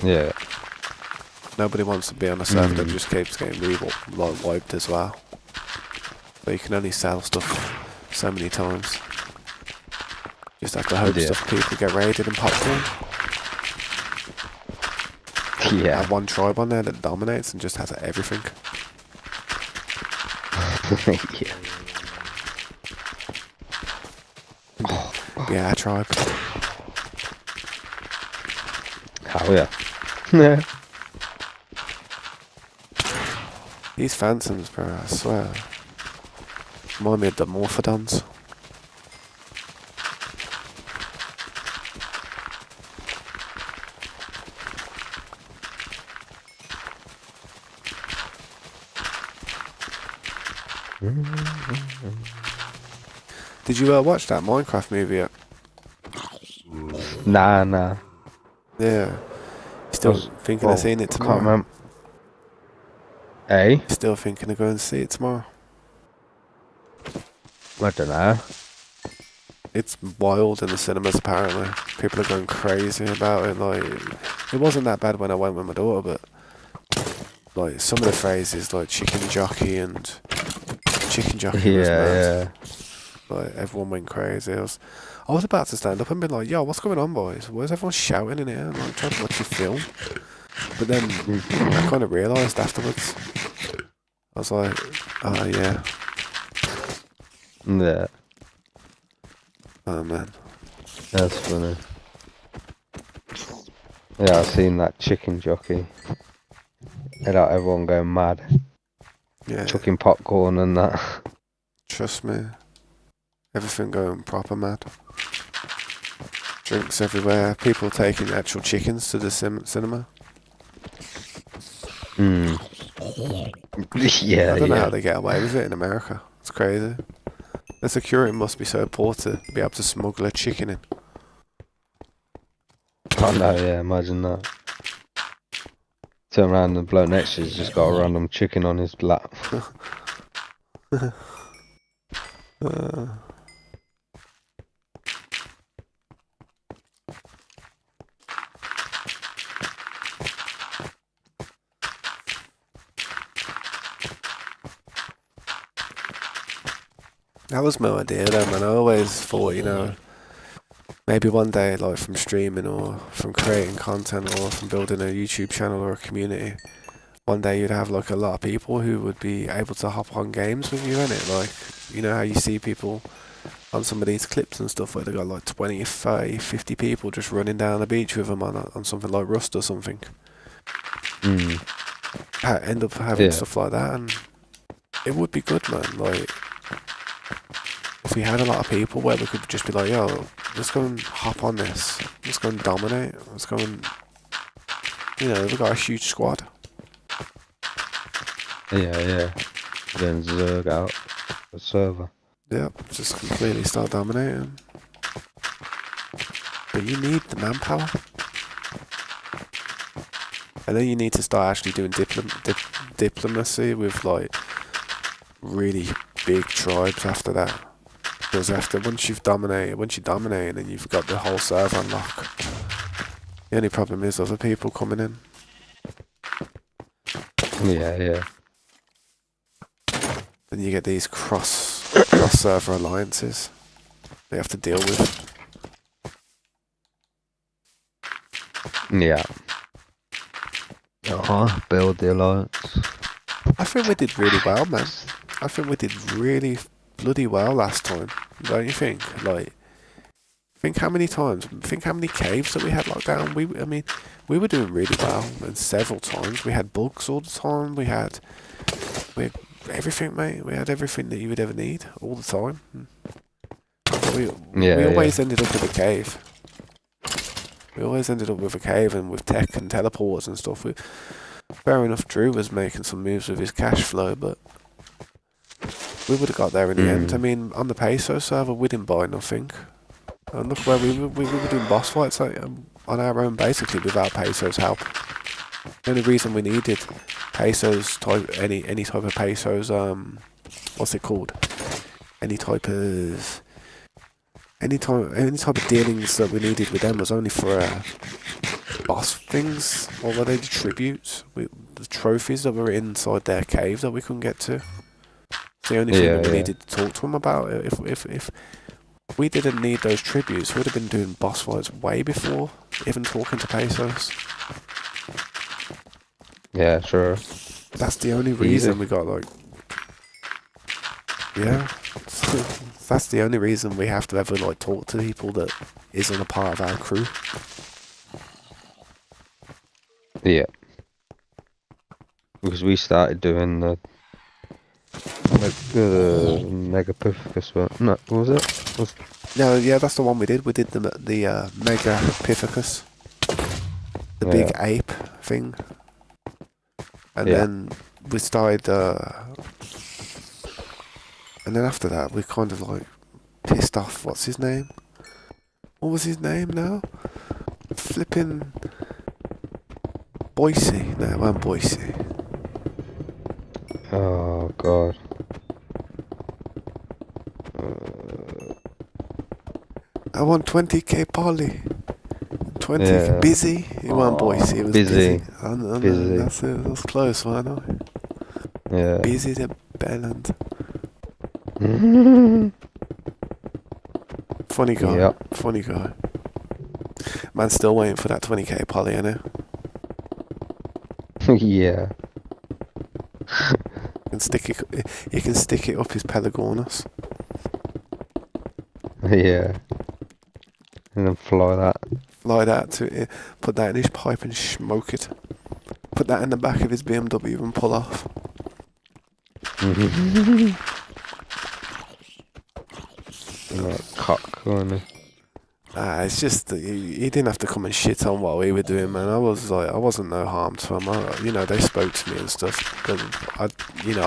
Yeah.
Nobody wants to be on a server that just keeps getting wiped as well. But you can only sell stuff so many times. Just have to hope stuff people get raided and popcorn.
Yeah.
Have one tribe on there that dominates and just has everything.
Yeah.
Yeah, tribe.
Hell yeah. Yeah.
These phantoms, bro, I swear. Remind me of the Morphodons. Did you watch that Minecraft movie yet?
Nah.
Yeah. Still thinking of seeing it tomorrow?
I can't remember. Hey?
Still thinking of going to see it tomorrow?
I don't know.
It's wild in the cinemas apparently. People are going crazy about it. Like, it wasn't that bad when I went with my daughter, but like some of the phrases like chicken jockey was mad. Like everyone went crazy. I was about to stand up and be like, yo, what's going on, boys? Why is everyone shouting in here? I'm trying to watch you film. But then I kind of realised afterwards. I was like, oh yeah.
Yeah.
Oh man.
That's funny. Yeah, I've seen that chicken jockey. Had out everyone going mad.
Yeah.
Chucking popcorn and that.
Trust me. Everything going proper mad. Drinks everywhere. People taking actual chickens to the cinema.
Yeah,
I don't know how they get away with it in America. It's crazy. The security must be so poor to be able to smuggle a chicken in.
Oh no, yeah, imagine that. Turn around and the bloke next to you's just got a random chicken on his lap.
That was my idea though, man. I always thought, you know, maybe one day, like from streaming or from creating content or from building a YouTube channel or a community, one day you'd have like a lot of people who would be able to hop on games with you in it. Like, you know how you see people on some of these clips and stuff where they got like 20, 30, 50 people just running down the beach with them on something like Rust or something.
Mm.
End up having
Yeah.
stuff like that, and it would be good, man. Like, if we had a lot of people where we could just be like, yo, let's go and hop on this. Let's go and dominate. Let's go and, you know, we've got a huge squad.
Yeah. Then Zerg out the server.
Yeah, just completely start dominating. But you need the manpower. And then you need to start actually doing diplomacy with like really big tribes after that. Because once you dominate and you've got the whole server unlocked. The only problem is other people coming in.
Yeah.
Then you get these cross server alliances they have to deal with.
Yeah. Build the alliance.
I think we did really well, man. I think we did really bloody well last time. Don't you think? Like, think how many caves that we had locked down. We were doing really well, and several times we had bugs all the time. We had everything, mate. We had everything that you would ever need all the time. We always ended up with a cave. We always ended up with a cave and with tech and teleporters and stuff. Fair enough, Drew was making some moves with his cash flow, but we would have got there in the end. I mean, on the Peso server, we didn't buy nothing. And look where we were doing boss fights on our own, basically, without Peso's help. The only reason we needed Peso's any type of Peso's, what's it called? Any type of dealings that we needed with them was only for boss things, or were they the tributes? The trophies that were inside their cave that we couldn't get to. It's the only thing that we needed to talk to them about. If we didn't need those tributes, we'd have been doing boss fights way before even talking to Pesos.
Yeah, sure.
That's the only reason we got like... Yeah. That's the only reason we have to ever like talk to people that isn't a part of our crew.
Yeah. Because we started doing the Mega Pithecus one. No, what was it?
No, yeah, that's the one we did. We did the Mega Pithecus. The big ape thing. And then we started... and then after that, we kind of like pissed off. What's his name? What was his name now? Flipping Boise. No, it wasn't Boise.
Oh god.
I want 20k poly. 20 busy. It wasn't Boise. It was busy.
Busy.
That's it. That's close, wasn't it?
Yeah.
Busy the Belland. Funny guy.
Yep.
Funny guy. Man's still waiting for that 20k poly, I know.
Yeah.
You can stick it up his Pelagonus.
Yeah. And then fly that.
Fly that to it, put that in his pipe and smoke it. Put that in the back of his BMW and pull off.
Like cock on it.
It's just that he didn't have to come and shit on what we were doing, man. I wasn't no harm to him. You know, they spoke to me and stuff. But I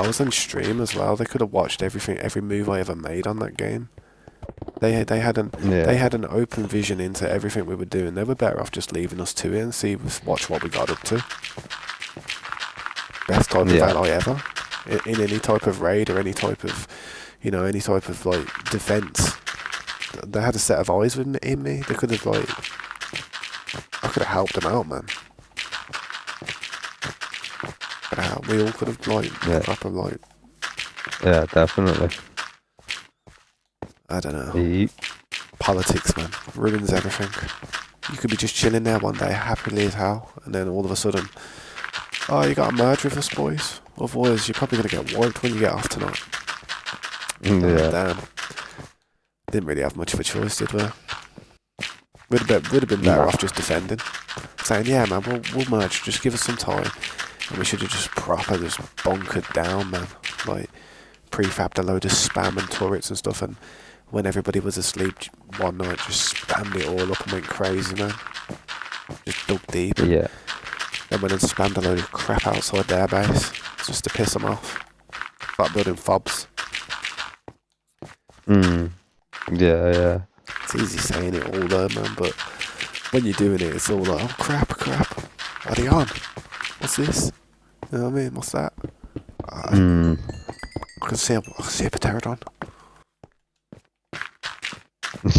was on stream as well. They could have watched every move I ever made on that game. They had an open vision into everything we were doing. They were better off just leaving us to it and watch what we got up to. Best type of ally ever. In any type of raid or any type of like defense. They had a set of eyes in me. They could have I could have helped them out, man. We all could have proper
Yeah, definitely.
I don't know.
Ye-
Politics, man, ruins everything. You could be just chilling there one day, happily as hell, and then all of a sudden, oh, you got to merge with us, boys. Otherwise, you're probably going to get wiped when you get off tonight. Oh,
Yeah.
damn. Didn't really have much of a choice, did we? Would have been better
Nah.
off just defending. Saying, yeah, man, we'll merge, just give us some time. And we should have just just bonkered down, man. Like, prefabbed a load of spam and turrets and stuff, and when everybody was asleep one night, just spammed it all up and went crazy, man. Just dug deep.
Yeah.
Then went and spammed a load of crap outside their base, just to piss them off. Like building fobs.
Yeah.
It's easy saying it all though, man, but when you're doing it, it's all like, oh crap. Are they on? What's this? You know what I mean? What's that? I can see a pterodon.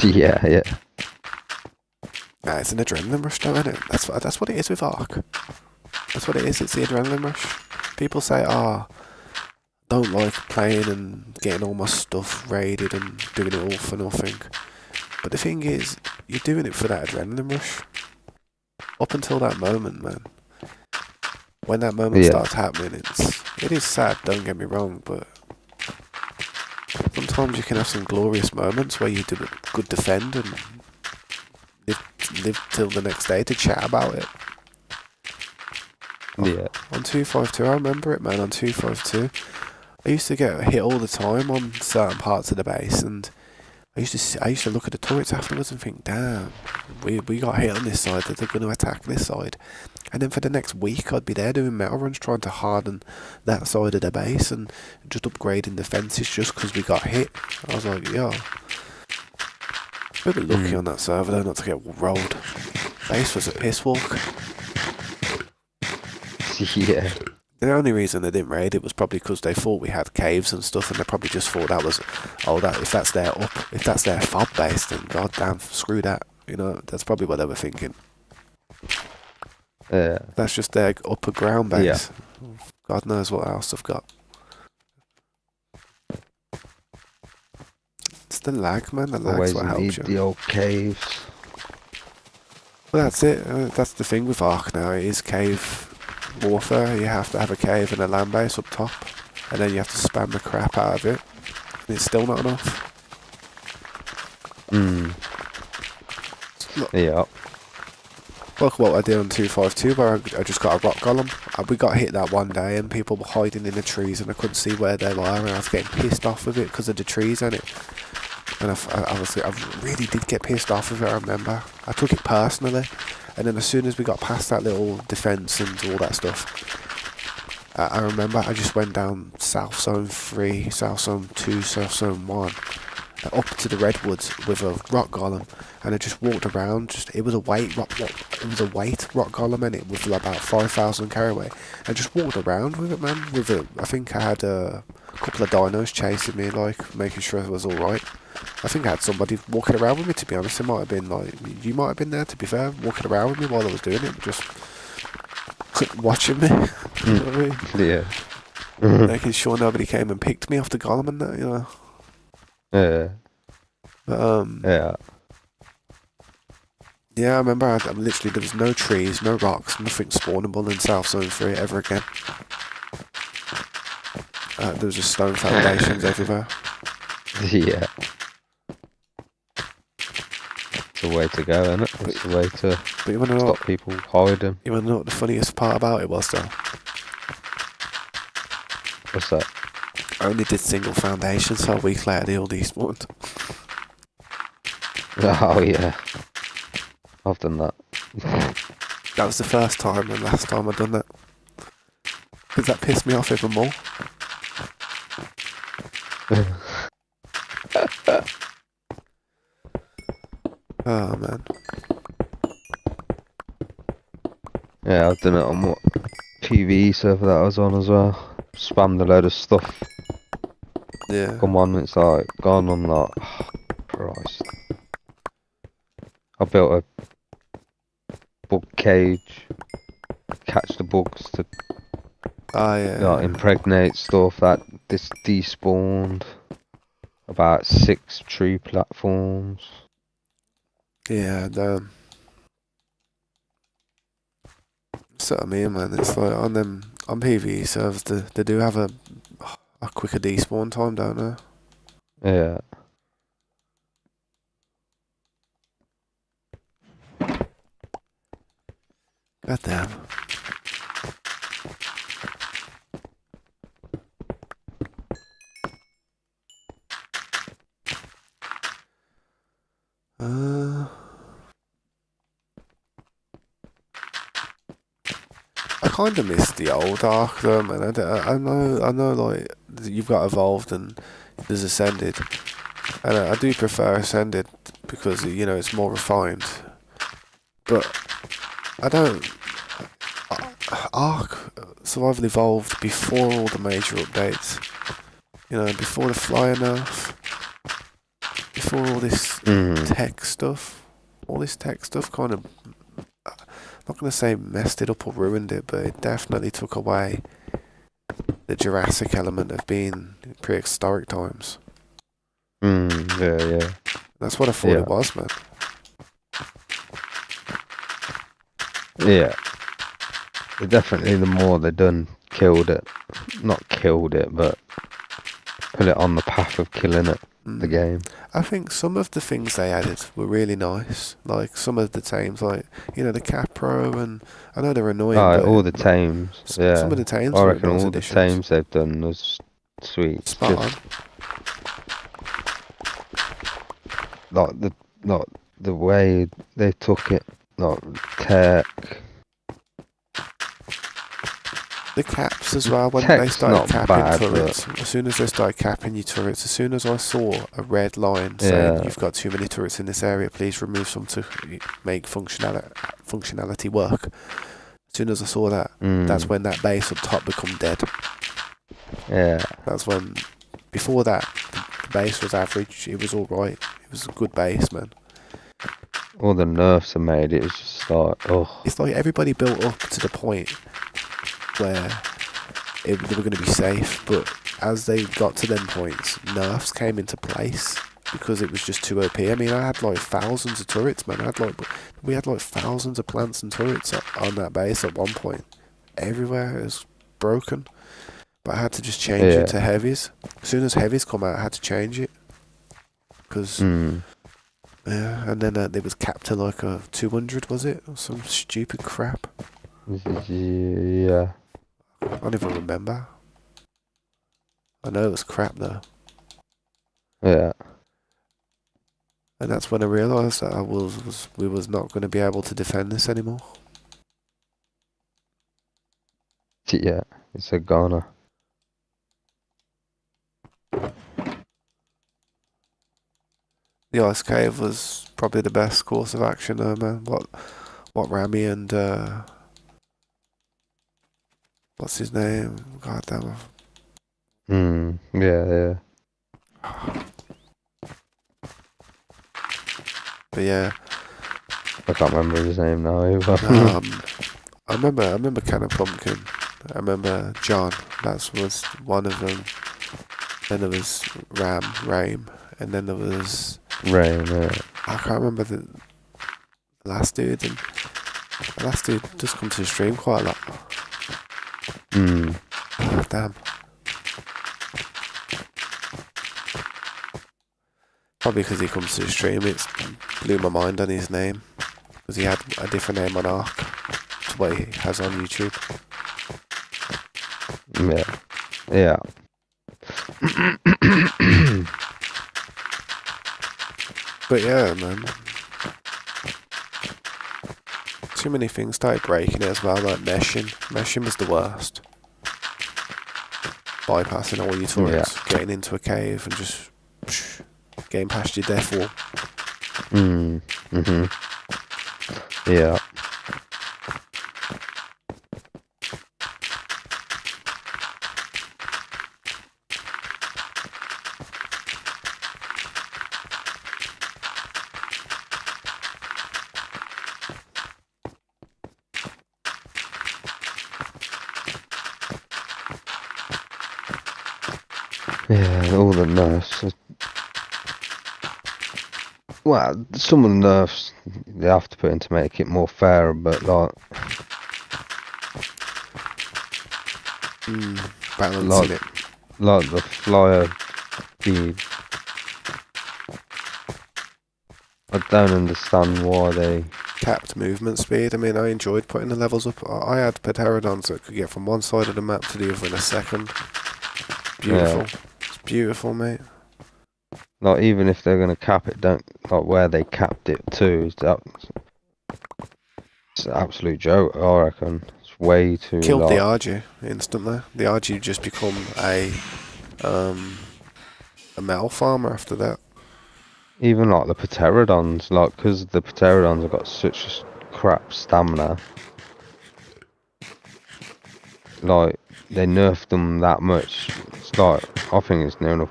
Yeah.
Nah, it's an adrenaline rush though, isn't it? That's what it is with Ark. That's what it is, it's the adrenaline rush. People say, don't like playing and getting all my stuff raided and doing it all for nothing. But the thing is, you're doing it for that adrenaline rush. Up until that moment, man. When that moment starts happening, it is sad, don't get me wrong, but sometimes you can have some glorious moments where you do a good defend and live till the next day to chat about it.
Yeah.
On 252, I remember it, man. On 252, I used to get hit all the time on certain parts of the base, and I used to look at the turrets afterwards and think, damn, we got hit on this side, that they're going to attack this side. And then for the next week, I'd be there doing metal runs, trying to harden that side of the base and just upgrading defences just because we got hit. I was like, yo, we were lucky on that server though not to get rolled. Base was a piss walk.
Yeah.
The only reason they didn't raid it was probably because they thought we had caves and stuff, and they probably just thought that was, if that's their fob base, then goddamn, screw that. You know, that's probably what they were thinking.
Yeah.
That's just their upper ground base.
Yeah.
God knows what else they've got. It's the lag, man. The lag's
Always
what helps
need
you.
the old caves.
Well, that's it. That's the thing with Ark now. It is cave warfare. You have to have a cave and a land base up top, and then you have to spam the crap out of it. And it's still not enough. Look,
Yeah.
look what I did on 252, where I just got a rock golem. We got hit that one day, and people were hiding in the trees, and I couldn't see where they were, and I was getting pissed off with it because of the trees and it. And I really did get pissed off with it, I remember. I took it personally. And then as soon as we got past that little defence and all that stuff, I remember I just went down South Zone 3, South Zone 2, South Zone 1, up to the Redwoods with a rock golem. And I just walked around, it was a weight rock golem in it with about 5,000 carry weight. I just walked around with it, man. I think I had a couple of dinos chasing me, like, making sure I was alright. I think I had somebody walking around with me, to be honest. It might have been like, you might have been there, to be fair, walking around with me while I was doing it, just watching me. You know what I mean?
Yeah.
Making sure nobody came and picked me off the golem and that, you know.
Yeah.
But, yeah, I remember I literally, there was no trees, no rocks, nothing spawnable in South Zone 3 ever again. There was just stone foundations everywhere.
Yeah. It's the way to go, isn't it? It's the way to stop people hiding.
You want to know what the funniest part about it was, though?
What's that?
I only did single foundations, so a week later they all despawned.
Oh, yeah. I've done that.
That was the first time and last time I'd done that. Because that pissed me off even more. Oh, man.
Yeah, I've done it on what PvE server that I was on as well. Spammed a load of stuff.
Yeah.
Come on, it's like gone on that. Oh, Christ. I built a bug cage. Catch the bugs to
Oh, yeah.
impregnate stuff that this despawned. about 6 tree platforms.
Yeah, damn. So I mean, man, it's like on them on PvE servers, they do have a quicker despawn time, don't they?
Yeah.
God damn. I kind of miss the old Ark though, man. I know, like you've got evolved and there's ascended, and I do prefer ascended because you know it's more refined. But I don't. Ark Survival Evolved before all the major updates. You know, before the flyer nerf, before all this tech stuff. All this tech stuff kind of, I'm not going to say messed it up or ruined it, but it definitely took away the Jurassic element of being prehistoric times.
Yeah.
That's what I thought it was, man.
Yeah. Definitely the more they done, killed it. Not killed it, but put it on the path of killing it, the game.
I think some of the things they added were really nice. Like some of the tames, like, you know, the Capro, and I know they're annoying, but
all the tames, yeah.
some of the tames
I
were
reckon
nice
all
additions.
the tames they've done was sweet.
Spot on.
Like the way they took it, like tech.
The caps as well, when they
Tech's
started
not
capping
bad,
turrets. As soon as they started capping your turrets, as soon as I saw a red line saying you've got too many turrets in this area, please remove some to make functionality work. As soon as I saw that, that's when that base up top become dead.
Yeah.
That's when, before that, the base was average, it was alright. It was a good base, man.
All the nerfs are made, it was just like,
It's like everybody built up to the point where they were going to be safe, but as they got to them points, nerfs came into place because it was just too OP. I mean, I had like thousands of turrets, man. We had like thousands of plants and turrets on that base at one point. Everywhere it was broken, but I had to just change it to heavies. As soon as heavies come out, I had to change it because yeah, and then it was capped to like a 200, was it, or some stupid crap?
Yeah.
I don't even remember. I know it was crap though.
Yeah.
And that's when I realised that we was not going to be able to defend this anymore.
Yeah, it's a goner.
The ice cave was probably the best course of action though, man. What Rami and what's his name? God damn.
Yeah.
But yeah.
I can't remember his name now either.
I remember Cannon Pumpkin. I remember John. That was one of them. Then there was Rame, and then there was
Rain, yeah.
I can't remember the last dude. And the last dude just come to the stream quite a lot. Oh, damn. Probably because he comes to the stream, it blew my mind on his name. Because he had a different name on Ark to what he has on YouTube.
Yeah.
But yeah, man. Too many things started breaking it as well, like meshing. Meshing was the worst. Bypassing all your turrets, getting into a cave and just getting past your death wall.
Yeah. Yeah, all the nerfs. Well, some of the nerfs they have to put in to make it more fair, but
Balancing it.
like the flyer speed, I don't understand why they.
Capped movement speed. I mean, I enjoyed putting the levels up. I had pterodons that could get from one side of the map to the other in a second. Beautiful.
Yeah.
It's beautiful, mate.
Like, even if they're gonna cap it, don't like where they capped it to. It's an absolute joke. I reckon it's way too.
Killed the RG instantly. The RG just become a metal farmer after that.
Even like the pterodons, like, because the pterodons have got such crap stamina. Like, they nerfed them that much. It's like, I think it's near enough.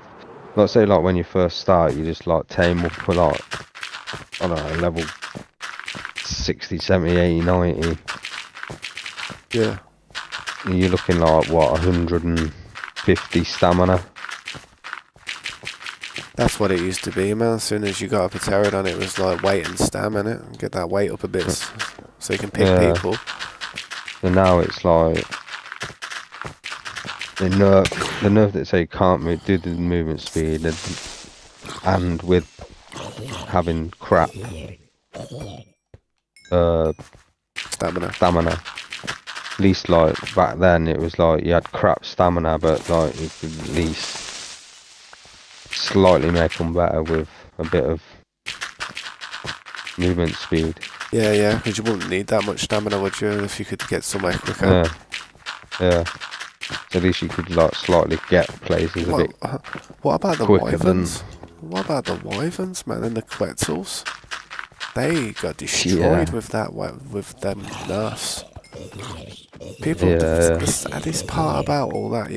Like, say, like, when you first start, you just, like, tame up for, like, I don't know, level 60, 70, 80, 90.
Yeah.
You're looking like, what, 150 stamina?
That's what it used to be, man. As soon as you got a pterodon, it was like weight and stamina. And get that weight up a bit so you can pick people.
So now it's like, the nerf that say you can't do the movement speed and with having crap stamina. At least like back then it was like you had crap stamina, but like you could at least slightly make them better with a bit of movement speed.
Yeah, because you wouldn't need that much stamina, would you, if you could get somewhere quicker?
Yeah. So at least you could like slightly get places a bit.
What about the
quicker
wyverns? What about the wyverns, man, and the quetzals? They got destroyed with them nerfs. People, the saddest part about all that,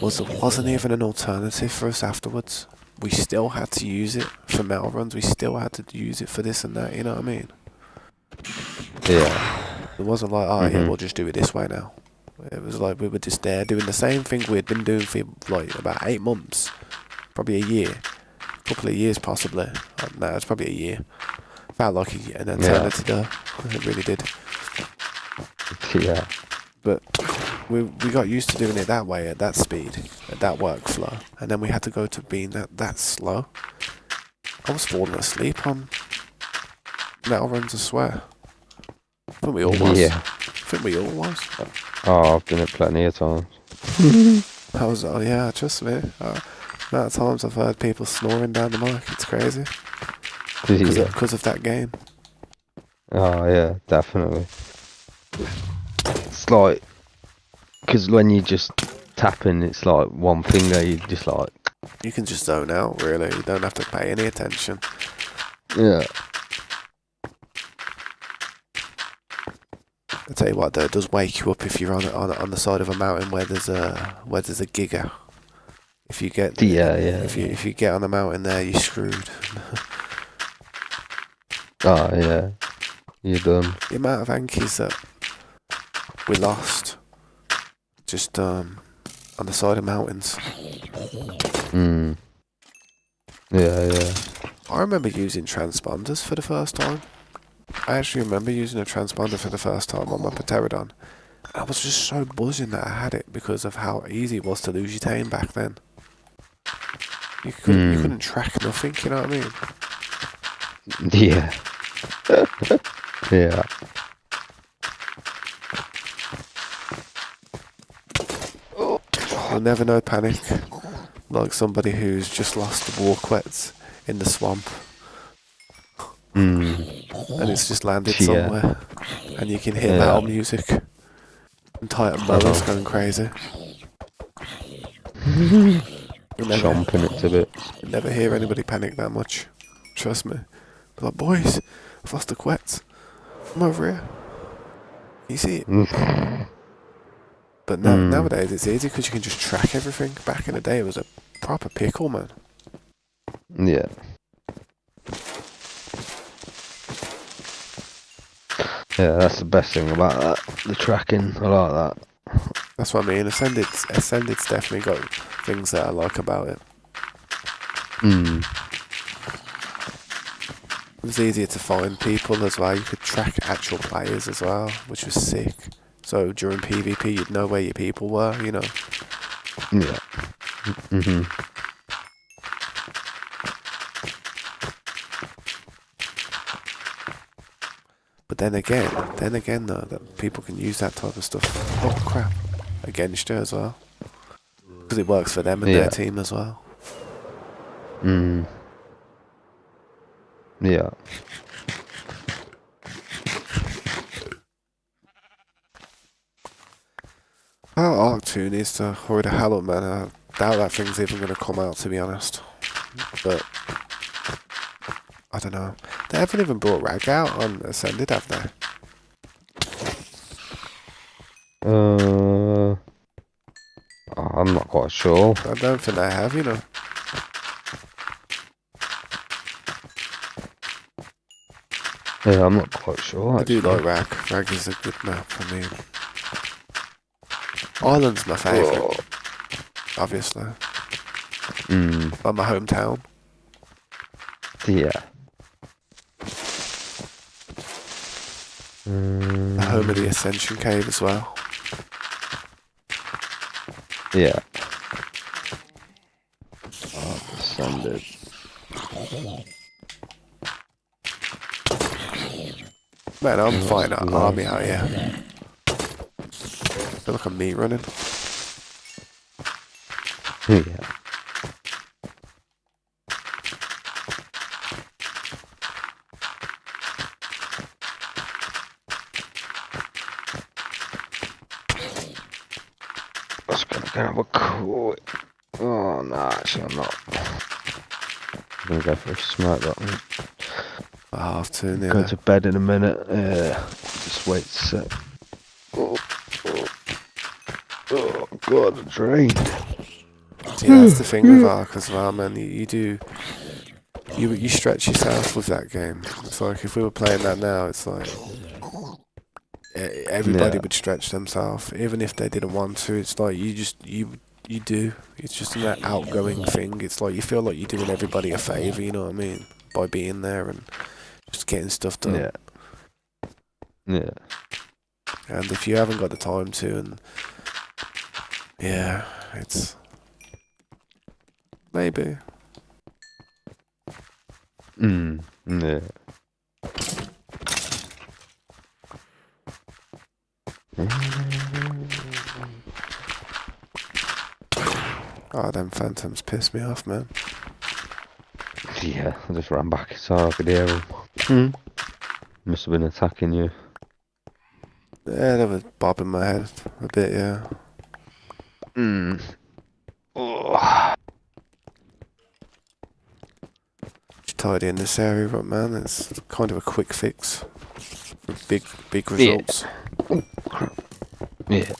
was it wasn't even an alternative for us afterwards. We still had to use it for metal runs. We still had to use it for this and that. You know what I mean?
Yeah.
It wasn't like, yeah, we'll just do it this way now. It was like we were just there doing the same thing we had been doing for like about 8 months, probably a year, a couple of years possibly. No, it's probably a year. Felt like an eternity though. It really did.
Yeah.
But we got used to doing it that way, at that speed, at that workflow, and then we had to go to being that slow. I was falling asleep on metal runs, I swear. I think we all was.
Yeah.
I think we all was.
Oh, I've done it plenty of times.
Yeah, trust me. Amount of times I've heard people snoring down the mic, it's crazy. Because of that game.
Oh, yeah, definitely. It's like, because when you just tapping, it's like one finger, you just like.
You can just zone out, really. You don't have to pay any attention.
Yeah.
I tell you what, though, it does wake you up if you're on the side of a mountain where there's a giga. If you get if you get on the mountain there, you're screwed.
Oh yeah, you're done.
The amount of Ankies that we lost just on the side of mountains.
Yeah.
I remember using transponders for the first time. I actually remember using a transponder for the first time on my pterodon. And I was just so buzzing that I had it because of how easy it was to lose your tame back then. You couldn't track nothing, you know what I mean?
Yeah. Yeah.
You'll never know panic. Like somebody who's just lost the war quets in the swamp. And it's just landed somewhere. And you can hear metal music. And Titan mowers going crazy.
Chomping it to bits.
You never hear anybody panic that much. Trust me. Be like, boys, I've lost the quets. I'm over here. You see it? But nowadays it's easy because you can just track everything. Back in the day it was a proper pickle, man.
Yeah. Yeah, that's the best thing about that. The tracking, I like that.
That's what I mean. Ascended's definitely got things that I like about it. It was easier to find people as well. You could track actual players as well, which was sick. So during PvP, you'd know where your people were, you know.
Yeah. Mhm.
But then again though, that people can use that type of stuff. Oh crap! Against you as well, because it works for them and their
Yeah.
team as well.
Mm. Yeah.
Well, Arc 2 needs to hurry the hell up, man. I doubt that thing's even going to come out, to be honest. But I don't know. They haven't even brought Rag out on Ascended, have they?
I'm not quite sure.
I don't think they have, you know.
Yeah, I'm not quite sure
I do
actually.
like Rag. Rag is a good map, I mean. Ireland's my favourite,
Oh.
obviously.
Mm.
Like my hometown.
Yeah.
The home of the Ascension Cave as well.
Yeah. Ascended.
Man, I'm
What's
fighting an
the
army
last-
out here. Feel like I'm me running.
Yeah. I was gonna have a quick. Oh no, actually I'm not. I'm gonna go for a smoke that one.
Half two
Go
nearly.
to bed in a minute. Yeah. Just wait a sec. Oh, God, a drain.
See, that's the thing with Ark as well, man. You stretch yourself with that game. It's like if we were playing that now, it's like everybody
Yeah.
would stretch themselves, even if they didn't want to. It's like you do. It's just that outgoing thing. It's like you feel like you're doing everybody a favour. You know what I mean? By being there and just getting stuff done.
Yeah. Yeah.
And if you haven't got the time to, and yeah, it's maybe.
Yeah.
Oh, them phantoms piss me off, man.
Yeah, I just ran back so I could hear them. Must have been attacking you.
Yeah, they were bobbing my head a bit, yeah.
Oh.
Just tidy in this area, but man, it's kind of a quick fix for big
Yeah.
results.
Oh, crap. Yeah.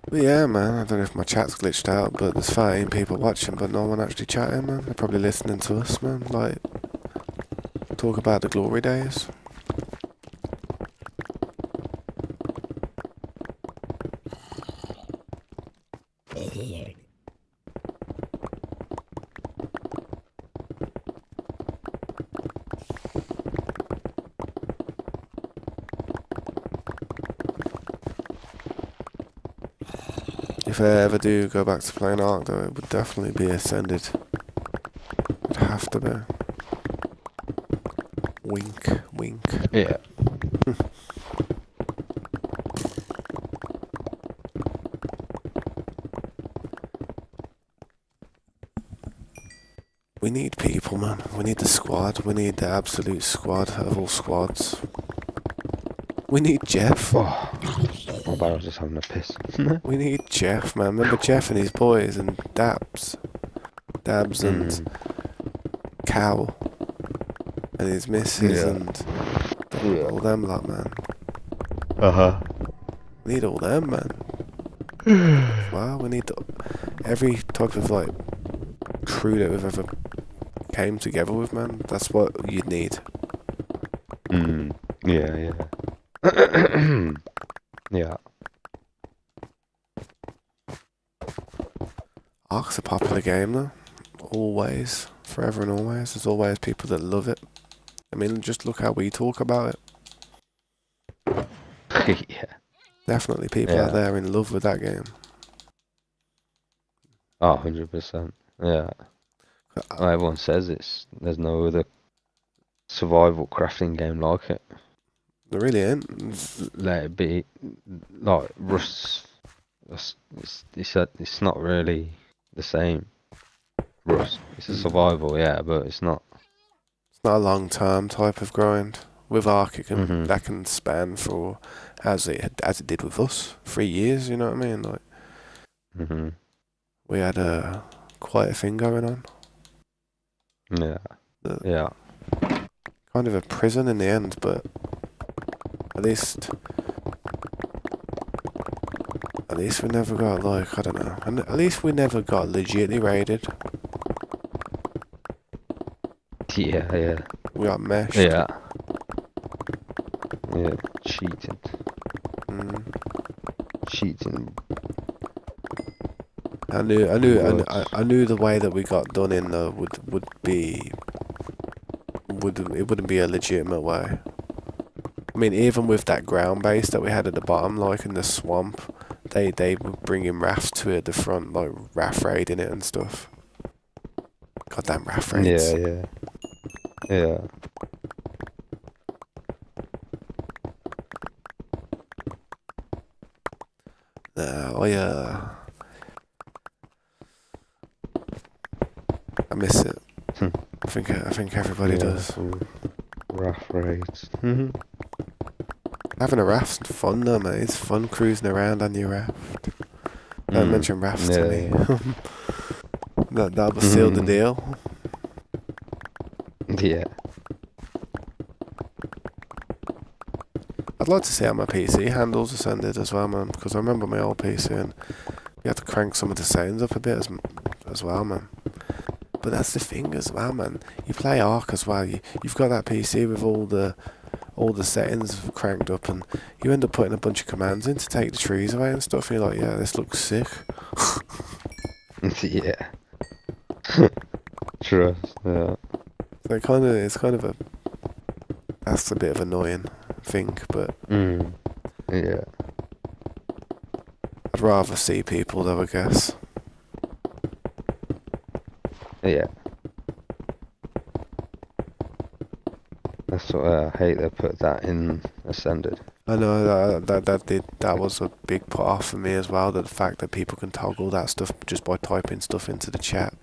But yeah, man, I don't know if my chat's glitched out, but there's 13 people watching, but no one actually chatting, man. They're probably listening to us, man. Like, talk about the glory days. If I ever do go back to playing Ark, though, it would definitely be Ascended. It'd have to be. Wink, wink.
Yeah.
We need people, man. We need the squad. We need the absolute squad of all squads. We need Jeff.
Oh. My bad, I was just having a piss.
We need Jeff, man. Remember Jeff and his boys and Dabs and Cow and his missus
Yeah.
and all them lot, man.
Uh-huh.
We need all them, man. Wow, we need every type of like crew that we've ever came together with, man. That's what you'd need.
Yeah, yeah. Yeah.
Ark's a popular game though. Always. Forever and always. There's always people that love it. I mean, just look how we talk about it.
Yeah.
Definitely people out
Yeah.
there in love with that game.
Oh, 100%. Yeah. Well, everyone says there's no other survival crafting game like it.
There really ain't.
Let it be like Rust. It's not really the same. Rust. It's a survival, yeah, but it's not.
It's not a long-term type of grind. With Ark,
Mhm.
that can span for as it did with us, 3 years. You know what I mean? Like
Mhm.
we had quite a thing going on.
Yeah.
Uh,
Yeah.
Kind of a prison in the end, but at least we never got like I don't know. And at least we never got legitly raided.
Yeah. Yeah.
We got meshed.
Yeah. Yeah. Cheating.
Mm.
Cheating.
I knew
Words.
I knew the way that we got done in though would be it wouldn't be a legitimate way. I mean, even with that ground base that we had at the bottom, like in the swamp, they were bringing rafts to it at the front, like raft raiding it and stuff. Goddamn raft
Yeah.
raids.
Yeah. Yeah.
I miss it. I think everybody
Yeah.
does.
Rough raids. Mhm.
Having a raft's fun though, mate. It's fun cruising around on your raft. Don't mention rafts to me.
Yeah.
That will seal the deal.
Yeah.
I'd like to see how my PC handles Ascended as well, man, because I remember my old PC and you had to crank some of the sounds up a bit as well, man. But that's the thing as well, man. You play Ark as well. You've got that PC with all the settings cranked up, and you end up putting a bunch of commands in to take the trees away and stuff. And you're like, yeah, this looks sick.
Yeah. Trust. Yeah.
So it's kind of that's a bit of an annoying thing, but
Yeah.
I'd rather see people though, I guess.
Yeah. That's what I hate. They put that in Ascended.
I know that was a big put off for me as well. That the fact that people can toggle that stuff just by typing stuff into the chat.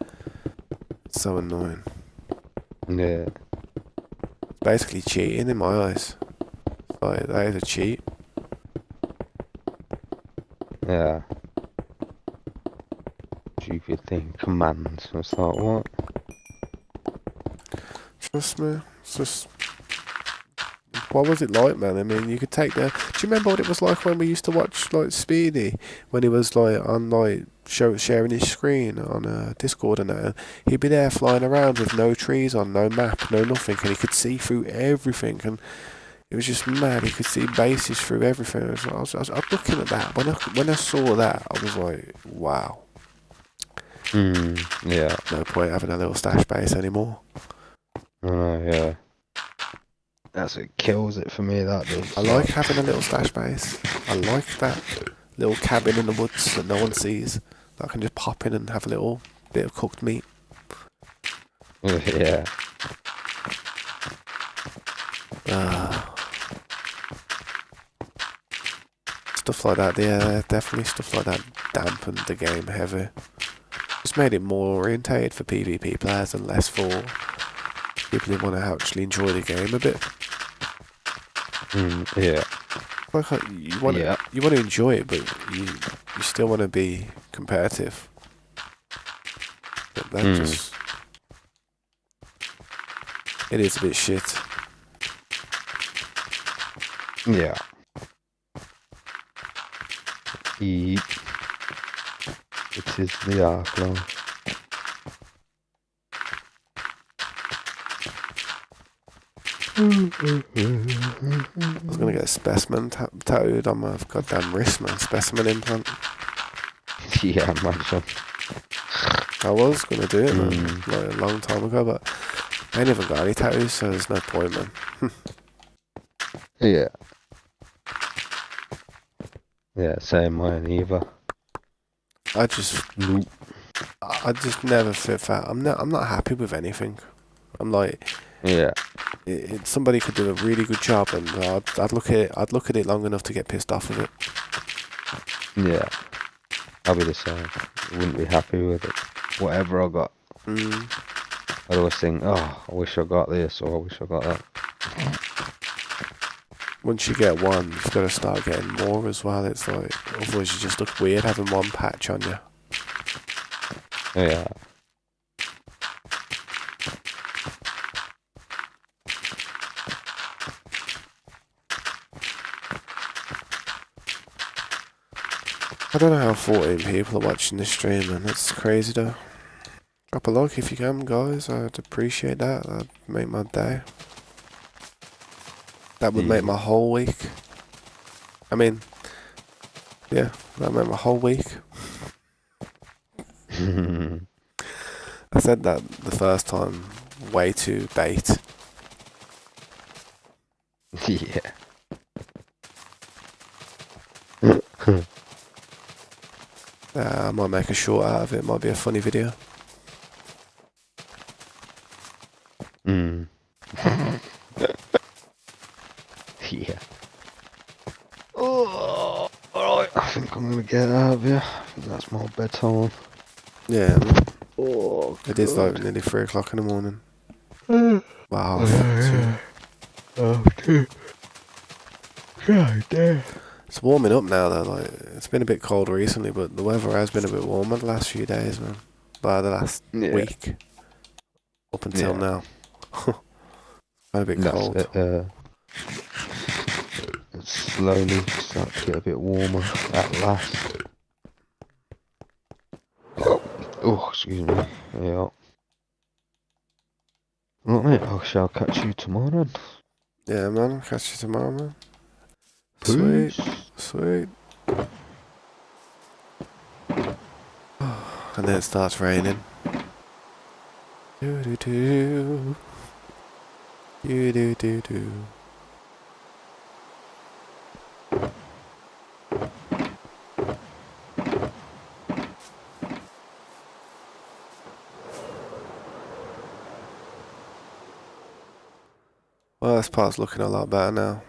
It's so annoying.
Yeah.
It's basically cheating in my eyes. It's like that is a cheat.
Yeah. Stupid thing. Commands. It's like what?
Trust me. It's just. What was it like, man? I mean, you could take the. Do you remember what it was like when we used to watch like Speedy when he was like on like sharing his screen on Discord and that? He'd be there flying around with no trees on, no map, no nothing, and he could see through everything, and it was just mad. He could see bases through everything. I was looking at that when I saw that, I was like, wow.
Yeah.
No point having a little stash base anymore.
Yeah. That's what kills it for me, that does.
I like having a little stash base. I like that little cabin in the woods that no one sees. That I can just pop in and have a little bit of cooked meat.
Yeah.
Stuff like that, yeah, definitely stuff like that dampened the game heavy. Just made it more orientated for PvP players and less for people who want to actually enjoy the game a bit.
Yeah.
Like you want to enjoy it, but you still want to be competitive. But that just it is a bit shit.
Yeah. Eat. It is the Ark life.
I was gonna get a specimen tattooed on my goddamn wrist, man. Specimen implant.
Yeah, imagine.
I was gonna do it, man,
Mm,
like a long time ago, but I ain't even got any tattoos, so there's no point, man.
yeah. Yeah, same mine either.
I just,
Nope.
I just never fit fat. I'm not happy with anything. I'm like,
Yeah,
somebody could do a really good job, and I'd look at it long enough to get pissed off of it.
yeah. I'll be the same. Wouldn't be happy with it. Whatever I got.
Mm.
I'd always think, oh, I wish I got this or I wish I got that.
Once you get one, you've got to start getting more as well. It's like, otherwise you just look weird having one patch on you.
Yeah.
I don't know how 14 people are watching this stream, and that's crazy though. Drop a like if you can, guys. I'd appreciate that. That'd make my day. That would make my whole week. I mean, yeah, that'd make my whole week. I said that the first time, way too bait.
Yeah.
I might make a short out of it. Might be a funny video.
Mm. Yeah. Oh, alright. I think I'm gonna get out of here. I think that's my bedtime.
Yeah,
Oh,
it is like
God.
nearly 3 o'clock in the morning.
Oh,
Wow,
yeah. Oh, dude. God damn.
It's warming up now though. Like, it's been a bit cold recently, but the weather has been a bit warmer the last few days, man. By the last
Yeah.
week up until
Yeah.
now. A bit
That's
cold.
it. It's slowly start to get a bit warmer at last. Oh, excuse me. Yeah. Right, mate, I shall catch you tomorrow then.
Yeah, man. Catch you tomorrow, man. Sweet,
Peace.
sweet. And then it starts raining. Do do do. Do do do do. Well, this part's looking a lot better now.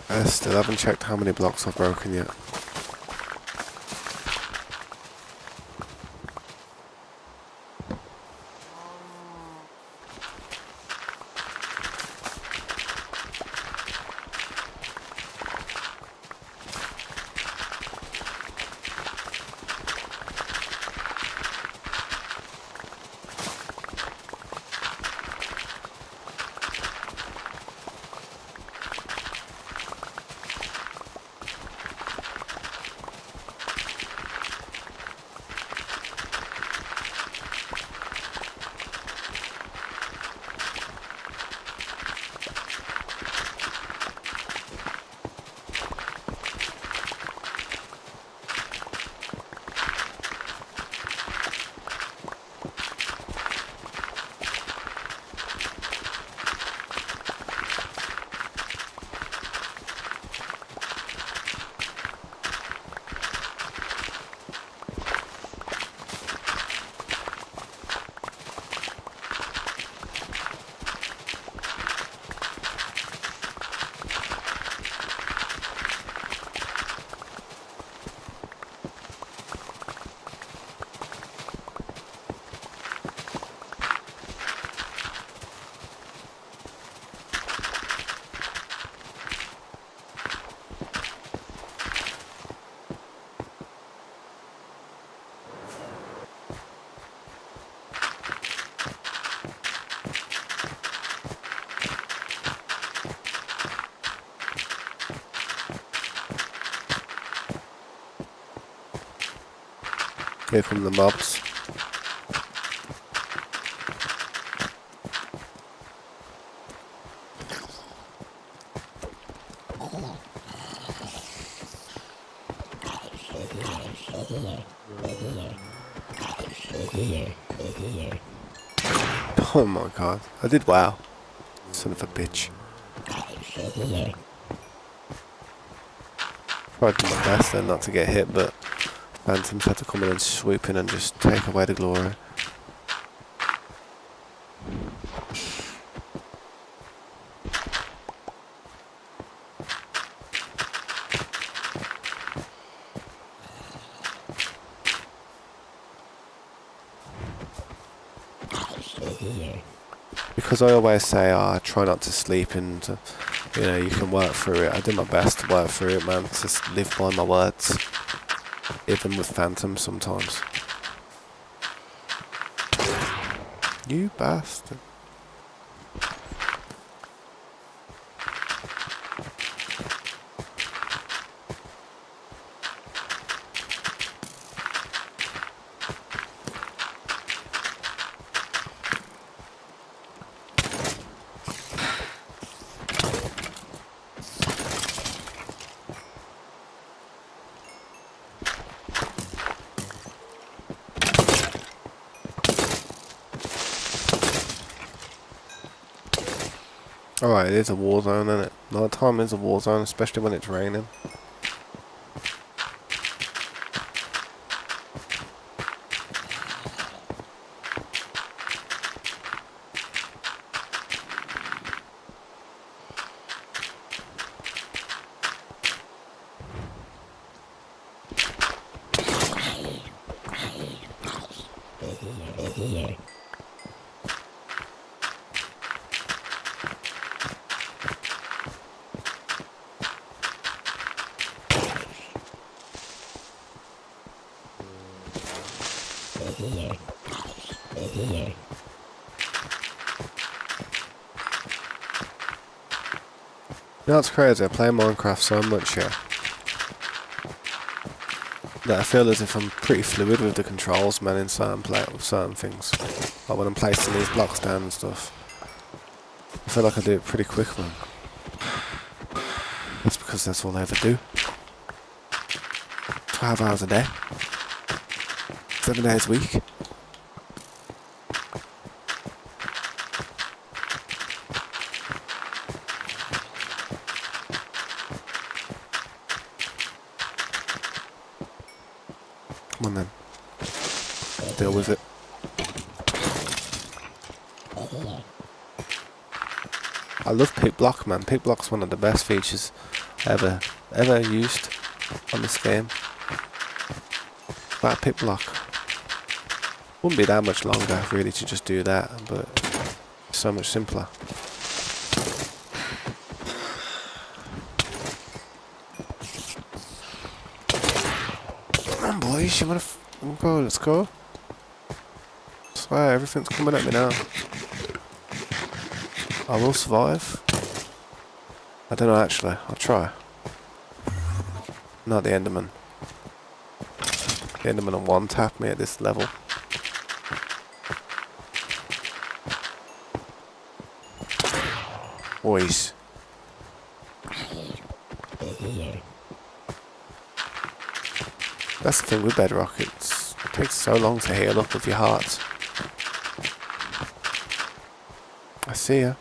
I still haven't checked how many blocks I've broken yet. Here come the mobs. Oh my god, I did well. Son of a bitch. Tried my best then not to get hit, but Phantoms had to come in and swoop in and just take away the glory. Because I always say, oh, try not to sleep and, you know, you can work through it. I do my best to work through it, man. Just live by my words. Even with Phantoms sometimes. You bastard. Alright, it is a war zone, isn't it? Night time is a war zone, especially when it's raining. You know, it's crazy, I play Minecraft so much here that I feel as if I'm pretty fluid with the controls, man, in certain things. Like when I'm placing these blocks down and stuff. I feel like I do it pretty quick, man. That's because that's all I ever do. 12 hours a day. 7 days a week. Come on then. Deal with it. I love pick block, man. Pick block's one of the best features ever used on this game. That pick block. Wouldn't be that much longer really to just do that, but it's so much simpler. Come on boys, you wanna go, let's go. I swear, everything's coming at me now. I will survive. I don't know actually, I'll try. Not the Enderman. The Enderman on one tap me at this level. Boys. That's the thing with Bedrock, it takes so long to heal up with your heart. I see ya.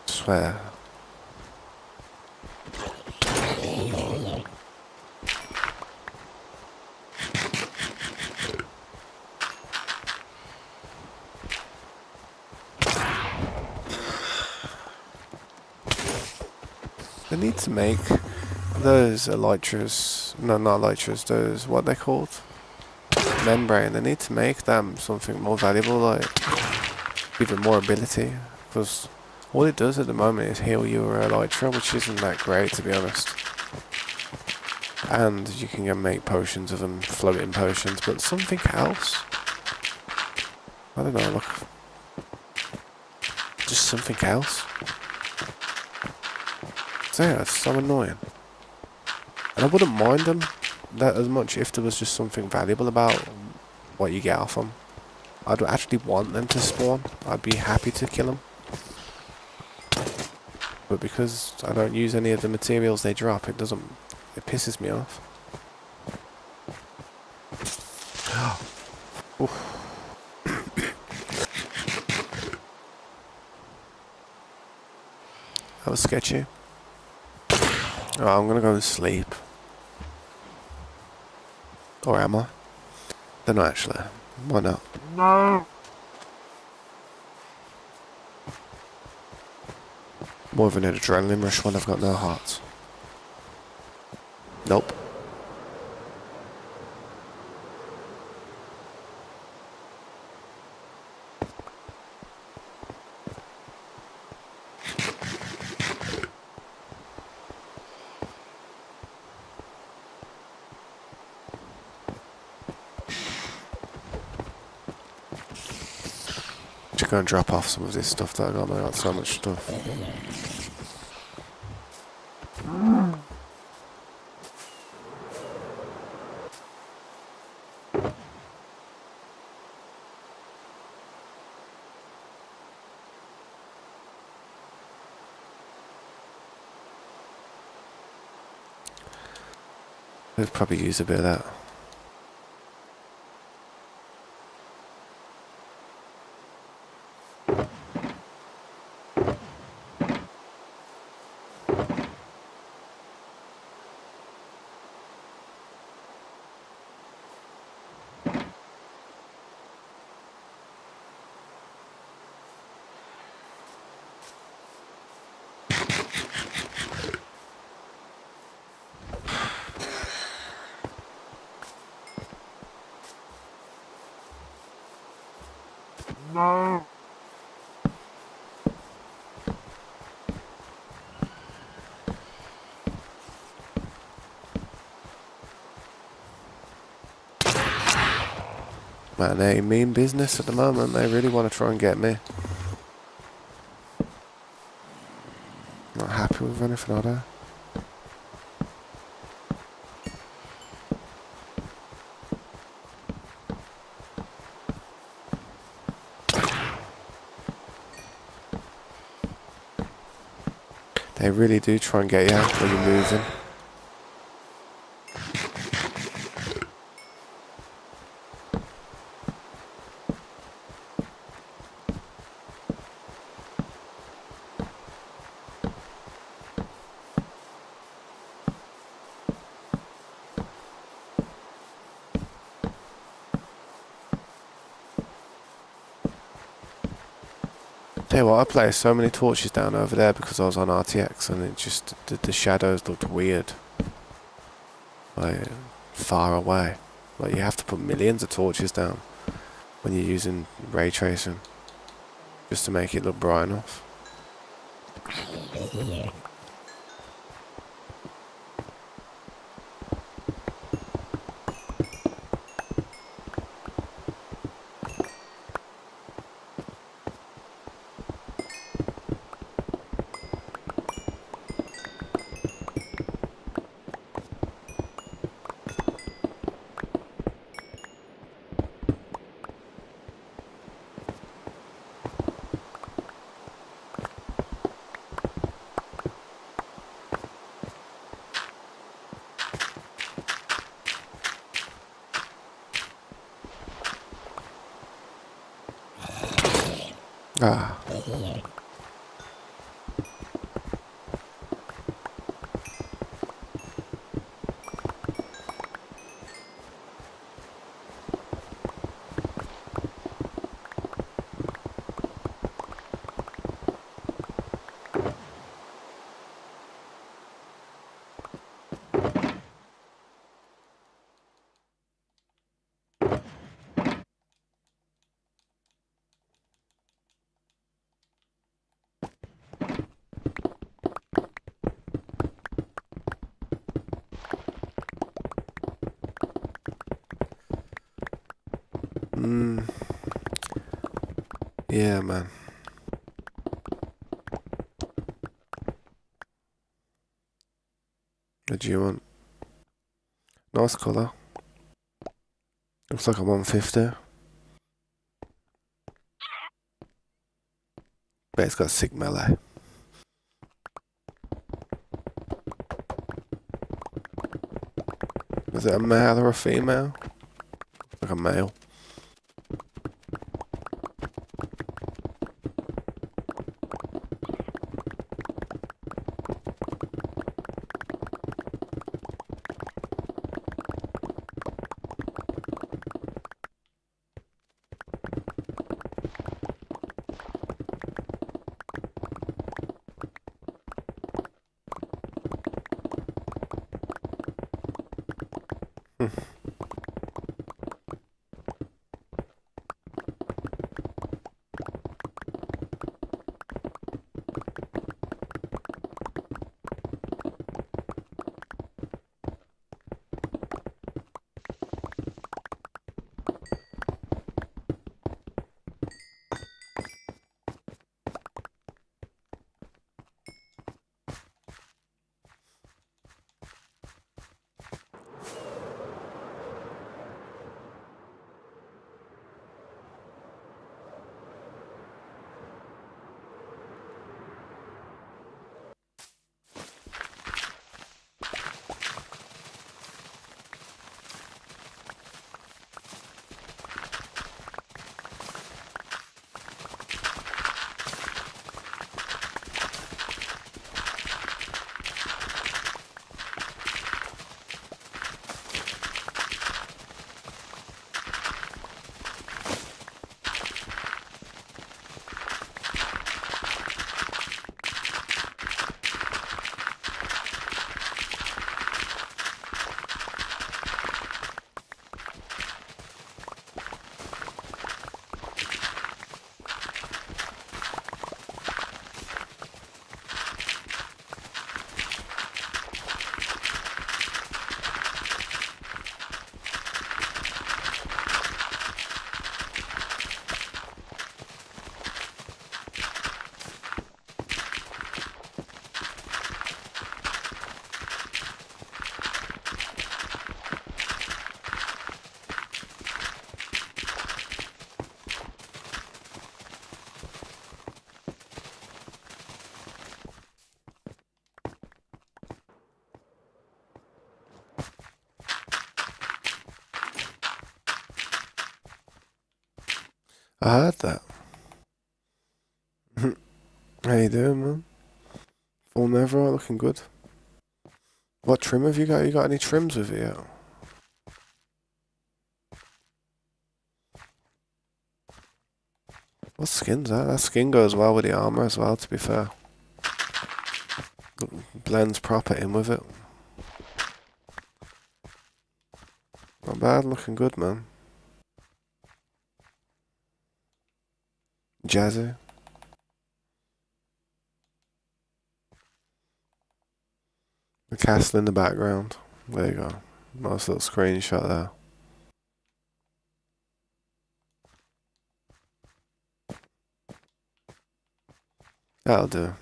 Swear. They need to make those elytras, no not elytras, those, what they called? Membrane, they need to make them something more valuable, like even more ability, because all it does at the moment is heal your elytra, which isn't that great to be honest. And you can go make potions of them, floating potions, but something else? I don't know, look. Just something else. So yeah, it's so annoying. And I wouldn't mind them that as much if there was just something valuable about what you get off them. I'd actually want them to spawn. I'd be happy to kill them. But because I don't use any of the materials they drop, it doesn't... It pisses me off. That was sketchy. Oh, I'm gonna go and sleep. Or am I? Don't know actually. Why not?
No.
More of an adrenaline rush when I've got no hearts. Nope. Just go and drop off some of this stuff that I got. I got so much stuff. I'd probably use a bit of that.
No.
Man, they mean business at the moment. They really want to try and get me. Not happy with anything, are they? They really do try and get you when you're moving. Tell you what, I placed so many torches down over there because I was on RTX and it just, the shadows looked weird. Like, far away. Like, you have to put millions of torches down when you're using ray tracing just to make it look bright enough. Ah. Mm, yeah, man. What do you want? Nice colour. Looks like a 150. Bet it's got sick melee. Is it a male or a female? Like a male. I heard that. How you doing, man? Full never looking good. What trim have you got? You got any trims with you yet? What skin's that? That skin goes well with the armour as well, to be fair. Blends proper in with it. Not bad, looking good, man. Jazzy. The castle in the background. There you go. Nice little screenshot there. That'll do.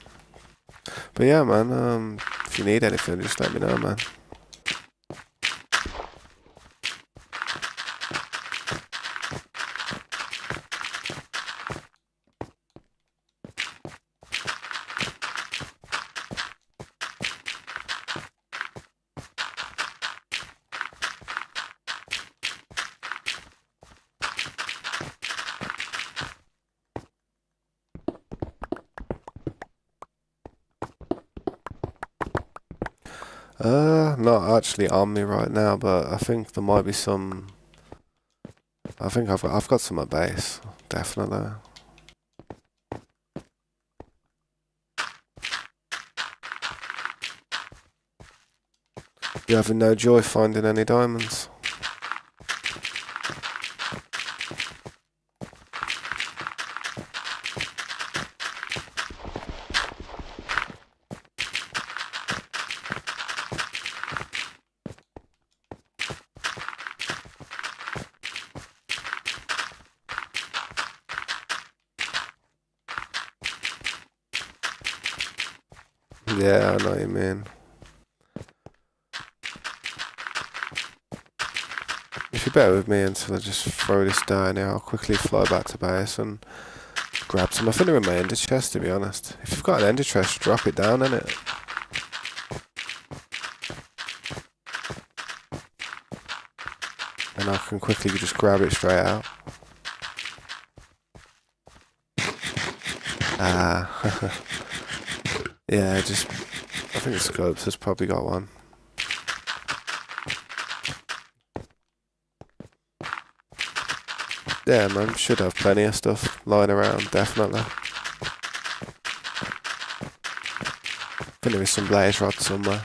But yeah, man, if you need anything, just let me know, man. Not actually on me right now, but I think there might be some. I think I've got some at base, definitely. You having no joy finding any diamonds? Yeah, I know what you mean. If you bear with me until I just throw this down here, I'll quickly fly back to base and grab some. I think they're in my ender chest, to be honest. If you've got an ender chest, drop it down in it. And I can quickly just grab it straight out. Ah. Yeah, just... I think the Scopes has probably got one. Yeah, man, should have plenty of stuff lying around, definitely. I think there is some blaze rod somewhere.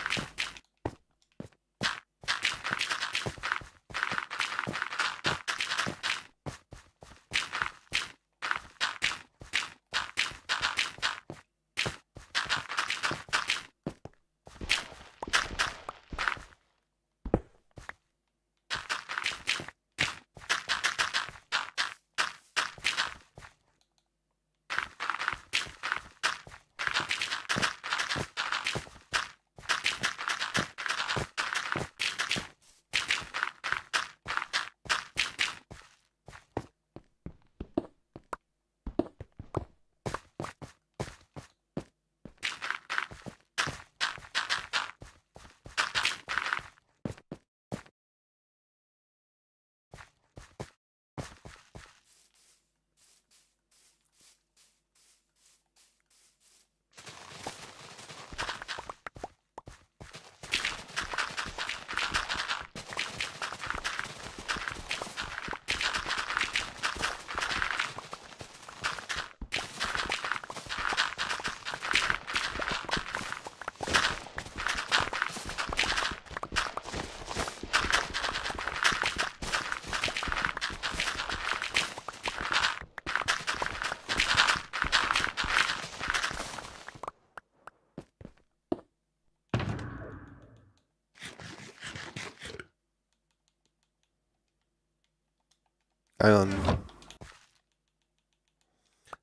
Hang on.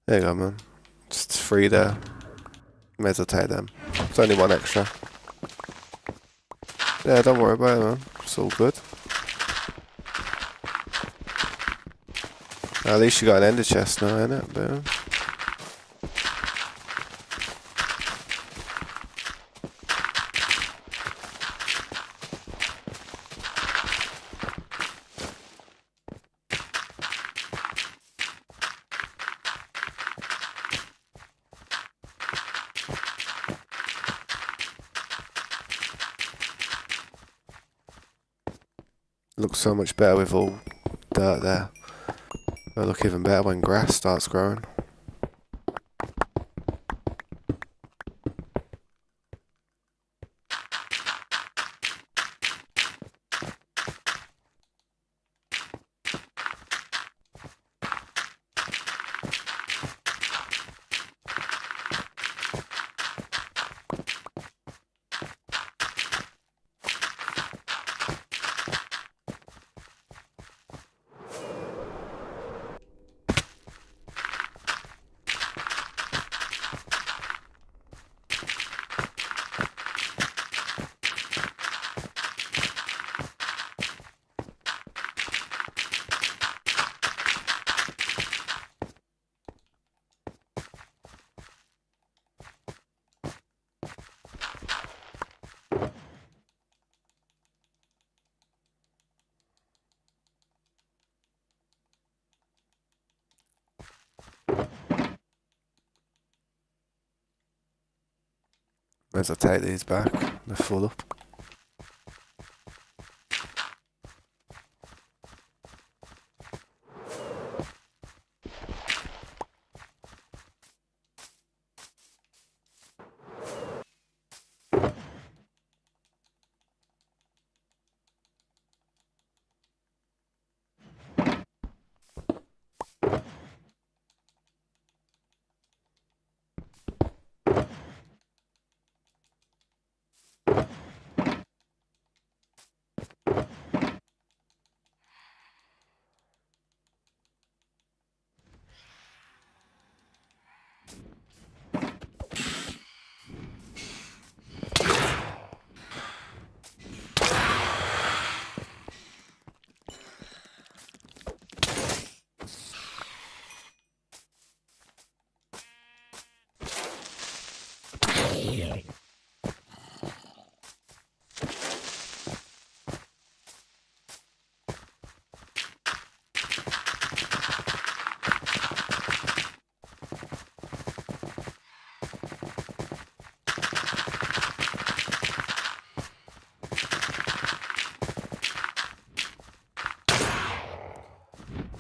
There you go, man. Just 3 there. May as well take them. It's only 1 extra. Yeah, don't worry about it, man. It's all good. At least you got an ender chest now, innit? Boom. Looks so much better with all dirt there. It'll look even better when grass starts growing. As I take these back, they're full up.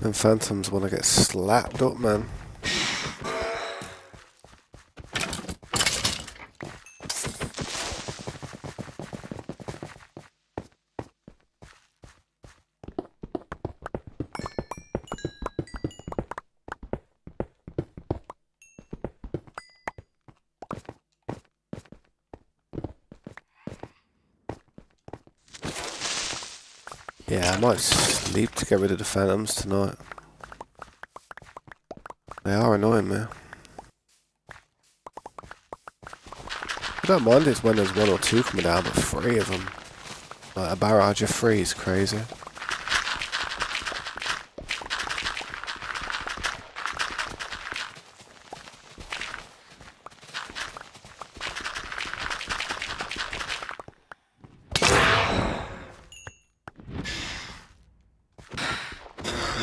And phantoms want to get slapped up, man. Yeah, I might sleep to get rid of the phantoms tonight. They are annoying me. I don't mind it when there's 1 or 2 coming down, but 3 of them. Like a barrage of 3 is crazy.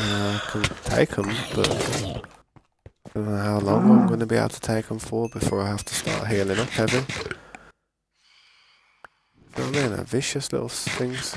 I can take them, but I don't know how long I'm going to be able to take them for before I have to start healing up heavy. You know what I mean? They're vicious little things.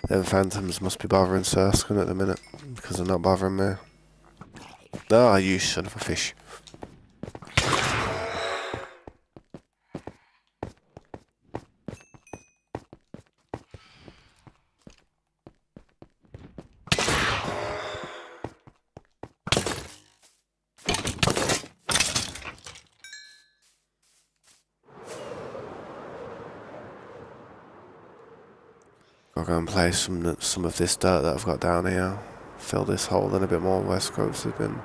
Them phantoms must be bothering Surskin at the minute, because they're not bothering me. Ah, you son of a fish. I'll go and place some of this dirt that I've got down here. Fill this hole in a bit more where Scopes has been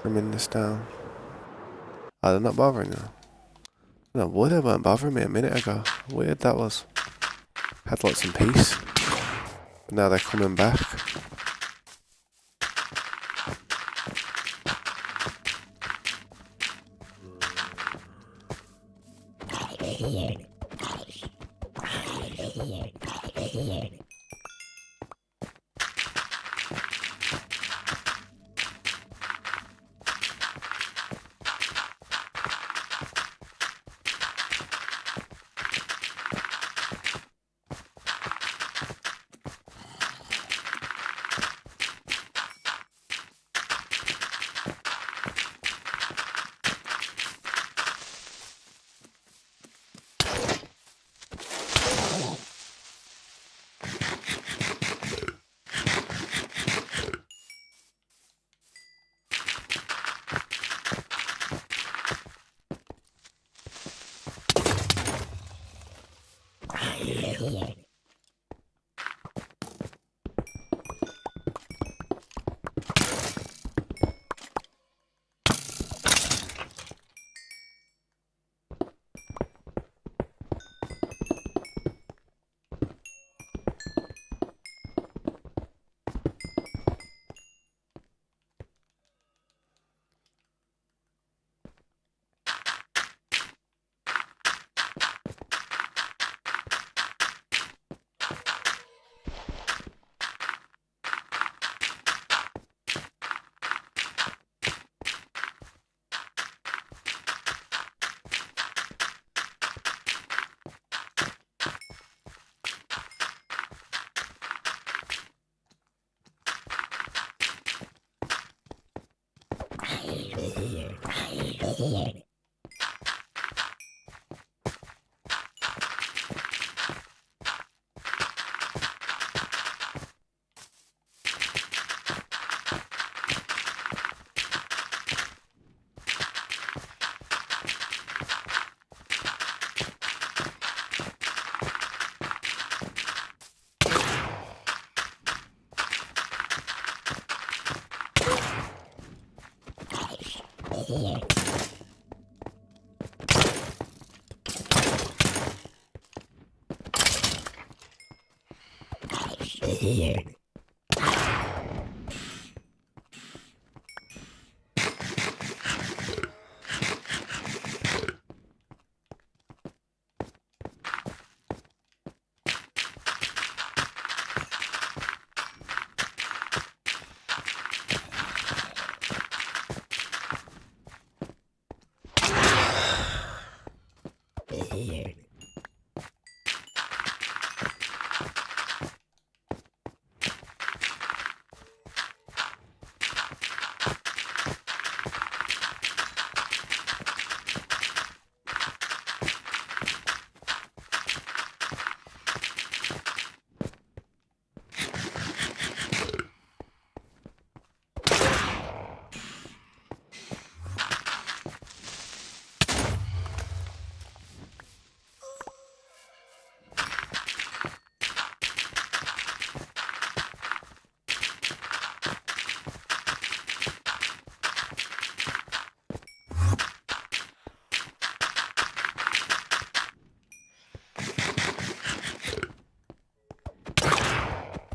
trimming this down. Oh, they're not bothering you. No, wood, they weren't bothering me a minute ago. Weird that was. Had like some peace. But now they're coming back.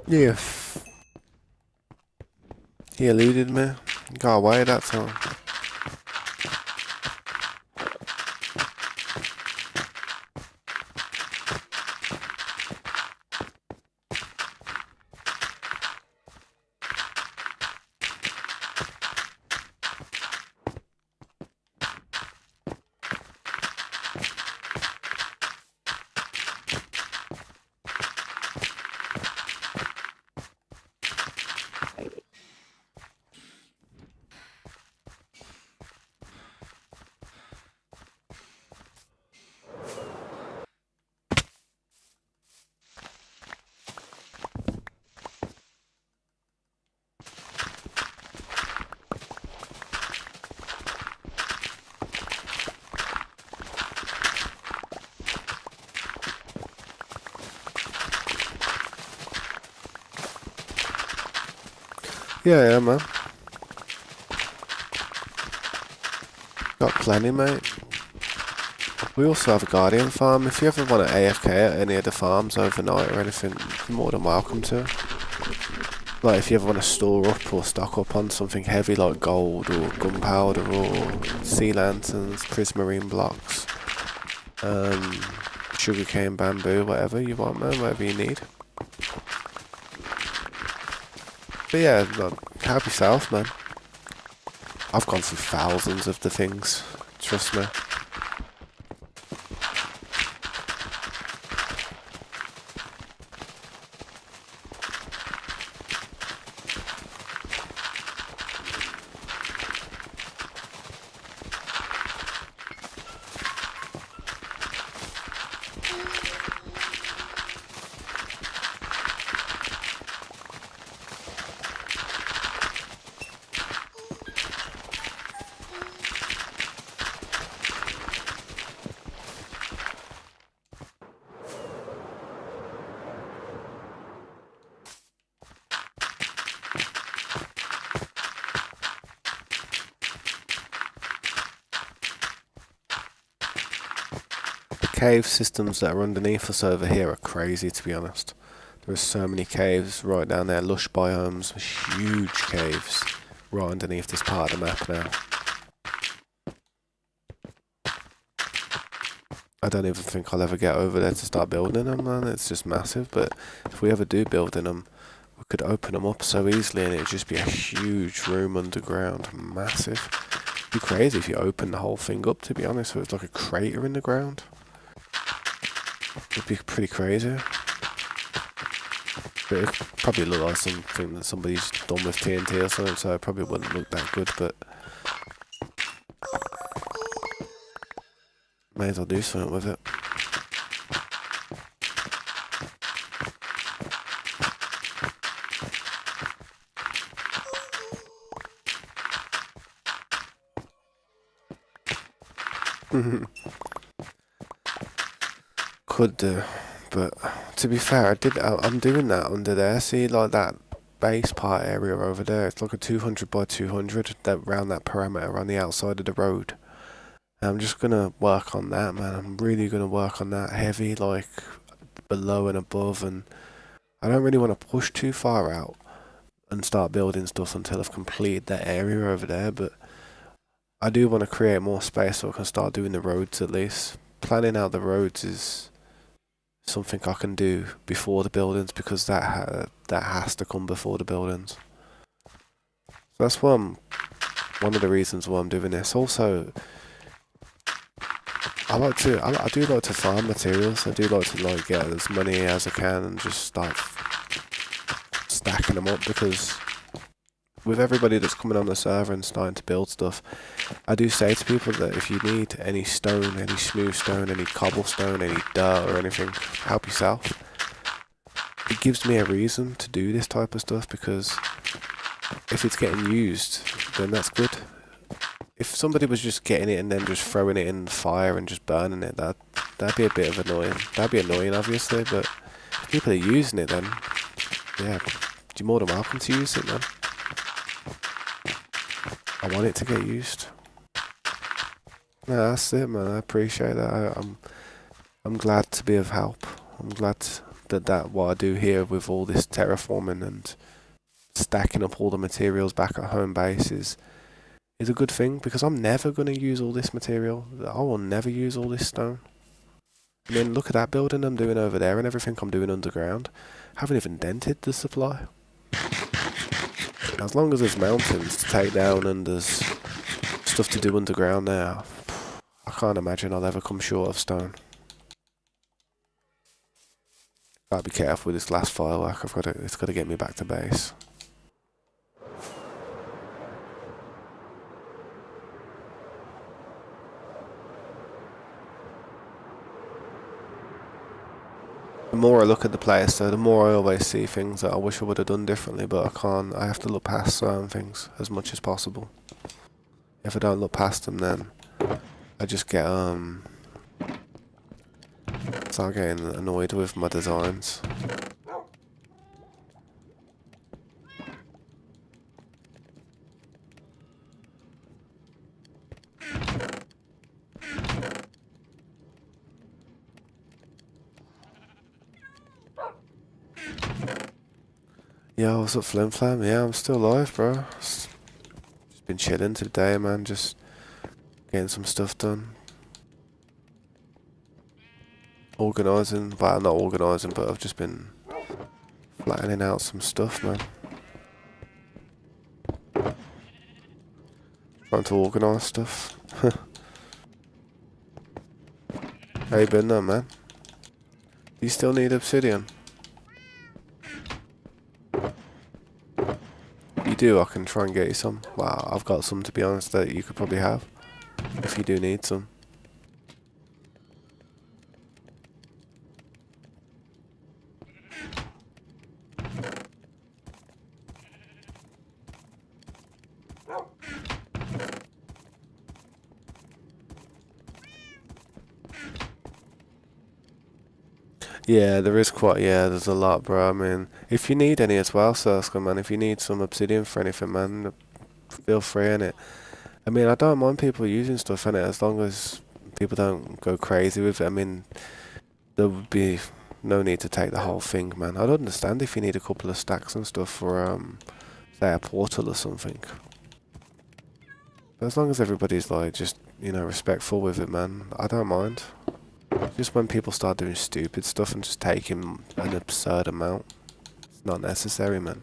Yeah. He eluded me. Got away that time. Yeah, man. Got plenty, mate. We also have a guardian farm. If you ever want to AFK at any of the farms overnight or anything, you're more than welcome to. Like if you ever want to store up or stock up on something heavy like gold or gunpowder or sea lanterns, prismarine blocks, sugarcane, bamboo, whatever you want, man, whatever you need. But yeah, like, help yourself, man. I've gone through thousands of the things, trust me. Cave systems that are underneath us over here are crazy, to be honest. There are so many caves right down there, lush biomes, huge caves right underneath this part of the map now. I don't even think I'll ever get over there to start building them, man. It's just massive, but if we ever do build in them, we could open them up so easily and it'd just be a huge room underground, massive. It'd be crazy if you opened the whole thing up, to be honest, so it's like a crater in the ground. It'd be pretty crazy. But it'd probably look like something that somebody's done with TNT or something, so it probably wouldn't look that good, but May as well do something with it. Could do, but to be fair, I'm doing that under there. See, like that base part area over there. It's like a 200 by 200 that around that parameter on the outside of the road. And I'm just gonna work on that, man. I'm really gonna work on that heavy, like below and above, and I don't really want to push too far out and start building stuff until I've completed that area over there. But I do want to create more space so I can start doing the roads at least. Planning out the roads is something I can do before the buildings because that has to come before the buildings. So that's one of the reasons why I'm doing this. Also, I do like to farm materials. I do like to like get as many as I can and just start stacking them up because with everybody that's coming on the server and starting to build stuff, I do say to people that if you need any stone, any smooth stone, any cobblestone, any dirt or anything, help yourself. It gives me a reason to do this type of stuff because if it's getting used, then that's good. If somebody was just getting it and then just throwing it in the fire and just burning it, that'd be a bit of annoying. That'd be annoying, obviously, but if people are using it, then yeah, you're more than welcome to use it, man. I want it to get used. No, that's it, man. I appreciate that. I'm glad to be of help. I'm glad that what I do here with all this terraforming and stacking up all the materials back at home base is a good thing because I'm never going to use all this material. I will never use all this stone. I mean, look at that building I'm doing over there and everything I'm doing underground. I haven't even dented the supply. As long as there's mountains to take down and there's stuff to do underground now, I can't imagine I'll ever come short of stone. Gotta be careful with this last firework. It's got to get me back to base. The more I look at the place, though, the more I always see things that I wish I would have done differently, but I can't. I have to look past certain things as much as possible. If I don't look past them, then I just start getting annoyed with my designs. Yeah, what's up, Flim Flam? Yeah, I'm still alive, bro. Just been chilling today, man. Just getting some stuff done. Organising, well, not organising, but I've just been flattening out some stuff, man. Trying to organise stuff. How you been though, man? Do you still need obsidian? You do, I can try and get you some. Well, I've got some, to be honest, that you could probably have. If you do need some. Yeah, there is quite, yeah, there's a lot, bro. I mean, if you need any as well, Surska, man, if you need some obsidian for anything, man, feel free, innit? I mean, I don't mind people using stuff, innit, as long as people don't go crazy with it. I mean, there would be no need to take the whole thing, man. I'd understand if you need a couple of stacks and stuff for, say, a portal or something. But as long as everybody's, like, just, you know, respectful with it, man, I don't mind. Just when people start doing stupid stuff and just taking an absurd amount, it's not necessary, man.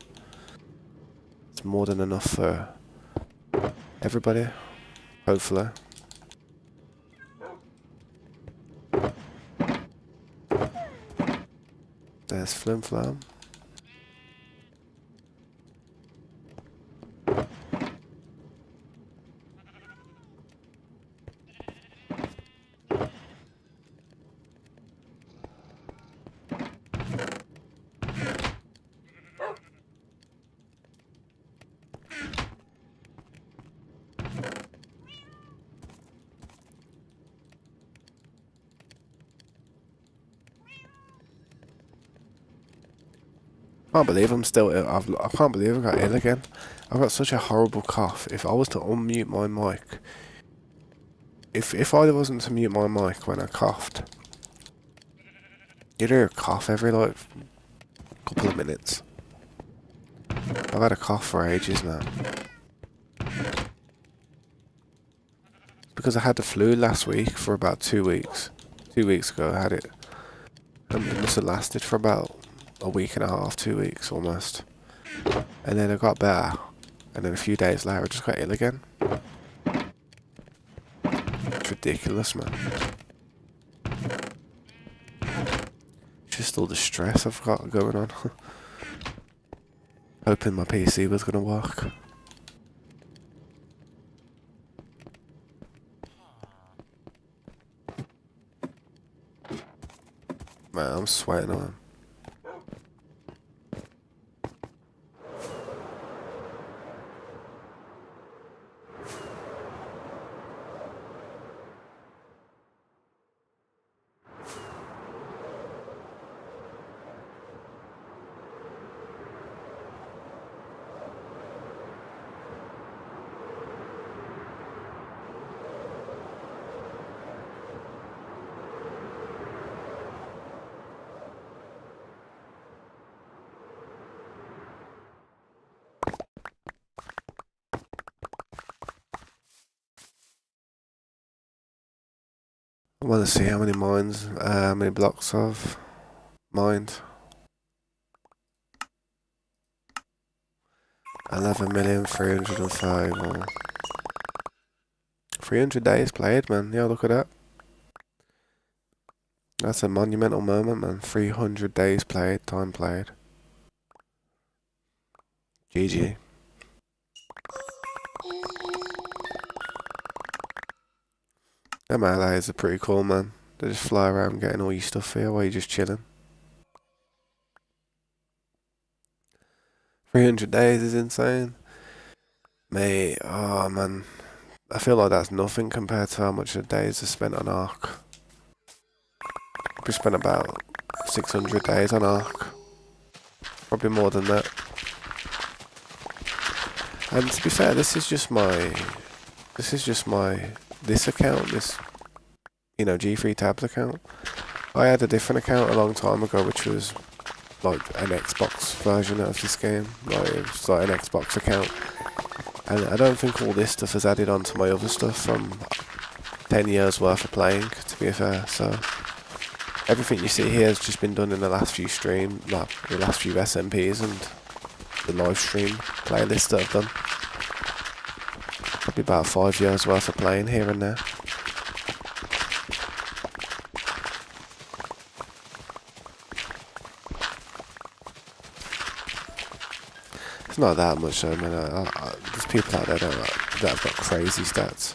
It's more than enough for everybody, hopefully. There's Flim Flam. Can't believe I'm still ill. I can't believe I got ill again. I've got such a horrible cough. If I was to unmute my mic, if I wasn't to mute my mic when I coughed, you'd hear a cough every like couple of minutes. I've had a cough for ages now. Because I had the flu last week for about 2 weeks. 2 weeks ago I had it. It must have lasted for about a week and a half, 2 weeks almost. And then I got better. And then a few days later I just got ill again. It's ridiculous, man. Just all the stress I've got going on. Hoping my PC was going to work. Man, I'm sweating on. I want to see how many mines, how many blocks I've mined. 11,305,000 or 300 days played, man. Yeah, look at that. That's a monumental moment, man. 300 days played, time played. GG. Them allies are pretty cool, man. They just fly around getting all your stuff here while you're just chilling. 300 days is insane. Mate, oh man. I feel like that's nothing compared to how much the days are spent on Ark. We spent about 600 days on Ark. Probably more than that. And to be fair, this account, this, G3 Tabs account. I had a different account a long time ago, which was like an Xbox version of this game. Like, it was like an Xbox account. And I don't think all this stuff has added on to my other stuff from 10 years worth of playing, to be fair. So everything you see here has just been done in the last few the last few SMPs and the live stream playlist that I've done. Probably about 5 years worth of playing here and there. It's not that much though, man. There's people out there that have got crazy stats.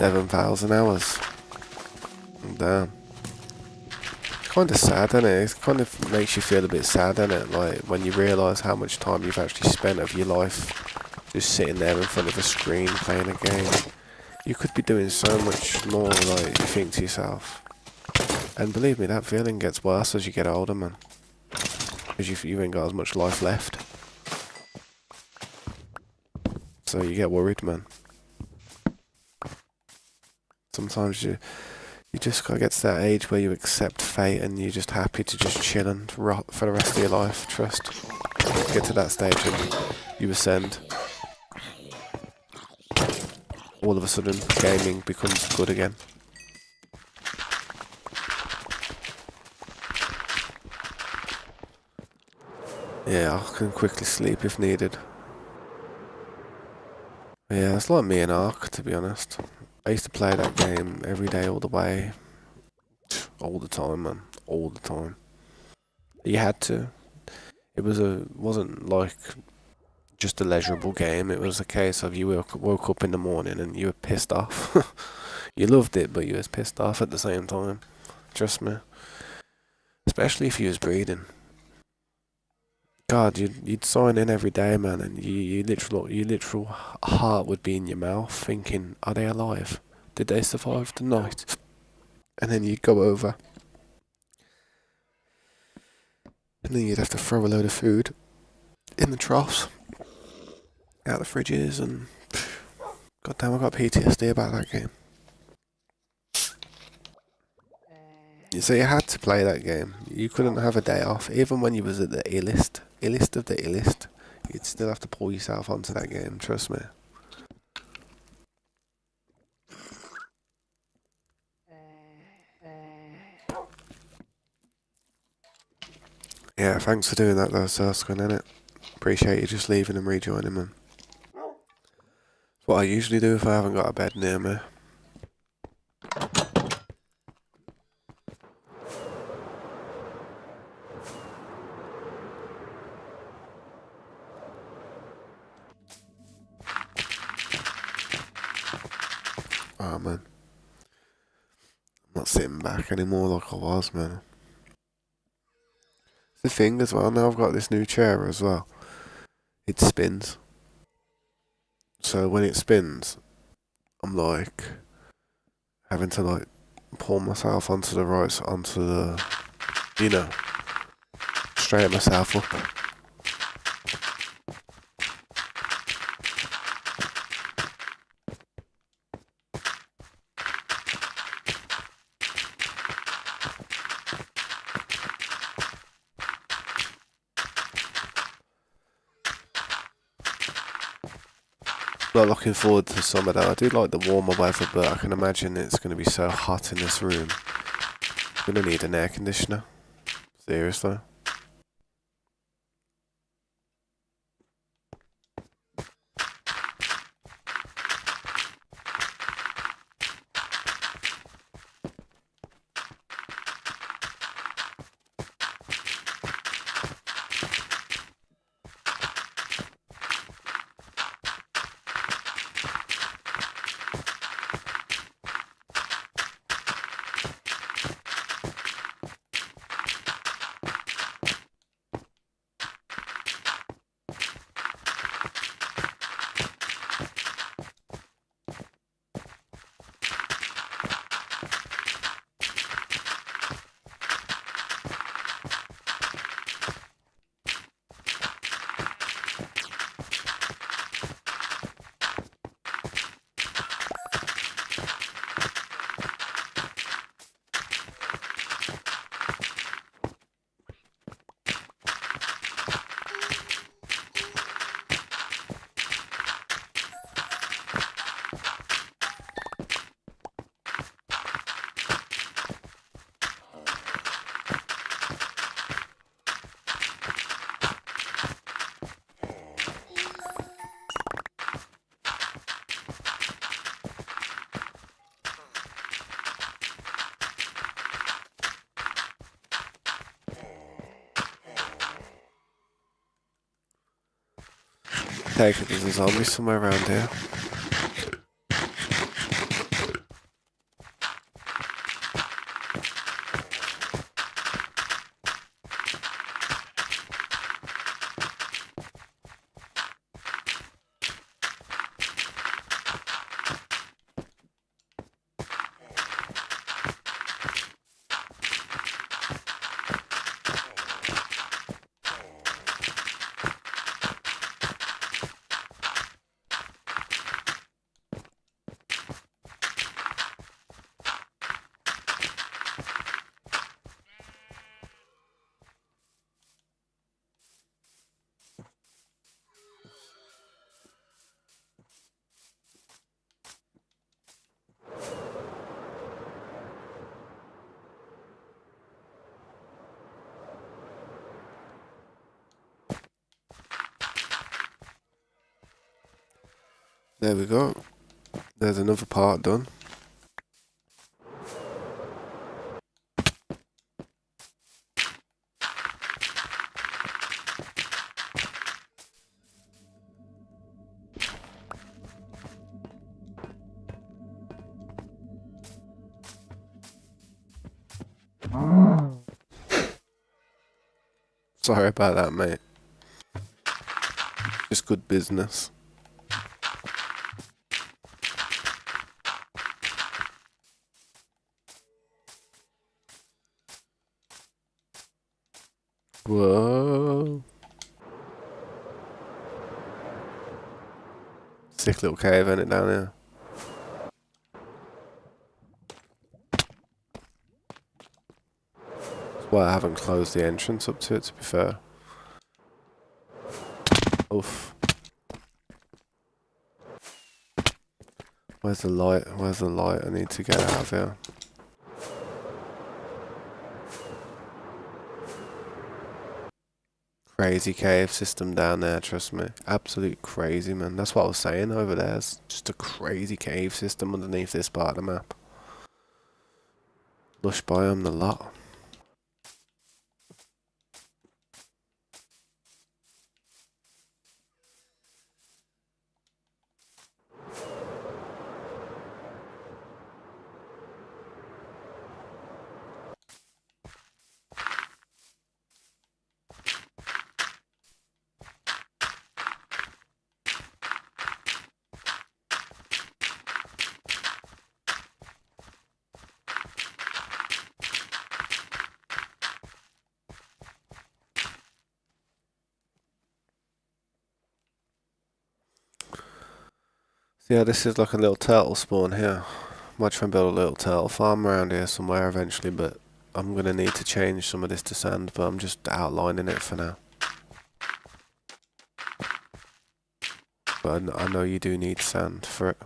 $7,000 hours. Damn. It's kind of sad, isn't it? It kind of makes you feel a bit sad, doesn't it? Like, when you realise how much time you've actually spent of your life just sitting there in front of a screen playing a game. You could be doing so much more, like, you think to yourself. And believe me, that feeling gets worse as you get older, man. Because you ain't got as much life left. So you get worried, man. Sometimes you just gotta get to that age where you accept fate and you're just happy to just chill and rot for the rest of your life. Trust. Get to that stage and you ascend. All of a sudden, gaming becomes good again. Yeah, I can quickly sleep if needed. Yeah, it's like me and Ark, to be honest. I used to play that game every day, all the way. All the time, man. All the time. You had to. Wasn't like just a leisurable game. It was a case of you woke up in the morning and you were pissed off. You loved it, but you was pissed off at the same time. Trust me. Especially if you was breeding. God, you'd sign in every day, man, and your literal heart would be in your mouth, thinking, are they alive? Did they survive the night? And then you'd go over, and then you'd have to throw a load of food in the troughs, out the fridges, and God damn, I got PTSD about that game. So you had to play that game. You couldn't have a day off, even when you was at the illest of the illest. You'd still have to pull yourself onto that game. Trust me. Yeah, thanks for doing that though, Surskin, innit? Appreciate you just leaving and rejoining, man. It's what I usually do if I haven't got a bed near me. Oh man, I'm not sitting back anymore like I was, man. It's the thing as well, now I've got this new chair as well. It spins. So when it spins, I'm like having to like pull myself onto the right, onto the, you know, straighten myself up. Not looking forward to summer though. I do like the warmer weather, but I can imagine it's going to be so hot in this room. I'm going to need an air conditioner. Seriously. Take it, there's a zombie somewhere around here. There we go. There's another part done. Sorry about that, mate. Just good business. Whoa. Sick little cave, ain't it, down here? That's why I haven't closed the entrance up to it, to be fair. Oof. Where's the light? Where's the light? I need to get out of here. Crazy cave system down there, trust me. Absolute crazy, man. That's what I was saying over there. It's just a crazy cave system underneath this part of the map. Lush biome the lot. So yeah, this is like a little turtle spawn here. Might try and build a little turtle farm around here somewhere eventually, but I'm gonna need to change some of this to sand, but I'm just outlining it for now. But I know you do need sand for it.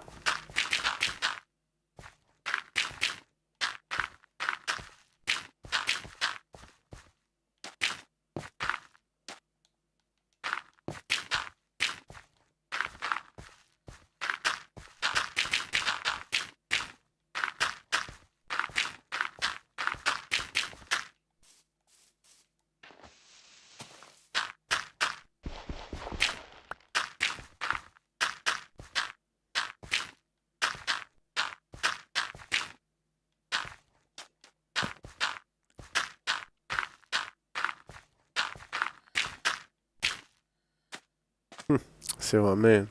See what I mean?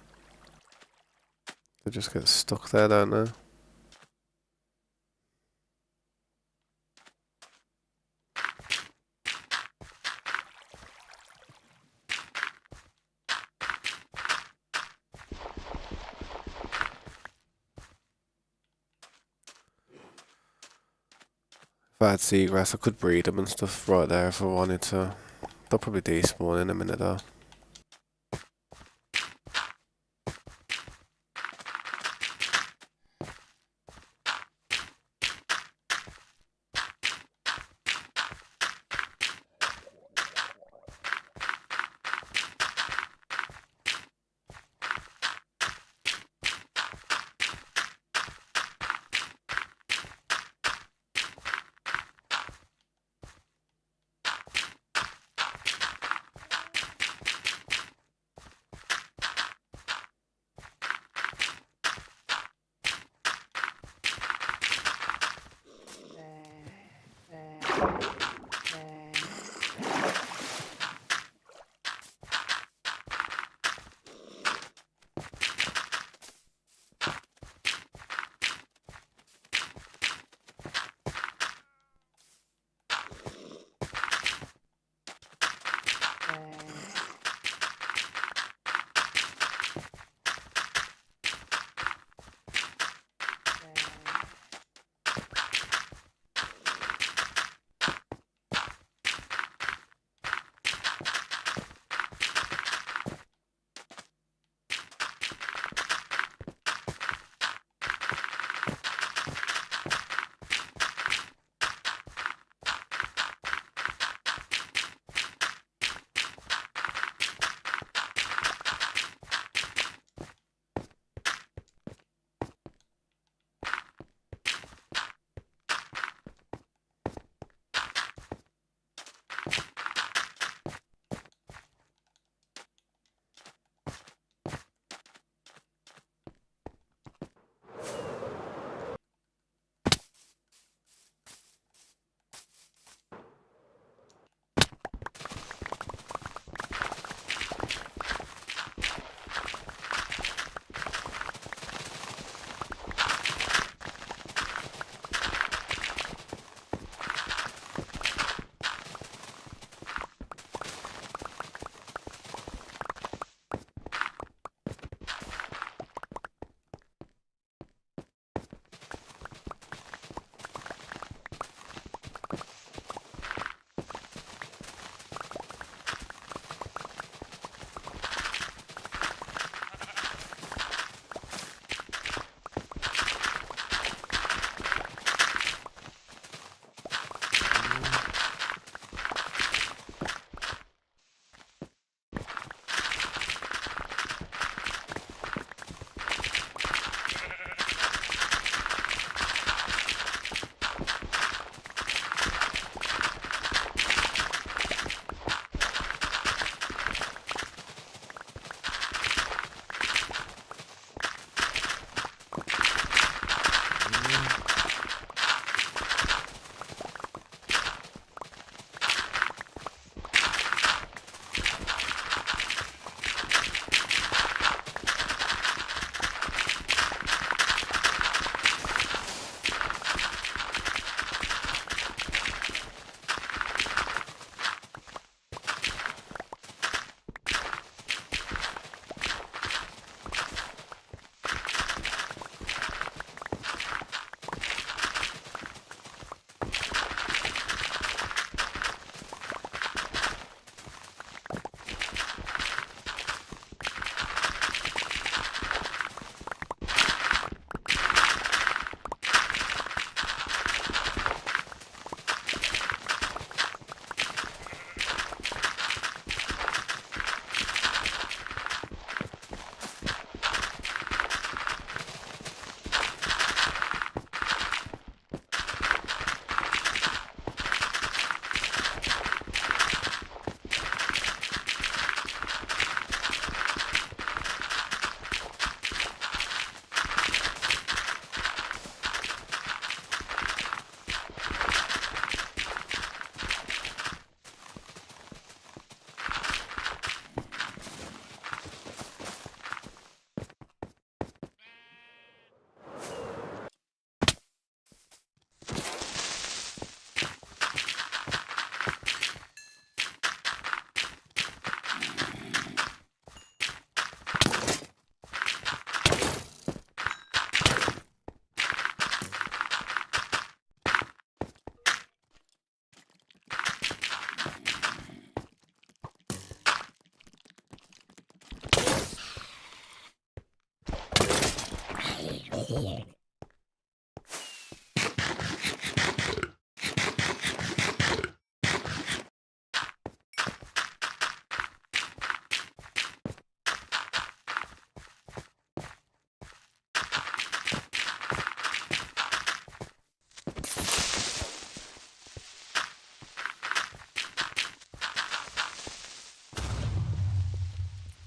They just get stuck there, don't they? If I had seagrass, I could breed them and stuff right there if I wanted to. They'll probably despawn in a minute though.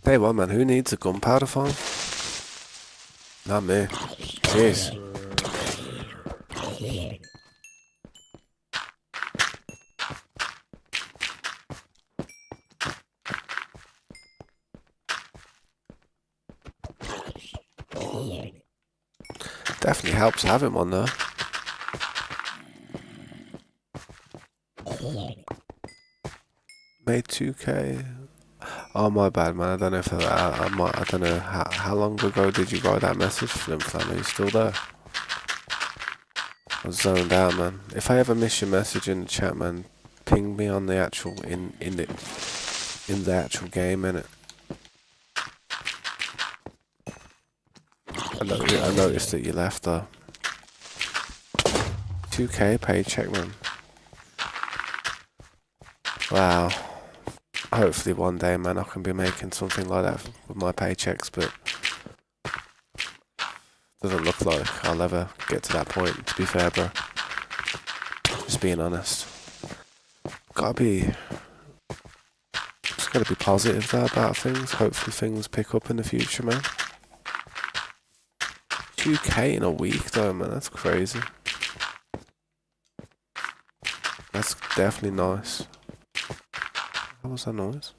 Tell you what, man, who needs a gunpowder farm? Not me. Jeez. Definitely helps having one though. Made 2K. Oh my bad, man. I don't know if I don't know how long ago did you write that message, Flim Flam? Are you still there? I was zoned out, man. If I ever miss your message in the chat, man, ping me on the actual in the actual game, innit? I noticed that you left though. 2K paycheck, man. Wow. Hopefully one day, man, I can be making something like that with my paychecks, but doesn't look like I'll ever get to that point, to be fair, bro. Just being honest. Just gotta be positive though about things. Hopefully things pick up in the future, man. 2K in a week though, man, that's crazy. That's definitely nice. What was that noise?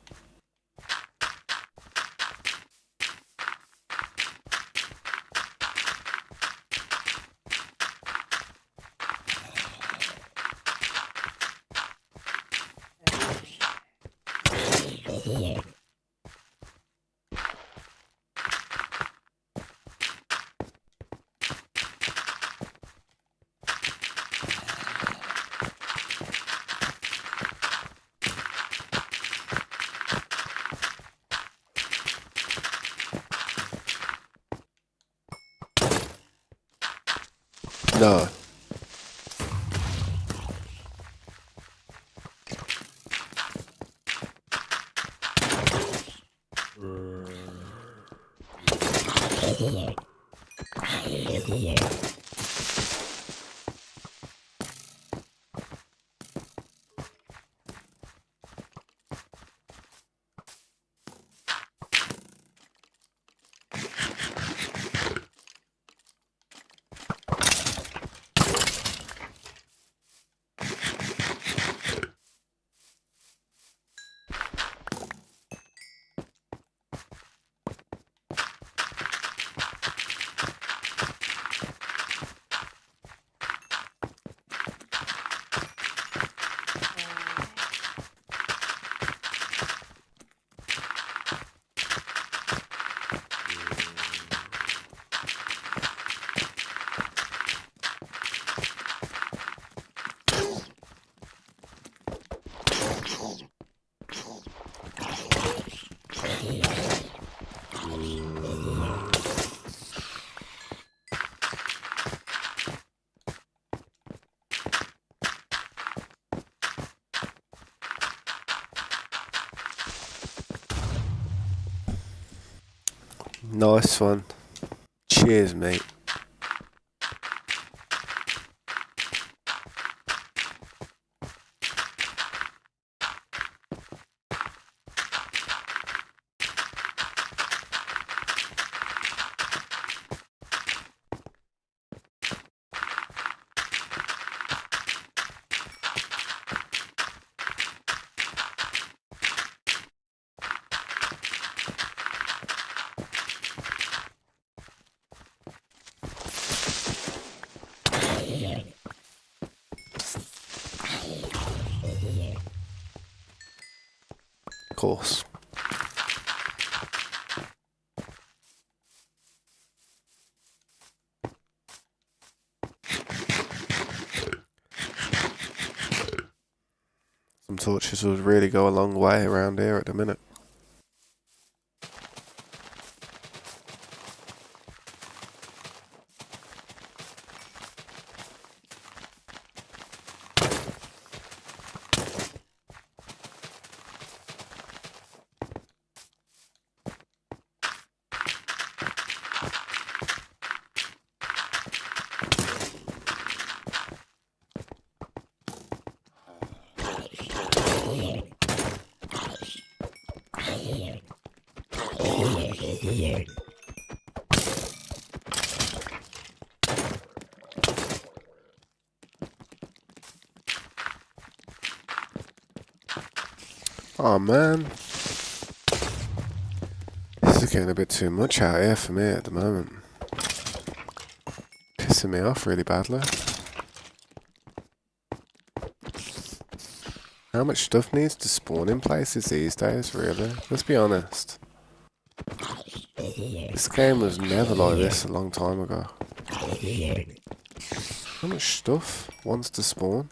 No. Nice one. Cheers, mate. Of course. Some torches would really go a long way around here at the minute. Oh man, this is getting a bit too much out here for me at the moment. Pissing me off really badly. How much stuff needs to spawn in places these days, really? Let's be honest. This game was never like this a long time ago. How much stuff wants to spawn?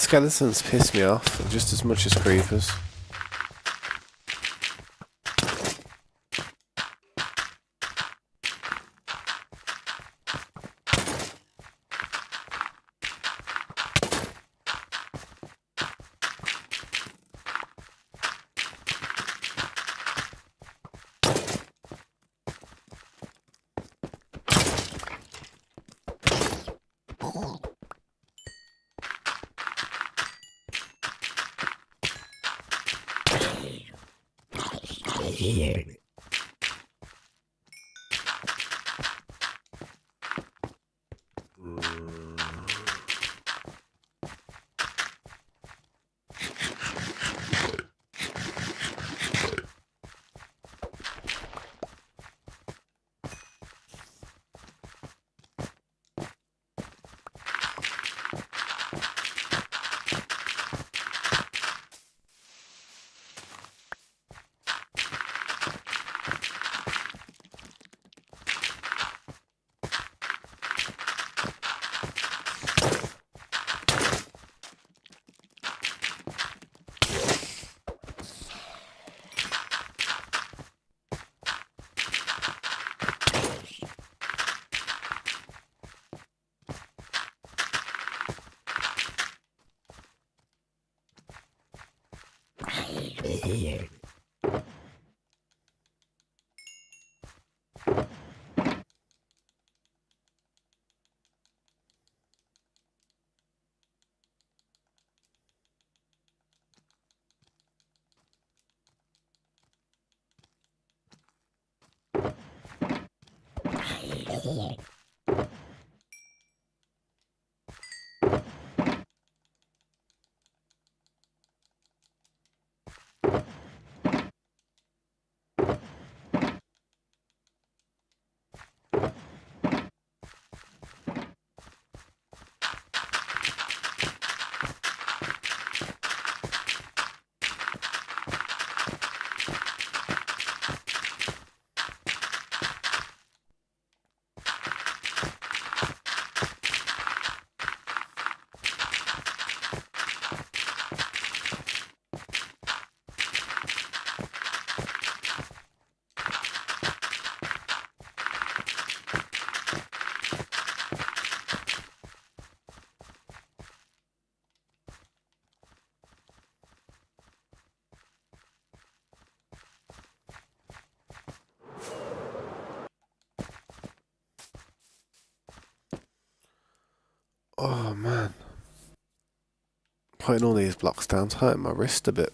Skeletons piss me off just as much as creepers. Oh man. Putting all these blocks down's hurting my wrist a bit.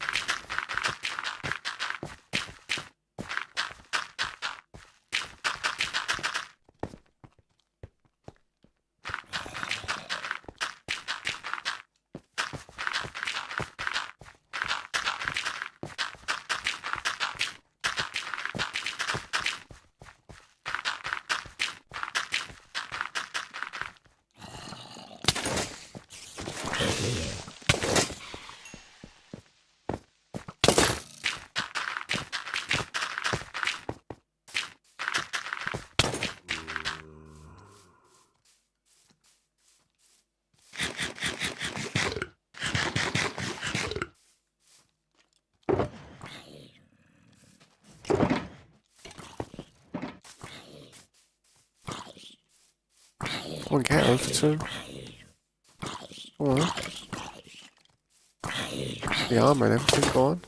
Come on, get over to him. Come on. The armor and everything, go on.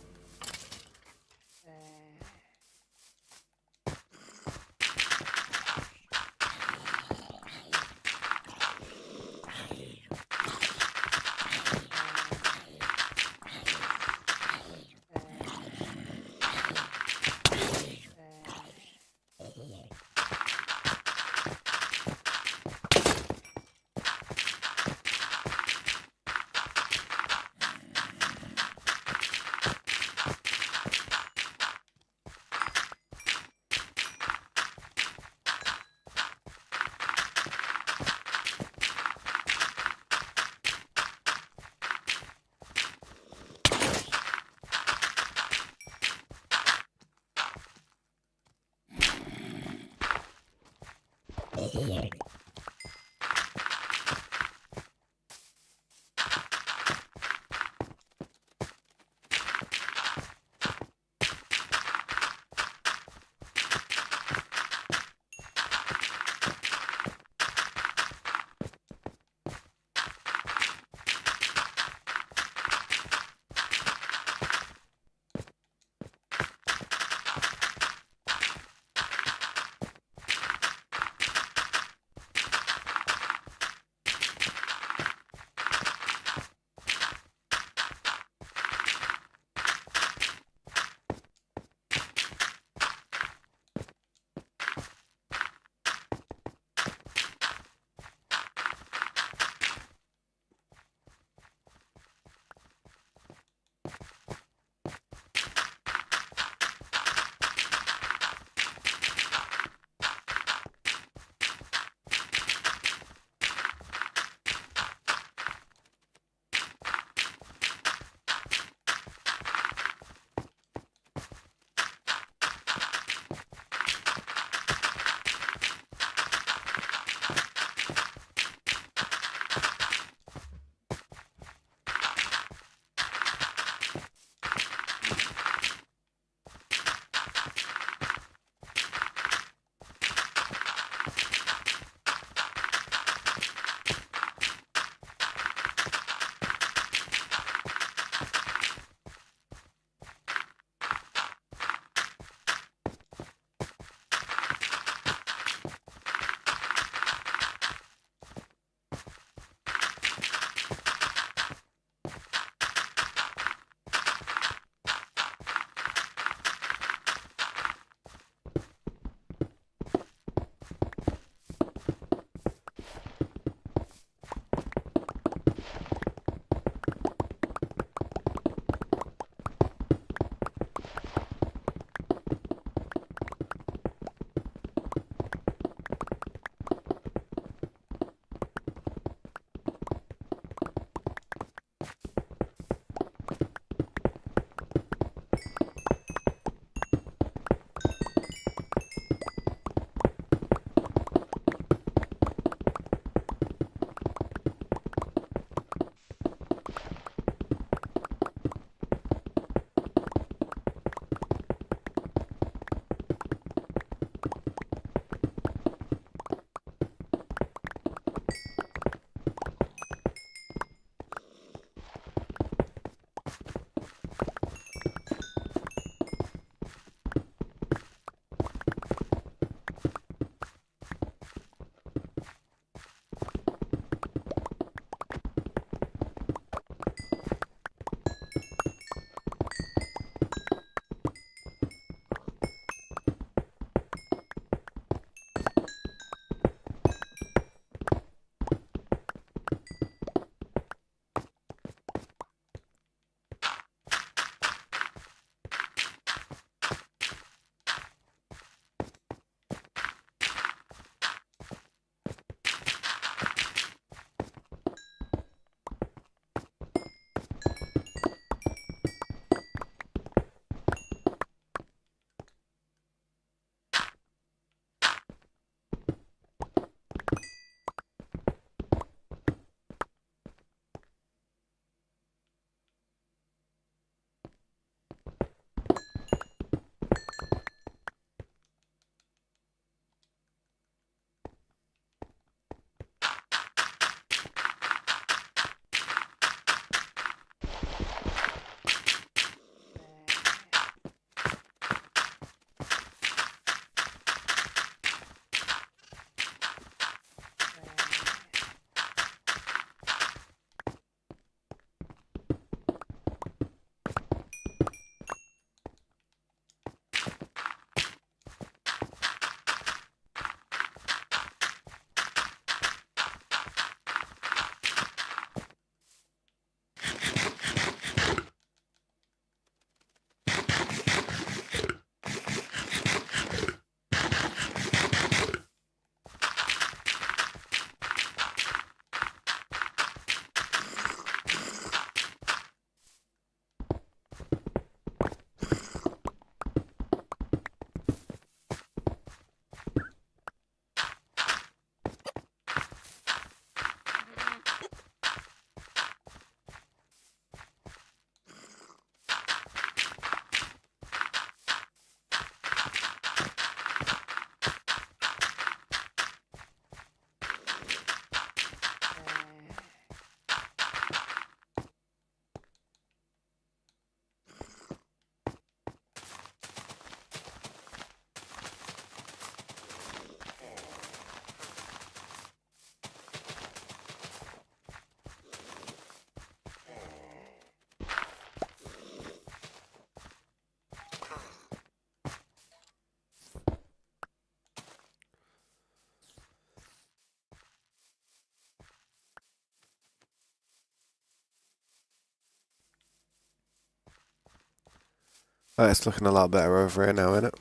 Oh, it's looking a lot better over here now, isn't it?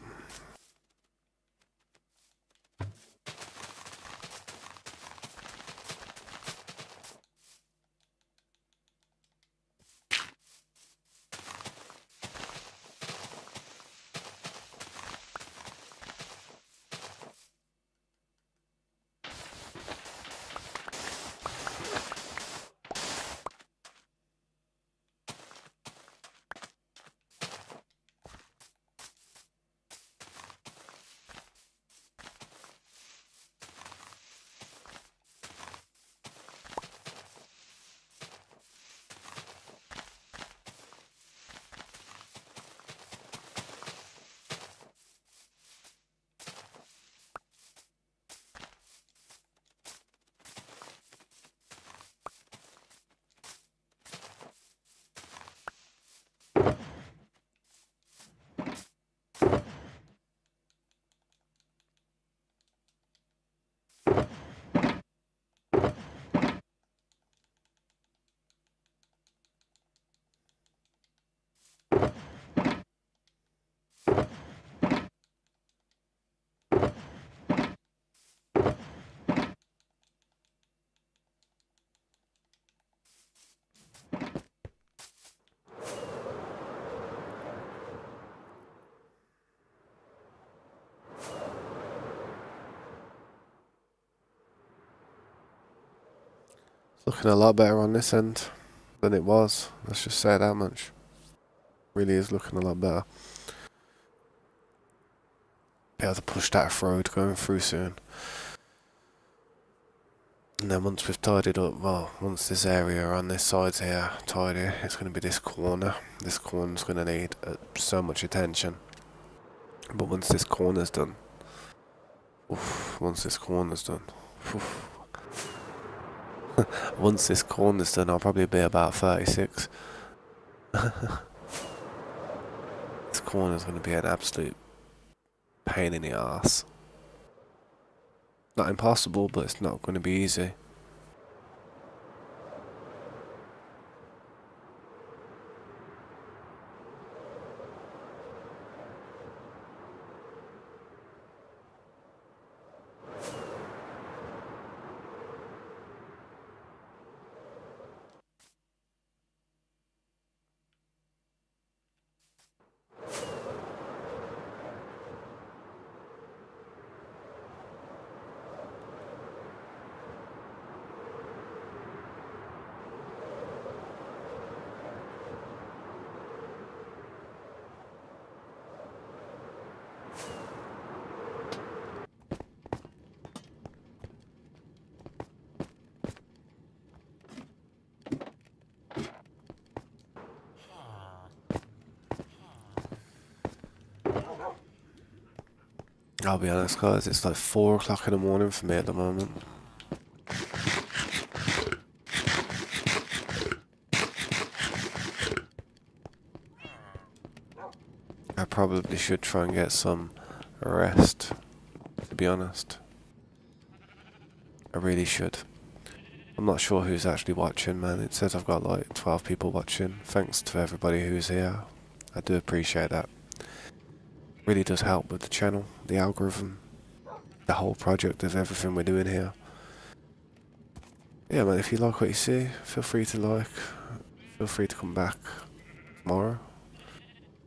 It's looking a lot better on this end than it was. Let's just say that much. Really is looking a lot better. Be able to push that road going through soon. And then once we've tidied up, well, once this area on this side's here tidy, it's going to be this corner. This corner's going to need so much attention. But once this corner's done, once this corner's done, once this corner's done, I'll probably be about 36. This corner's going to be an absolute pain in the arse. Not impossible, but it's not going to be easy. I'll be honest, guys, it's like 4 o'clock in the morning for me at the moment. I probably should try and get some rest, to be honest. I really should. I'm not sure who's actually watching, man. It says I've got like 12 people watching. Thanks to everybody who's here. I do appreciate that. Really does help with the channel, the algorithm, the whole project of everything we're doing here. Yeah, man, if you like what you see, feel free to like. Feel free to come back tomorrow,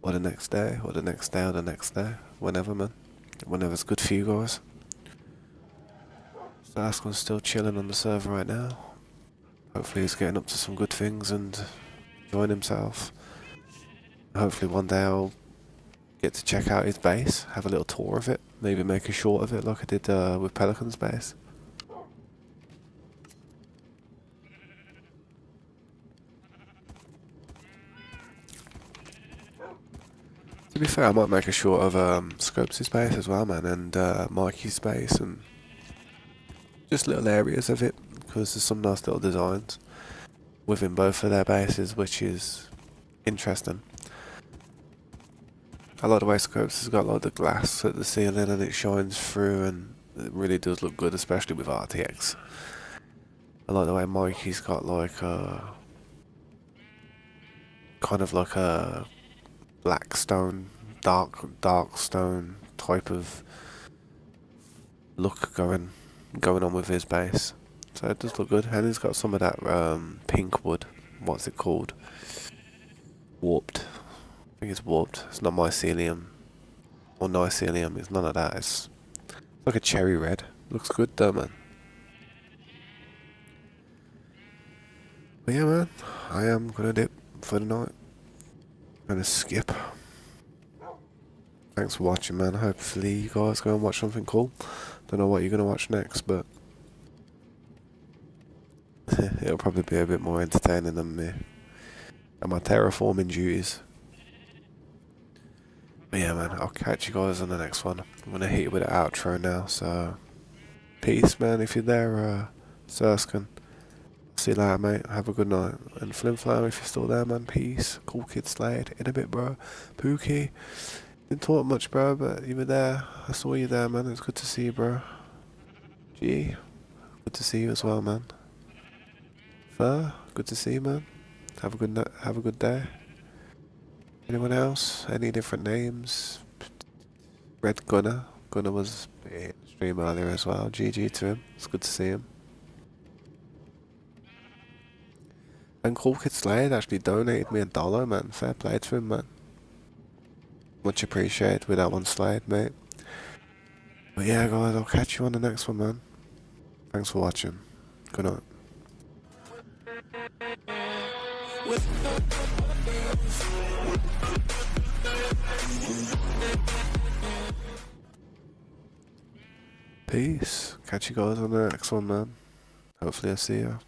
or the next day, or the next day, or the next day. Whenever, man. Whenever's good for you guys. So Ascon's still chilling on the server right now. Hopefully he's getting up to some good things and enjoying himself. Hopefully one day I'll get to check out his base, have a little tour of it, maybe make a short of it like I did with Pelican's base. To be fair, I might make a short of Scopes' base as well, man, and Mikey's base, and just little areas of it, because there's some nice little designs within both of their bases, which is interesting. I like the way Scopes has got like the glass at the ceiling and it shines through, and it really does look good, especially with RTX. I like the way Mikey's got like a kind of like a black stone, dark stone type of look going on with his base. So it does look good, and he's got some of that pink wood. What's it called? Warped. I think it's warped. It's not mycelium or mycelium. It's none of that. It's like a cherry red. Looks good though, man. But yeah, man, I am gonna dip for the night. Gonna skip. Thanks for watching, man. Hopefully you guys go and watch something cool. Don't know what you're gonna watch next, but it'll probably be a bit more entertaining than me and my terraforming duties. But yeah, man, I'll catch you guys on the next one. I'm gonna hit you with an outro now, so peace, man. If you're there, Surskin. See you later, mate. Have a good night. And Flim Flam, if you're still there, man, peace. Cool Kid Slade. In a bit, bro. Pookie. Didn't talk much, bro, but you were there. I saw you there, man. It was good to see you, bro. G. Good to see you as well, man. Fur. Good to see you, man. Have a good night. Have a good day. Anyone else? Any different names? Red Gunner. Gunner was in the stream earlier as well. GG to him. It's good to see him. And Cool Kid Slade actually donated me $1, man. Fair play to him, man. Much appreciated with that one, Slade, mate. But yeah, guys, I'll catch you on the next one, man. Thanks for watching. Good night. Peace. Catch you guys on the next one, man. Hopefully I see you.